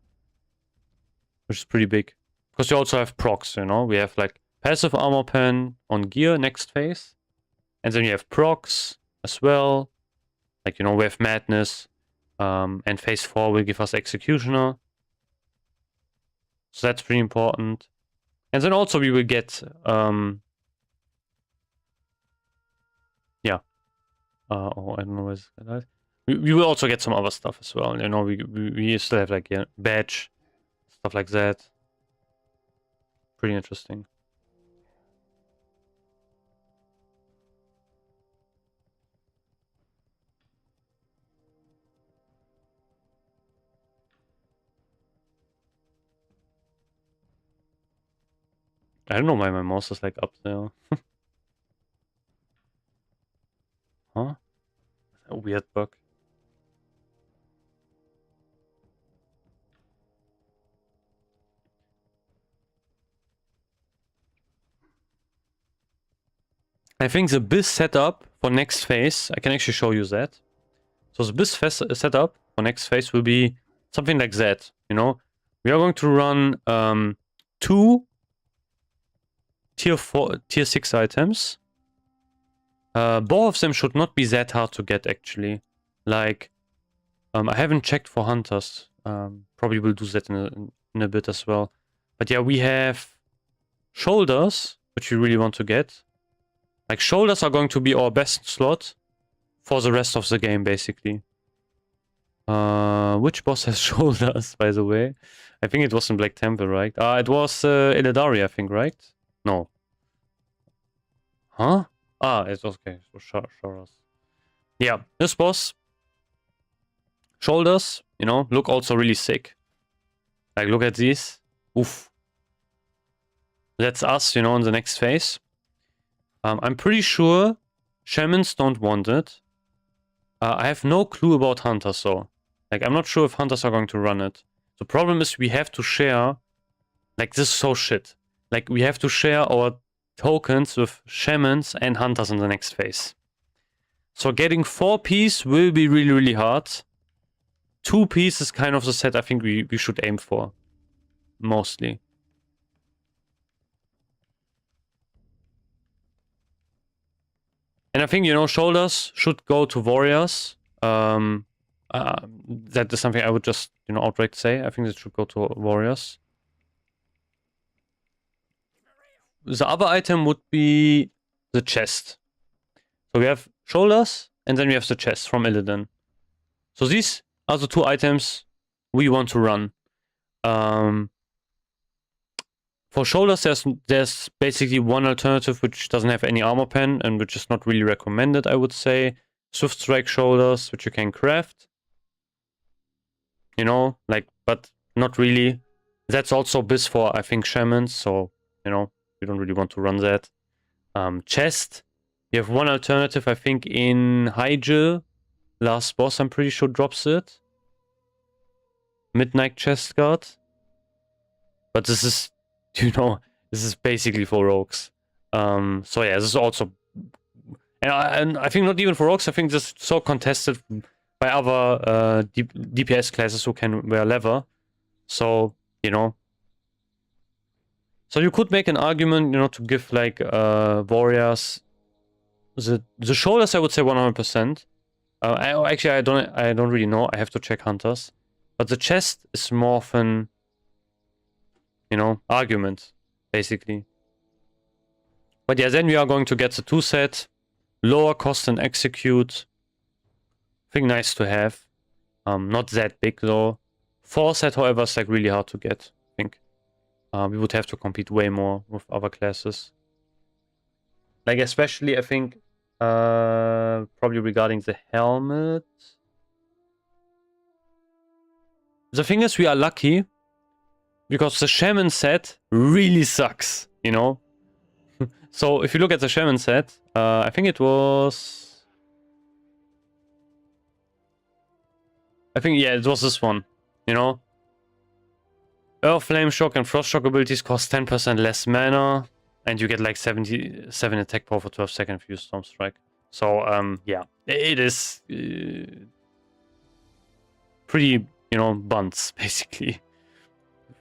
S1: which is pretty big. Because you also have procs, you know? We have, like, passive armor pen on gear next phase. And then you have procs as well. Like, you know, we have madness. And phase 4 will give us executioner. So that's pretty important. And then also we will get, yeah. Oh, I don't know where's that. We will also get some other stuff as well. You know, we still have, like, yeah, badge, stuff like that. Pretty interesting. I don't know why my mouse is, like, up there. Huh? A weird bug. I think the BIS setup for next phase, I can actually show you that. So the BIS setup for next phase will be something like that, you know? We are going to run 2 tier 6 items. Both of them should not be that hard to get, actually. Like, I haven't checked for hunters. Probably will do that in a bit as well. But yeah, we have shoulders, which we really want to get. Like, shoulders are going to be our best slot for the rest of the game, basically. Which boss has shoulders, by the way? I think it was in Black Temple, right? It was Illidari, I think, right? No. Huh? It's okay. So shoulders. Yeah, this boss. Shoulders, you know, look also really sick. Like, look at these. Oof. That's us, you know, in the next phase. I'm pretty sure shamans don't want it. I have no clue about hunters, though. Like, I'm not sure if hunters are going to run it. The problem is we have to share... Like, this is so shit. Like, we have to share our tokens with shamans and hunters in the next phase. So getting 4 piece will be really, really hard. 2 piece is kind of the set I think we should aim for. Mostly. And I think, you know, shoulders should go to warriors. That is something I would just, you know, outright say. I think it should go to warriors. The other item would be the chest. So we have shoulders, and then we have the chest from Illidan. So these are the 2 items we want to run. For shoulders, there's basically one alternative which doesn't have any armor pen and which is not really recommended, I would say. Swift Strike shoulders, which you can craft. You know, like, but not really. That's also BIS for, I think, shamans, so, you know, you don't really want to run that. Chest, you have one alternative, I think, in Hyjal. Last boss, I'm pretty sure, drops it. Midnight Chest Guard. But this is, you know, this is basically for rogues. So yeah, this is also... And I think not even for rogues, I think this is so contested by other DPS classes who can wear leather. So, you know. So you could make an argument, you know, to give, like, warriors... The shoulders, I would say 100%. Actually, I don't really know. I have to check hunters. But the chest is more of an... you know, argument, basically. But yeah, then we are going to get the 2 set, lower cost and execute. I think nice to have. Not that big though. 4 set, however, is like really hard to get, I think. We would have to compete way more with other classes. Like, especially, I think, probably regarding the helmet. The thing is, we are lucky because the shaman set really sucks, you know? So if you look at the shaman set, I think it was... yeah, it was this one, you know? Earth, Flame Shock, and Frost Shock abilities cost 10% less mana, and you get like 77 attack power for 12 seconds if you use Storm Strike. So, yeah, it is pretty, you know, bunts, basically,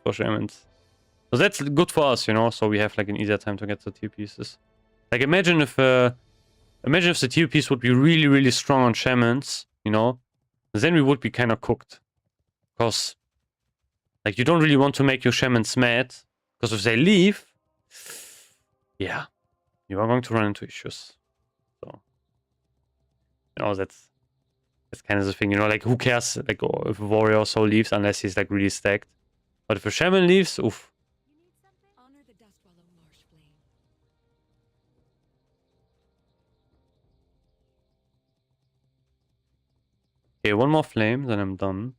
S1: for shamans. So that's good for us, you know, so we have like an easier time to get the tier pieces. Like, imagine if the tier piece would be really, really strong on shamans, you know, then we would be kind of cooked. Because, like, you don't really want to make your shamans mad, because if they leave, yeah, you are going to run into issues. So, you know, that's kind of the thing, you know, like, who cares, like, if a warrior or so leaves, unless he's, like, really stacked. But if a shaman leaves, oof.
S3: Honor the Dustwallow Marsh Flame.
S1: Okay, one more flame, then I'm done.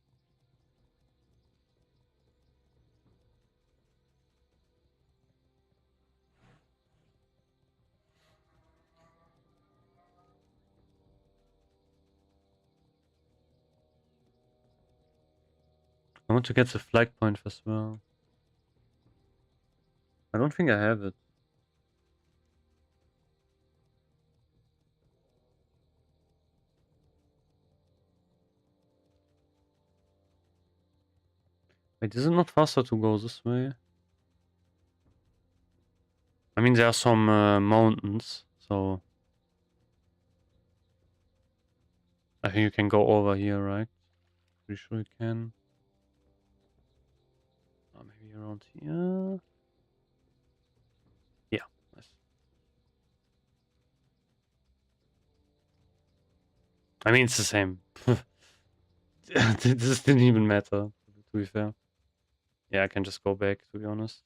S1: I want to get the flag point as well. I don't think I have it. Wait, is it not faster to go this way? I mean, there are some mountains, so... I think you can go over here, right? Pretty sure you can. Oh, maybe around here? Yeah, nice. I mean, it's the same. This didn't even matter, to be fair. Yeah, I can just go back, to be honest.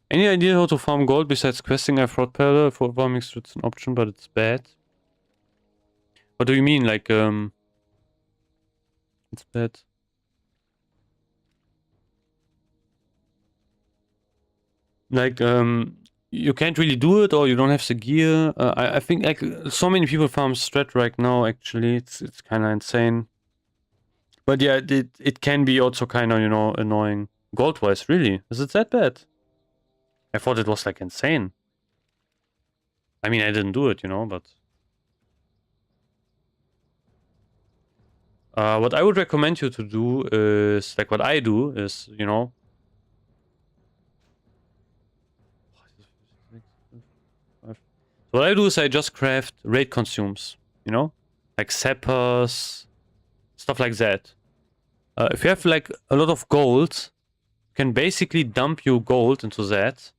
S1: Any idea how to farm gold besides questing? I've thought Pearl for farming it's an option, but it's bad. What do you mean, like, it's bad? Like, you can't really do it, or you don't have the gear. I think, like, so many people farm strat right now, actually. It's kind of insane. But yeah, it can be also kind of, you know, annoying. Gold-wise, really? Is it that bad? I thought it was, like, insane. I mean, I didn't do it, you know, but... what I would recommend you to do is, like, what I do is, you know... So what I do is I just craft raid consumes, you know? Like sappers, stuff like that. If you have, like, a lot of gold, you can basically dump your gold into that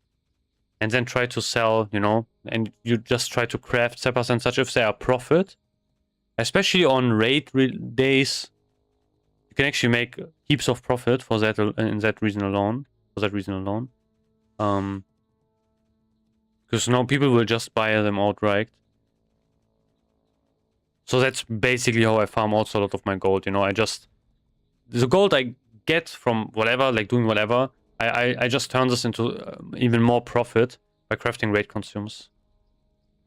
S1: and then try to sell, you know? And you just try to craft sappers and such if they are profit. Especially on raid days, you can actually make heaps of profit for that in that reason alone. Because now people will just buy them outright. So that's basically how I farm also a lot of my gold, you know. The gold I get from whatever, like doing whatever, I just turn this into even more profit by crafting raid consumes.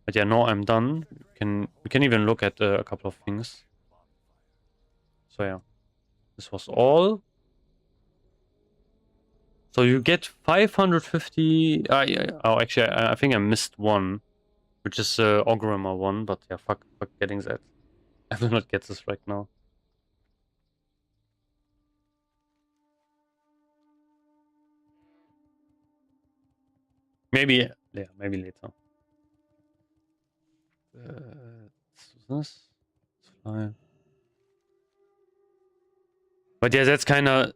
S1: But yeah, no, I'm done. We can even look at a couple of things. So yeah, this was all. So you get 550... oh, actually, I think I missed one, which is Ogrimmar one, but yeah, fuck getting that. I will not get this right now. Maybe, yeah, maybe later. This? It's fine. But yeah, that's kind of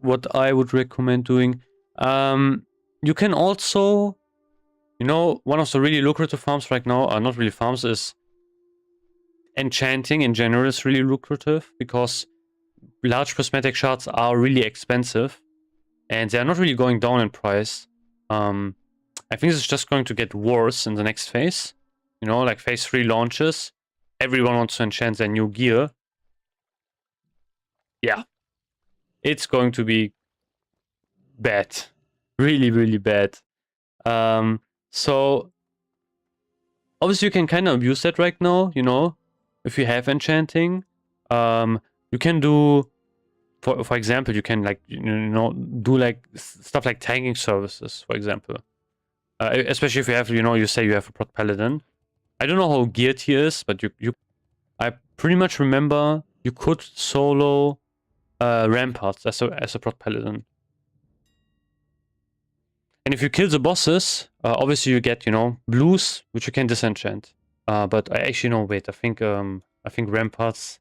S1: what I would recommend doing. You can also, you know, one of the really lucrative farms right now, not really farms, is enchanting in general is really lucrative because large prismatic shards are really expensive and they're not really going down in price. I think this is just going to get worse in the next phase. you know, like phase 3 launches, everyone wants to enchant their new gear. Yeah. It's going to be bad. Really, really bad. So obviously you can kind of abuse that right now, you know, if you have enchanting. You can do, for example, you can like, you know, do like stuff like tanking services, for example. Especially if you have, you know, you say you have a prot paladin. I don't know how geared he is, but I pretty much remember you could solo ramparts as a prot paladin. And if you kill the bosses, obviously you get, you know, blues, which you can disenchant. But I actually no, wait, I think ramparts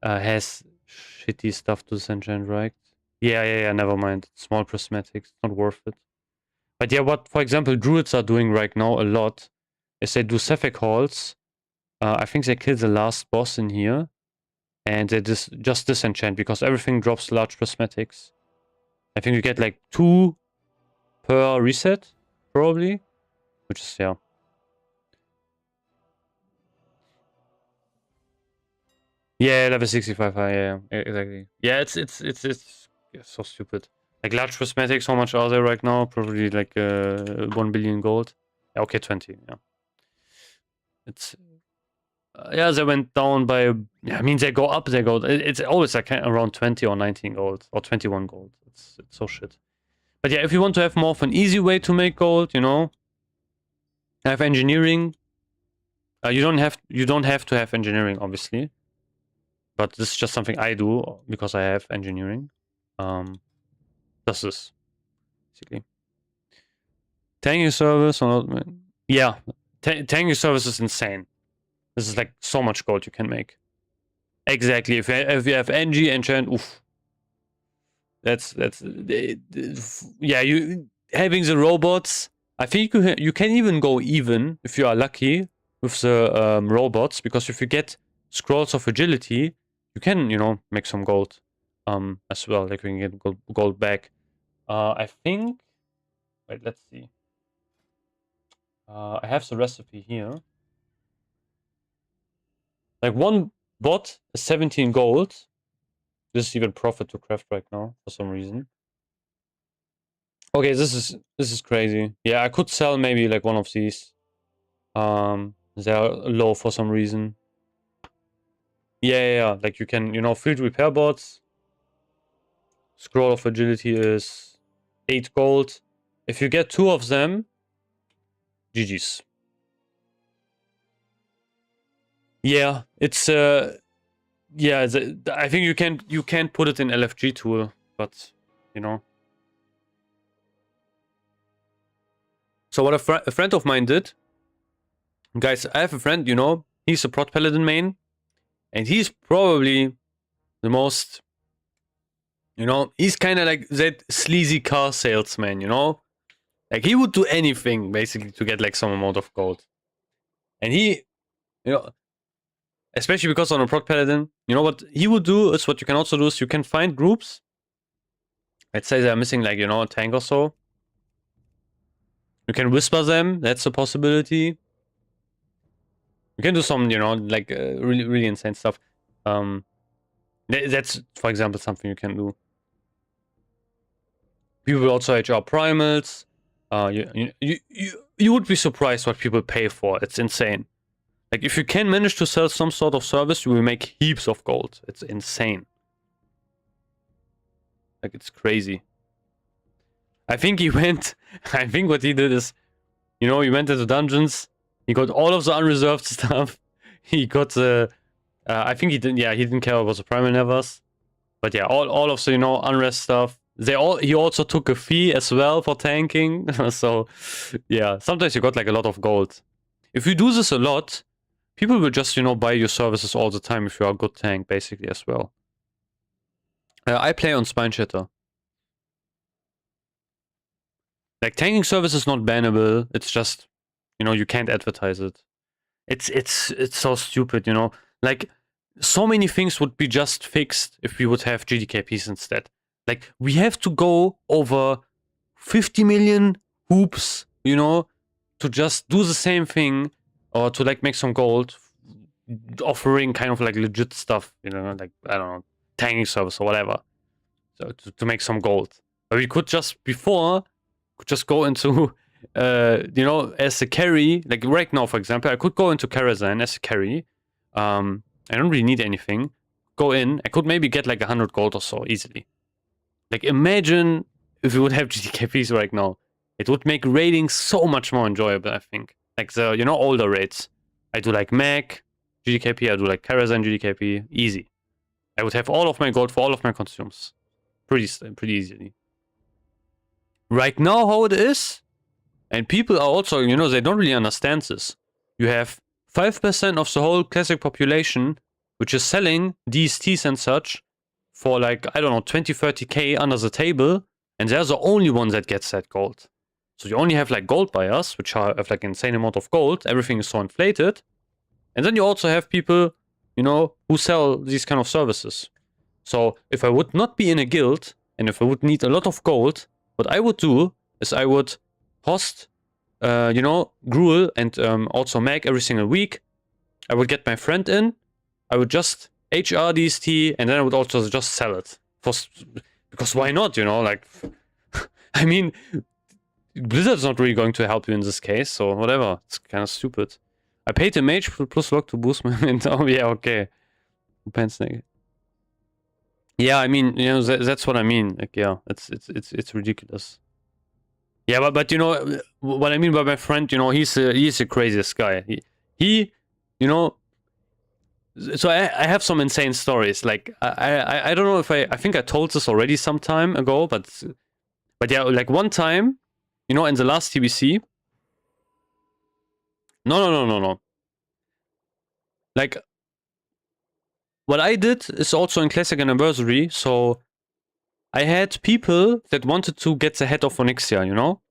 S1: has shitty stuff to disenchant, right? Yeah, never mind. Small prismatics, not worth it. But yeah, what, for example, druids are doing right now a lot is they do Cephalic halls. I think they kill the last boss in here. And they just disenchant because everything drops large prismatics. I think you get like 2 per reset, probably. Which is, yeah. Yeah, level 65, yeah, exactly. Yeah, it's so stupid. Like large prismatics, how much are they right now? Probably like 1 billion gold. Yeah, okay, 20, yeah. It's yeah, they went down by, yeah, I mean, they go up, they go, it's always like around 20 or 19 gold, or 21 gold. It's so shit. But yeah, if you want to have more of an easy way to make gold, you know, have engineering. You don't have to have engineering, obviously. But this is just something I do because I have engineering. That's this, basically. Tanking service or not? Yeah, tanking service is insane. This is like so much gold you can make. Exactly. If you have NG enchant, oof. That's yeah. You having the robots. I think you can even go even if you are lucky with the robots, because if you get scrolls of agility, you can, you know, make some gold as well. Like we can get gold back. I think. Wait, let's see. I have the recipe here. Like one bot is 17 gold. This is even profit to craft right now for some reason. Okay, this is crazy. Yeah, I could sell maybe like one of these. They are low for some reason. Yeah. Like you can, you know, field repair bots. Scroll of agility is 8 gold. If you get 2 of them, GG's. Yeah, it's yeah, I think you can put it in LFG tool, but you know. So what a friend of mine did, guys, I have a friend, you know, he's a prot paladin main, and he's probably the most, you know, he's kind of like that sleazy car salesman, you know, like he would do anything basically to get like some amount of gold, and he, you know, especially because on a prot paladin, you know what he would do is, what you can also do is you can find groups. Let's say they're missing like, you know, a tank or so. You can whisper them. That's a possibility. You can do some, you know, like really, really insane stuff. That's, for example, something you can do. People will also HR primals. You would be surprised what people pay for. It's insane. Like if you can manage to sell some sort of service, you will make heaps of gold. It's insane. Like it's crazy. I think he went. I think what he did is, you know, he went into dungeons. He got all of the unreserved stuff. He got the. I think he didn't. Yeah, he didn't care about the primal nevers. But yeah, all of the, you know, unrest stuff. He also took a fee as well for tanking. So yeah, sometimes you got like a lot of gold. If you do this a lot, people will just, you know, buy your services all the time if you are a good tank, basically, as well. I play on Spine Shatter. Like, tanking service is not bannable. It's just, you know, you can't advertise it. It's so stupid, you know. Like, so many things would be just fixed if we would have GDKPs instead. Like, we have to go over 50 million hoops, you know, to just do the same thing or to like make some gold, offering kind of like legit stuff, you know, like I don't know, tanking service or whatever, so to make some gold. But we could just before could just go into you know, as a carry, like right now for example, I could go into Karazhan as a carry. I don't really need anything. Go in, I could maybe get like 100 gold or so easily. Like imagine if we would have GDKPs right now. It would make raiding so much more enjoyable, I think. Like the, you know, older raids. I do like Mac, GDKP, I do like Karazhan GDKP, easy. I would have all of my gold for all of my consumes. Pretty easily. Right now, how it is, and people are also, you know, they don't really understand this. You have 5% of the whole classic population, which is selling DSTs and such for like, I don't know, 20, 30k under the table, and they're the only ones that gets that gold. So you only have like gold buyers, which have like insane amount of gold. Everything is so inflated. And then you also have people, you know, who sell these kind of services. So if I would not be in a guild, and if I would need a lot of gold, what I would do is I would host, you know, Gruel and also Mag every single week. I would get my friend in. I would just HR DST, and then I would also just sell it. Because why not, you know, like, I mean, Blizzard's not really going to help you in this case, so whatever. It's kind of stupid. I paid a mage plus lock to boost my mint. Oh yeah, okay. Snake. Yeah, I mean, you know, that's what I mean. Like, yeah, it's ridiculous. Yeah, but you know what I mean by my friend. You know, he's the craziest guy. He you know. So I have some insane stories. Like I don't know if I think I told this already some time ago, but yeah, like one time, you know, in the last TBC. No. Like, what I did is also in Classic Anniversary, so I had people that wanted to get the head of Onyxia, you know?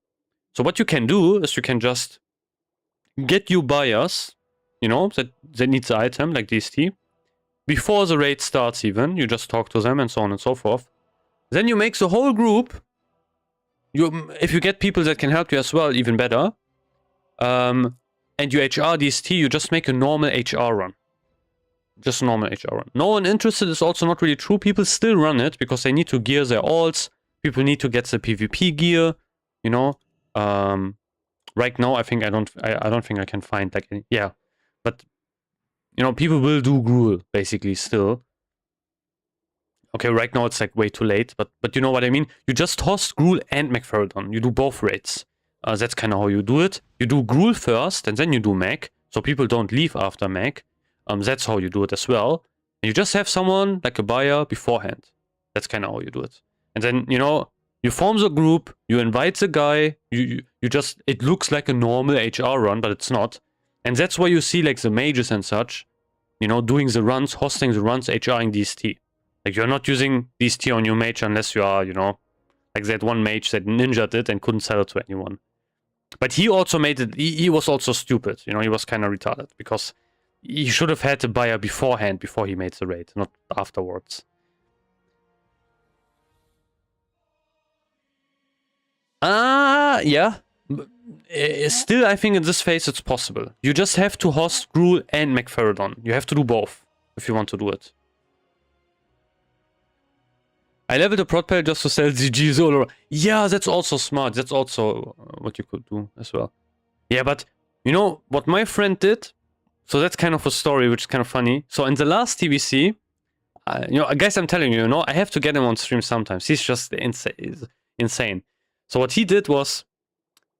S1: So what you can do is you can just get you buyers, you know, that need the item, like DST. Before the raid starts even, you just talk to them and so on and so forth. Then you make the whole group. If you get people that can help you as well, even better. And you HR DST, you just make a normal HR run. Just a normal HR run. No one interested is also not really true. People still run it because they need to gear their alts. People need to get the PvP gear, you know. Right now, I don't think I can find like any, yeah, but you know, people will do Gruel basically still. Okay, right now it's like way too late, but you know what I mean. You just host Gruel and McFerridon. You do both raids. That's kind of how you do it. You do Gruel first, and then you do Mac, so people don't leave after Mac. That's how you do it as well. And you just have someone like a buyer beforehand. That's kind of how you do it. And then, you know, you form the group, you invite the guy, you just, it looks like a normal HR run, but it's not. And that's why you see like the mages and such, you know, doing the runs, hosting the runs, HRing DST. Like, you're not using DST on your mage unless you are, you know, like that one mage that ninja'd it and couldn't sell it to anyone. But he also made it, he was also stupid, you know, he was kind of retarded, because he should have had a buyer beforehand, before he made the raid, not afterwards. Yeah. Still, I think in this phase it's possible. You just have to host Gruel and McFerridon. You have to do both if you want to do it. I leveled a prot pal just to sell ZG solo. Yeah, that's also smart. That's also what you could do as well. Yeah, but you know what my friend did? So that's kind of a story which is kind of funny. So in the last TBC, you know, guys, I'm telling you, you know, I have to get him on stream sometimes. He's just insane. So what he did was,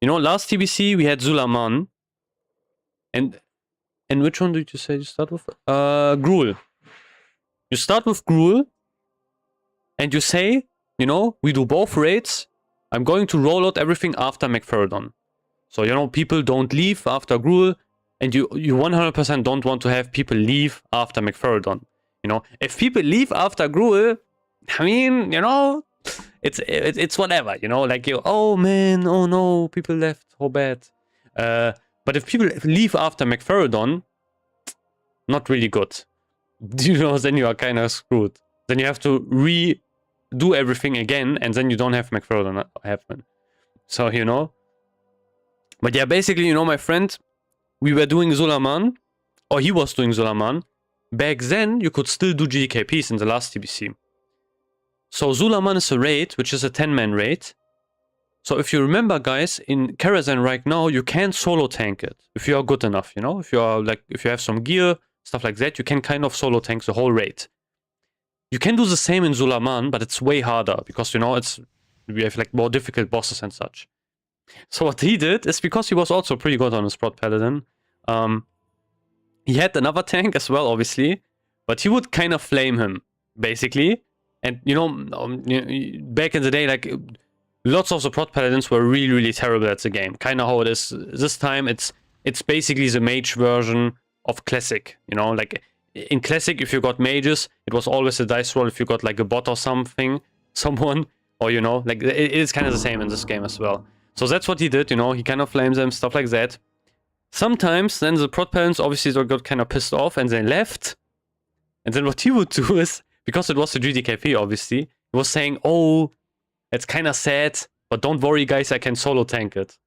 S1: you know, last TBC we had Zulaman. And which one did you say you start with? Gruel. You start with Gruel. And you say, you know, we do both raids. I'm going to roll out everything after McFerridon. So, you know, people don't leave after Gruel. And you 100% don't want to have people leave after McFerridon. You know, if people leave after Gruel, I mean, you know, it's whatever, you know, like, you, oh man, oh no, people left, how bad. But if people leave after McFerridon, not really good. You know, then you are kind of screwed. Then you have to redo everything again, and then you don't have McFerridon happen. So, you know. But yeah, basically, you know, my friend, we were doing Sulaman, or he was doing Sulaman, back then you could still do GDKPs in the last TBC. So Sulaman is a raid, which is a 10-man raid. So if you remember, guys, in Karazhan right now, you can solo tank it if you are good enough, you know? If you are like, if you have some gear, stuff like that, you can kind of solo tank the whole raid. You can do the same in Sulaman, but it's way harder because, you know, we have like more difficult bosses and such. So what he did is, because he was also pretty good on his Prot Paladin, he had another tank as well, obviously, but he would kind of flame him, basically. And, you know, back in the day, like, lots of the Prot Paladins were really, really terrible at the game. Kind of how it is this time. It's basically the mage version of Classic, you know? Like, in Classic, if you got mages, it was always a dice roll if you got, like, a bot or something, someone, or, you know, like, it is kind of the same in this game as well. So that's what he did, you know, he kind of flames them, stuff like that. Sometimes then the Prot Paladins obviously got kind of pissed off and they left. And then what he would do is, because it was the GDKP obviously, he was saying, oh, it's kind of sad, but don't worry guys, I can solo tank it.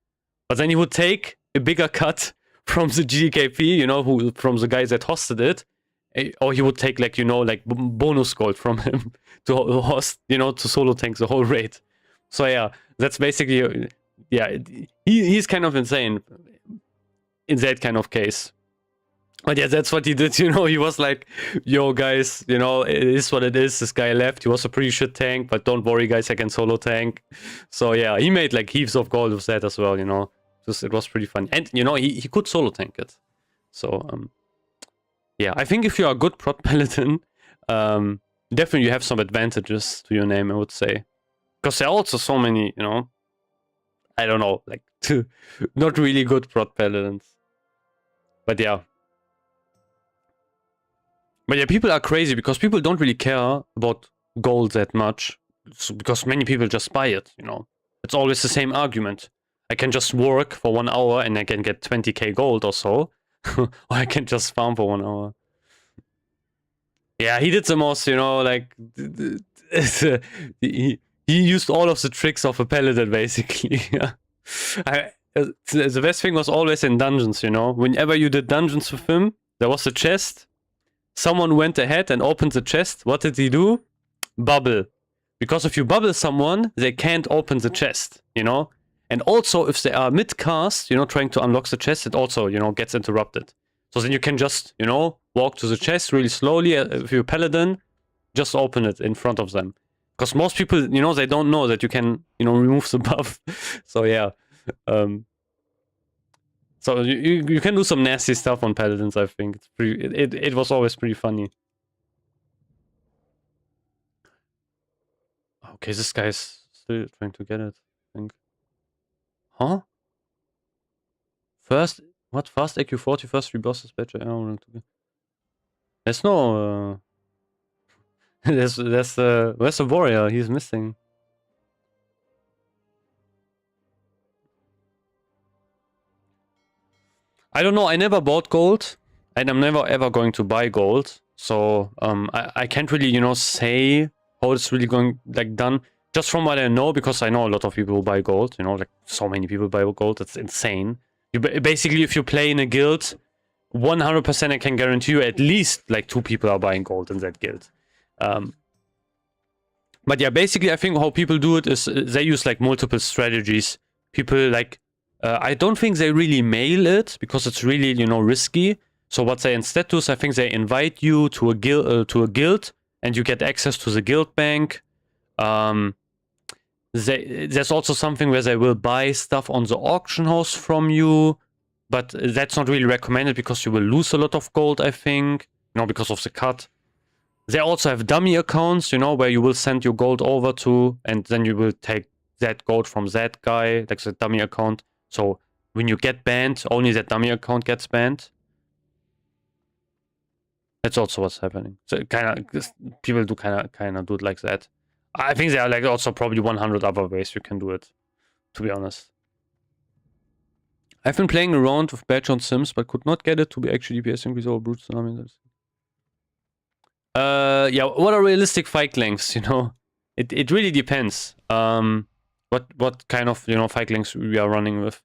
S1: But then he would take a bigger cut from the GDKP, you know, from the guys that hosted it. Or he would take, like, you know, like bonus gold from him to host, you know, to solo tank the whole raid. So yeah, that's basically... Yeah, he's kind of insane in that kind of case. But yeah, that's what he did, you know, he was like, yo guys, you know, it is what it is, this guy left, he was a pretty shit tank, but don't worry guys, I can solo tank. So yeah, he made like heaps of gold with that as well, you know, it was pretty fun. And, you know, he could solo tank it. So, yeah, I think if you are a good Prot Paladin, definitely you have some advantages to your name, I would say. Because there are also so many, you know, I don't know, like, not really good Prot Paladins. But yeah. But yeah, people are crazy because people don't really care about gold that much. Because many people just buy it, you know. It's always the same argument. I can just work for 1 hour and I can get 20k gold or so. Or I can just farm for 1 hour. Yeah, he did the most, you know, like... He used all of the tricks of a paladin, basically. The best thing was always in dungeons, you know. Whenever you did dungeons with him, there was a chest. Someone went ahead and opened the chest. What did he do? Bubble. Because if you bubble someone, they can't open the chest, you know. And also, if they are mid-cast, you know, trying to unlock the chest, it also, you know, gets interrupted. So then you can just, you know, walk to the chest really slowly. If you're a paladin, just open it in front of them. Because most people, you know, they don't know that you can, you know, remove the buff. So yeah. So you can do some nasty stuff on paladins, I think. It's pretty, it was always pretty funny. Okay, this guy's still trying to get it, I think. Huh? Fast AQ40, first 3 bosses, better. There's no... where's the warrior? He's missing. I don't know. I never bought gold, and I'm never ever going to buy gold. So I can't really, you know, say how it's really going like done. Just from what I know, because I know a lot of people who buy gold. You know, like so many people buy gold. It's insane. Basically, if you play in a guild, 100% I can guarantee you at least like 2 people are buying gold in that guild. But yeah, basically I think how people do it is they use like multiple strategies. People like, I don't think they really mail it because it's really, you know, risky. So what they instead do is I think they invite you to a guild and you get access to the guild bank. There's also something where they will buy stuff on the auction house from you, but that's not really recommended because you will lose a lot of gold, I think, you know, because of the cut. They also have dummy accounts, you know, where you will send your gold over to, and then you will take that gold from that guy, like the dummy account. So when you get banned, only that dummy account gets banned. That's also what's happening. So kind of people do kind of do it like that. I think there are like also probably 100 other ways you can do it, to be honest. I've been playing around with badge on Sims, but could not get it to be actually DPS increase over brute tsunami. Yeah, what are realistic fight lengths, you know? It really depends. What kind of, you know, fight lengths we are running with.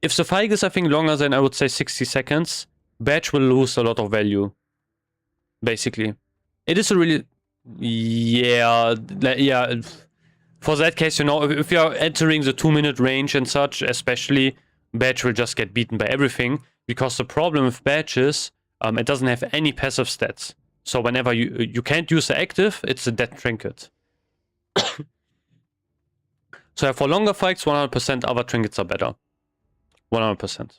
S1: if the fight is, I think, longer than, I would say, 60 seconds, badge will lose a lot of value. Basically. It is a really... Yeah, yeah. For that case, you know, if you're entering the 2-minute range and such, especially, badge will just get beaten by everything. Because the problem with badge is, it doesn't have any passive stats. So whenever you can't use the active, it's a dead trinket. So for longer fights, 100% other trinkets are better. 100%.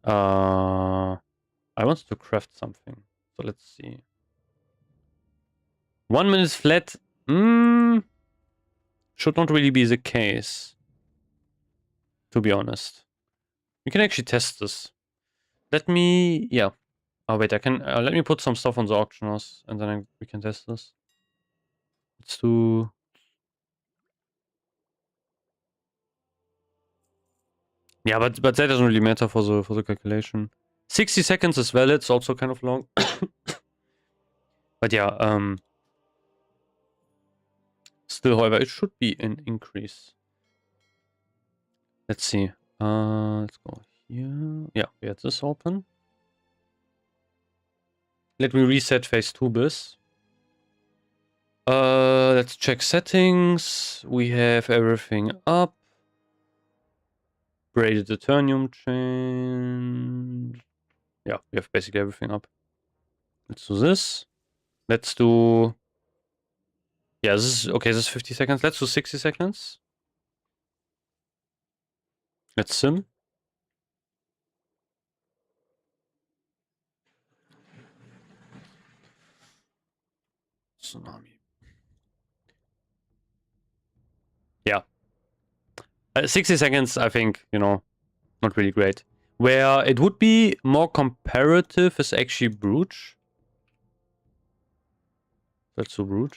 S1: I wanted to craft something. So let's see. 1 minute flat. Should not really be the case. To be honest. We can actually test this. Let me... Yeah. Oh wait, I can... let me put some stuff on the auction house. And then we can test this. Let's do... Yeah, but that doesn't really matter for the calculation. 60 seconds is valid. It's also kind of long. But yeah, still, however, it should be an increase. Let's see. Let's go here. Yeah, we had this open. Let me reset phase 2 bis. Let's check settings. We have everything up. Braided Eternium chain. Yeah, we have basically everything up. Let's do this. Let's do... Yeah, this is... Okay, this is 50 seconds. Let's do 60 seconds. Let's sim. Tsunami. Yeah. 60 seconds, I think, you know, not really great. Where it would be more comparative is actually Brooch. Let's do Brooch.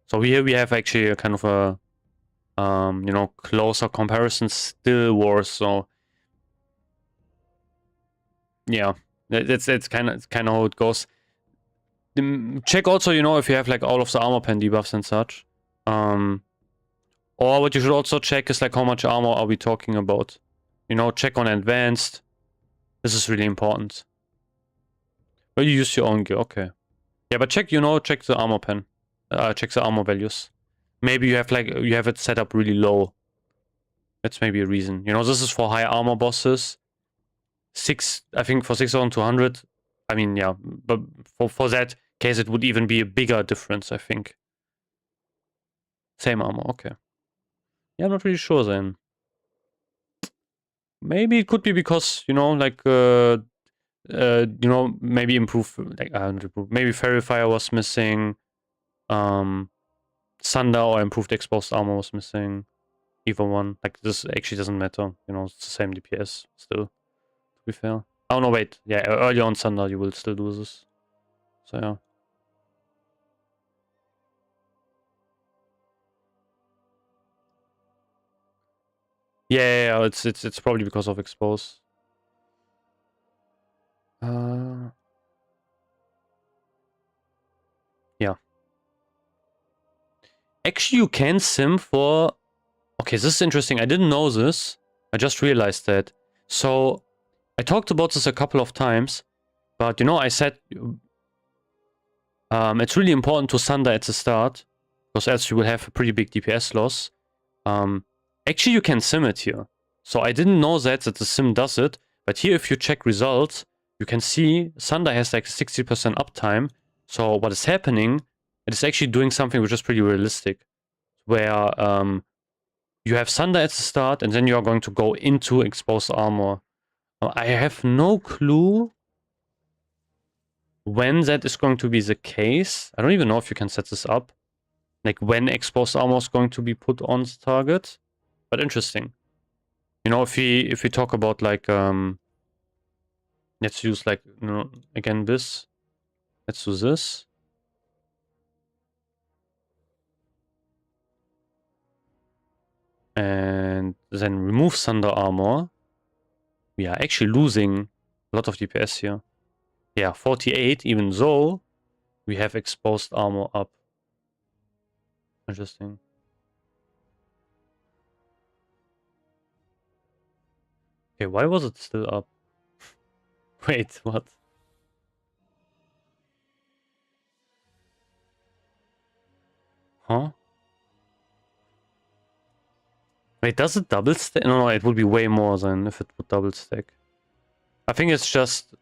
S1: So here we have actually a kind of a, you know, closer comparison, still worse. So yeah, that's kind of how it goes. Check also, you know, if you have like all of the armor pen debuffs and such. Or what you should also check is like how much armor are we talking about. You know, check on advanced. This is really important. Well, you use your own gear, okay. Yeah, but check, you know, check the armor pen. Check the armor values. Maybe you have like, you have it set up really low. That's maybe a reason. You know, this is for high armor bosses. I think for 6200, I mean, yeah, but for that case, it would even be a bigger difference, I think. Same armor, okay. Yeah, I'm not really sure then. Maybe it could be because, you know, like, you know, maybe improve, like, maybe Fairy Fire was missing. Thunder or improved exposed armor was missing. Either one. Like, this actually doesn't matter. You know, it's the same DPS still, to be fair. Oh, no, wait. Yeah, early on Thunder, you will still do this. So, yeah. Yeah, it's probably because of expose. Yeah. Actually, you can sim for... Okay, this is interesting. I didn't know this. I just realized that. So, I talked about this a couple of times. But, you know, I said... it's really important to Thunder at the start. Because else you will have a pretty big DPS loss. Actually, you can sim it here. So I didn't know that the sim does it. But here, if you check results, you can see Thunder has like 60% uptime. So what is happening, it is actually doing something which is pretty realistic. Where you have Thunder at the start, and then you are going to go into exposed armor. I have no clue when that is going to be the case. I don't even know if you can set this up. Like when exposed armor is going to be put on the target. But interesting. You know, if we talk about like let's use like, you know, again this. Let's do this. And then remove Thunder armor. We are actually losing a lot of DPS here. Yeah, 48, even though we have exposed armor up. Interesting. Okay, why was it still up? Wait, what? Huh? Wait, does it double stack? No, it would be way more than if it would double stack. I think it's just...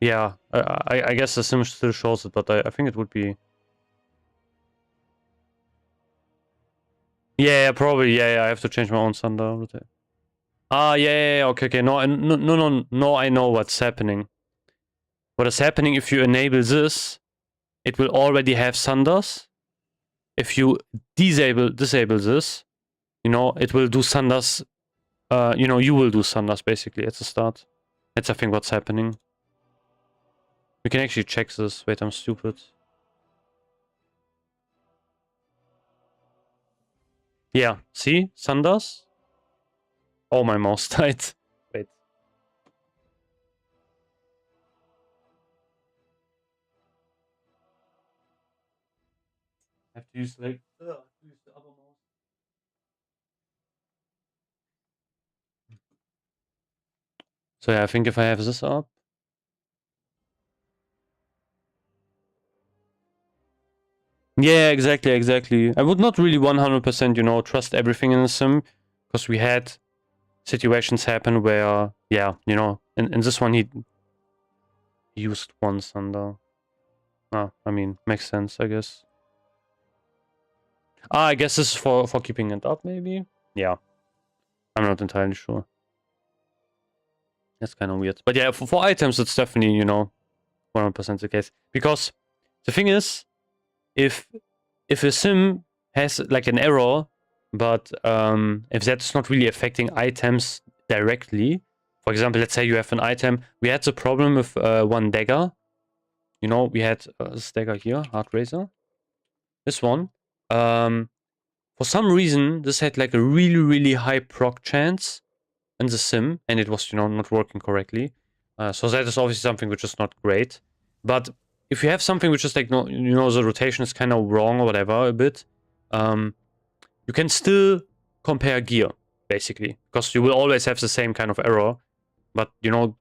S1: Yeah, I guess the sim still shows it, but I think it would be... Yeah, probably. Yeah, I have to change my own thunder rotate. Ah, yeah, okay. No, I know what's happening. What is happening if you enable this, it will already have thunders. If you disable this, you know, it will do thunders. You know, you will do thunders basically at the start. That's I think what's happening. We can actually check this. Wait, I'm stupid. Yeah, see? Thunders? Oh, my mouse died. Wait. I have to use like use the other mouse. So yeah, I think if I have this up. Yeah, exactly. I would not really 100%, you know, trust everything in the sim, because we had situations happen where, yeah, you know, in this one he used one thunder. Ah, I mean, makes sense, I guess. Ah, I guess this is for keeping it up, maybe? Yeah. I'm not entirely sure. That's kind of weird. But yeah, for items, it's definitely, you know, 100% the case. Because the thing is, if a sim has like an error, but if that's not really affecting items directly, for example, let's say you have an item, we had the problem with one dagger. You know, we had this dagger here, Heart Razor. This one. For some reason, this had like a really high proc chance in the sim, and it was, you know, not working correctly. So that is obviously something which is not great. But if you have something which is like, no, you know, the rotation is kind of wrong or whatever a bit, you can still compare gear, basically. Because you will always have the same kind of error. But, you know,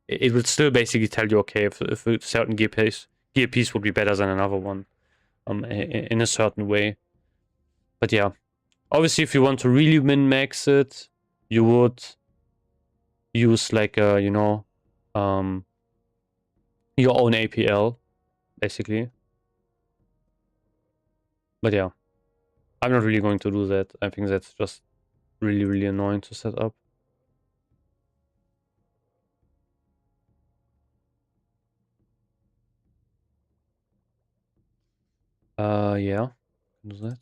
S1: it will still basically tell you, okay, if a certain gear piece would be better than another one. In a certain way. But yeah. Obviously, if you want to really min-max it, you would use like a, you know, your own APL, basically. But yeah, I'm not really going to do that. I think that's just really annoying to set up. Yeah, do that.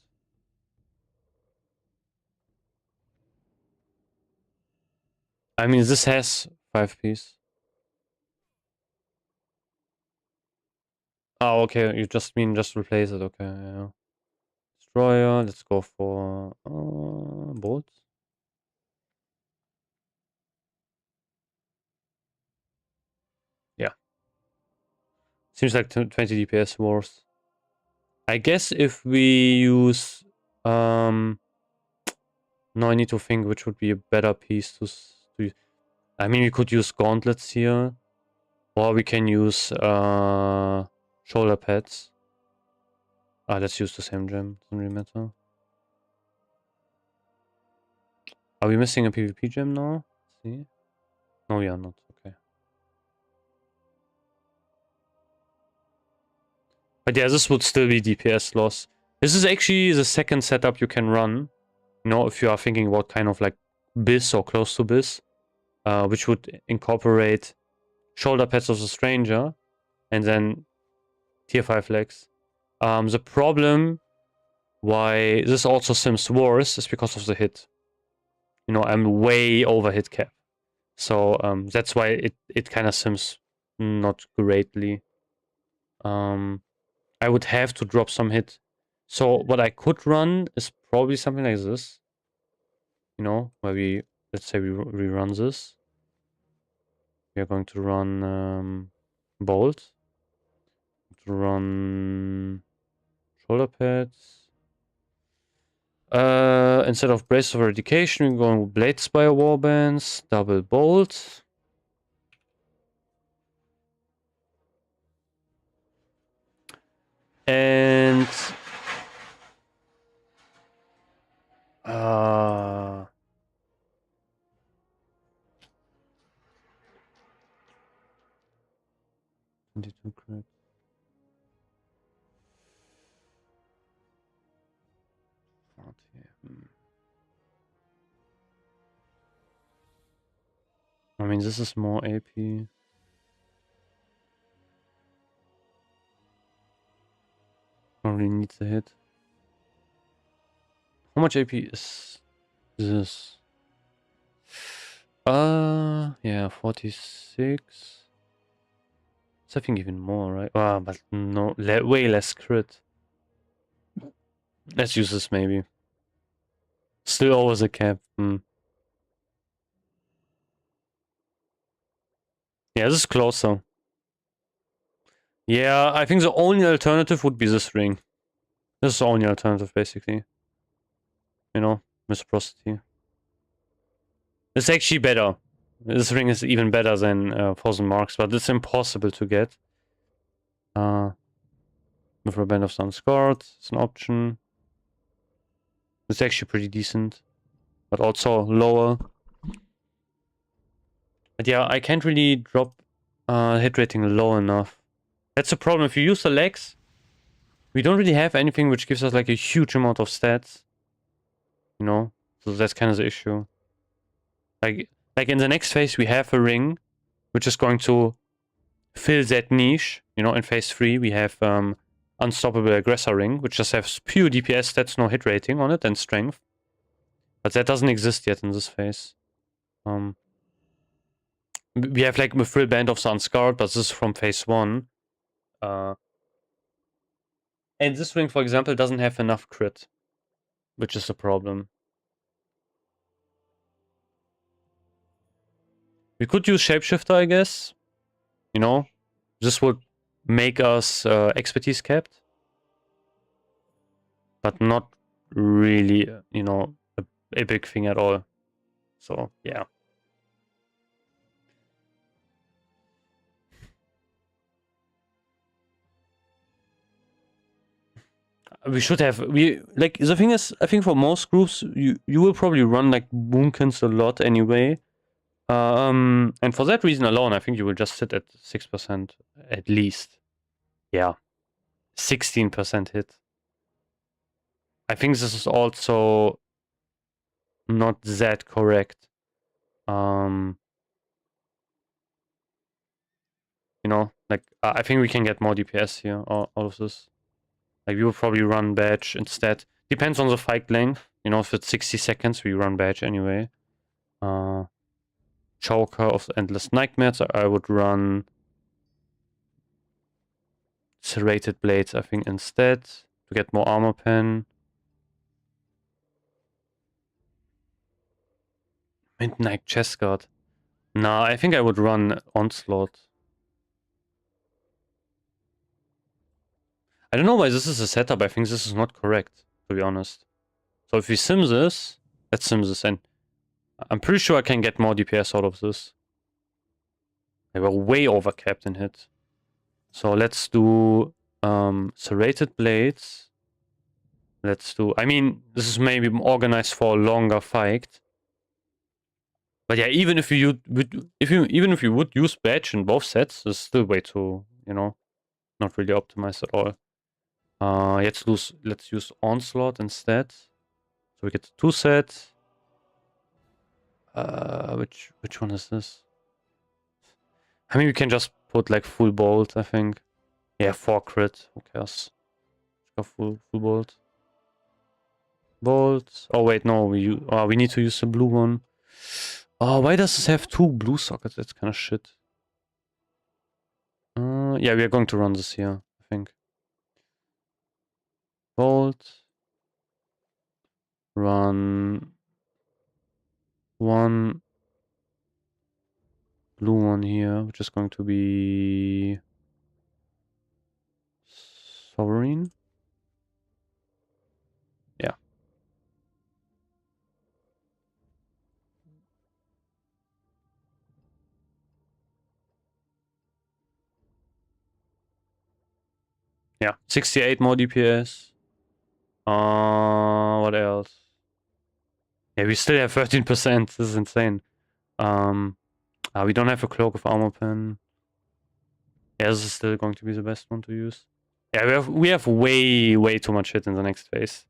S1: I mean, this has 5 piece. Oh, okay. You just mean just replace it. Okay, yeah. Destroyer. Let's go for bolt. Yeah. Seems like 20 DPS worse. I guess if we use no, I need to think which would be a better piece to use. I mean, we could use gauntlets here, or we can use shoulder pads. Ah, let's use the same gem. Doesn't really matter. Are we missing a PvP gem now? Let's see. No, we are not. Okay. But yeah, this would still be DPS loss. This is actually the second setup you can run. You know, if you are thinking about kind of like BIS or close to BIS, which would incorporate shoulder pads of the stranger and then tier 5 legs. The problem why this also sims worse is because of the hit. You know, I'm way over hit cap. So that's why it kind of sims not greatly. I would have to drop some hit. So what I could run is probably something like this. You know, where we, let's say we rerun this. We are going to run bolt. To run shoulder pads. Instead of Brace of Eradication, we're going with Blade Spire Warbands, Double Bolt. And... Uh... 22 crit. I mean, this is more AP. Probably needs a hit. How much AP is this? Yeah, 46. It's I think even more, right? Ah, but no, way less crit. Let's use this maybe. Still over the cap. Yeah, this is closer. Yeah, I think the only alternative would be this ring. This is the only alternative, basically. You know, reciprocity. It's actually better. This ring is even better than Thousand Marks, but it's impossible to get. With a band of Sun Scarred, it's an option. It's actually pretty decent, but also lower. But yeah, I can't really drop hit rating low enough. That's the problem. If you use the legs, we don't really have anything which gives us like a huge amount of stats. You know? So that's kind of the issue. Like in the next phase, we have a ring, which is going to fill that niche. You know, in phase 3, we have Unstoppable Aggressor Ring, which just has pure DPS stats, no hit rating on it, and strength. But that doesn't exist yet in this phase. We have like a full band of the Unscarred, but this is from phase 1. And this ring, for example, doesn't have enough crit, which is a problem. We could use Shapeshifter, I guess. You know, this would make us expertise capped, but not really, you know, a big thing at all. So, yeah. We should have, like, the thing is, I think for most groups, you will probably run, like, Moonkins a lot anyway. And for that reason alone, I think you will just sit at 6% at least. Yeah. 16% hit. I think this is also not that correct. You know, like, I think we can get more DPS here out of this. Like, we will probably run Badge instead. Depends on the fight length. You know, if it's 60 seconds, we run Badge anyway. Choker of Endless Nightmares, I would run Serrated Blades, I think, instead, to get more armor pen. Midnight Chest Guard. Nah, I think I would run Onslaught. I don't know why this is a setup. I think this is not correct, to be honest. So if we sim this, let's sim this, and I'm pretty sure I can get more DPS out of this. They were way overcapped in hit. So let's do Serrated Blades. Let's do... I mean, this is maybe organized for a longer fight. But yeah, even if you would use Badge in both sets, it's still way too, you know, not really optimized at all. Let's use Onslaught instead. So we get the 2 set. Which one is this? I mean, we can just put like full bolt, I think. Yeah, 4 crit. Who cares? Go full bolt. Bolt. Oh wait, no, we need to use the blue one. Oh, why does this have 2 blue sockets? That's kind of shit. Yeah, we are going to run this here, I think. Bolt. Run 1 blue one here, which is going to be Sovereign. Yeah. Yeah, 68 more DPS. What else? Yeah, we still have 13%. This is insane. We don't have a Cloak of Armor Pen. Yeah, this is still going to be the best one to use. Yeah, we have way too much hit in the next phase.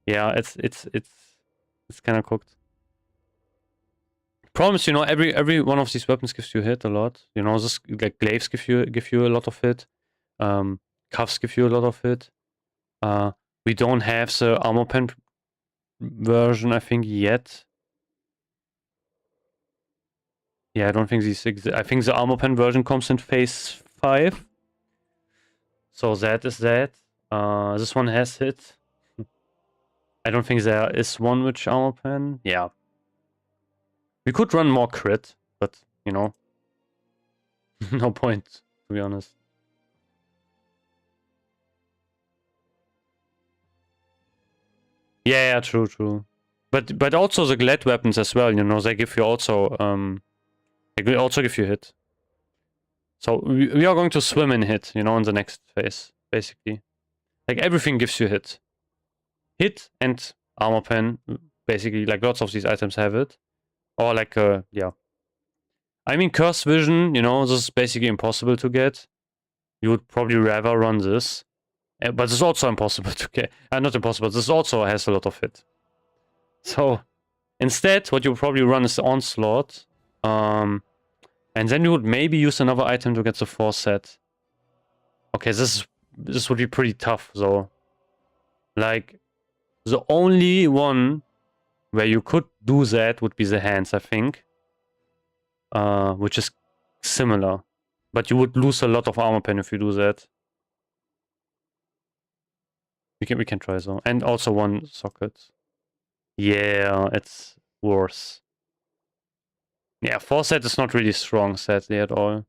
S1: Yeah, it's kind of cooked. Problem is, you know, every one of these weapons gives you hit a lot. You know, this like glaives give you a lot of hit. Cuffs give you a lot of hit. We don't have the armor pen version, I think, yet. Yeah, I don't think these I think the armor pen version comes in phase 5. So that is that. This one has hit. I don't think there is one with armor pen. Yeah. We could run more crit, but, you know, no point, to be honest. Yeah, true. But also the glad weapons as well, you know, they give you also they will also give you hit. So we are going to swim in hit, you know, in the next phase, basically. Like everything gives you hit. Hit and armor pen, basically, like lots of these items have it. Or like yeah. I mean, curse vision, you know, this is basically impossible to get. You would probably rather run this. But it's also impossible to get. Not impossible, this also has a lot of hit. So instead, what you would probably run is the onslaught. And then you would maybe use another item to get the 4 set. Okay, this would be pretty tough though. Like, the only one where you could do that would be the hands, I think. Which is similar. But you would lose a lot of armor pen if you do that. We can try so. And also one socket. Yeah, it's worse. Yeah, 4 set is not really strong, sadly, at all.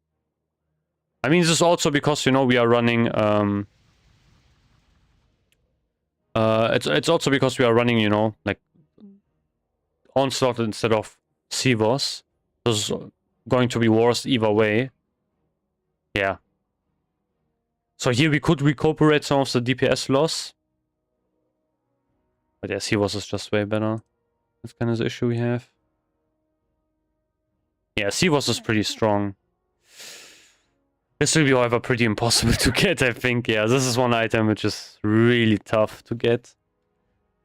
S1: I mean, this is also because, you know, we are running it's also because we are running, you know, like onslaught instead of Sivos. This is going to be worse either way. Yeah. So here we could recuperate some of the DPS loss. But yeah, Sivos is just way better. That's kind of the issue we have. Yeah, Sivos is pretty strong. This will be, however, pretty impossible to get, I think. Yeah, this is one item which is really tough to get.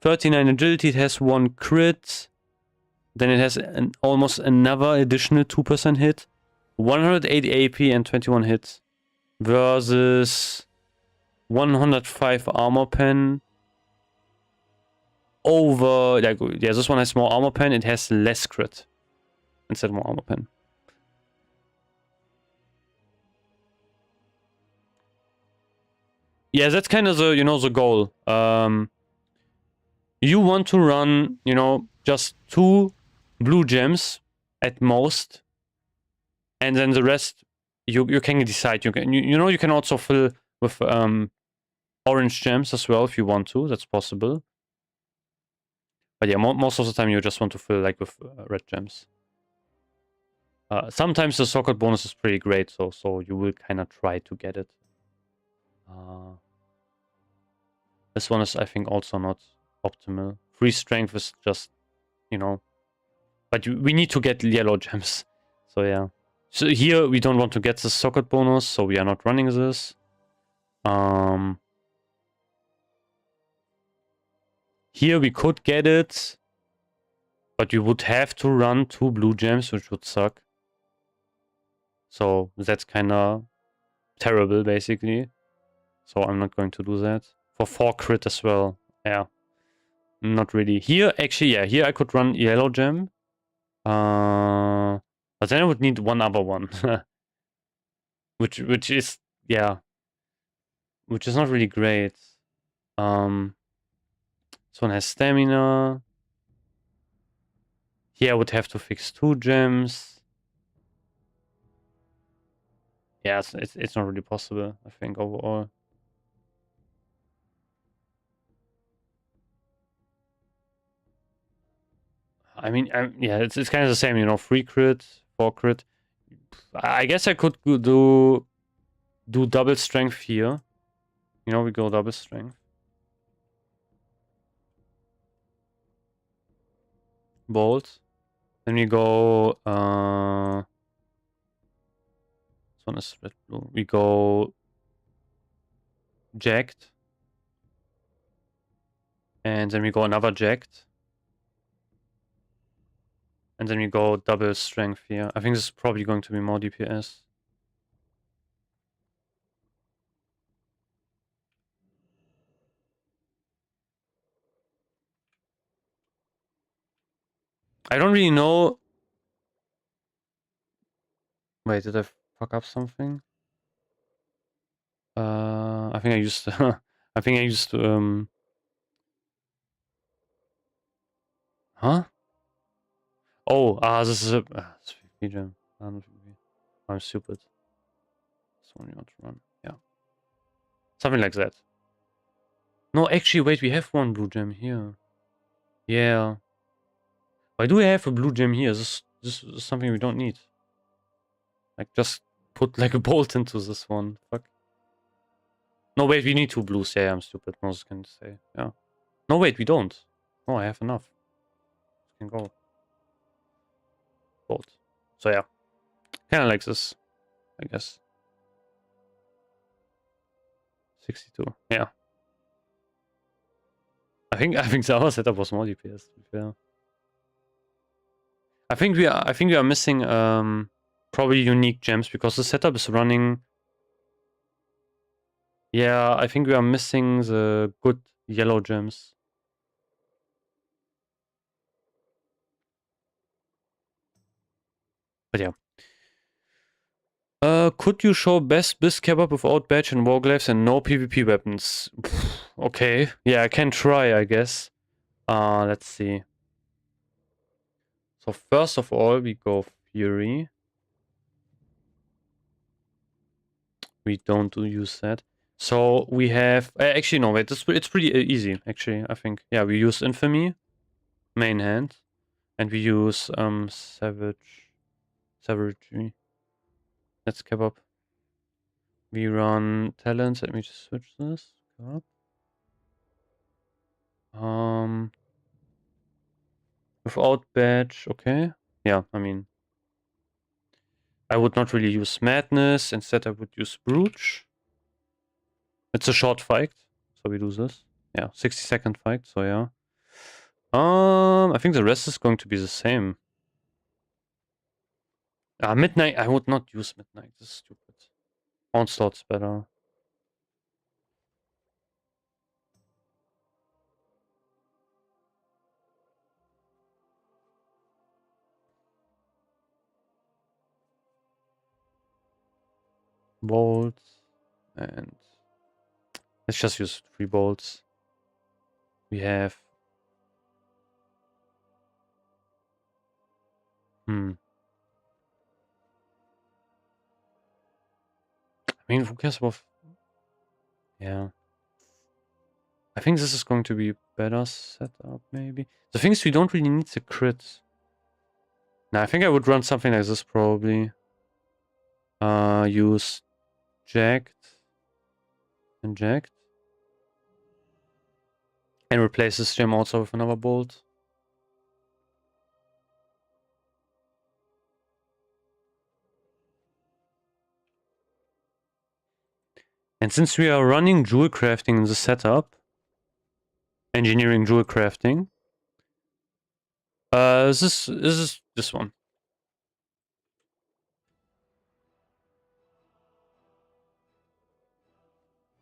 S1: 39 agility, it has 1 crit. Then it has almost another additional 2% hit. 180 AP and 21 hits. Versus 105 armor pen. Over, like, yeah, this one has more armor pen, it has less crit. Instead of more armor pen. Yeah, that's kind of the, you know, the goal. You want to run, you know, just 2 blue gems at most. And then the rest, you can decide. You know, you can also fill with orange gems as well if you want to. That's possible. But yeah, most of the time you just want to fill like with red gems. Sometimes the socket bonus is pretty great, so you will kind of try to get it. This one is, I think, also not optimal. Free strength is just, you know, but we need to get yellow gems. So yeah. So here we don't want to get the socket bonus, so we are not running this. Here we could get it, but you would have to run 2 blue gems, which would suck. So that's kind of terrible, basically. So I'm not going to do that. For 4 crit as well. Yeah. Not really. Here, actually, yeah. Here I could run yellow gem. But then I would need one other one. which is, yeah. Which is not really great. This one has stamina. Here I would have to fix 2 gems. Yeah, it's not really possible, I think, overall. I mean, yeah, it's kind of the same, you know, 3 crit, 4 crit. I guess I could do double strength here. You know, we go double strength. Bolt. Then we go, this one is red blue. We go jacked. And then we go another jacked. And then we go double strength here. I think this is probably going to be more DPS. I don't really know. Wait, did I fuck up something? I think I used I think I used huh? Oh, this is a it's 50 gem. I'm stupid. This one you want to run. Yeah. Something like that. No, actually, wait, we have one blue gem here. Yeah. Why do we have a blue gem here? This is something we don't need. Like, just put like a bolt into this one. Fuck. No, wait, we need 2 blues. Yeah, I'm stupid. No, I was going to say. Yeah. No, wait, we don't. Oh, I have enough. Can go. Bolt. So yeah. Kinda like this, I guess. 62. Yeah. I think the other setup was more DPS, to be fair. I think we are missing probably unique gems because the setup is running. Yeah, I think we are missing the good yellow gems. But yeah. Could you show best bis kebab without badge and warglaves and no PvP weapons? Okay. Yeah, I can try, I guess. Let's see. So first of all, we go Fury. We don't use that. So we have actually no wait. It's pretty easy actually. I think yeah. We use Infamy, main hand, and we use savagery. Let's kebab. We run talents. Let me just switch this. Kebab. Without badge. Okay. Yeah. I mean, I would not really use madness. Instead, I would use brooch. It's a short fight, so we do this. Yeah, 60-second fight. So yeah. I think the rest is going to be the same. Midnight. I would not use midnight. This is stupid. Onslaught's better. Bolts and let's just use 3 bolts. We have. I mean, who cares about? Yeah. I think this is going to be a better setup, maybe. The thing is, we don't really need the crit. Now, I think I would run something like this probably. Use jacked and jacked. And replace this gem also with another bolt. And since we are running jewel crafting in the setup, engineering jewel crafting, this is this one.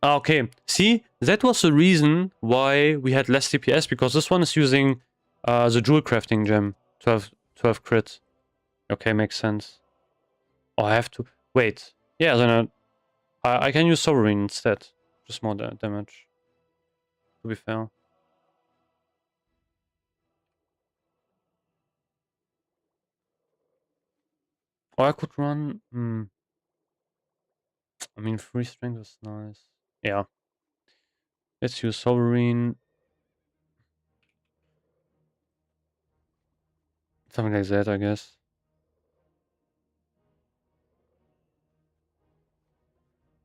S1: Okay, see, that was the reason why we had less DPS, because this one is using the jewel crafting gem, 12 crit. Okay, makes sense. Oh, I have to wait. Yeah, then I can use sovereign instead, just more damage. To be fair. Or I could run. I mean, 3 strength is nice. Yeah. Let's use sovereign. Something like that, I guess.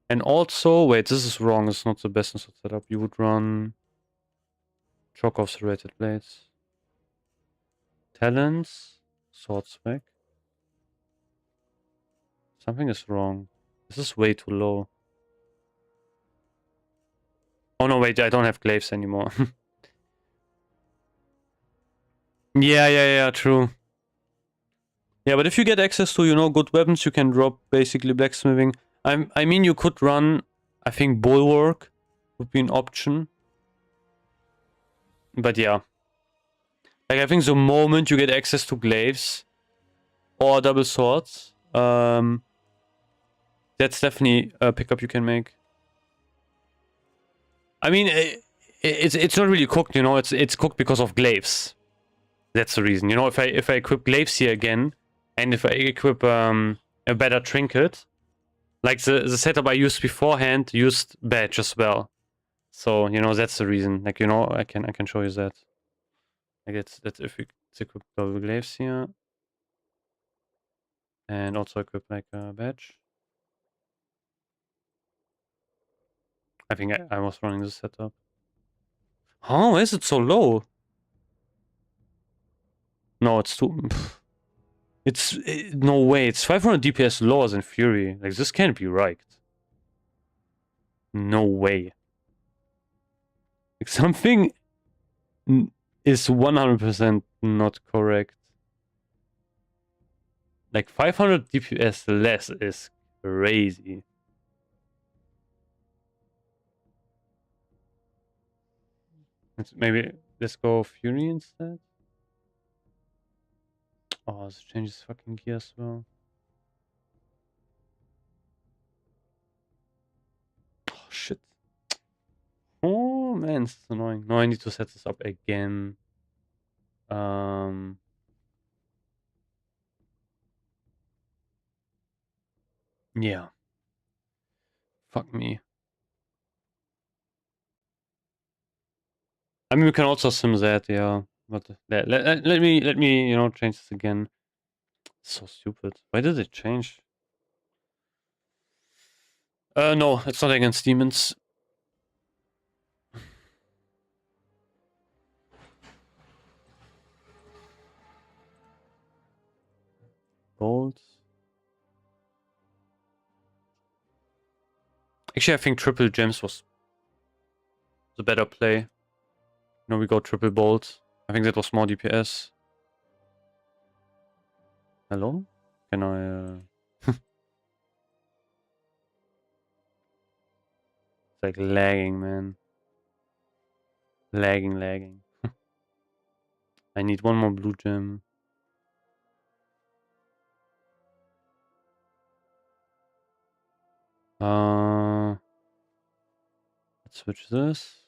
S1: And also, wait, this is wrong. It's not the best setup. You would run Choke off serrated blades. Talons, sword spec. Something is wrong. This is way too low. Oh no, wait, I don't have glaives anymore. Yeah, true. Yeah, but if you get access to, you know, good weapons, you can drop basically blacksmithing. I mean, you could run, I think bulwark would be an option. But yeah. Like, I think the moment you get access to glaives or double swords, that's definitely a pickup you can make. I mean, it's not really cooked, you know. It's cooked because of glaives. That's the reason. You know, if I equip glaives here again, and if I equip a better trinket, like the setup I used beforehand used badge as well. So you know that's the reason. Like, you know, I can show you that. Like that's if we equip double glaives here, and also equip like a badge. I think I was running this setup. Oh, why is it so low? No, it's too. It's no way. It's 500 DPS lower than Fury. Like, this can't be right. No way. Like, something is 100% not correct. Like, 500 DPS less is crazy. Maybe let's go Fury instead. Oh, this changes fucking gear as well. Oh shit. Oh man, this is annoying. No, I need to set this up again. Yeah. Fuck me. I mean, we can also sim that, yeah. But let me, you know, change this again. So stupid. Why did it change? No, it's not against demons. Bolt. Actually, I think triple gems was the better play. No, we go triple bolt. I think that was more DPS. Hello? Can I... It's like lagging, man. Lagging. I need one more blue gem. Let's switch this.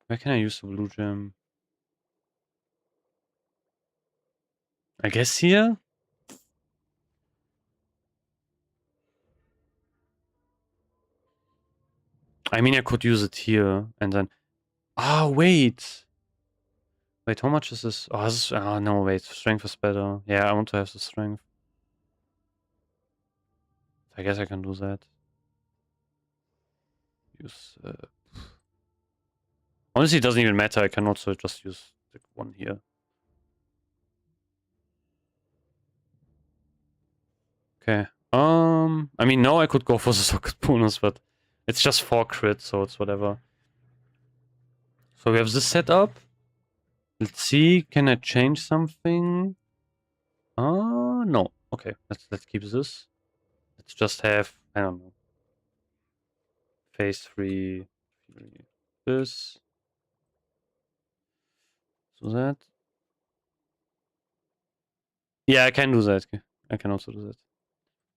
S1: Where can I use the blue gem? I guess here? I mean, I could use it here and then... Ah, wait! Wait, how much is this? Oh, this is... Oh, no, wait. Strength is better. Yeah, I want to have the strength. I guess I can do that. Use... Honestly, it doesn't even matter. I can also just use the one here. Okay. I mean, now I could go for the socket bonus, but it's just 4 crit, so it's whatever. So we have this set up. Let's see, can I change something? No. Okay, let's keep this. Let's just have, I don't know, phase 3, this. So that. Yeah, I can do that. I can also do that.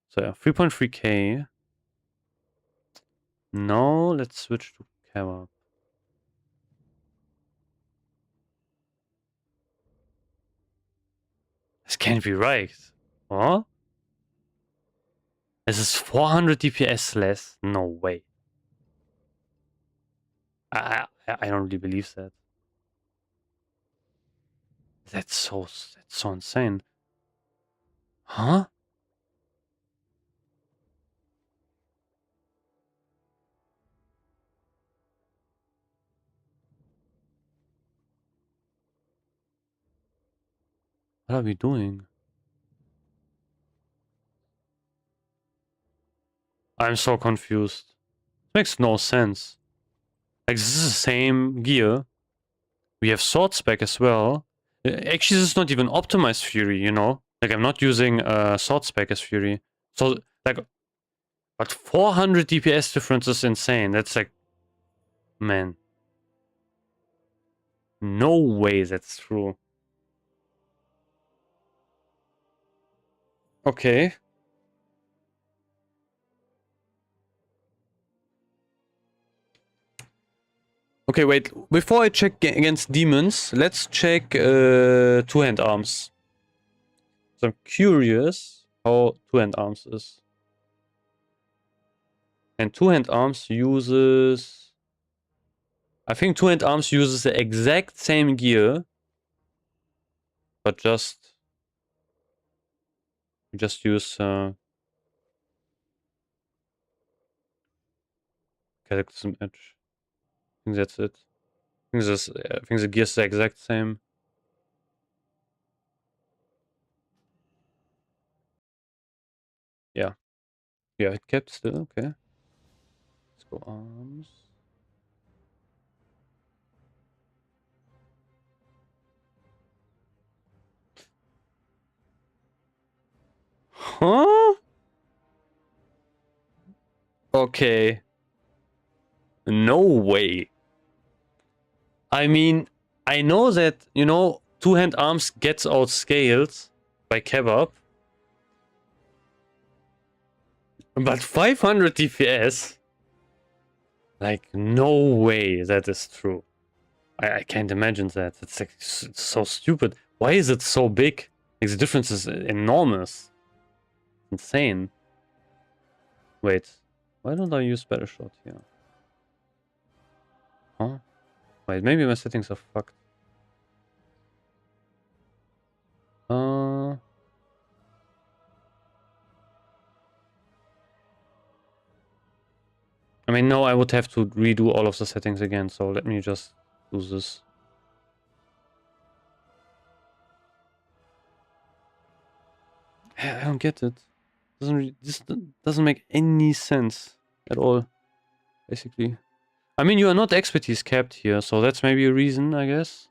S1: So yeah, 3.3k. No, let's switch to Kebab. This can't be right. Huh? This is 400 DPS less? No way. I don't really believe that. That's so insane. Huh? What are we doing? I'm so confused. Makes no sense. Like, this is the same gear. We have sword spec as well. Actually, this is not even optimized Fury, you know? Like, I'm not using sword spec as Fury. So, like, but 400 DPS difference is insane. That's like, man. No way that's true. Okay. Okay, wait. Before I check against demons, let's check two-hand arms. So I'm curious how two-hand arms is. And two-hand arms uses... I think two-hand arms uses the exact same gear, but just use Cataclysm Edge. I think that's it. I think the gear's the exact same. Yeah. Yeah, it kept still, okay. Let's go arms. Huh? Okay. No way. I mean, I know that, you know, two-hand arms gets outscaled by Kebab. But 500 DPS? Like, no way that is true. I can't imagine that. It's like it's so stupid. Why is it so big? Like, the difference is enormous. Insane. Wait. Why don't I use better shot here? Huh? Wait, maybe my settings are fucked. I mean, no, I would have to redo all of the settings again, so let me just do this. I don't get it. This doesn't make any sense at all, basically. I mean, you are not expertise capped here, so that's maybe a reason, I guess.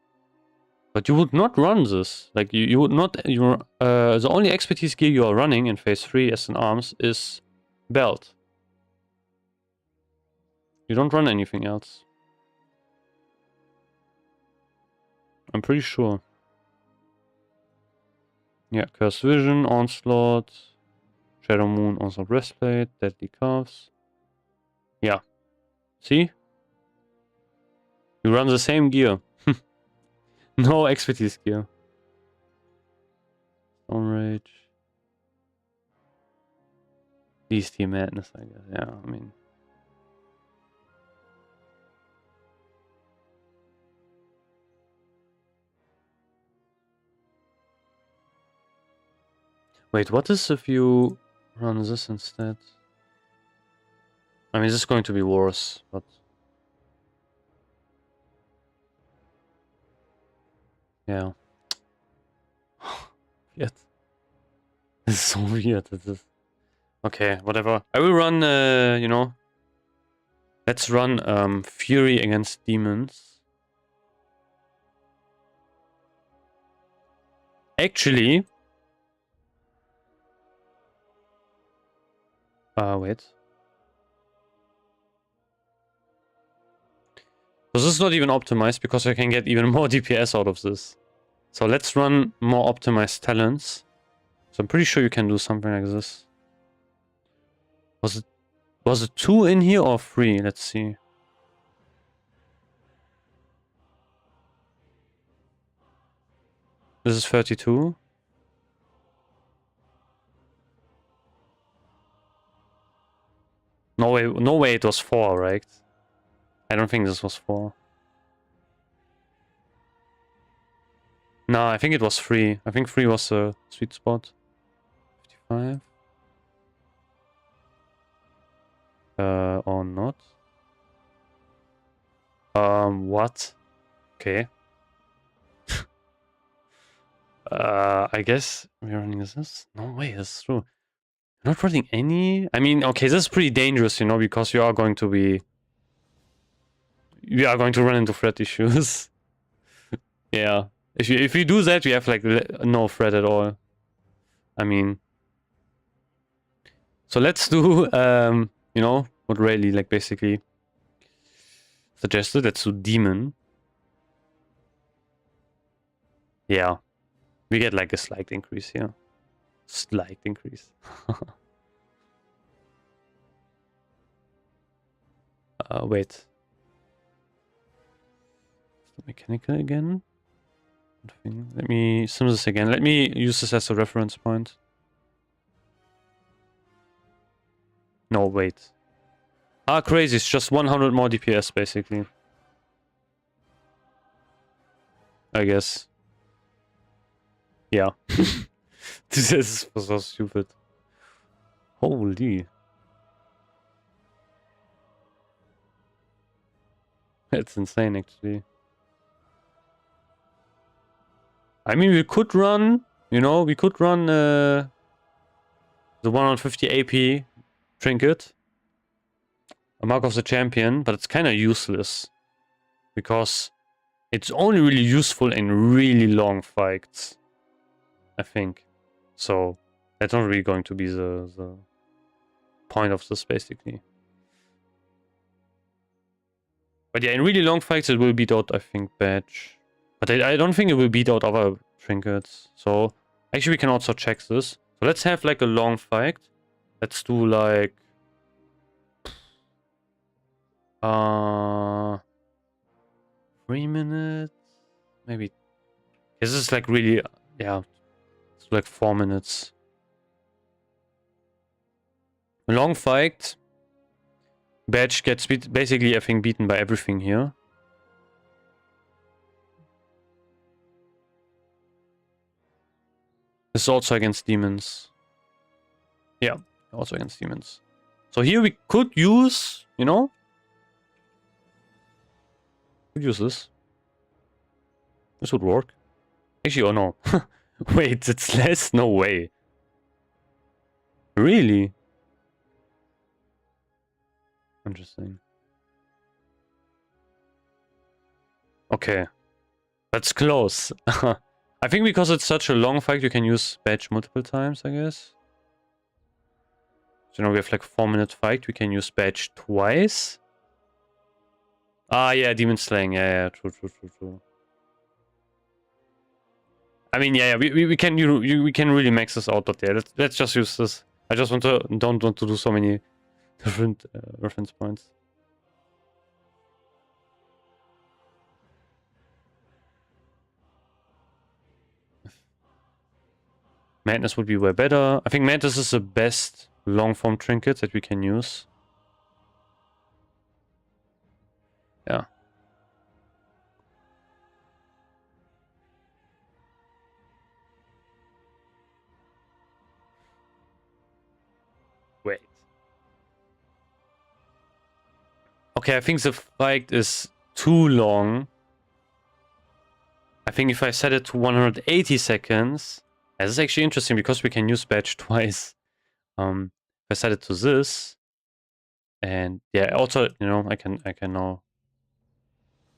S1: But you would not run this. Like, you would not... the only expertise gear you are running in phase 3 as an arms is belt. You don't run anything else. I'm pretty sure. Yeah, Curse Vision, Onslaught, Shadow Moon, Onslaught Breastplate, Deadly Cuffs. Yeah. See? You run the same gear. No expertise gear. Stone Rage. Beastie Madness, I guess. Yeah, I mean... Wait, what is if you run this instead? I mean, this is going to be worse, but... Yeah. Weird. This is so weird. This is... Okay, whatever. I will run, you know... Let's run Fury against Demons. Actually... wait. So this is not even optimized because I can get even more DPS out of this. So let's run more optimized talents. So I'm pretty sure you can do something like this. Was it 2 in here or 3? Let's see. This is 32. No way it was 4, right? I don't think this was 4. No, I think it was 3. I think 3 was the sweet spot. 55. Or not. What? Okay. I guess we're running this. No way, that's true. Not running any. I mean, okay, this is pretty dangerous, you know, because you are going to run into threat issues. Yeah, if you do that, you have like no threat at all. I mean, so let's do you know what Rayleigh like basically suggested. Let's do demon. Yeah, we get like a slight increase here. Slight increase. Wait. Mechanical again. Let me sim this again. Let me use this as a reference point. No, wait. Ah, crazy. It's just 100 more DPS, basically. I guess. Yeah. This is so stupid. Holy. That's insane, actually. I mean, we could run, you know, we could run the 150 AP trinket. A Mark of the Champion, but it's kind of useless. Because it's only really useful in really long fights. I think. So, that's not really going to be the point of this, basically. But yeah, in really long fights, it will beat out, I think, Badge. But I don't think it will beat out other trinkets. So, actually, we can also check this. So, let's have, like, a long fight. Let's do, like... 3 minutes? Maybe... This is, like, really... Yeah. It's, like, 4 minutes. A long fight. Badge gets basically, I think, beaten by everything here. This is also against demons. Yeah, also against demons. So here we could use, you know? Could use this. This would work. Actually, oh no. Wait, it's less? No way. Really? Interesting. Okay. That's close. I think because it's such a long fight, you can use Badge multiple times, I guess. So now we have like 4-minute fight. We can use Badge twice. Ah, yeah, Demon Slaying. Yeah, true. I mean, yeah, we can we can really max this out, but yeah, let's just use this. I just don't want to do so many different reference points. Madness would be way better. I think Madness is the best long form trinket that we can use. Yeah. Wait. Okay, I think the fight is too long. I think if I set it to 180 seconds, this is actually interesting because we can use Badge twice. If I set it to this, and yeah, also, you know, I can now.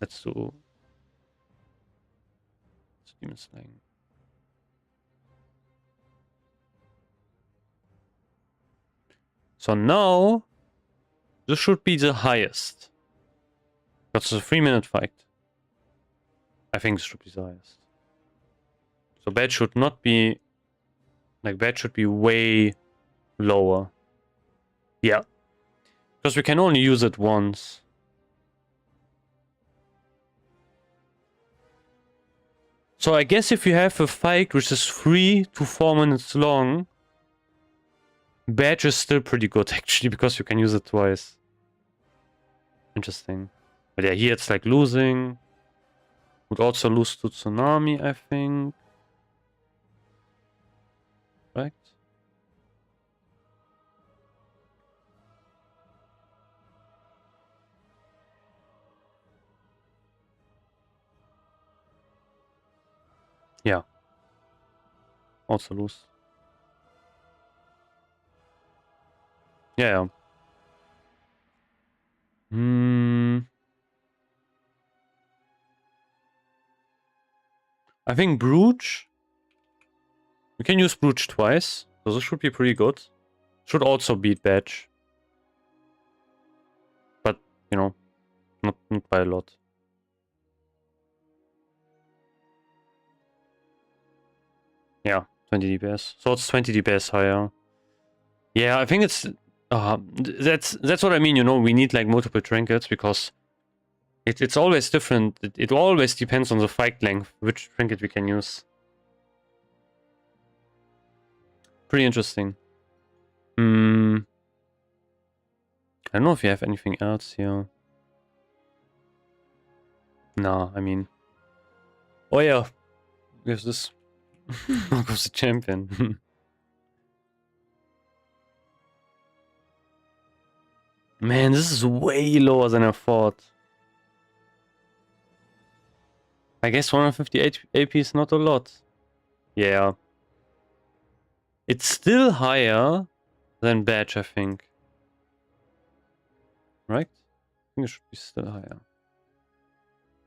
S1: Let's do Demon Slaying. So now, this should be the highest. That's a 3-minute fight. I think this should be the highest. So Badge should not be... Like, Badge should be way lower. Yeah. Because we can only use it once. So I guess if you have a fight which is 3 to 4 minutes long, Badge is still pretty good, actually, because you can use it twice. Interesting. But yeah, here it's like losing. Would also lose to Tsunami, I think. Right? Yeah. also lose. Yeah. I think Brooch. We can use Brooch twice, so this should be pretty good. Should also beat Badge. But, you know, not by a lot. Yeah, 20 DPS. So it's 20 DPS higher. Yeah, I think it's... that's what I mean, you know, we need like multiple trinkets because it's always different. It always depends on the fight length, which trinket we can use. Pretty interesting. I don't know if you have anything else here. Nah, I mean... Oh yeah, we have this. Mark of the Champion. Man, this is way lower than I thought. I guess 158 AP is not a lot. Yeah. It's still higher than Badge, I think. Right? I think it should be still higher.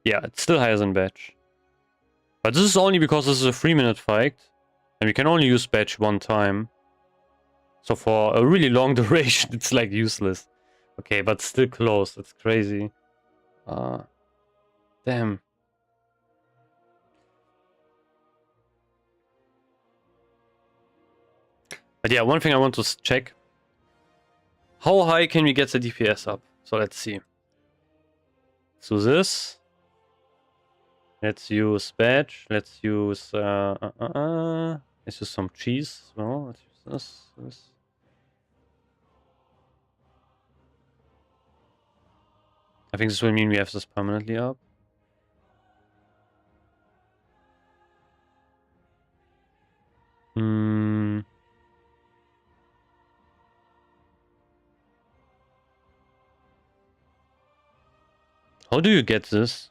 S1: Yeah, it's still higher than Badge. But this is only because this is a 3-minute fight. And we can only use Badge one time. So for a really long duration, it's like useless. Okay, but still close. That's crazy. Damn. But yeah, one thing I want to check. How high can we get the DPS up? So let's see. So this. Let's use Badge. Let's use let's use some cheese as well. Let's use this. I think this will mean we have this permanently up. How do you get this?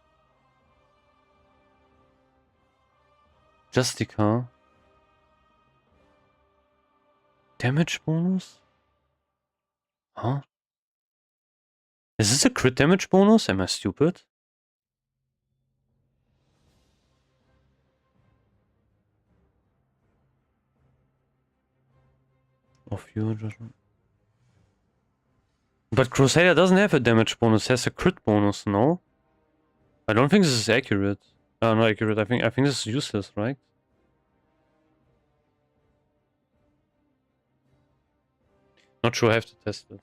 S1: Justica. Damage bonus? Huh? Is this a crit damage bonus? Am I stupid? Of your judgment. But Crusader doesn't have a damage bonus, it has a crit bonus, no? I don't think this is accurate. Not accurate, I think this is useless, right? Not sure, I have to test it.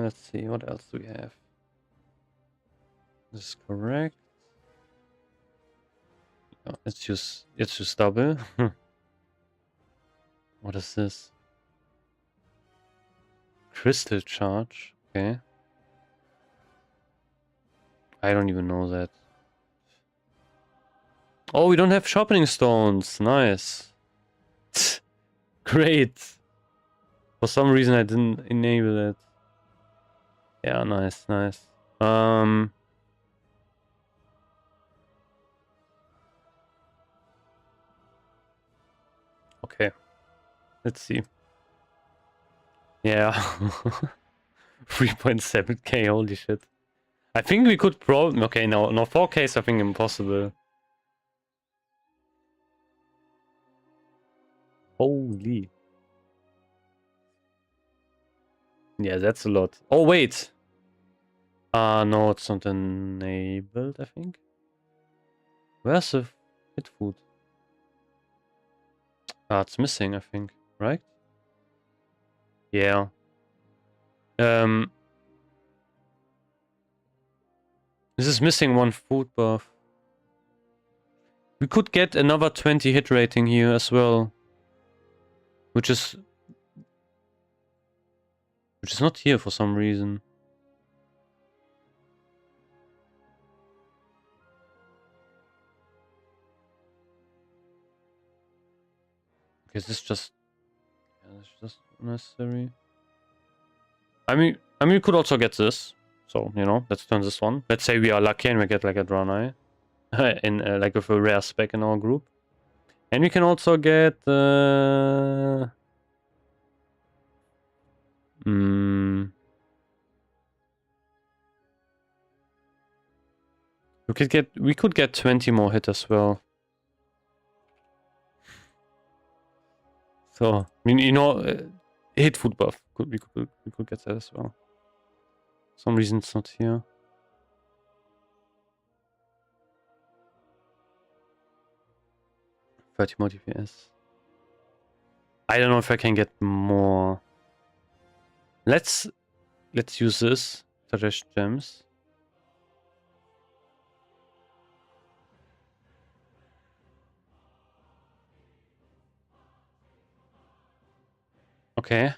S1: Let's see, what else do we have? This is correct. Oh, let's use double. What is this? Crystal charge, okay. I don't even know that. Oh, we don't have sharpening stones. Nice. Great. For some reason I didn't enable it. Yeah, nice. Okay. Let's see. Yeah. 3.7k, holy shit. I think we could probably... Okay, no 4k is I think impossible. Holy. Yeah, that's a lot. Oh, wait. No, it's not enabled, I think. Where's the fit food? It's missing, I think, right? Yeah. This is missing one food buff. We could get another 20 hit rating here as well. Which is not here for some reason. Okay, is this just... Yeah, this is just unnecessary. I mean, we could also get this. So, you know, let's turn this one. Let's say we are lucky and we get like a Draenei. in like with a rare spec in our group. And we can also get we could get 20 more hit as well. So I mean, you know, hit food buff. We could get that as well. Some reason it's not here. $30 more DPS. I don't know if I can get more. Let's use this. Suggest gems. Okay.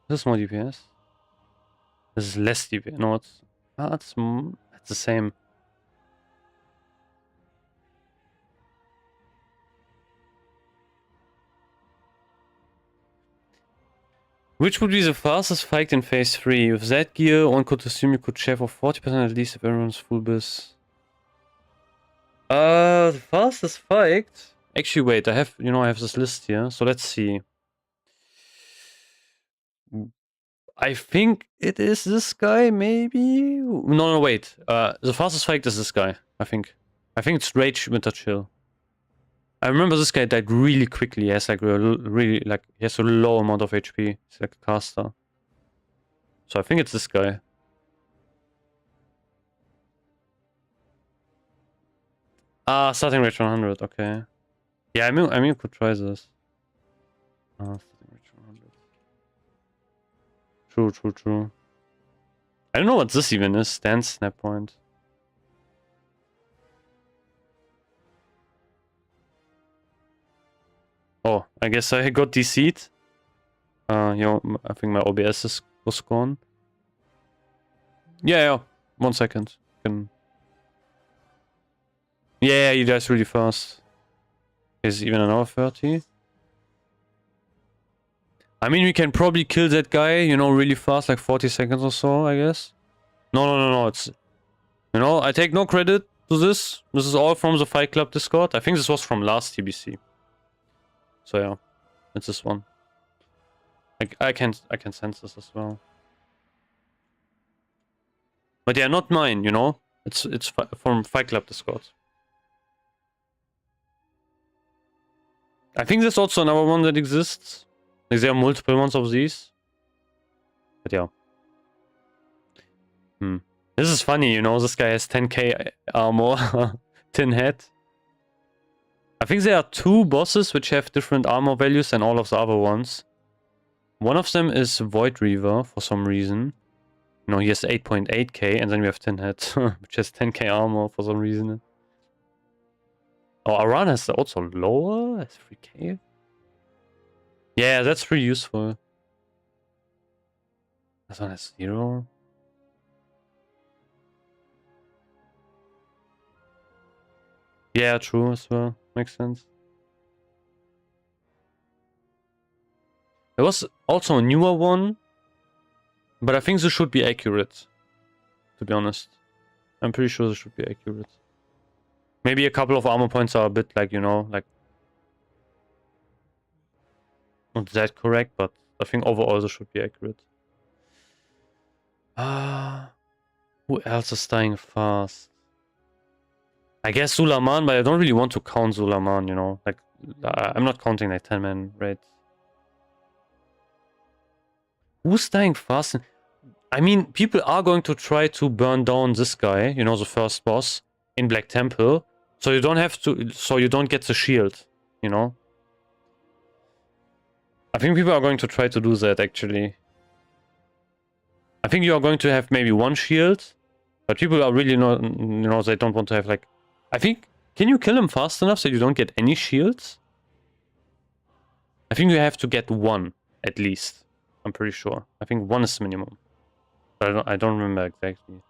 S1: This is more DPS. This is less DPS. No, it's the same. Which would be the fastest fight in phase 3? With that gear, one could assume you could shave off 40% at least if everyone's full biz. The fastest fight? Actually, wait, I have this list here, so let's see. I think it is this guy, maybe? No, wait. The fastest fight is this guy, I think. I think it's Rage Winter Chill. I remember this guy died really quickly. He has like he has a low amount of HP. He's like a caster. So I think it's this guy. Starting rate 100, okay. Yeah, I mean you could try this. Starting rate 100. True. I don't know what this even is. Dance snap point. Oh, I guess I got DC'd. I think my OBS was gone. Yeah. 1 second. Yeah, he dies really fast. Is even another 30. I mean, we can probably kill that guy, really fast, like 40 seconds or so, I guess. No. It's, I take no credit to this. This is all from the Fight Club Discord. I think this was from last TBC. So yeah, it's this one. I can sense this as well. But yeah, not mine, It's from Fight Club Discord. I think there's also another one that exists. Like there are multiple ones of these. But yeah. This is funny, this guy has 10k armor, tin head. I think there are 2 bosses which have different armor values than all of the other ones. One of them is Void Reaver for some reason. He has 8.8k, and then we have Tin Head, which has 10k armor for some reason. Oh, Aran is also lower? Has 3k? Yeah, that's pretty useful. This one has 0. Yeah, true as well. Makes sense. There was also a newer one, but I think this should be accurate, to be honest. I'm pretty sure this should be accurate. Maybe a couple of armor points are a bit like, like not that correct, but I think overall this should be accurate. Who else is dying fast? I guess Sulaman, but I don't really want to count Sulaman, Like, I'm not counting like 10-man raids. Who's dying fast? I mean, people are going to try to burn down this guy, the first boss in Black Temple, so you don't have to, so you don't get the shield, I think people are going to try to do that actually. I think you are going to have maybe 1 shield, but people are really not, they don't want to have like. I think, can you kill him fast enough so you don't get any shields? I think you have to get 1 at least. I'm pretty sure. I think 1 is minimum. But I don't remember exactly.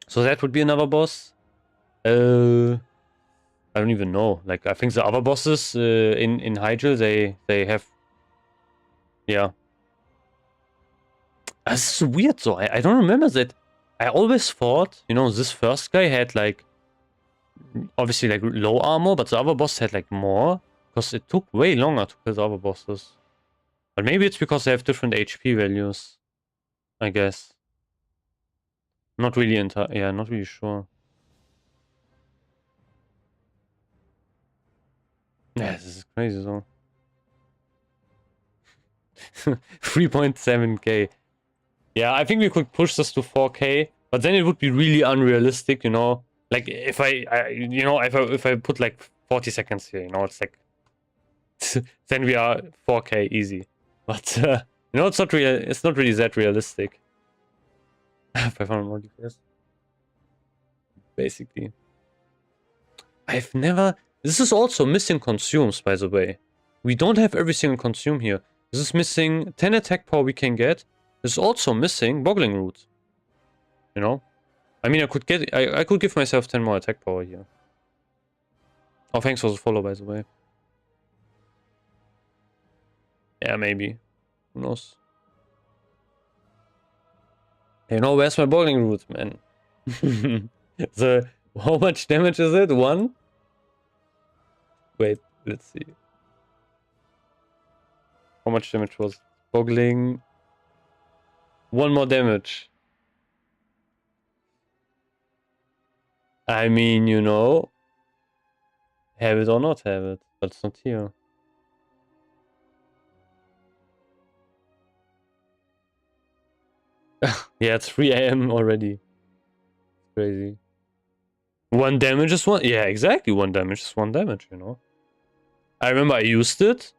S1: So that would be another boss. I don't even know. Like, I think the other bosses in Hyjal, they have. Yeah. This is weird though. I don't remember that. I always thought, you know, this first guy had like obviously like low armor, but the other boss had like more because it took way longer to kill the other bosses. But maybe it's because they have different HP values, I guess. Not really not really sure. Yeah, this is crazy though. 3.7k. Yeah, I think we could push this to 4k, but then it would be really unrealistic, you know. Like if if I put like 40 seconds here, you know, it's like then we are 4k easy. But you know, it's not really that realistic. 500 more DPS. Basically. This is also missing consumes, by the way. We don't have every single consume here. This is missing 10 attack power we can get. This is also missing boggling root. You know? I mean, I could give myself 10 more attack power here. Oh, thanks for the follow, by the way. Yeah, maybe. Who knows? You know, where's my boggling root, man? How much damage is it? 1? Wait, let's see. How much damage was boggling? 1 more damage. I mean, you know, have it or not have it, but it's not here. Yeah, it's 3 AM already. It's crazy. 1 damage is 1. Yeah, exactly. 1 damage is 1 damage, you know. I remember I used it.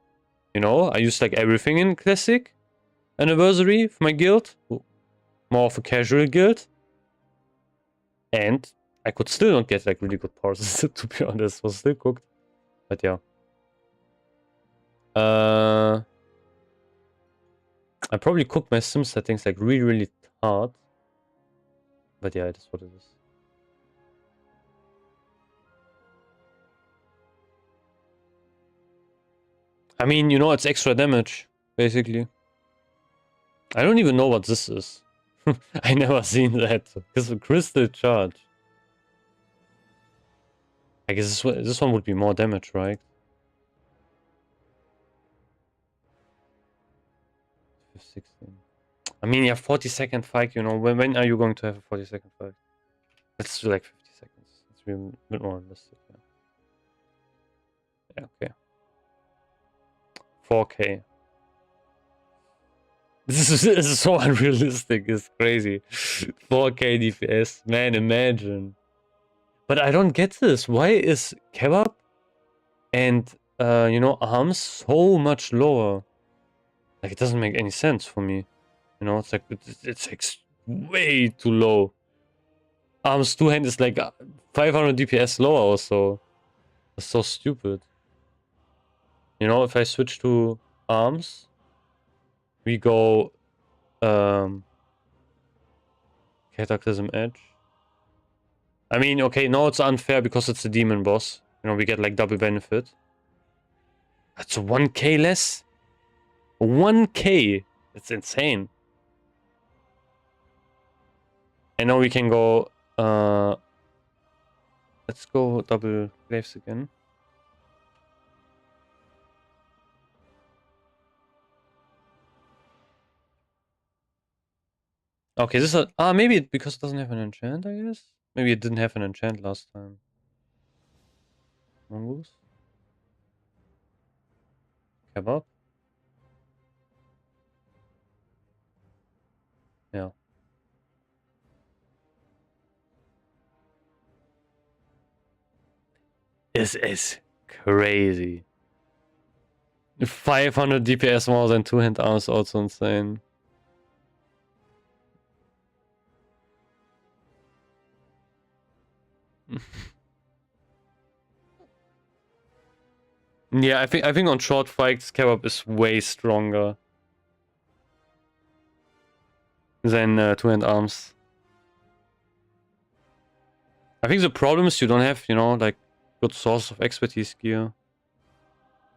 S1: You know, I used like everything in Classic Anniversary for my guild. More of a casual guild. And I could still not get like really good powers, to be honest. Was still cooked. But yeah. I probably cooked my sim settings like really, really hard. But yeah, it is what it is. I mean, you know, it's extra damage, basically. I don't even know what this is. I never seen that. It's a crystal charge. I guess this one would be more damage, right? 16. I mean, yeah, 40-second fight, you know. When are you going to have a 40-second fight? Let's do like 50 seconds. It's a bit more realistic, yeah. Yeah, okay. 4k. This is so unrealistic. It's crazy. 4k DPS. Man, imagine. But I don't get this. Why is kebab and, you know, arms so much lower? Like, it doesn't make any sense for me. You know, it's like way too low. Arms 2-hand is like 500 DPS lower also. That's so stupid. You know, if I switch to arms, we go Cataclysm Edge. I mean, okay, no, it's unfair because it's a demon boss. You know, we get like double benefit. That's 1k less? 1k! It's insane. And now we can go, let's go double glaives again. Okay, this is maybe because it doesn't have an enchant, I guess? Maybe it didn't have an enchant last time. Mongoose? Kebab? Yeah. This is crazy. 500 DPS more than 2-hand arms, also insane. Yeah, I think on short fights, kebab is way stronger than 2-hand arms. I think the problem is you don't have, you know, like good source of expertise gear.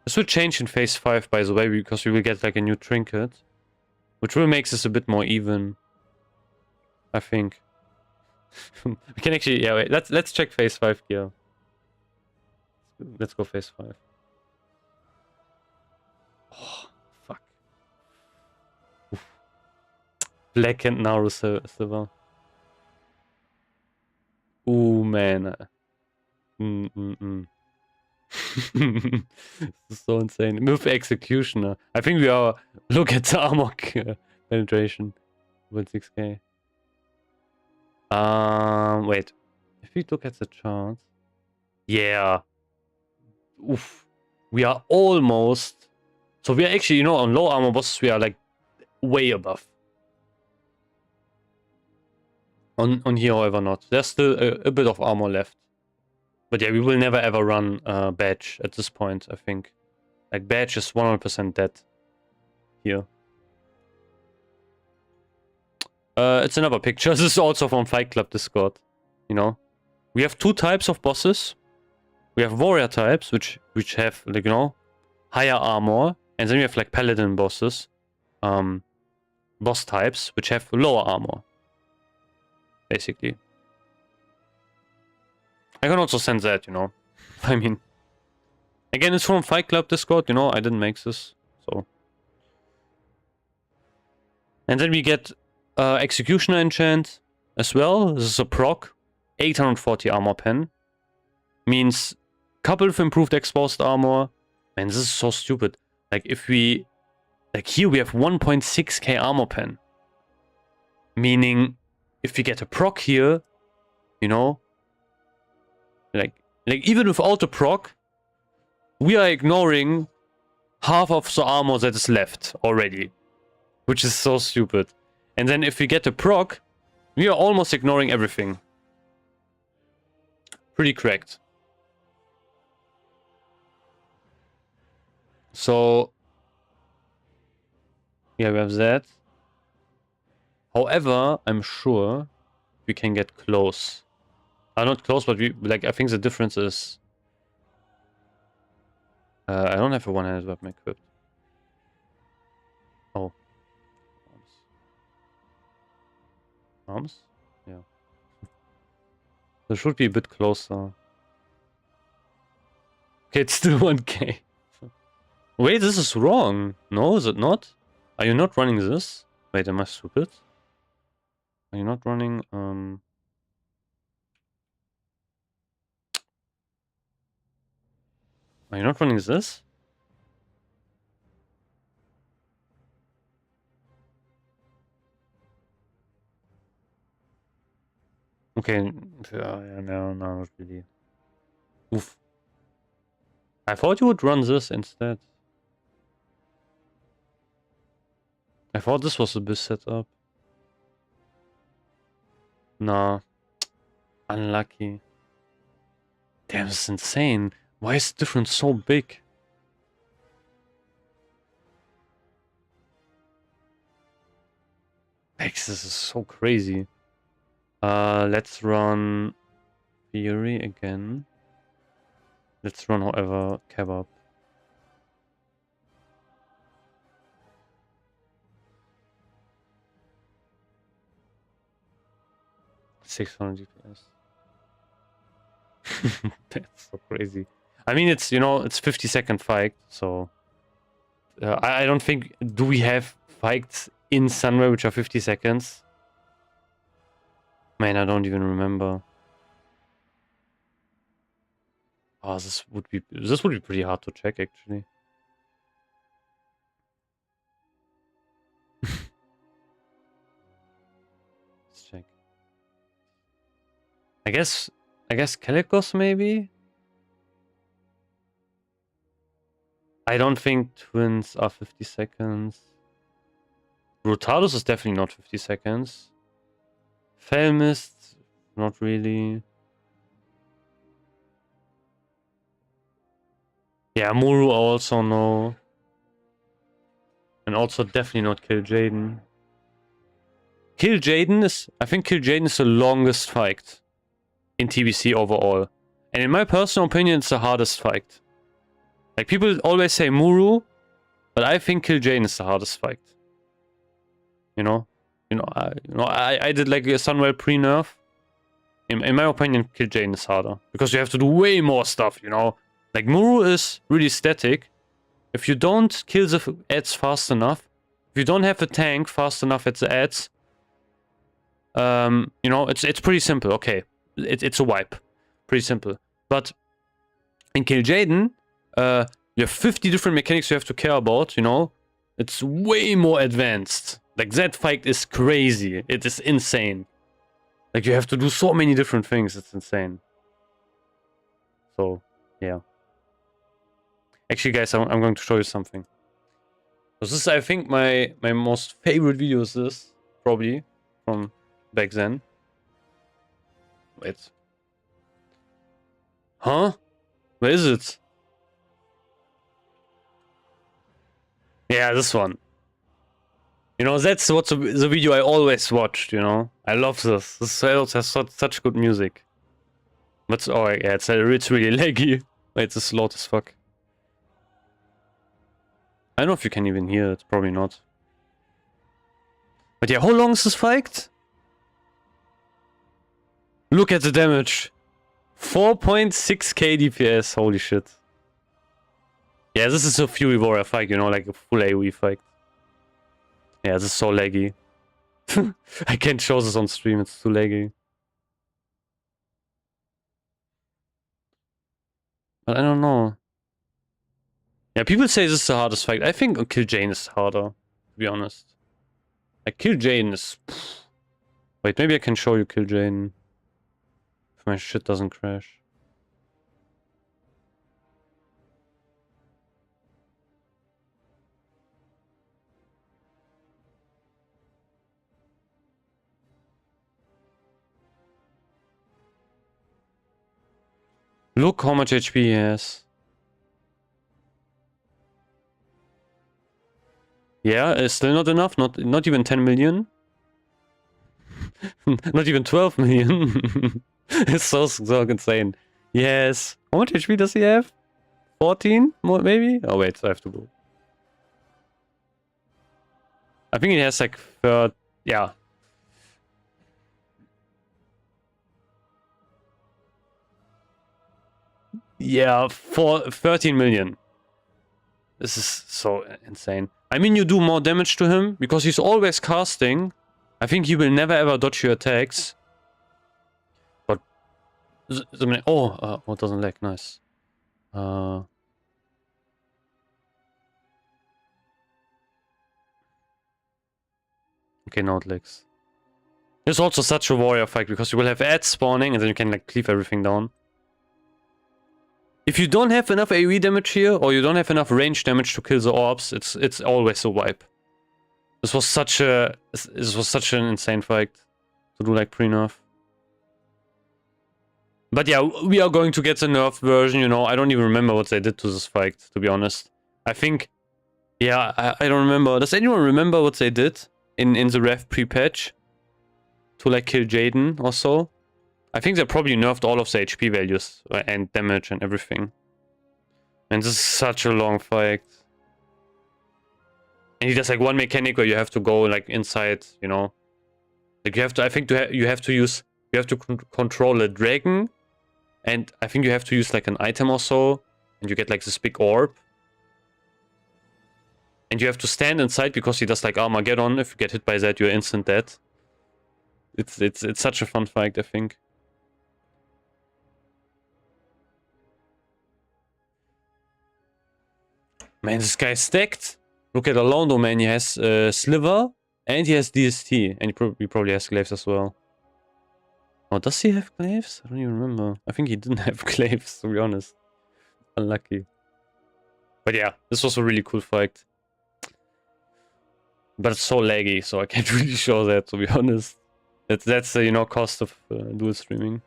S1: This will change in phase 5, by the way, because we will get like a new trinket, which will make this a bit more even, I think. We can actually, yeah, wait, let's check phase 5 gear. Let's go phase 5. Oh, fuck. Oof. Black and Naru silver. Ooh, man. This is so insane. Move executioner. I think we are. Look at the armor penetration. 1.6k. Wait. If we look at the charts. Yeah. Oof. We are almost. So we are actually, you know, on low armor bosses, we are like way above. On here, however, not. There's still a bit of armor left. But yeah, we will never ever run badge at this point, I think. Like, badge is 100% dead here. It's another picture. This is also from Fight Club Discord. You know? We have 2 types of bosses. We have warrior types, which have, like, you know, higher armor. And then we have, like, paladin bosses. Boss types, which have lower armor. Basically. I can also send that, you know. I mean, again, it's from Fight Club Discord, you know. I didn't make this, so. And then we get Executioner enchant as well. This is a proc. 840 armor pen. Means couple of improved exposed armor. Man, this is so stupid. Like, if we... Like, here we have 1.6k armor pen. Meaning, if we get a proc here, you know... Like even without the proc, we are ignoring half of the armor that is left already. Which is so stupid. And then if we get the proc, we are almost ignoring everything. Pretty cracked. So... Yeah, we have that. However, I'm sure we can get close. Not close, but we like. I think the difference is. I don't have a one-handed weapon equipped. Oh. Arms? Yeah. There should be a bit closer. Okay, it's still 1k. Wait, this is wrong. No, is it not? Are you not running this? Wait, am I stupid? Are you not running, Are you not running this? Okay, yeah, no, not really. Oof. I thought you would run this instead. I thought this was a bit set up. Nah. Unlucky. Damn, this is insane. Why is the difference so big? This is so crazy. Let's run Fury again. Let's run, however, Kebab. $600 DPS. That's so crazy. I mean, it's, you know, it's 50-second fight, so I don't think. Do we have fights in Sunray which are 50 seconds? Man, I don't even remember. Oh, this would be pretty hard to check, actually. Let's check. I guess Calicos maybe. I don't think twins are 50 seconds. Brutalis is definitely not 50 seconds. Felmist, not really. Yeah, Muru also no. And also definitely not Kill Jaden. I think Kill Jaden is the longest fight in TBC overall. And in my personal opinion, it's the hardest fight. Like, people always say Muru, but I think Kill Jaden is the hardest fight. You know? I did like a Sunwell pre-nerf. In my opinion, Kill Jaden is harder. Because you have to do way more stuff, you know? Like, Muru is really static. If you don't kill the ads fast enough, if you don't have a tank fast enough at the ads, you know, it's pretty simple. Okay, it's a wipe. Pretty simple. But in Kill Jaden, you have 50 different mechanics you have to care about, you know? It's way more advanced. Like, that fight is crazy. It is insane. Like, you have to do so many different things. It's insane. So, yeah. Actually, guys, I'm going to show you something. This is, I think, my most favorite video is this. Probably. From back then. Wait. Huh? Where is it? Yeah, this one. You know, that's what's the video I always watched, you know? I love this. This has such good music. But, oh yeah, it's really laggy. It's a slot as fuck. I don't know if you can even hear it. Probably not. But yeah, how long is this fight? Look at the damage. 4.6k DPS. Holy shit. Yeah, this is a Fury Warrior fight, you know, like a full AoE fight. Yeah, this is so laggy. I can't show this on stream, it's too laggy. But I don't know. Yeah, people say this is the hardest fight. I think Kill Jane is harder, to be honest. Like, Kill Jane is... Wait, maybe I can show you Kill Jane. If my shit doesn't crash. Look how much HP he has. Yeah, it's still not enough. Not even 10 million. Not even 12 million. It's so insane. Yes. How much HP does he have? 14? More, maybe? Oh wait, I have to go. I think he has like yeah. Yeah, for 13 million. This is so insane. I mean, you do more damage to him because he's always casting. I think he will never ever dodge your attacks. But oh, it doesn't lag. Nice. Okay, now it lags. It's also such a warrior fight because you will have ads spawning and then you can like cleave everything down. If you don't have enough AoE damage here, or you don't have enough range damage to kill the orbs, it's always a wipe. This was such an insane fight to do like pre-nerf. But yeah, we are going to get the nerf version, you know. I don't even remember what they did to this fight, to be honest. I think, yeah, I don't remember. Does anyone remember what they did in the ref pre-patch to like kill Jaden or so? I think they probably nerfed all of the HP values and damage and everything. And this is such a long fight. And he does like one mechanic where you have to go like inside, you know. Like you have to, I think you have to control a dragon. And I think you have to use like an item or so. And you get like this big orb. And you have to stand inside because he does like Armageddon. If you get hit by that, you're instant dead. It's such a fun fight, I think. Man, this guy's stacked. Look at Alondo, man. He has Sliver and he has DST. And he probably has Glaives as well. Oh, does he have Glaives? I don't even remember. I think he didn't have Glaives, to be honest. Unlucky. But yeah, this was a really cool fight. But it's so laggy, so I can't really show that, to be honest. That's the, you know, cost of dual streaming.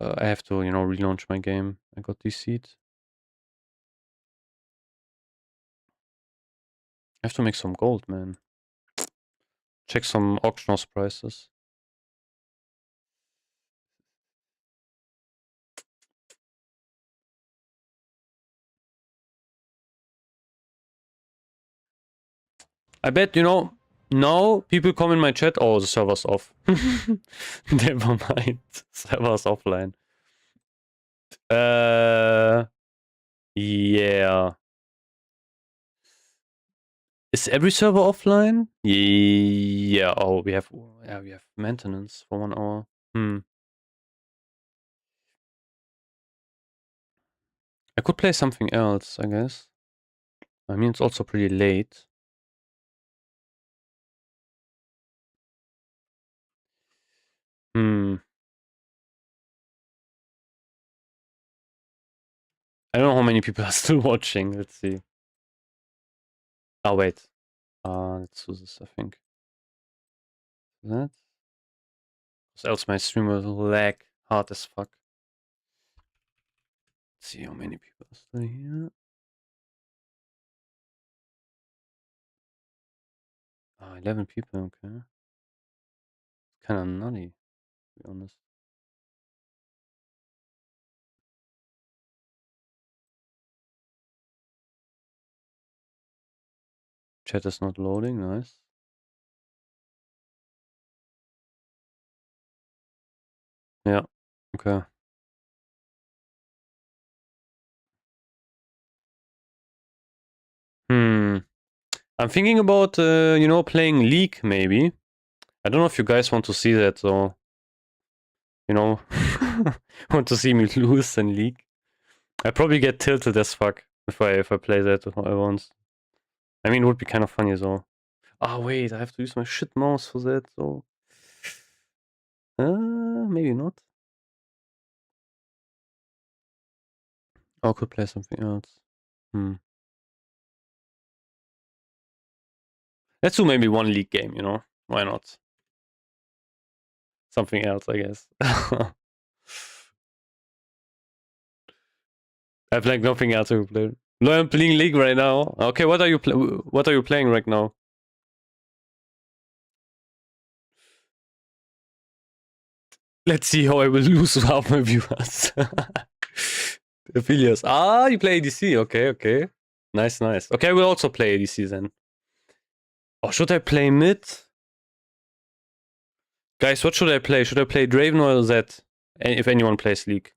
S1: I have to, you know, relaunch my game. I got DC'd. I have to make some gold, man. Check some auction house prices. I bet, you know, No, people come in my chat. Oh, the server's off. Never mind. Server's offline. Yeah. Is every server offline? Yeah. Oh, we have maintenance for 1 hour. I could play something else, I guess. I mean, it's also pretty late. I don't know how many people are still watching. Let's see. Oh, wait. Let's do this, I think. That. Because else my stream will lag hard as fuck. Let's see how many people are still here. 11 people, okay. Kind of nutty, to be honest. Chat is not loading, nice. Yeah, okay. I'm thinking about, playing League, maybe. I don't know if you guys want to see that, so... want to see me lose in League. I probably get tilted as fuck if I play that once. I mean, it would be kind of funny as well. Oh, wait, I have to use my shit mouse for that, so... maybe not. Oh, I could play something else. Let's do maybe one League game, Why not? Something else, I guess. I have like nothing else to play. No, I'm playing League right now. Okay, what are you playing right now? Let's see how I will lose half my viewers. Affiliates. You play ADC. Okay. Nice. Okay, I will also play ADC then. Oh, should I play mid? Guys, what should I play? Should I play Draven or Zed? If anyone plays League,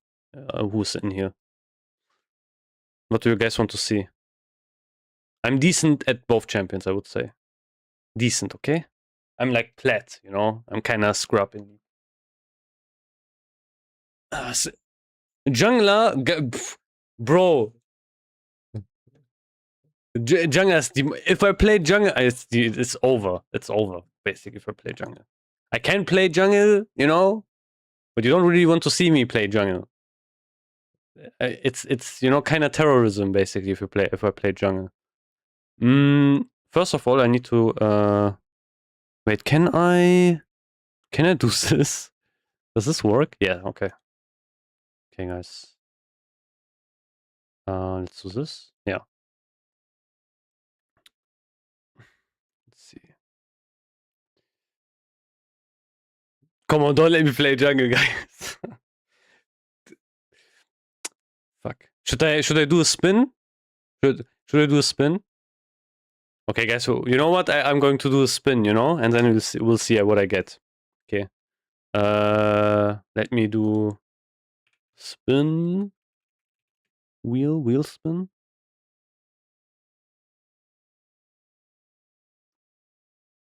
S1: who's in here? What do you guys want to see? I'm decent at both champions, I would say. Decent, okay? I'm like plat, I'm kind of scrub in League. Jungler, bro. Jungler, if I play jungle, it's over. It's over, basically, if I play jungle. I can play jungle, but you don't really want to see me play jungle. It's kind of terrorism, basically, if I play jungle. First of all, I need to, wait, can I do this? Does this work? Yeah, okay. Okay, guys. Let's do this. Yeah. Let's see. Come on, don't let me play jungle, guys. Fuck. Should I do a spin? Should I do a spin? Okay, guys. So you know what? I'm going to do a spin, and then we'll see what I get. Okay. Let me do spin. Wheel spin.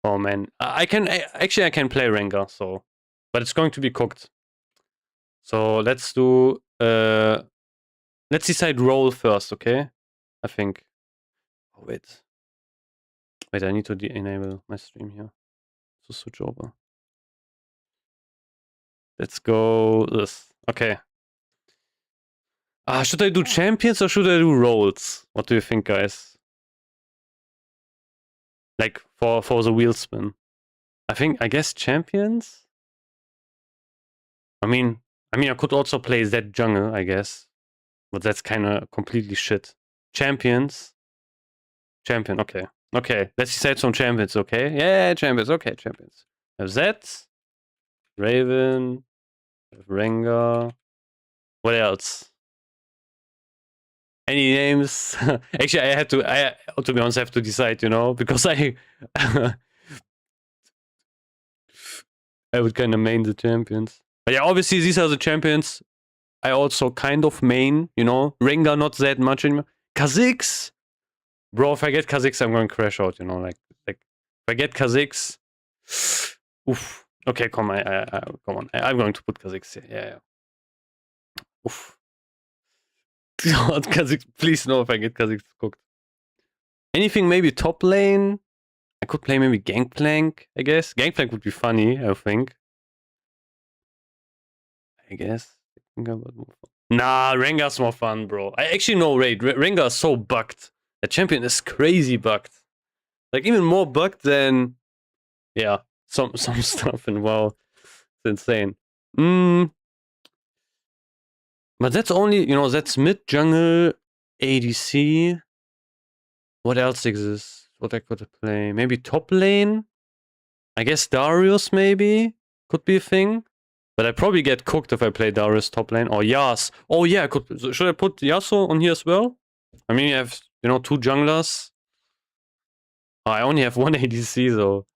S1: Oh man, I can play Rengar, so, but it's going to be cooked. So let's do let's decide role first, okay? I think. Oh wait, I need to enable my stream here. So switch over. Let's go this. Okay. Should I do champions or should I do roles? What do you think, guys? Like for the wheel spin. I guess champions. I mean, I could also play that jungle, I guess, but that's kind of completely shit. Champions. Champion. Okay. Let's decide some champions. Okay. Yeah, champions. Okay, champions. I have Zed, Raven, I have Rengar. What else? Any names? Actually, to be honest, I have to decide, because I would kind of main the champions. But yeah, obviously these are the champions I also kind of main, you know. Rengar not that much anymore. Kha'Zix! Bro, if I get Kha'Zix, I'm going to crash out, you know. Like if I get Kha'Zix... Oof. Okay, come on. I'm going to put Kha'Zix here. Yeah. Oof. God, Kha'Zix, please no if I get Kha'Zix cooked. Anything maybe top lane? I could play maybe Gangplank, I guess. Gangplank would be funny, I think. I guess. Nah, Rengar's more fun, bro. I actually know, Raid. Rengar is so bugged. The champion is crazy bugged. Like, even more bugged than... Yeah, some stuff in WoW. It's insane. But that's only, you know, that's mid, jungle, ADC. What else exists? What I could play? Maybe top lane? I guess Darius, maybe? Could be a thing. But I probably get cooked if I play Darius top lane. Or Yas. Oh yeah, should I put Yasuo on here as well? I mean, you have, you know, 2 junglers. Oh, I only have 1 ADC though.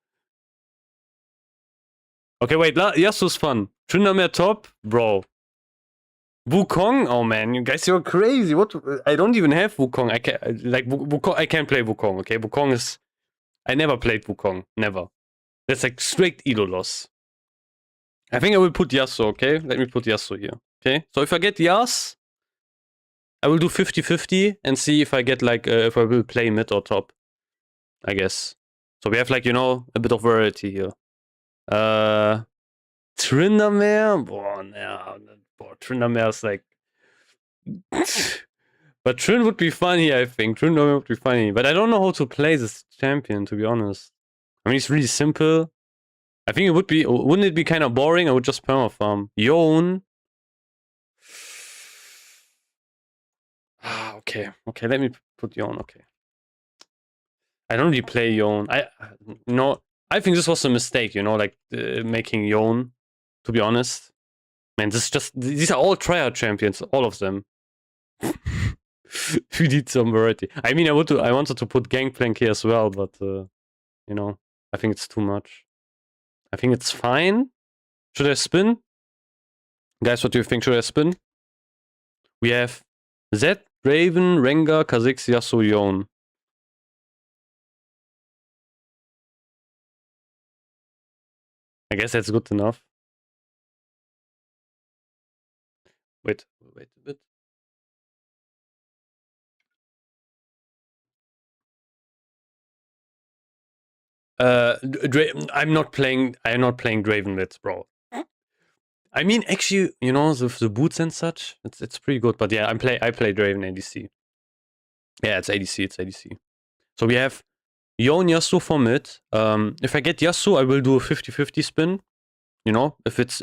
S1: Okay, wait, Yasuo's fun. Tryndamere top? Bro. Wukong? Oh man, you guys, you're crazy. What? I don't even have Wukong. I can't, like, Wukong, I can't play Wukong, okay? Wukong is... I never played Wukong. Never. That's like straight elo loss. I think I will put Yasuo, okay? Let me put Yasuo here, okay? So if I get Yas, I will do 50-50 and see if I get like, if I will play mid or top, I guess. So we have like, you know, a bit of variety here. Tryndamere? Tryndamere is like... But Trin would be funny, I think. Tryndamere would be funny. But I don't know how to play this champion, to be honest. I mean, it's really simple. I think it would be... Wouldn't it be kind of boring? I would just perma-farm. Yone? Okay, let me put Yone, okay. I don't really play Yone. I think this was a mistake, you know, like making Yone, to be honest. Man, these are all triad champions, all of them. We need some variety. I mean, I wanted to put Gangplank here as well, but, you know, I think it's too much. I think it's fine. Should I spin? Guys, what do you think? Should I spin? We have Zed, Raven, Rengar, Kha'Zix, Yasuo, Yone. I guess that's good enough. Wait a bit. I'm not playing Draven mids, bro. I mean, actually, you know, the boots and such, it's pretty good. But yeah, I play Draven ADC. Yeah, it's ADC. So we have Yone, Yasuo for mid. If I get Yasuo, I will do a 50-50 spin. You know, if it's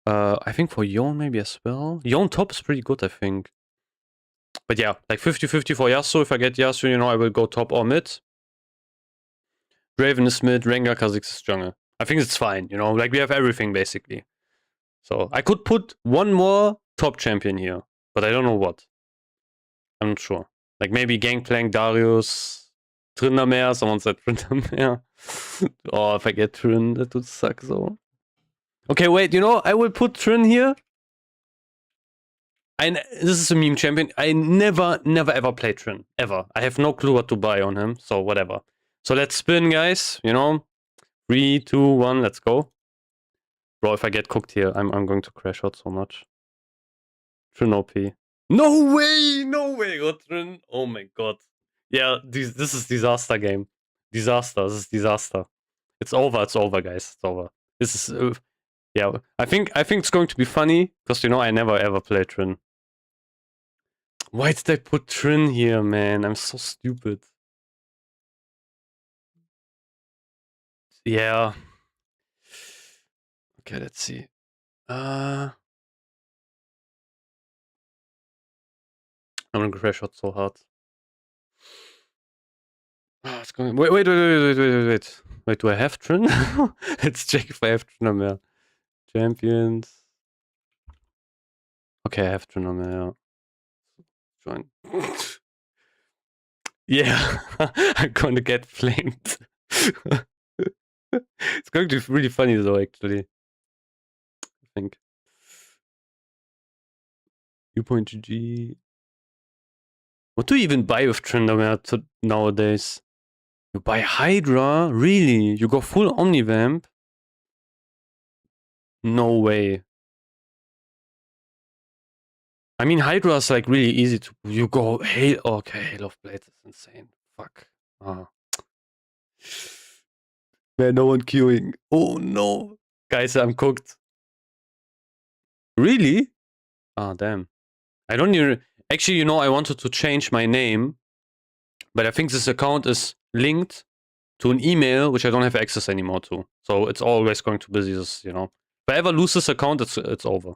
S1: I think for Yone maybe as well. Yone top is pretty good, I think. But yeah, like 50-50 for Yasuo. If I get Yasuo, you know, I will go top or mid. Draven is mid, Rengar, Kha'Zix is jungle. I think it's fine, you know, like we have everything basically. So I could put one more top champion here, but I don't know what. I'm not sure. Like maybe Gangplank, Darius, Tryndamere, someone said Tryndamere. Oh, if I get Trin, that would suck so. Okay, wait, you know, I will put Trin here. This is a meme champion. I never ever play Trin, ever. I have no clue what to buy on him, so whatever. So let's spin, guys, you know. 3, 2, 1, let's go. Bro, if I get cooked here, I'm going to crash out so much. Trin OP. No way, Trin. Oh my god. Yeah, this is disaster game. This is disaster. It's over, guys. It's over. This is, yeah, I think it's going to be funny, because, you know, I never ever play Trin. Why did I put Trin here, man? I'm so stupid. Yeah. Okay, let's see. I'm gonna crash out so hard. It's going. Wait. Wait, do I have Trin? Let's check if I have Tryndamere. Champions. Okay, I have Tryndamere. Join. Yeah, I'm gonna get flamed. It's going to be really funny though, actually. I think. U.GG. What do you even buy with Tryndamere nowadays? You buy Hydra? Really? You go full Omnivamp? No way. I mean, Hydra is like really easy to. You go Hail. Okay, Hail of Blades is insane. Fuck. Ah. Man, no one queuing. Oh no. Guys, I'm cooked. Really? Ah, damn. I don't even. Actually, you know, I wanted to change my name, but I think this account is linked to an email which I don't have access anymore to. So it's always going to busy this, you know. If I ever lose this account, it's over.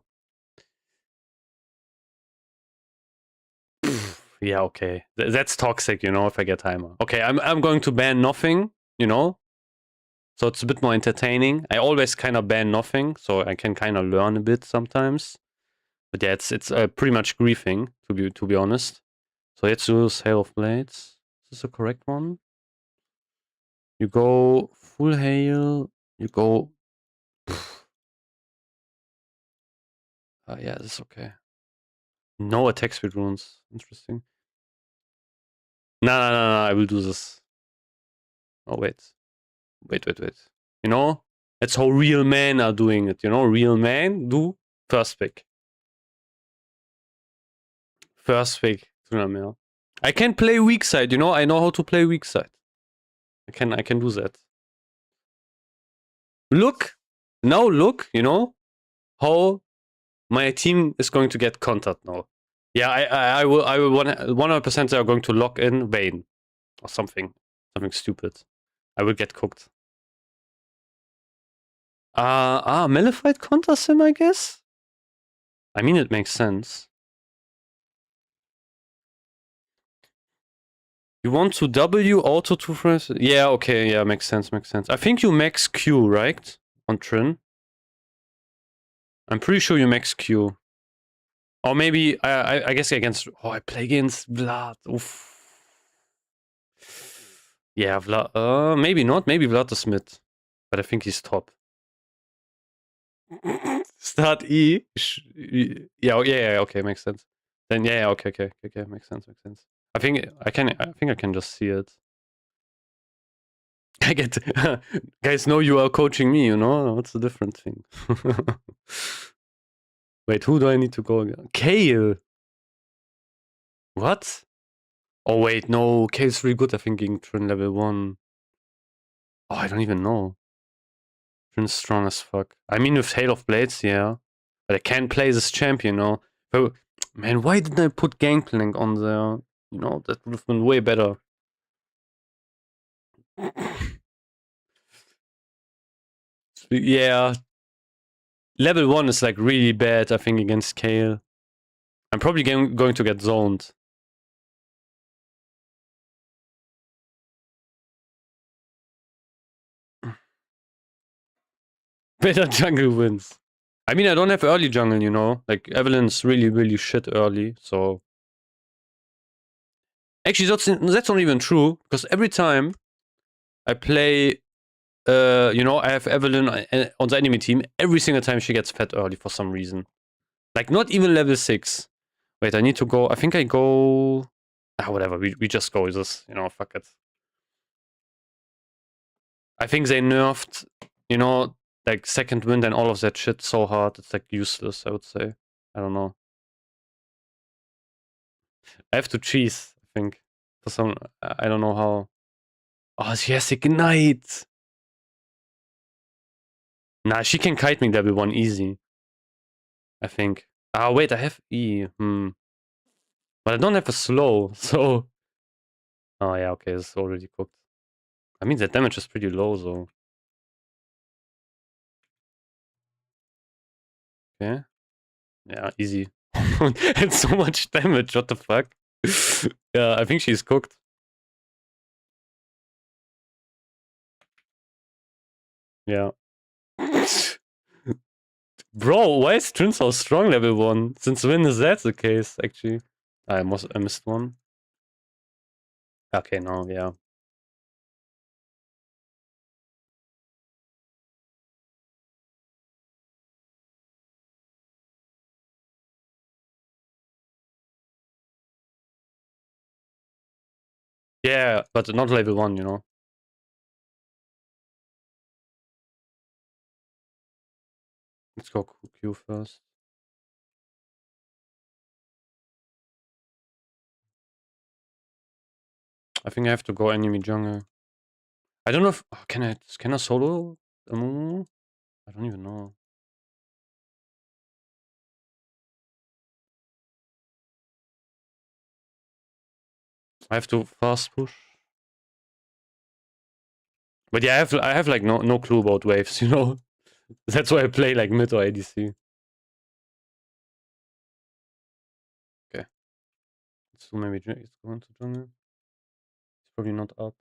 S1: Yeah, okay. That's toxic, you know, if I get timer. Okay, I'm going to ban nothing, you know. So it's a bit more entertaining. I always kind of ban nothing, so I can kind of learn a bit sometimes. But yeah, it's pretty much griefing, to be honest. So let's do Hail of Blades. Is this the correct one? You go full hail. You go. Yeah, this is okay. No attack speed runes. Interesting. No. I will do this. Oh wait. Wait. You know, that's how real men are doing it. You know, real men do first pick. First pick. I can play weak side. You know, I know how to play weak side. I can do that. Look, now look. You know how my team is going to get countered now. Yeah, I will 100% they are going to lock in Vayne or something stupid. I will get cooked. Malphite counters him, I guess. I mean, it makes sense. You want to W auto 2 frames? Yeah, okay, yeah, makes sense. I think you max Q, right? On Trin. I'm pretty sure you max Q. Or maybe, I guess against... Oh, I play against Vlad. Oof. Yeah, Vlad... maybe not. Maybe Vlad is mid. But I think he's top. Start E. Yeah, okay, makes sense. Then, yeah, okay, makes sense. I think I can just see it. I get... Guys know you are coaching me, you know? What's the different thing? Wait, who do I need to go again? Kale! What? Oh, wait, no. Kale's really good, I think, in Trin level 1. Oh, I don't even know. Trin's strong as fuck. I mean, with Hail of Blades, yeah. But I can't play this champion, you know? So, man, why didn't I put Gangplank on there? You know, that would have been way better. Yeah. Level 1 is like really bad, I think, against Kale. I'm probably going to get zoned. Better jungle wins. I mean, I don't have early jungle, you know? Like, Evelyn's really, really shit early, so... Actually, that's not even true, because every time I play... you know, I have Evelyn on the enemy team, every single time she gets fed early for some reason. Like, not even level 6. Wait, I need to go... I think I go... whatever, we just go with this, you know, fuck it. I think they nerfed, you know, like second wind and all of that shit so hard, it's like useless, I would say. I don't know. I have to cheese, I think. For some, I don't know how. Oh, she has Ignite! Nah, she can kite me level 1 easy. I think. Wait, I have E. But I don't have a slow, so... Oh, yeah, okay, it's already cooked. I mean, that damage is pretty low, though. Okay. Yeah, easy. It's so much damage, what the fuck? Yeah, I think she's cooked. Yeah. Bro, why is Trin so strong level 1? Since when is that the case, actually? I missed one. Okay, no, yeah. Yeah, but not level 1, you know. Let's go Q first. I think I have to go enemy jungle. I don't know if can I solo a Mumu? I don't even know. I have to fast push. But yeah, I have like no clue about waves, you know. That's why I play like mid or ADC. Okay. Let's do maybe let's go into jungle. It's probably not up.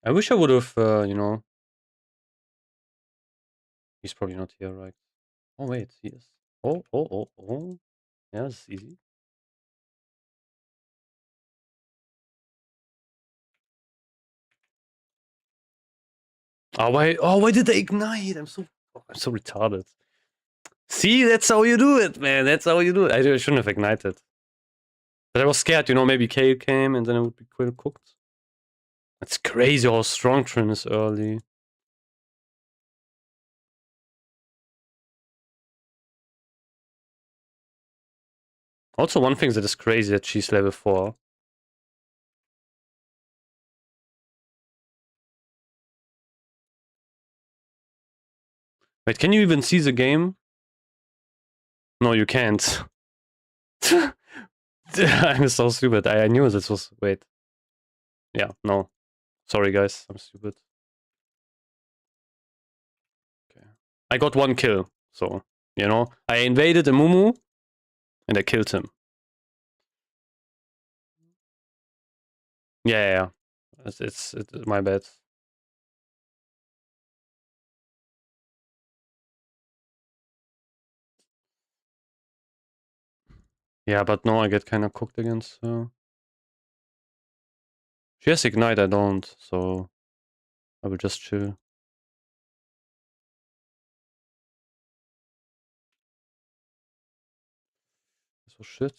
S1: I wish I would have you know. He's probably not here, right? Oh wait, he is. Oh. Yeah, it's easy. Why did they ignite? I'm so retarded. See, that's how you do it, man. That's how you do it. I shouldn't have ignited. But I was scared, you know, maybe Kale came and then it would be quite cooked. It's crazy how strong Trin is early. Also, one thing that is crazy that she's level 4. Wait, can you even see the game? No, you can't. I'm so stupid. I knew this was... Wait. Yeah, no. Sorry, guys. I'm stupid. Okay. I got 1 kill. So, you know, I invaded a Mumu and I killed him. Yeah. It's my bad. Yeah, but no, I get kind of cooked against her. She has Ignite, I don't, so I will just chill. So shit.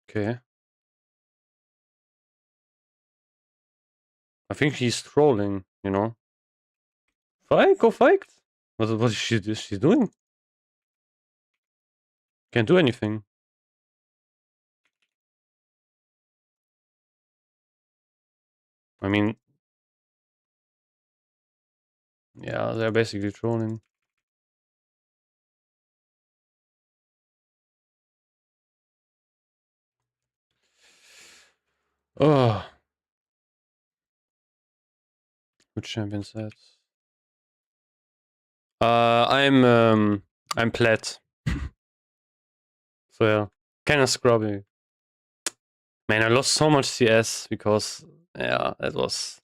S1: Okay. I think he's trolling, you know. Fight? Go fight! What is she doing? Can't do anything. I mean... Yeah, they're basically trolling. Oh. Which champion's that? I'm plat. So yeah. Kinda scrubby. Man, I lost so much CS because... Yeah, that was...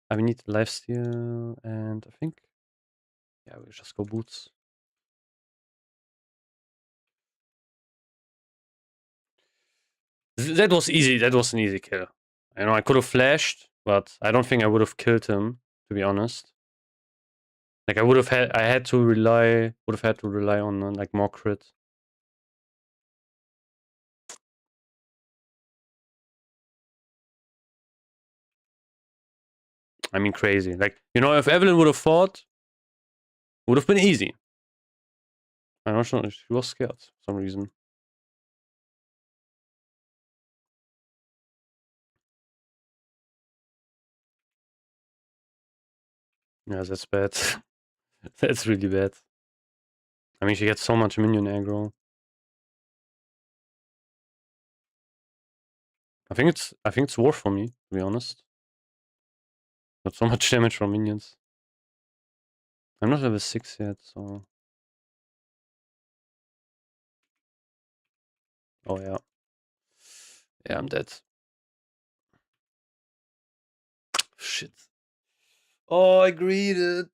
S1: I need lifesteal and I think... Yeah, we'll just go boots. That was easy. That was an easy kill. You know, I could have flashed, but I don't think I would have killed him, to be honest. Like I would have had to rely on like more crit. I mean crazy. Like, you know, if Evelyn would have fought, would have been easy. I'm not sure, she was scared for some reason. Yeah, that's bad. That's really bad. I mean, she gets so much minion aggro. I think it's worth for me, to be honest. Not so much damage from minions. I'm not level 6 yet, so... Oh yeah. Yeah, I'm dead. Shit. Oh, I greeted.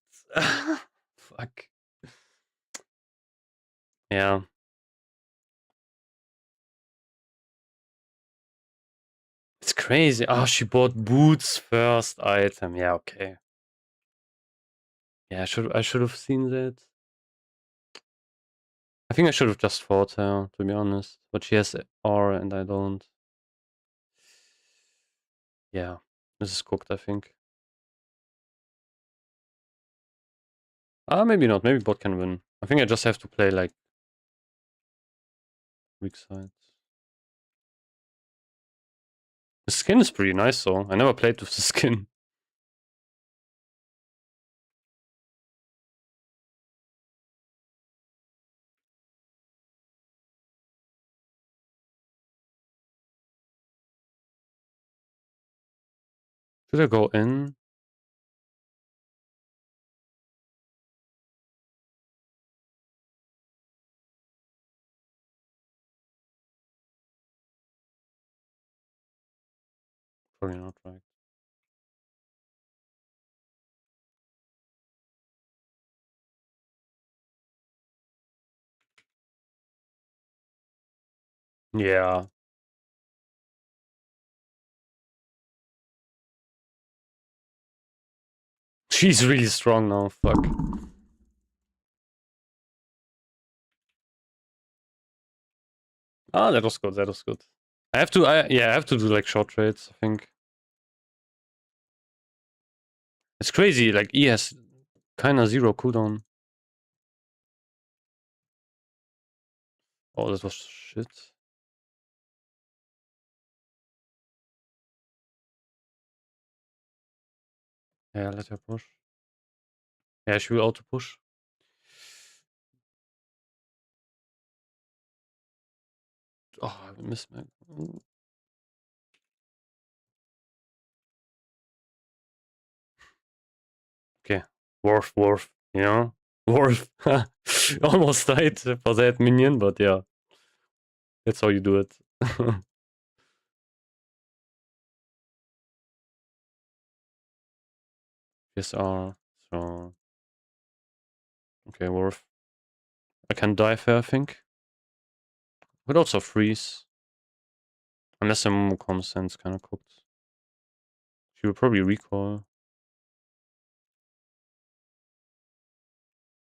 S1: Fuck. Yeah. It's crazy. Oh, she bought boots first item. Yeah, okay. Yeah, I should have seen that. I think I should have just fought her, to be honest. But she has R and I don't. Yeah, this is cooked, I think. Maybe not. Maybe bot can win. I think I just have to play like weak sides. The skin is pretty nice though. I never played with the skin. Should I go in? Probably not, right? Yeah. She's really strong now, fuck. Ah, that was good, that was good. I have to, yeah, I have to do like short trades, I think. It's crazy, like E has kinda 0 cooldown. Oh, that was shit. Yeah, let her push. Yeah, she will auto push. Oh, I missed my... Okay. Worf, you know? Worf. Almost died for that minion, but yeah. That's how you do it. SR, so... Okay, Worf. I can dive here, I think. But also freeze. Unless the Momo comes, then it's kinda cooked. She will probably recoil.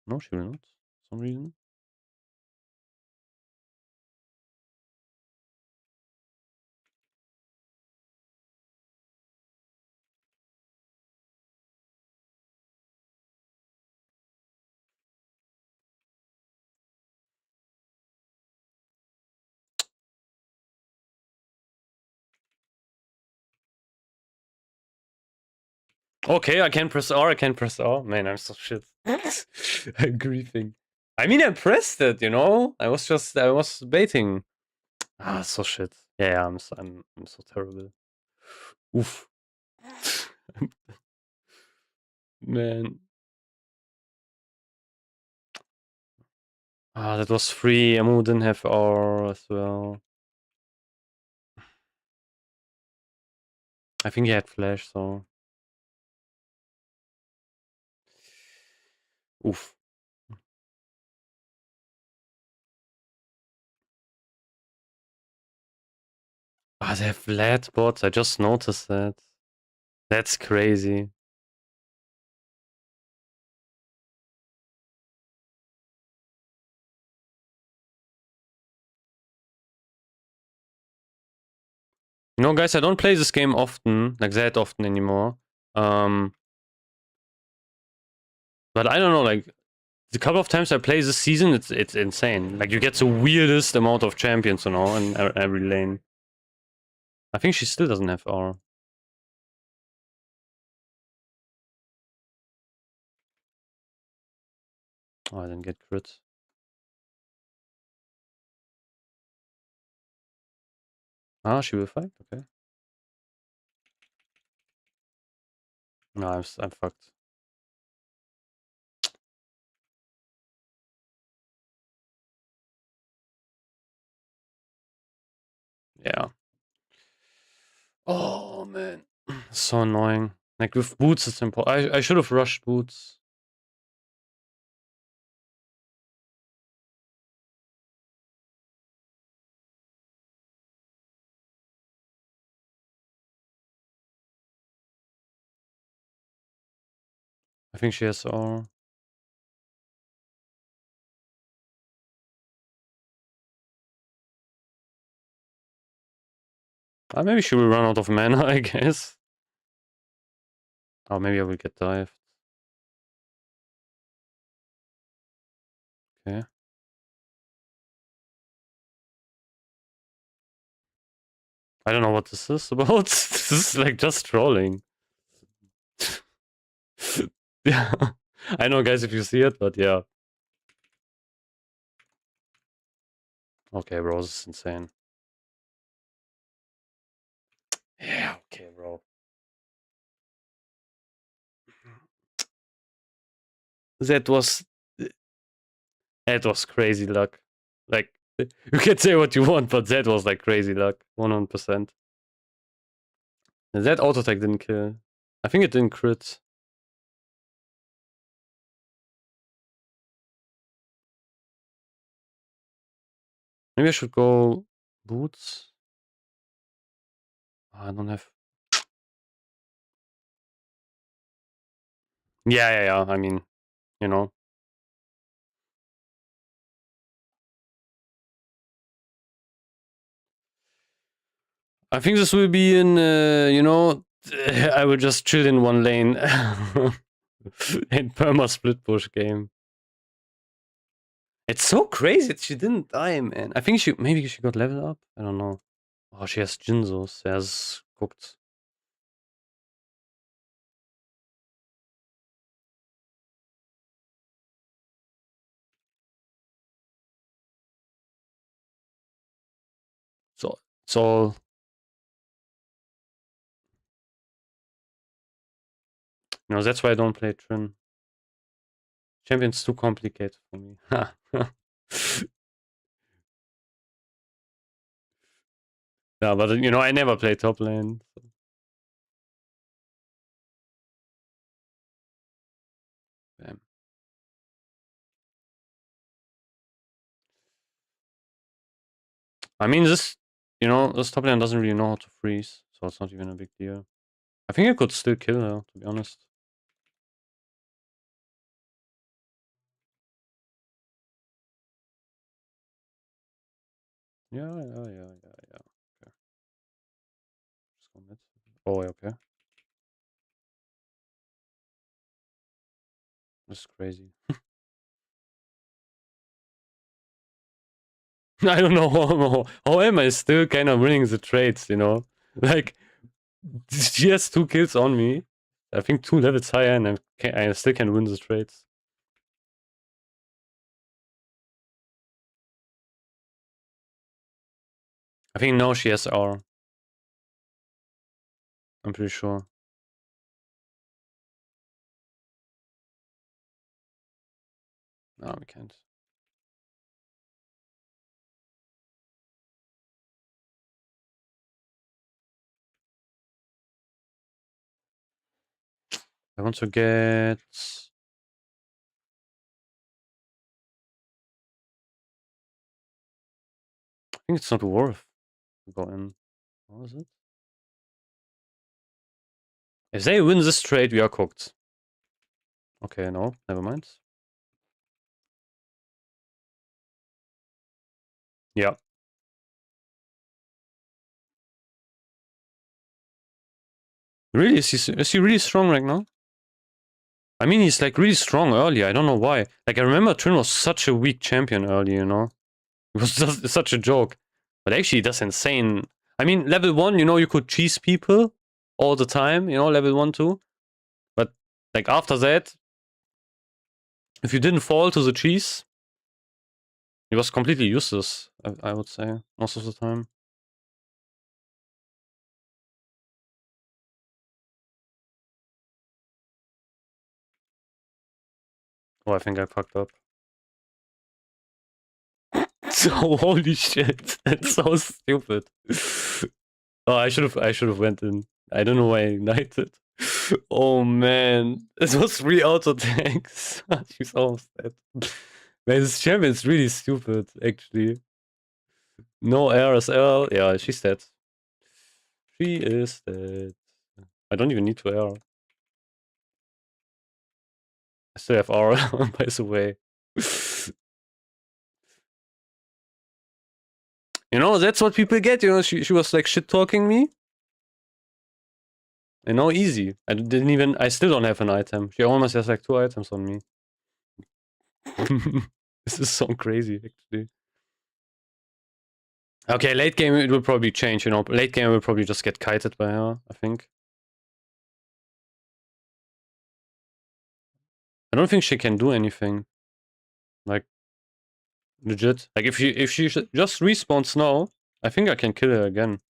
S1: No, she will not. For some reason. Okay, I can press R, I can press R. Man, I'm so shit. I'm griefing. I mean, I pressed it, you know? I was baiting. Ah, so shit. Yeah, I'm so terrible. Oof. Man. Ah, that was free. Amu didn't have R as well. I think he had flash, so... Oof. Ah, they have flat bots. I just noticed that. That's crazy. You know, guys, I don't play this game often, like that often anymore. But I don't know, like, the couple of times I play this season, it's insane. Like, you get the weirdest amount of champions, you know, in every lane. I think she still doesn't have R. Oh, I didn't get crit. Ah, she will fight? Okay. No, I'm fucked. Yeah. Oh, man. So annoying. Like, with boots, it's important. I should have rushed boots. I think she has R. Maybe she will run out of mana, I guess. Or maybe I will get dived. Okay. I don't know what this is about. This is like just trolling. Yeah. I know, guys, if you see it, but yeah. Okay, bro, this is insane. Yeah, okay, bro. That was crazy luck. Like, you can say what you want, but that was like crazy luck. 100%. That auto attack didn't kill. I think it didn't crit. Maybe I should go boots. I don't have. Yeah. I mean, you know. I think this will be in, you know, I will just chill in one lane. In perma split push game. It's so crazy that she didn't die, man. I think maybe she got level up. I don't know. Oh, she has Jinzos. She has cooked. So you know, that's why I don't play Trin. Champion's too complicated for me. Yeah, but you know, I never play top lane. So. Bam. I mean, this, you know, this top lane doesn't really know how to freeze, so it's not even a big deal. I think I could still kill her, to be honest. Yeah. Okay. Just go mid. Oh, yeah, okay. That's crazy. I don't know how am I still kind of winning the trades, you know? Like, she has 2 kills on me. I think 2 levels higher, and I still can win the trades. I think now she has R. I'm pretty sure. No, we can't. I want to get... I think it's not worth to go in. What was it? If they win this trade, we are cooked. Okay, no, never mind. Yeah. Really? Is he really strong right now? I mean, he's like really strong early. I don't know why. Like, I remember Trin was such a weak champion early, you know? It was just such a joke. But actually, that's insane. I mean, level 1, you know, you could cheese people all the time, you know, level 1, 2. But, like, after that, if you didn't fall to the cheese, he was completely useless, I would say, most of the time. Oh, I think I fucked up. So, holy shit. That's so stupid. Oh, I should have went in. I don't know why I ignited. Oh man, it was 3 auto attacks. She's almost dead. Man, this champion's really stupid, actually. No RSL. Yeah, she's dead. She is dead. I don't even need to air. I still have R, by the way. You know, that's what people get. You know, she was like shit talking me. You know, easy. I still don't have an item. She almost has like 2 items on me. This is so crazy, actually. Okay, late game it will probably change, you know. Late game will probably just get kited by her, I think. I don't think she can do anything. Like, legit. Like, if she just respawns now, I think I can kill her again.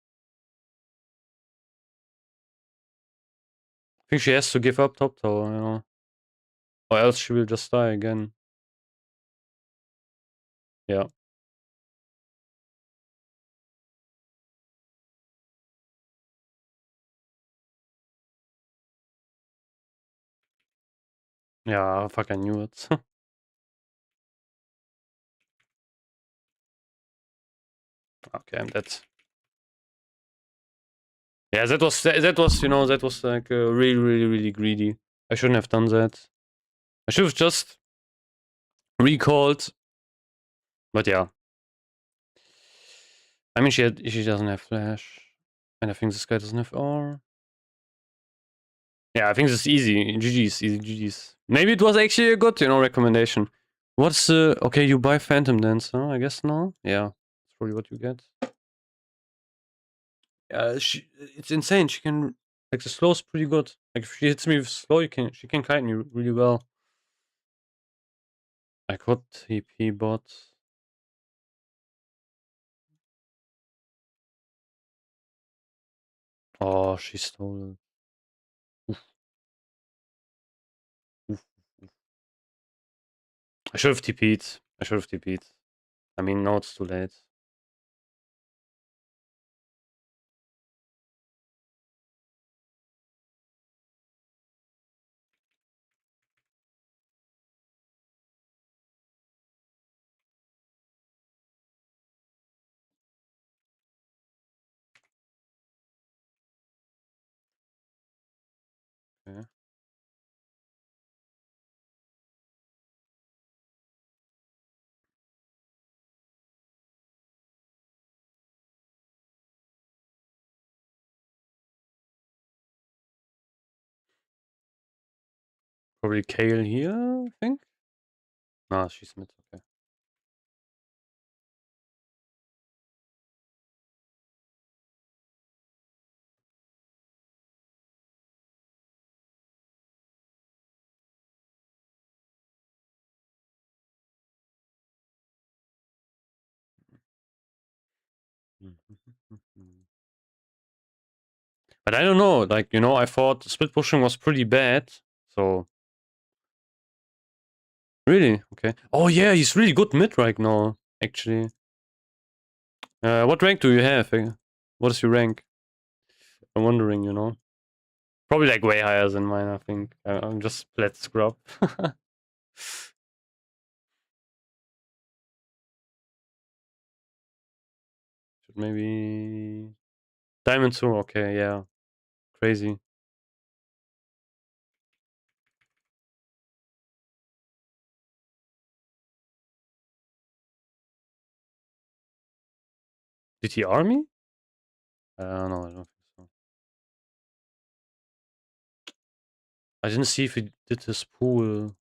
S1: I think she has to give up top tower, you know. Or else she will just die again. Yeah. Yeah, fuck, I knew it. Okay, I'm dead. Yeah, that was you know, that was like really greedy. I shouldn't have done that. I should have just recalled. But yeah. I mean, she doesn't have flash. And I think this guy doesn't have R. Yeah, I think this is easy. GG's, easy GG's. Maybe it was actually a good, you know, recommendation. What's the... Okay, you buy Phantom Dancer, I guess now? Yeah, that's probably what you get. Yeah, it's insane. She can... Like, the slow's pretty good. Like, if she hits me with slow, she can kite me really well. I could TP bot. Oh, she stole it. Oof. Oof. I should have TP'd. I should have TP'd. I mean, no, it's too late. Okay. Probably Kale here, I think. Ah, she's mid, okay. But I don't know, like, you know, I thought split pushing was pretty bad, so... Really? Okay. Oh yeah, he's really good mid right now, actually. What rank do you have? What is your rank? I'm wondering, you know. Probably like way higher than mine, I think. I'm just flat scrub. Should maybe... Diamond 2, okay, yeah. Crazy. Did he army? No, I don't think so. I didn't see if he did his pool.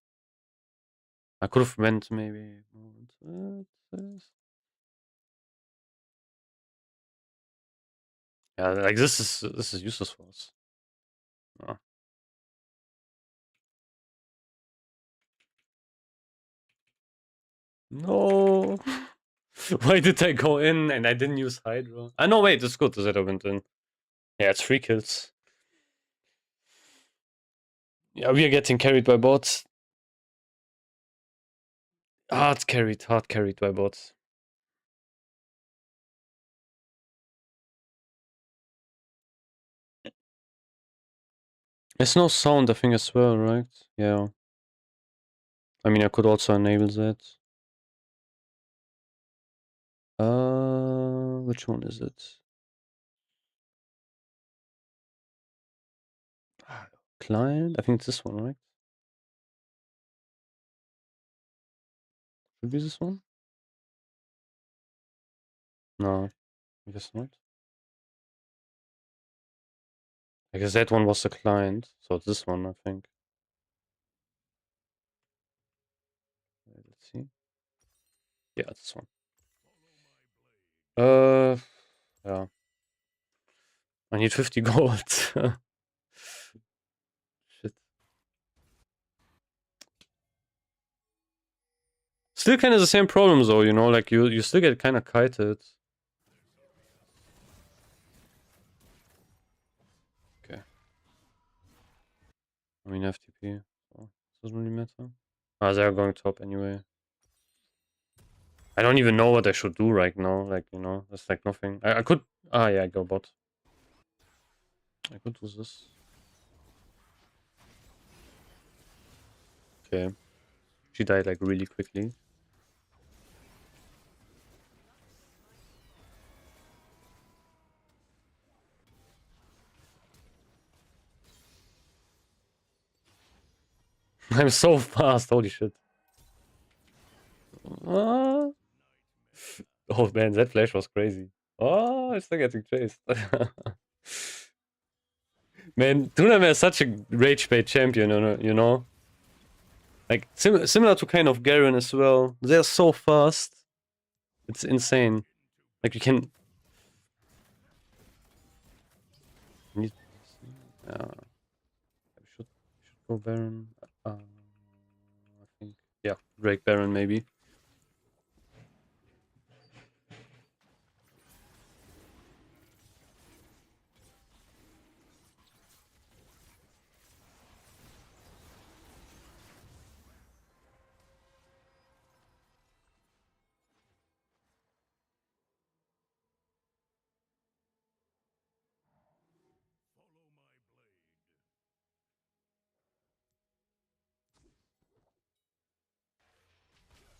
S1: I could have went maybe... Yeah, like this is useless for us. Oh. No. Why did I go in and I didn't use Hydra? Ah, no, wait, it's good that I went in. Yeah, it's 3 kills. Yeah, we are getting carried by bots. Hard carried by bots. There's no sound, I think, as well, right? Yeah. I mean, I could also enable that. Which one is it? Client? I think it's this one, right? Should be this one? No, I guess not. I guess that one was the client, so it's this one, I think. Let's see. Yeah, this one. Yeah. I need 50 gold. Shit. Still kind of the same problem though, you know, like you still get kind of kited. Okay. I mean FTP, so doesn't really matter. Ah, they're going top anyway. I don't even know what I should do right now, like, you know, there's like nothing. I could, yeah, I go bot. I could do this. Okay. She died like really quickly. I'm so fast, holy shit. Ah. Oh man, that flash was crazy. Oh, I'm still getting chased. Man, Tournament is such a rage bait champion, you know? Like, similar to kind of Garen as well. They're so fast. It's insane. Like, you can... Need... should go Baron. I think... Yeah, Drake Baron maybe.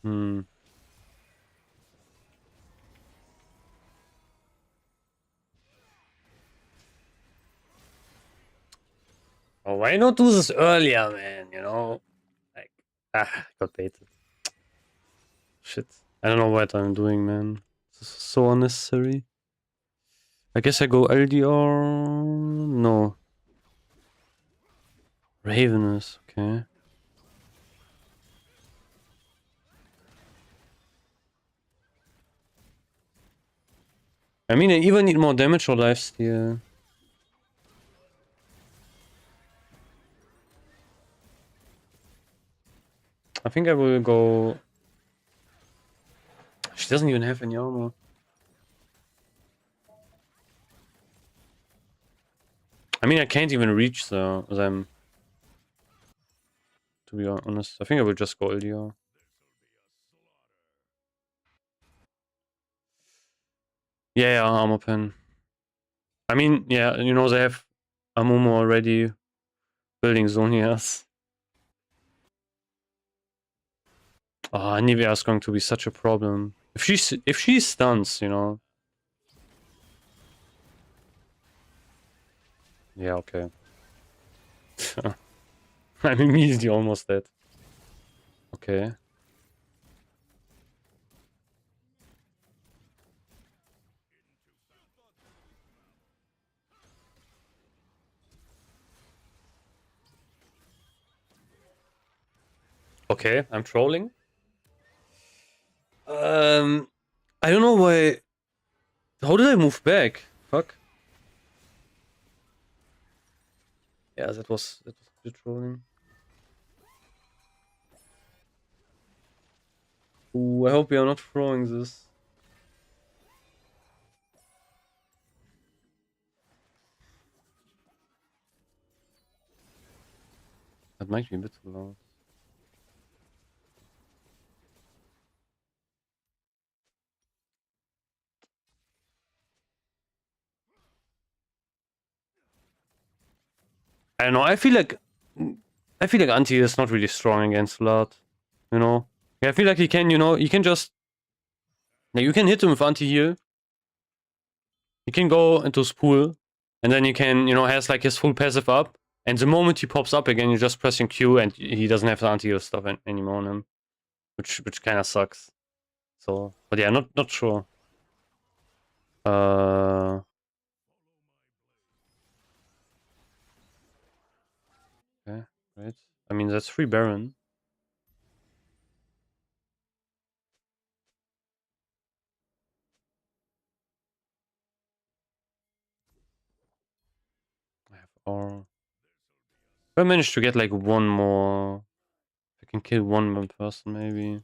S1: Hmm. Oh, why not do this earlier, man? You know? Like, got baited. Shit. I don't know what I'm doing, man. This is so unnecessary. I guess I go LDR. No. Ravenous, okay. I mean, I even need more damage or lifesteal. I think I will go... She doesn't even have any armor. I mean, I can't even reach them. To be honest, I think I will just go LDR. Yeah, armor pen. I mean, yeah, you know, they have Amumu already building Zonias. Oh, Nivea is going to be such a problem. If she stuns, you know. Yeah, okay. I'm immediately almost dead. Okay. Okay, I'm trolling. I don't know why. How did I move back? Fuck. Yeah, that was good trolling. Ooh, I hope we are not throwing this. That might be a bit too loud. I don't know. I feel like Anti is not really strong against Vlad. You know. Yeah, I feel like he can. You know, you can just. Yeah, you can hit him with Anti heal. You can go into his pool, and then you can, you know, has like his full passive up, and the moment he pops up again, you're just pressing Q, and he doesn't have the Anti heal stuff anymore on him, which kind of sucks. So, but yeah, not sure. Okay, great. I mean, that's 3 Baron. I have R. If I manage to get like one more, if I can kill one more person, maybe.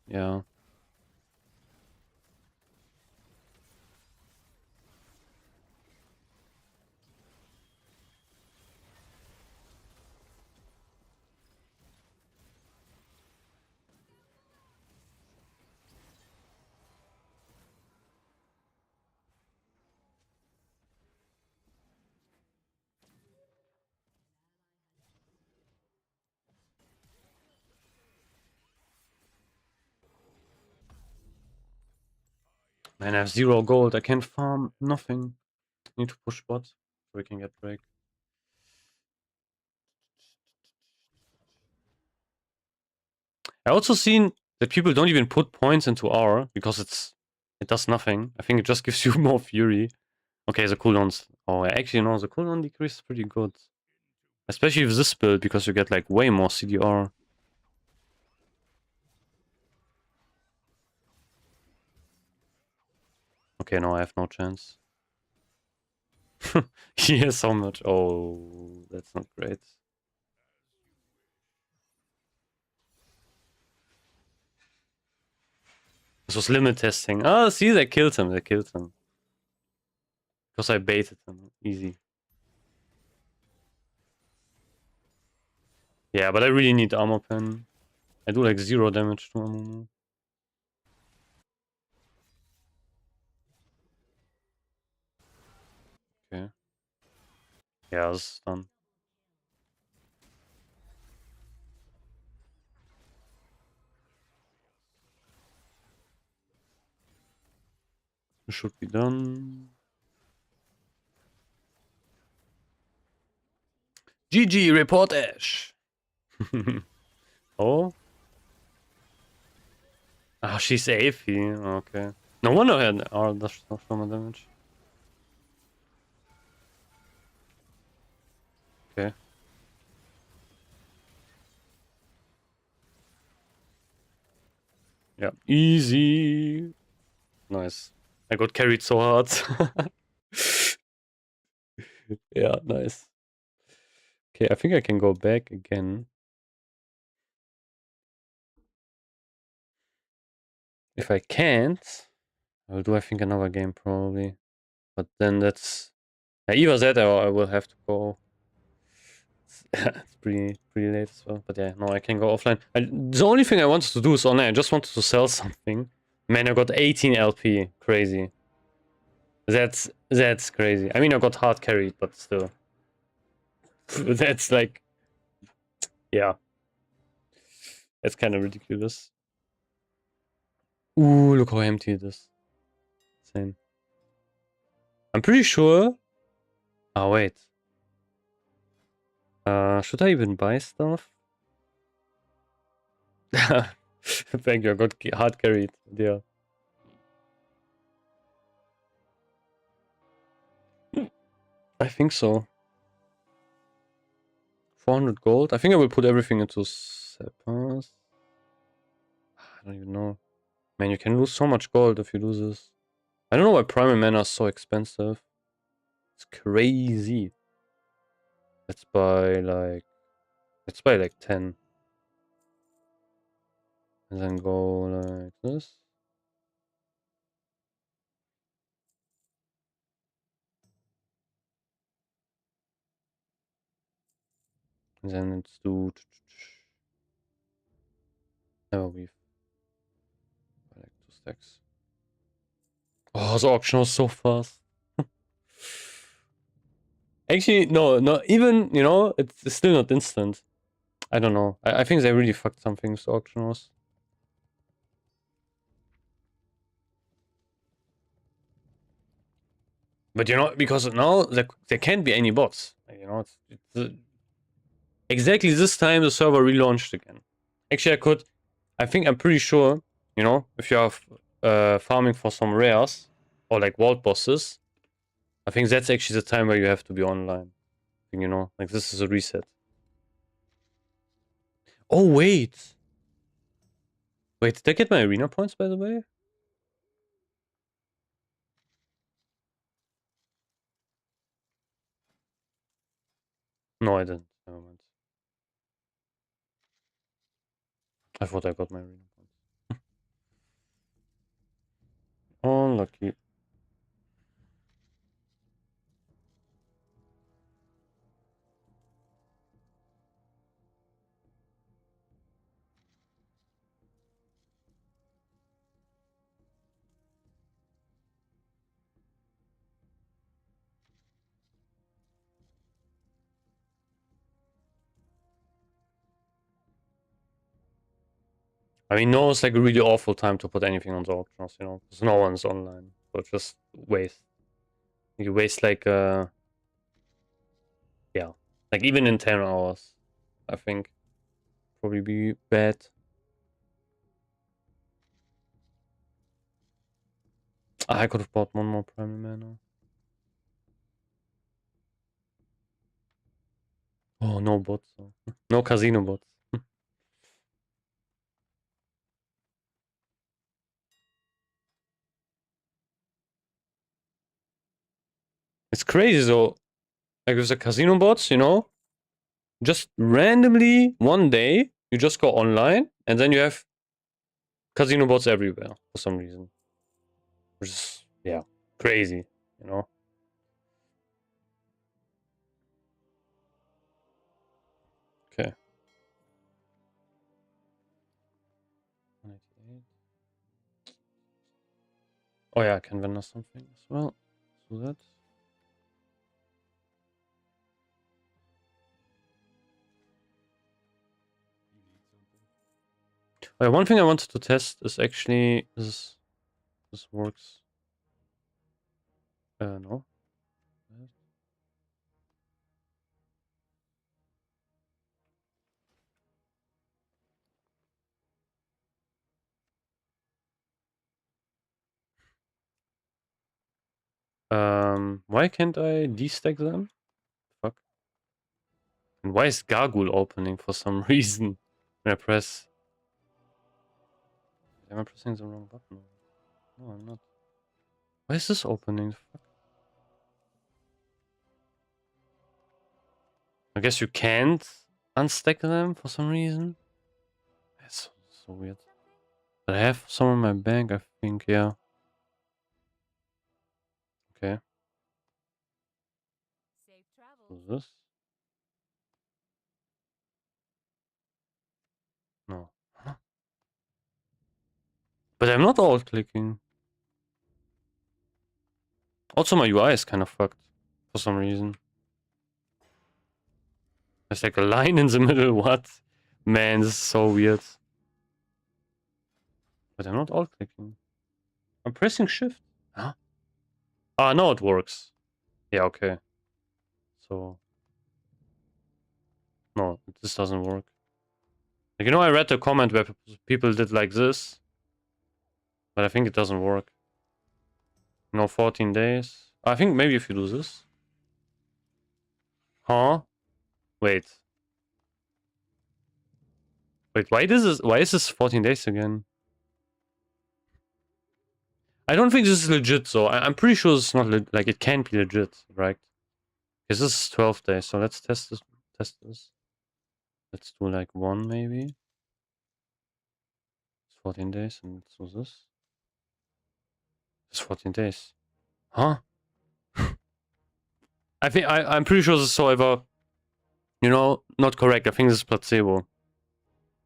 S1: Yeah. Man, I have 0 gold. I can't farm nothing. Need to push bot so we can get break. I also seen that people don't even put points into R because it does nothing. I think it just gives you more fury. Okay, the cooldowns. Oh, actually no, the cooldown decrease is pretty good. Especially with this build because you get like way more CDR. Okay, no, I have no chance. He has so much. Oh, that's not great. This was limit testing. Oh, see, they killed him. They killed him. Because I baited him. Easy. Yeah, but I really need armor pen. I do like 0 damage to armor. Okay. Yeah, this is done. It should be done. GG, report Ash. Oh. Ah, she's AFE. Okay. No wonder I had R dash no trauma damage. Okay. Yeah. Easy. Nice. I got carried so hard. Yeah, nice. Okay, I think I can go back again. If I can't, I'll do, I think, another game probably. But then that's... Yeah, either that or I will have to go. It's pretty late as well. But yeah, no, I can go offline. The only thing I wanted to do is online. I just wanted to sell something. Man, I got 18 LP. Crazy. That's crazy. I mean, I got hard carried, but still. That's like... Yeah. That's kind of ridiculous. Ooh, look how empty it is. Insane. I'm pretty sure... Oh, wait. Should I even buy stuff? Thank you, I got hard carried. Yeah. I think so. 400 gold. I think I will put everything into Sepas. I don't even know. Man, you can lose so much gold if you lose this. I don't know why primary mana is so expensive. It's crazy. Let's buy like 10. And then go like this. And then let's do never weave. Like 2 stacks. Oh, the auction was so fast. Actually, no, not even, you know, it's still not instant. I don't know. I think they really fucked some things, the auction was. But you know, because now there can't be any bots. You know, exactly this time the server relaunched again. Actually, I'm pretty sure You know, if you are farming for some rares or like world bosses, I think that's actually the time where you have to be online. You know, like this is a reset. Oh wait, did I get my arena points by the way? No, I didn't. Never mind. I thought I got my arena points. Oh, lucky. I mean, no, it's like a really awful time to put anything on the auctions, you know, because no one's online. So it's just waste. You waste like, yeah, like even in 10 hours, I think probably be bad. I could have bought one more primal mana. Oh, no bots. Though. No casino bots. It's crazy though. Like with the casino bots, you know, just randomly one day you just go online and then you have casino bots everywhere for some reason, which is yeah crazy, you know. Okay. 98. Oh yeah, I can vendor something as well. So that. Oh, yeah, one thing I wanted to test is actually this works. No. Why can't I destack them? Fuck. And why is Gargoyle opening for some reason when I press? Am I pressing the wrong button? No, I'm not. Why is this opening? Fuck. I guess you can't unstack them for some reason. That's so weird. But I have some in my bank, I think, yeah. Okay. What's this? No. Huh? But I'm not alt clicking. Also, my UI is kind of fucked for some reason. There's like a line in the middle. What? Man, this is so weird. But I'm not alt clicking. I'm pressing shift. Huh? Ah, no, it works. Yeah, okay. So. No, this doesn't work. Like, you know, I read the comment where people did like this. But I think it doesn't work. No, 14 days. I think maybe if you do this. Huh? Wait. Wait, why is this 14 days again? I don't think this is legit, so I'm pretty sure it's not like it can't be legit, right? Because this is 12 days, so let's test this. Let's do like one maybe. It's 14 days and so this. It's 14 days. Huh? I'm pretty sure this is however, you know, not correct. I think this is placebo.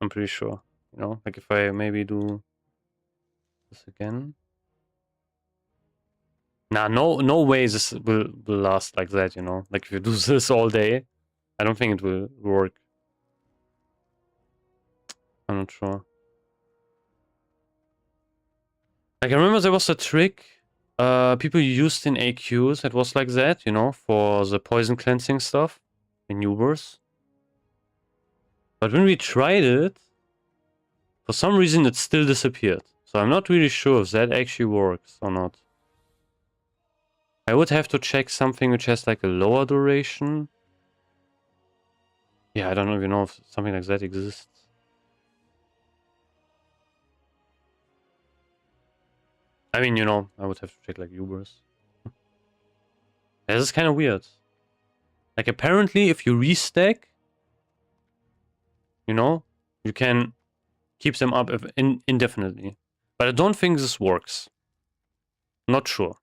S1: I'm pretty sure. You know, like if I maybe do this again. Nah, no way this will last like that, you know? Like if you do this all day, I don't think it will work. I'm not sure. Like I remember there was a trick people used in AQs that was like that, you know, for the poison cleansing stuff in Ubers. But when we tried it, for some reason it still disappeared. So I'm not really sure if that actually works or not. I would have to check something which has like a lower duration. Yeah, I don't even know if something like that exists. I mean, you know, I would have to check like Ubers. This is kind of weird. Like apparently if you restack, you know, you can keep them up indefinitely. But I don't think this works. Not sure.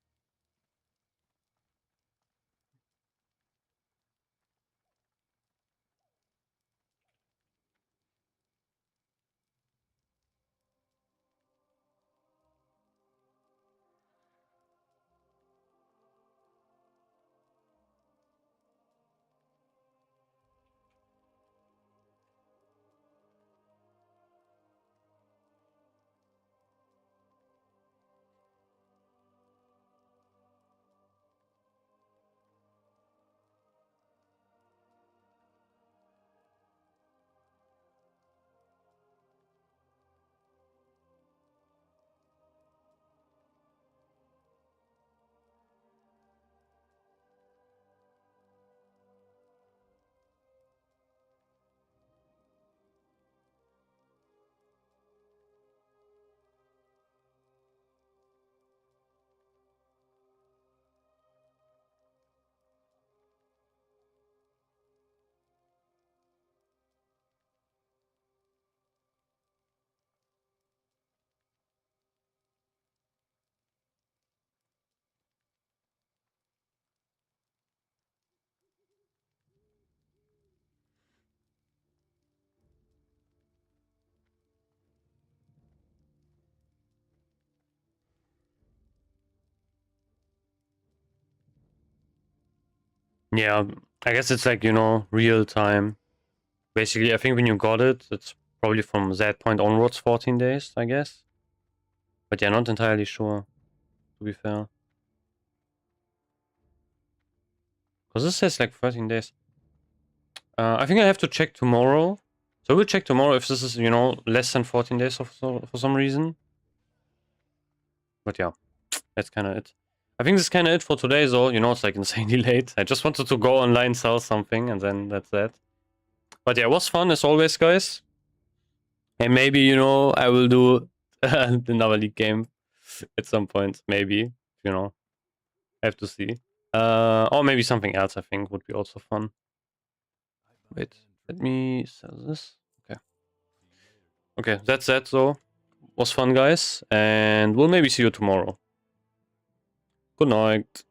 S1: Yeah, I guess it's like, you know, real time. Basically, I think when you got it, it's probably from that point onwards 14 days, I guess. But yeah, not entirely sure, to be fair. Because this says like 13 days. I think I have to check tomorrow. So we'll check tomorrow if this is, you know, less than 14 days for some reason. But yeah, that's kind of it. I think this is kind of it for today, though. You know, it's like insanely late. I just wanted to go online, sell something, and then that's that. But yeah, it was fun as always, guys. And maybe, you know, I will do another league game at some point. Maybe, you know, I have to see. Or maybe something else, I think, would be also fun. Wait, let me sell this. Okay. Okay, that's that, though. Was fun, guys. And we'll maybe see you tomorrow. Good night.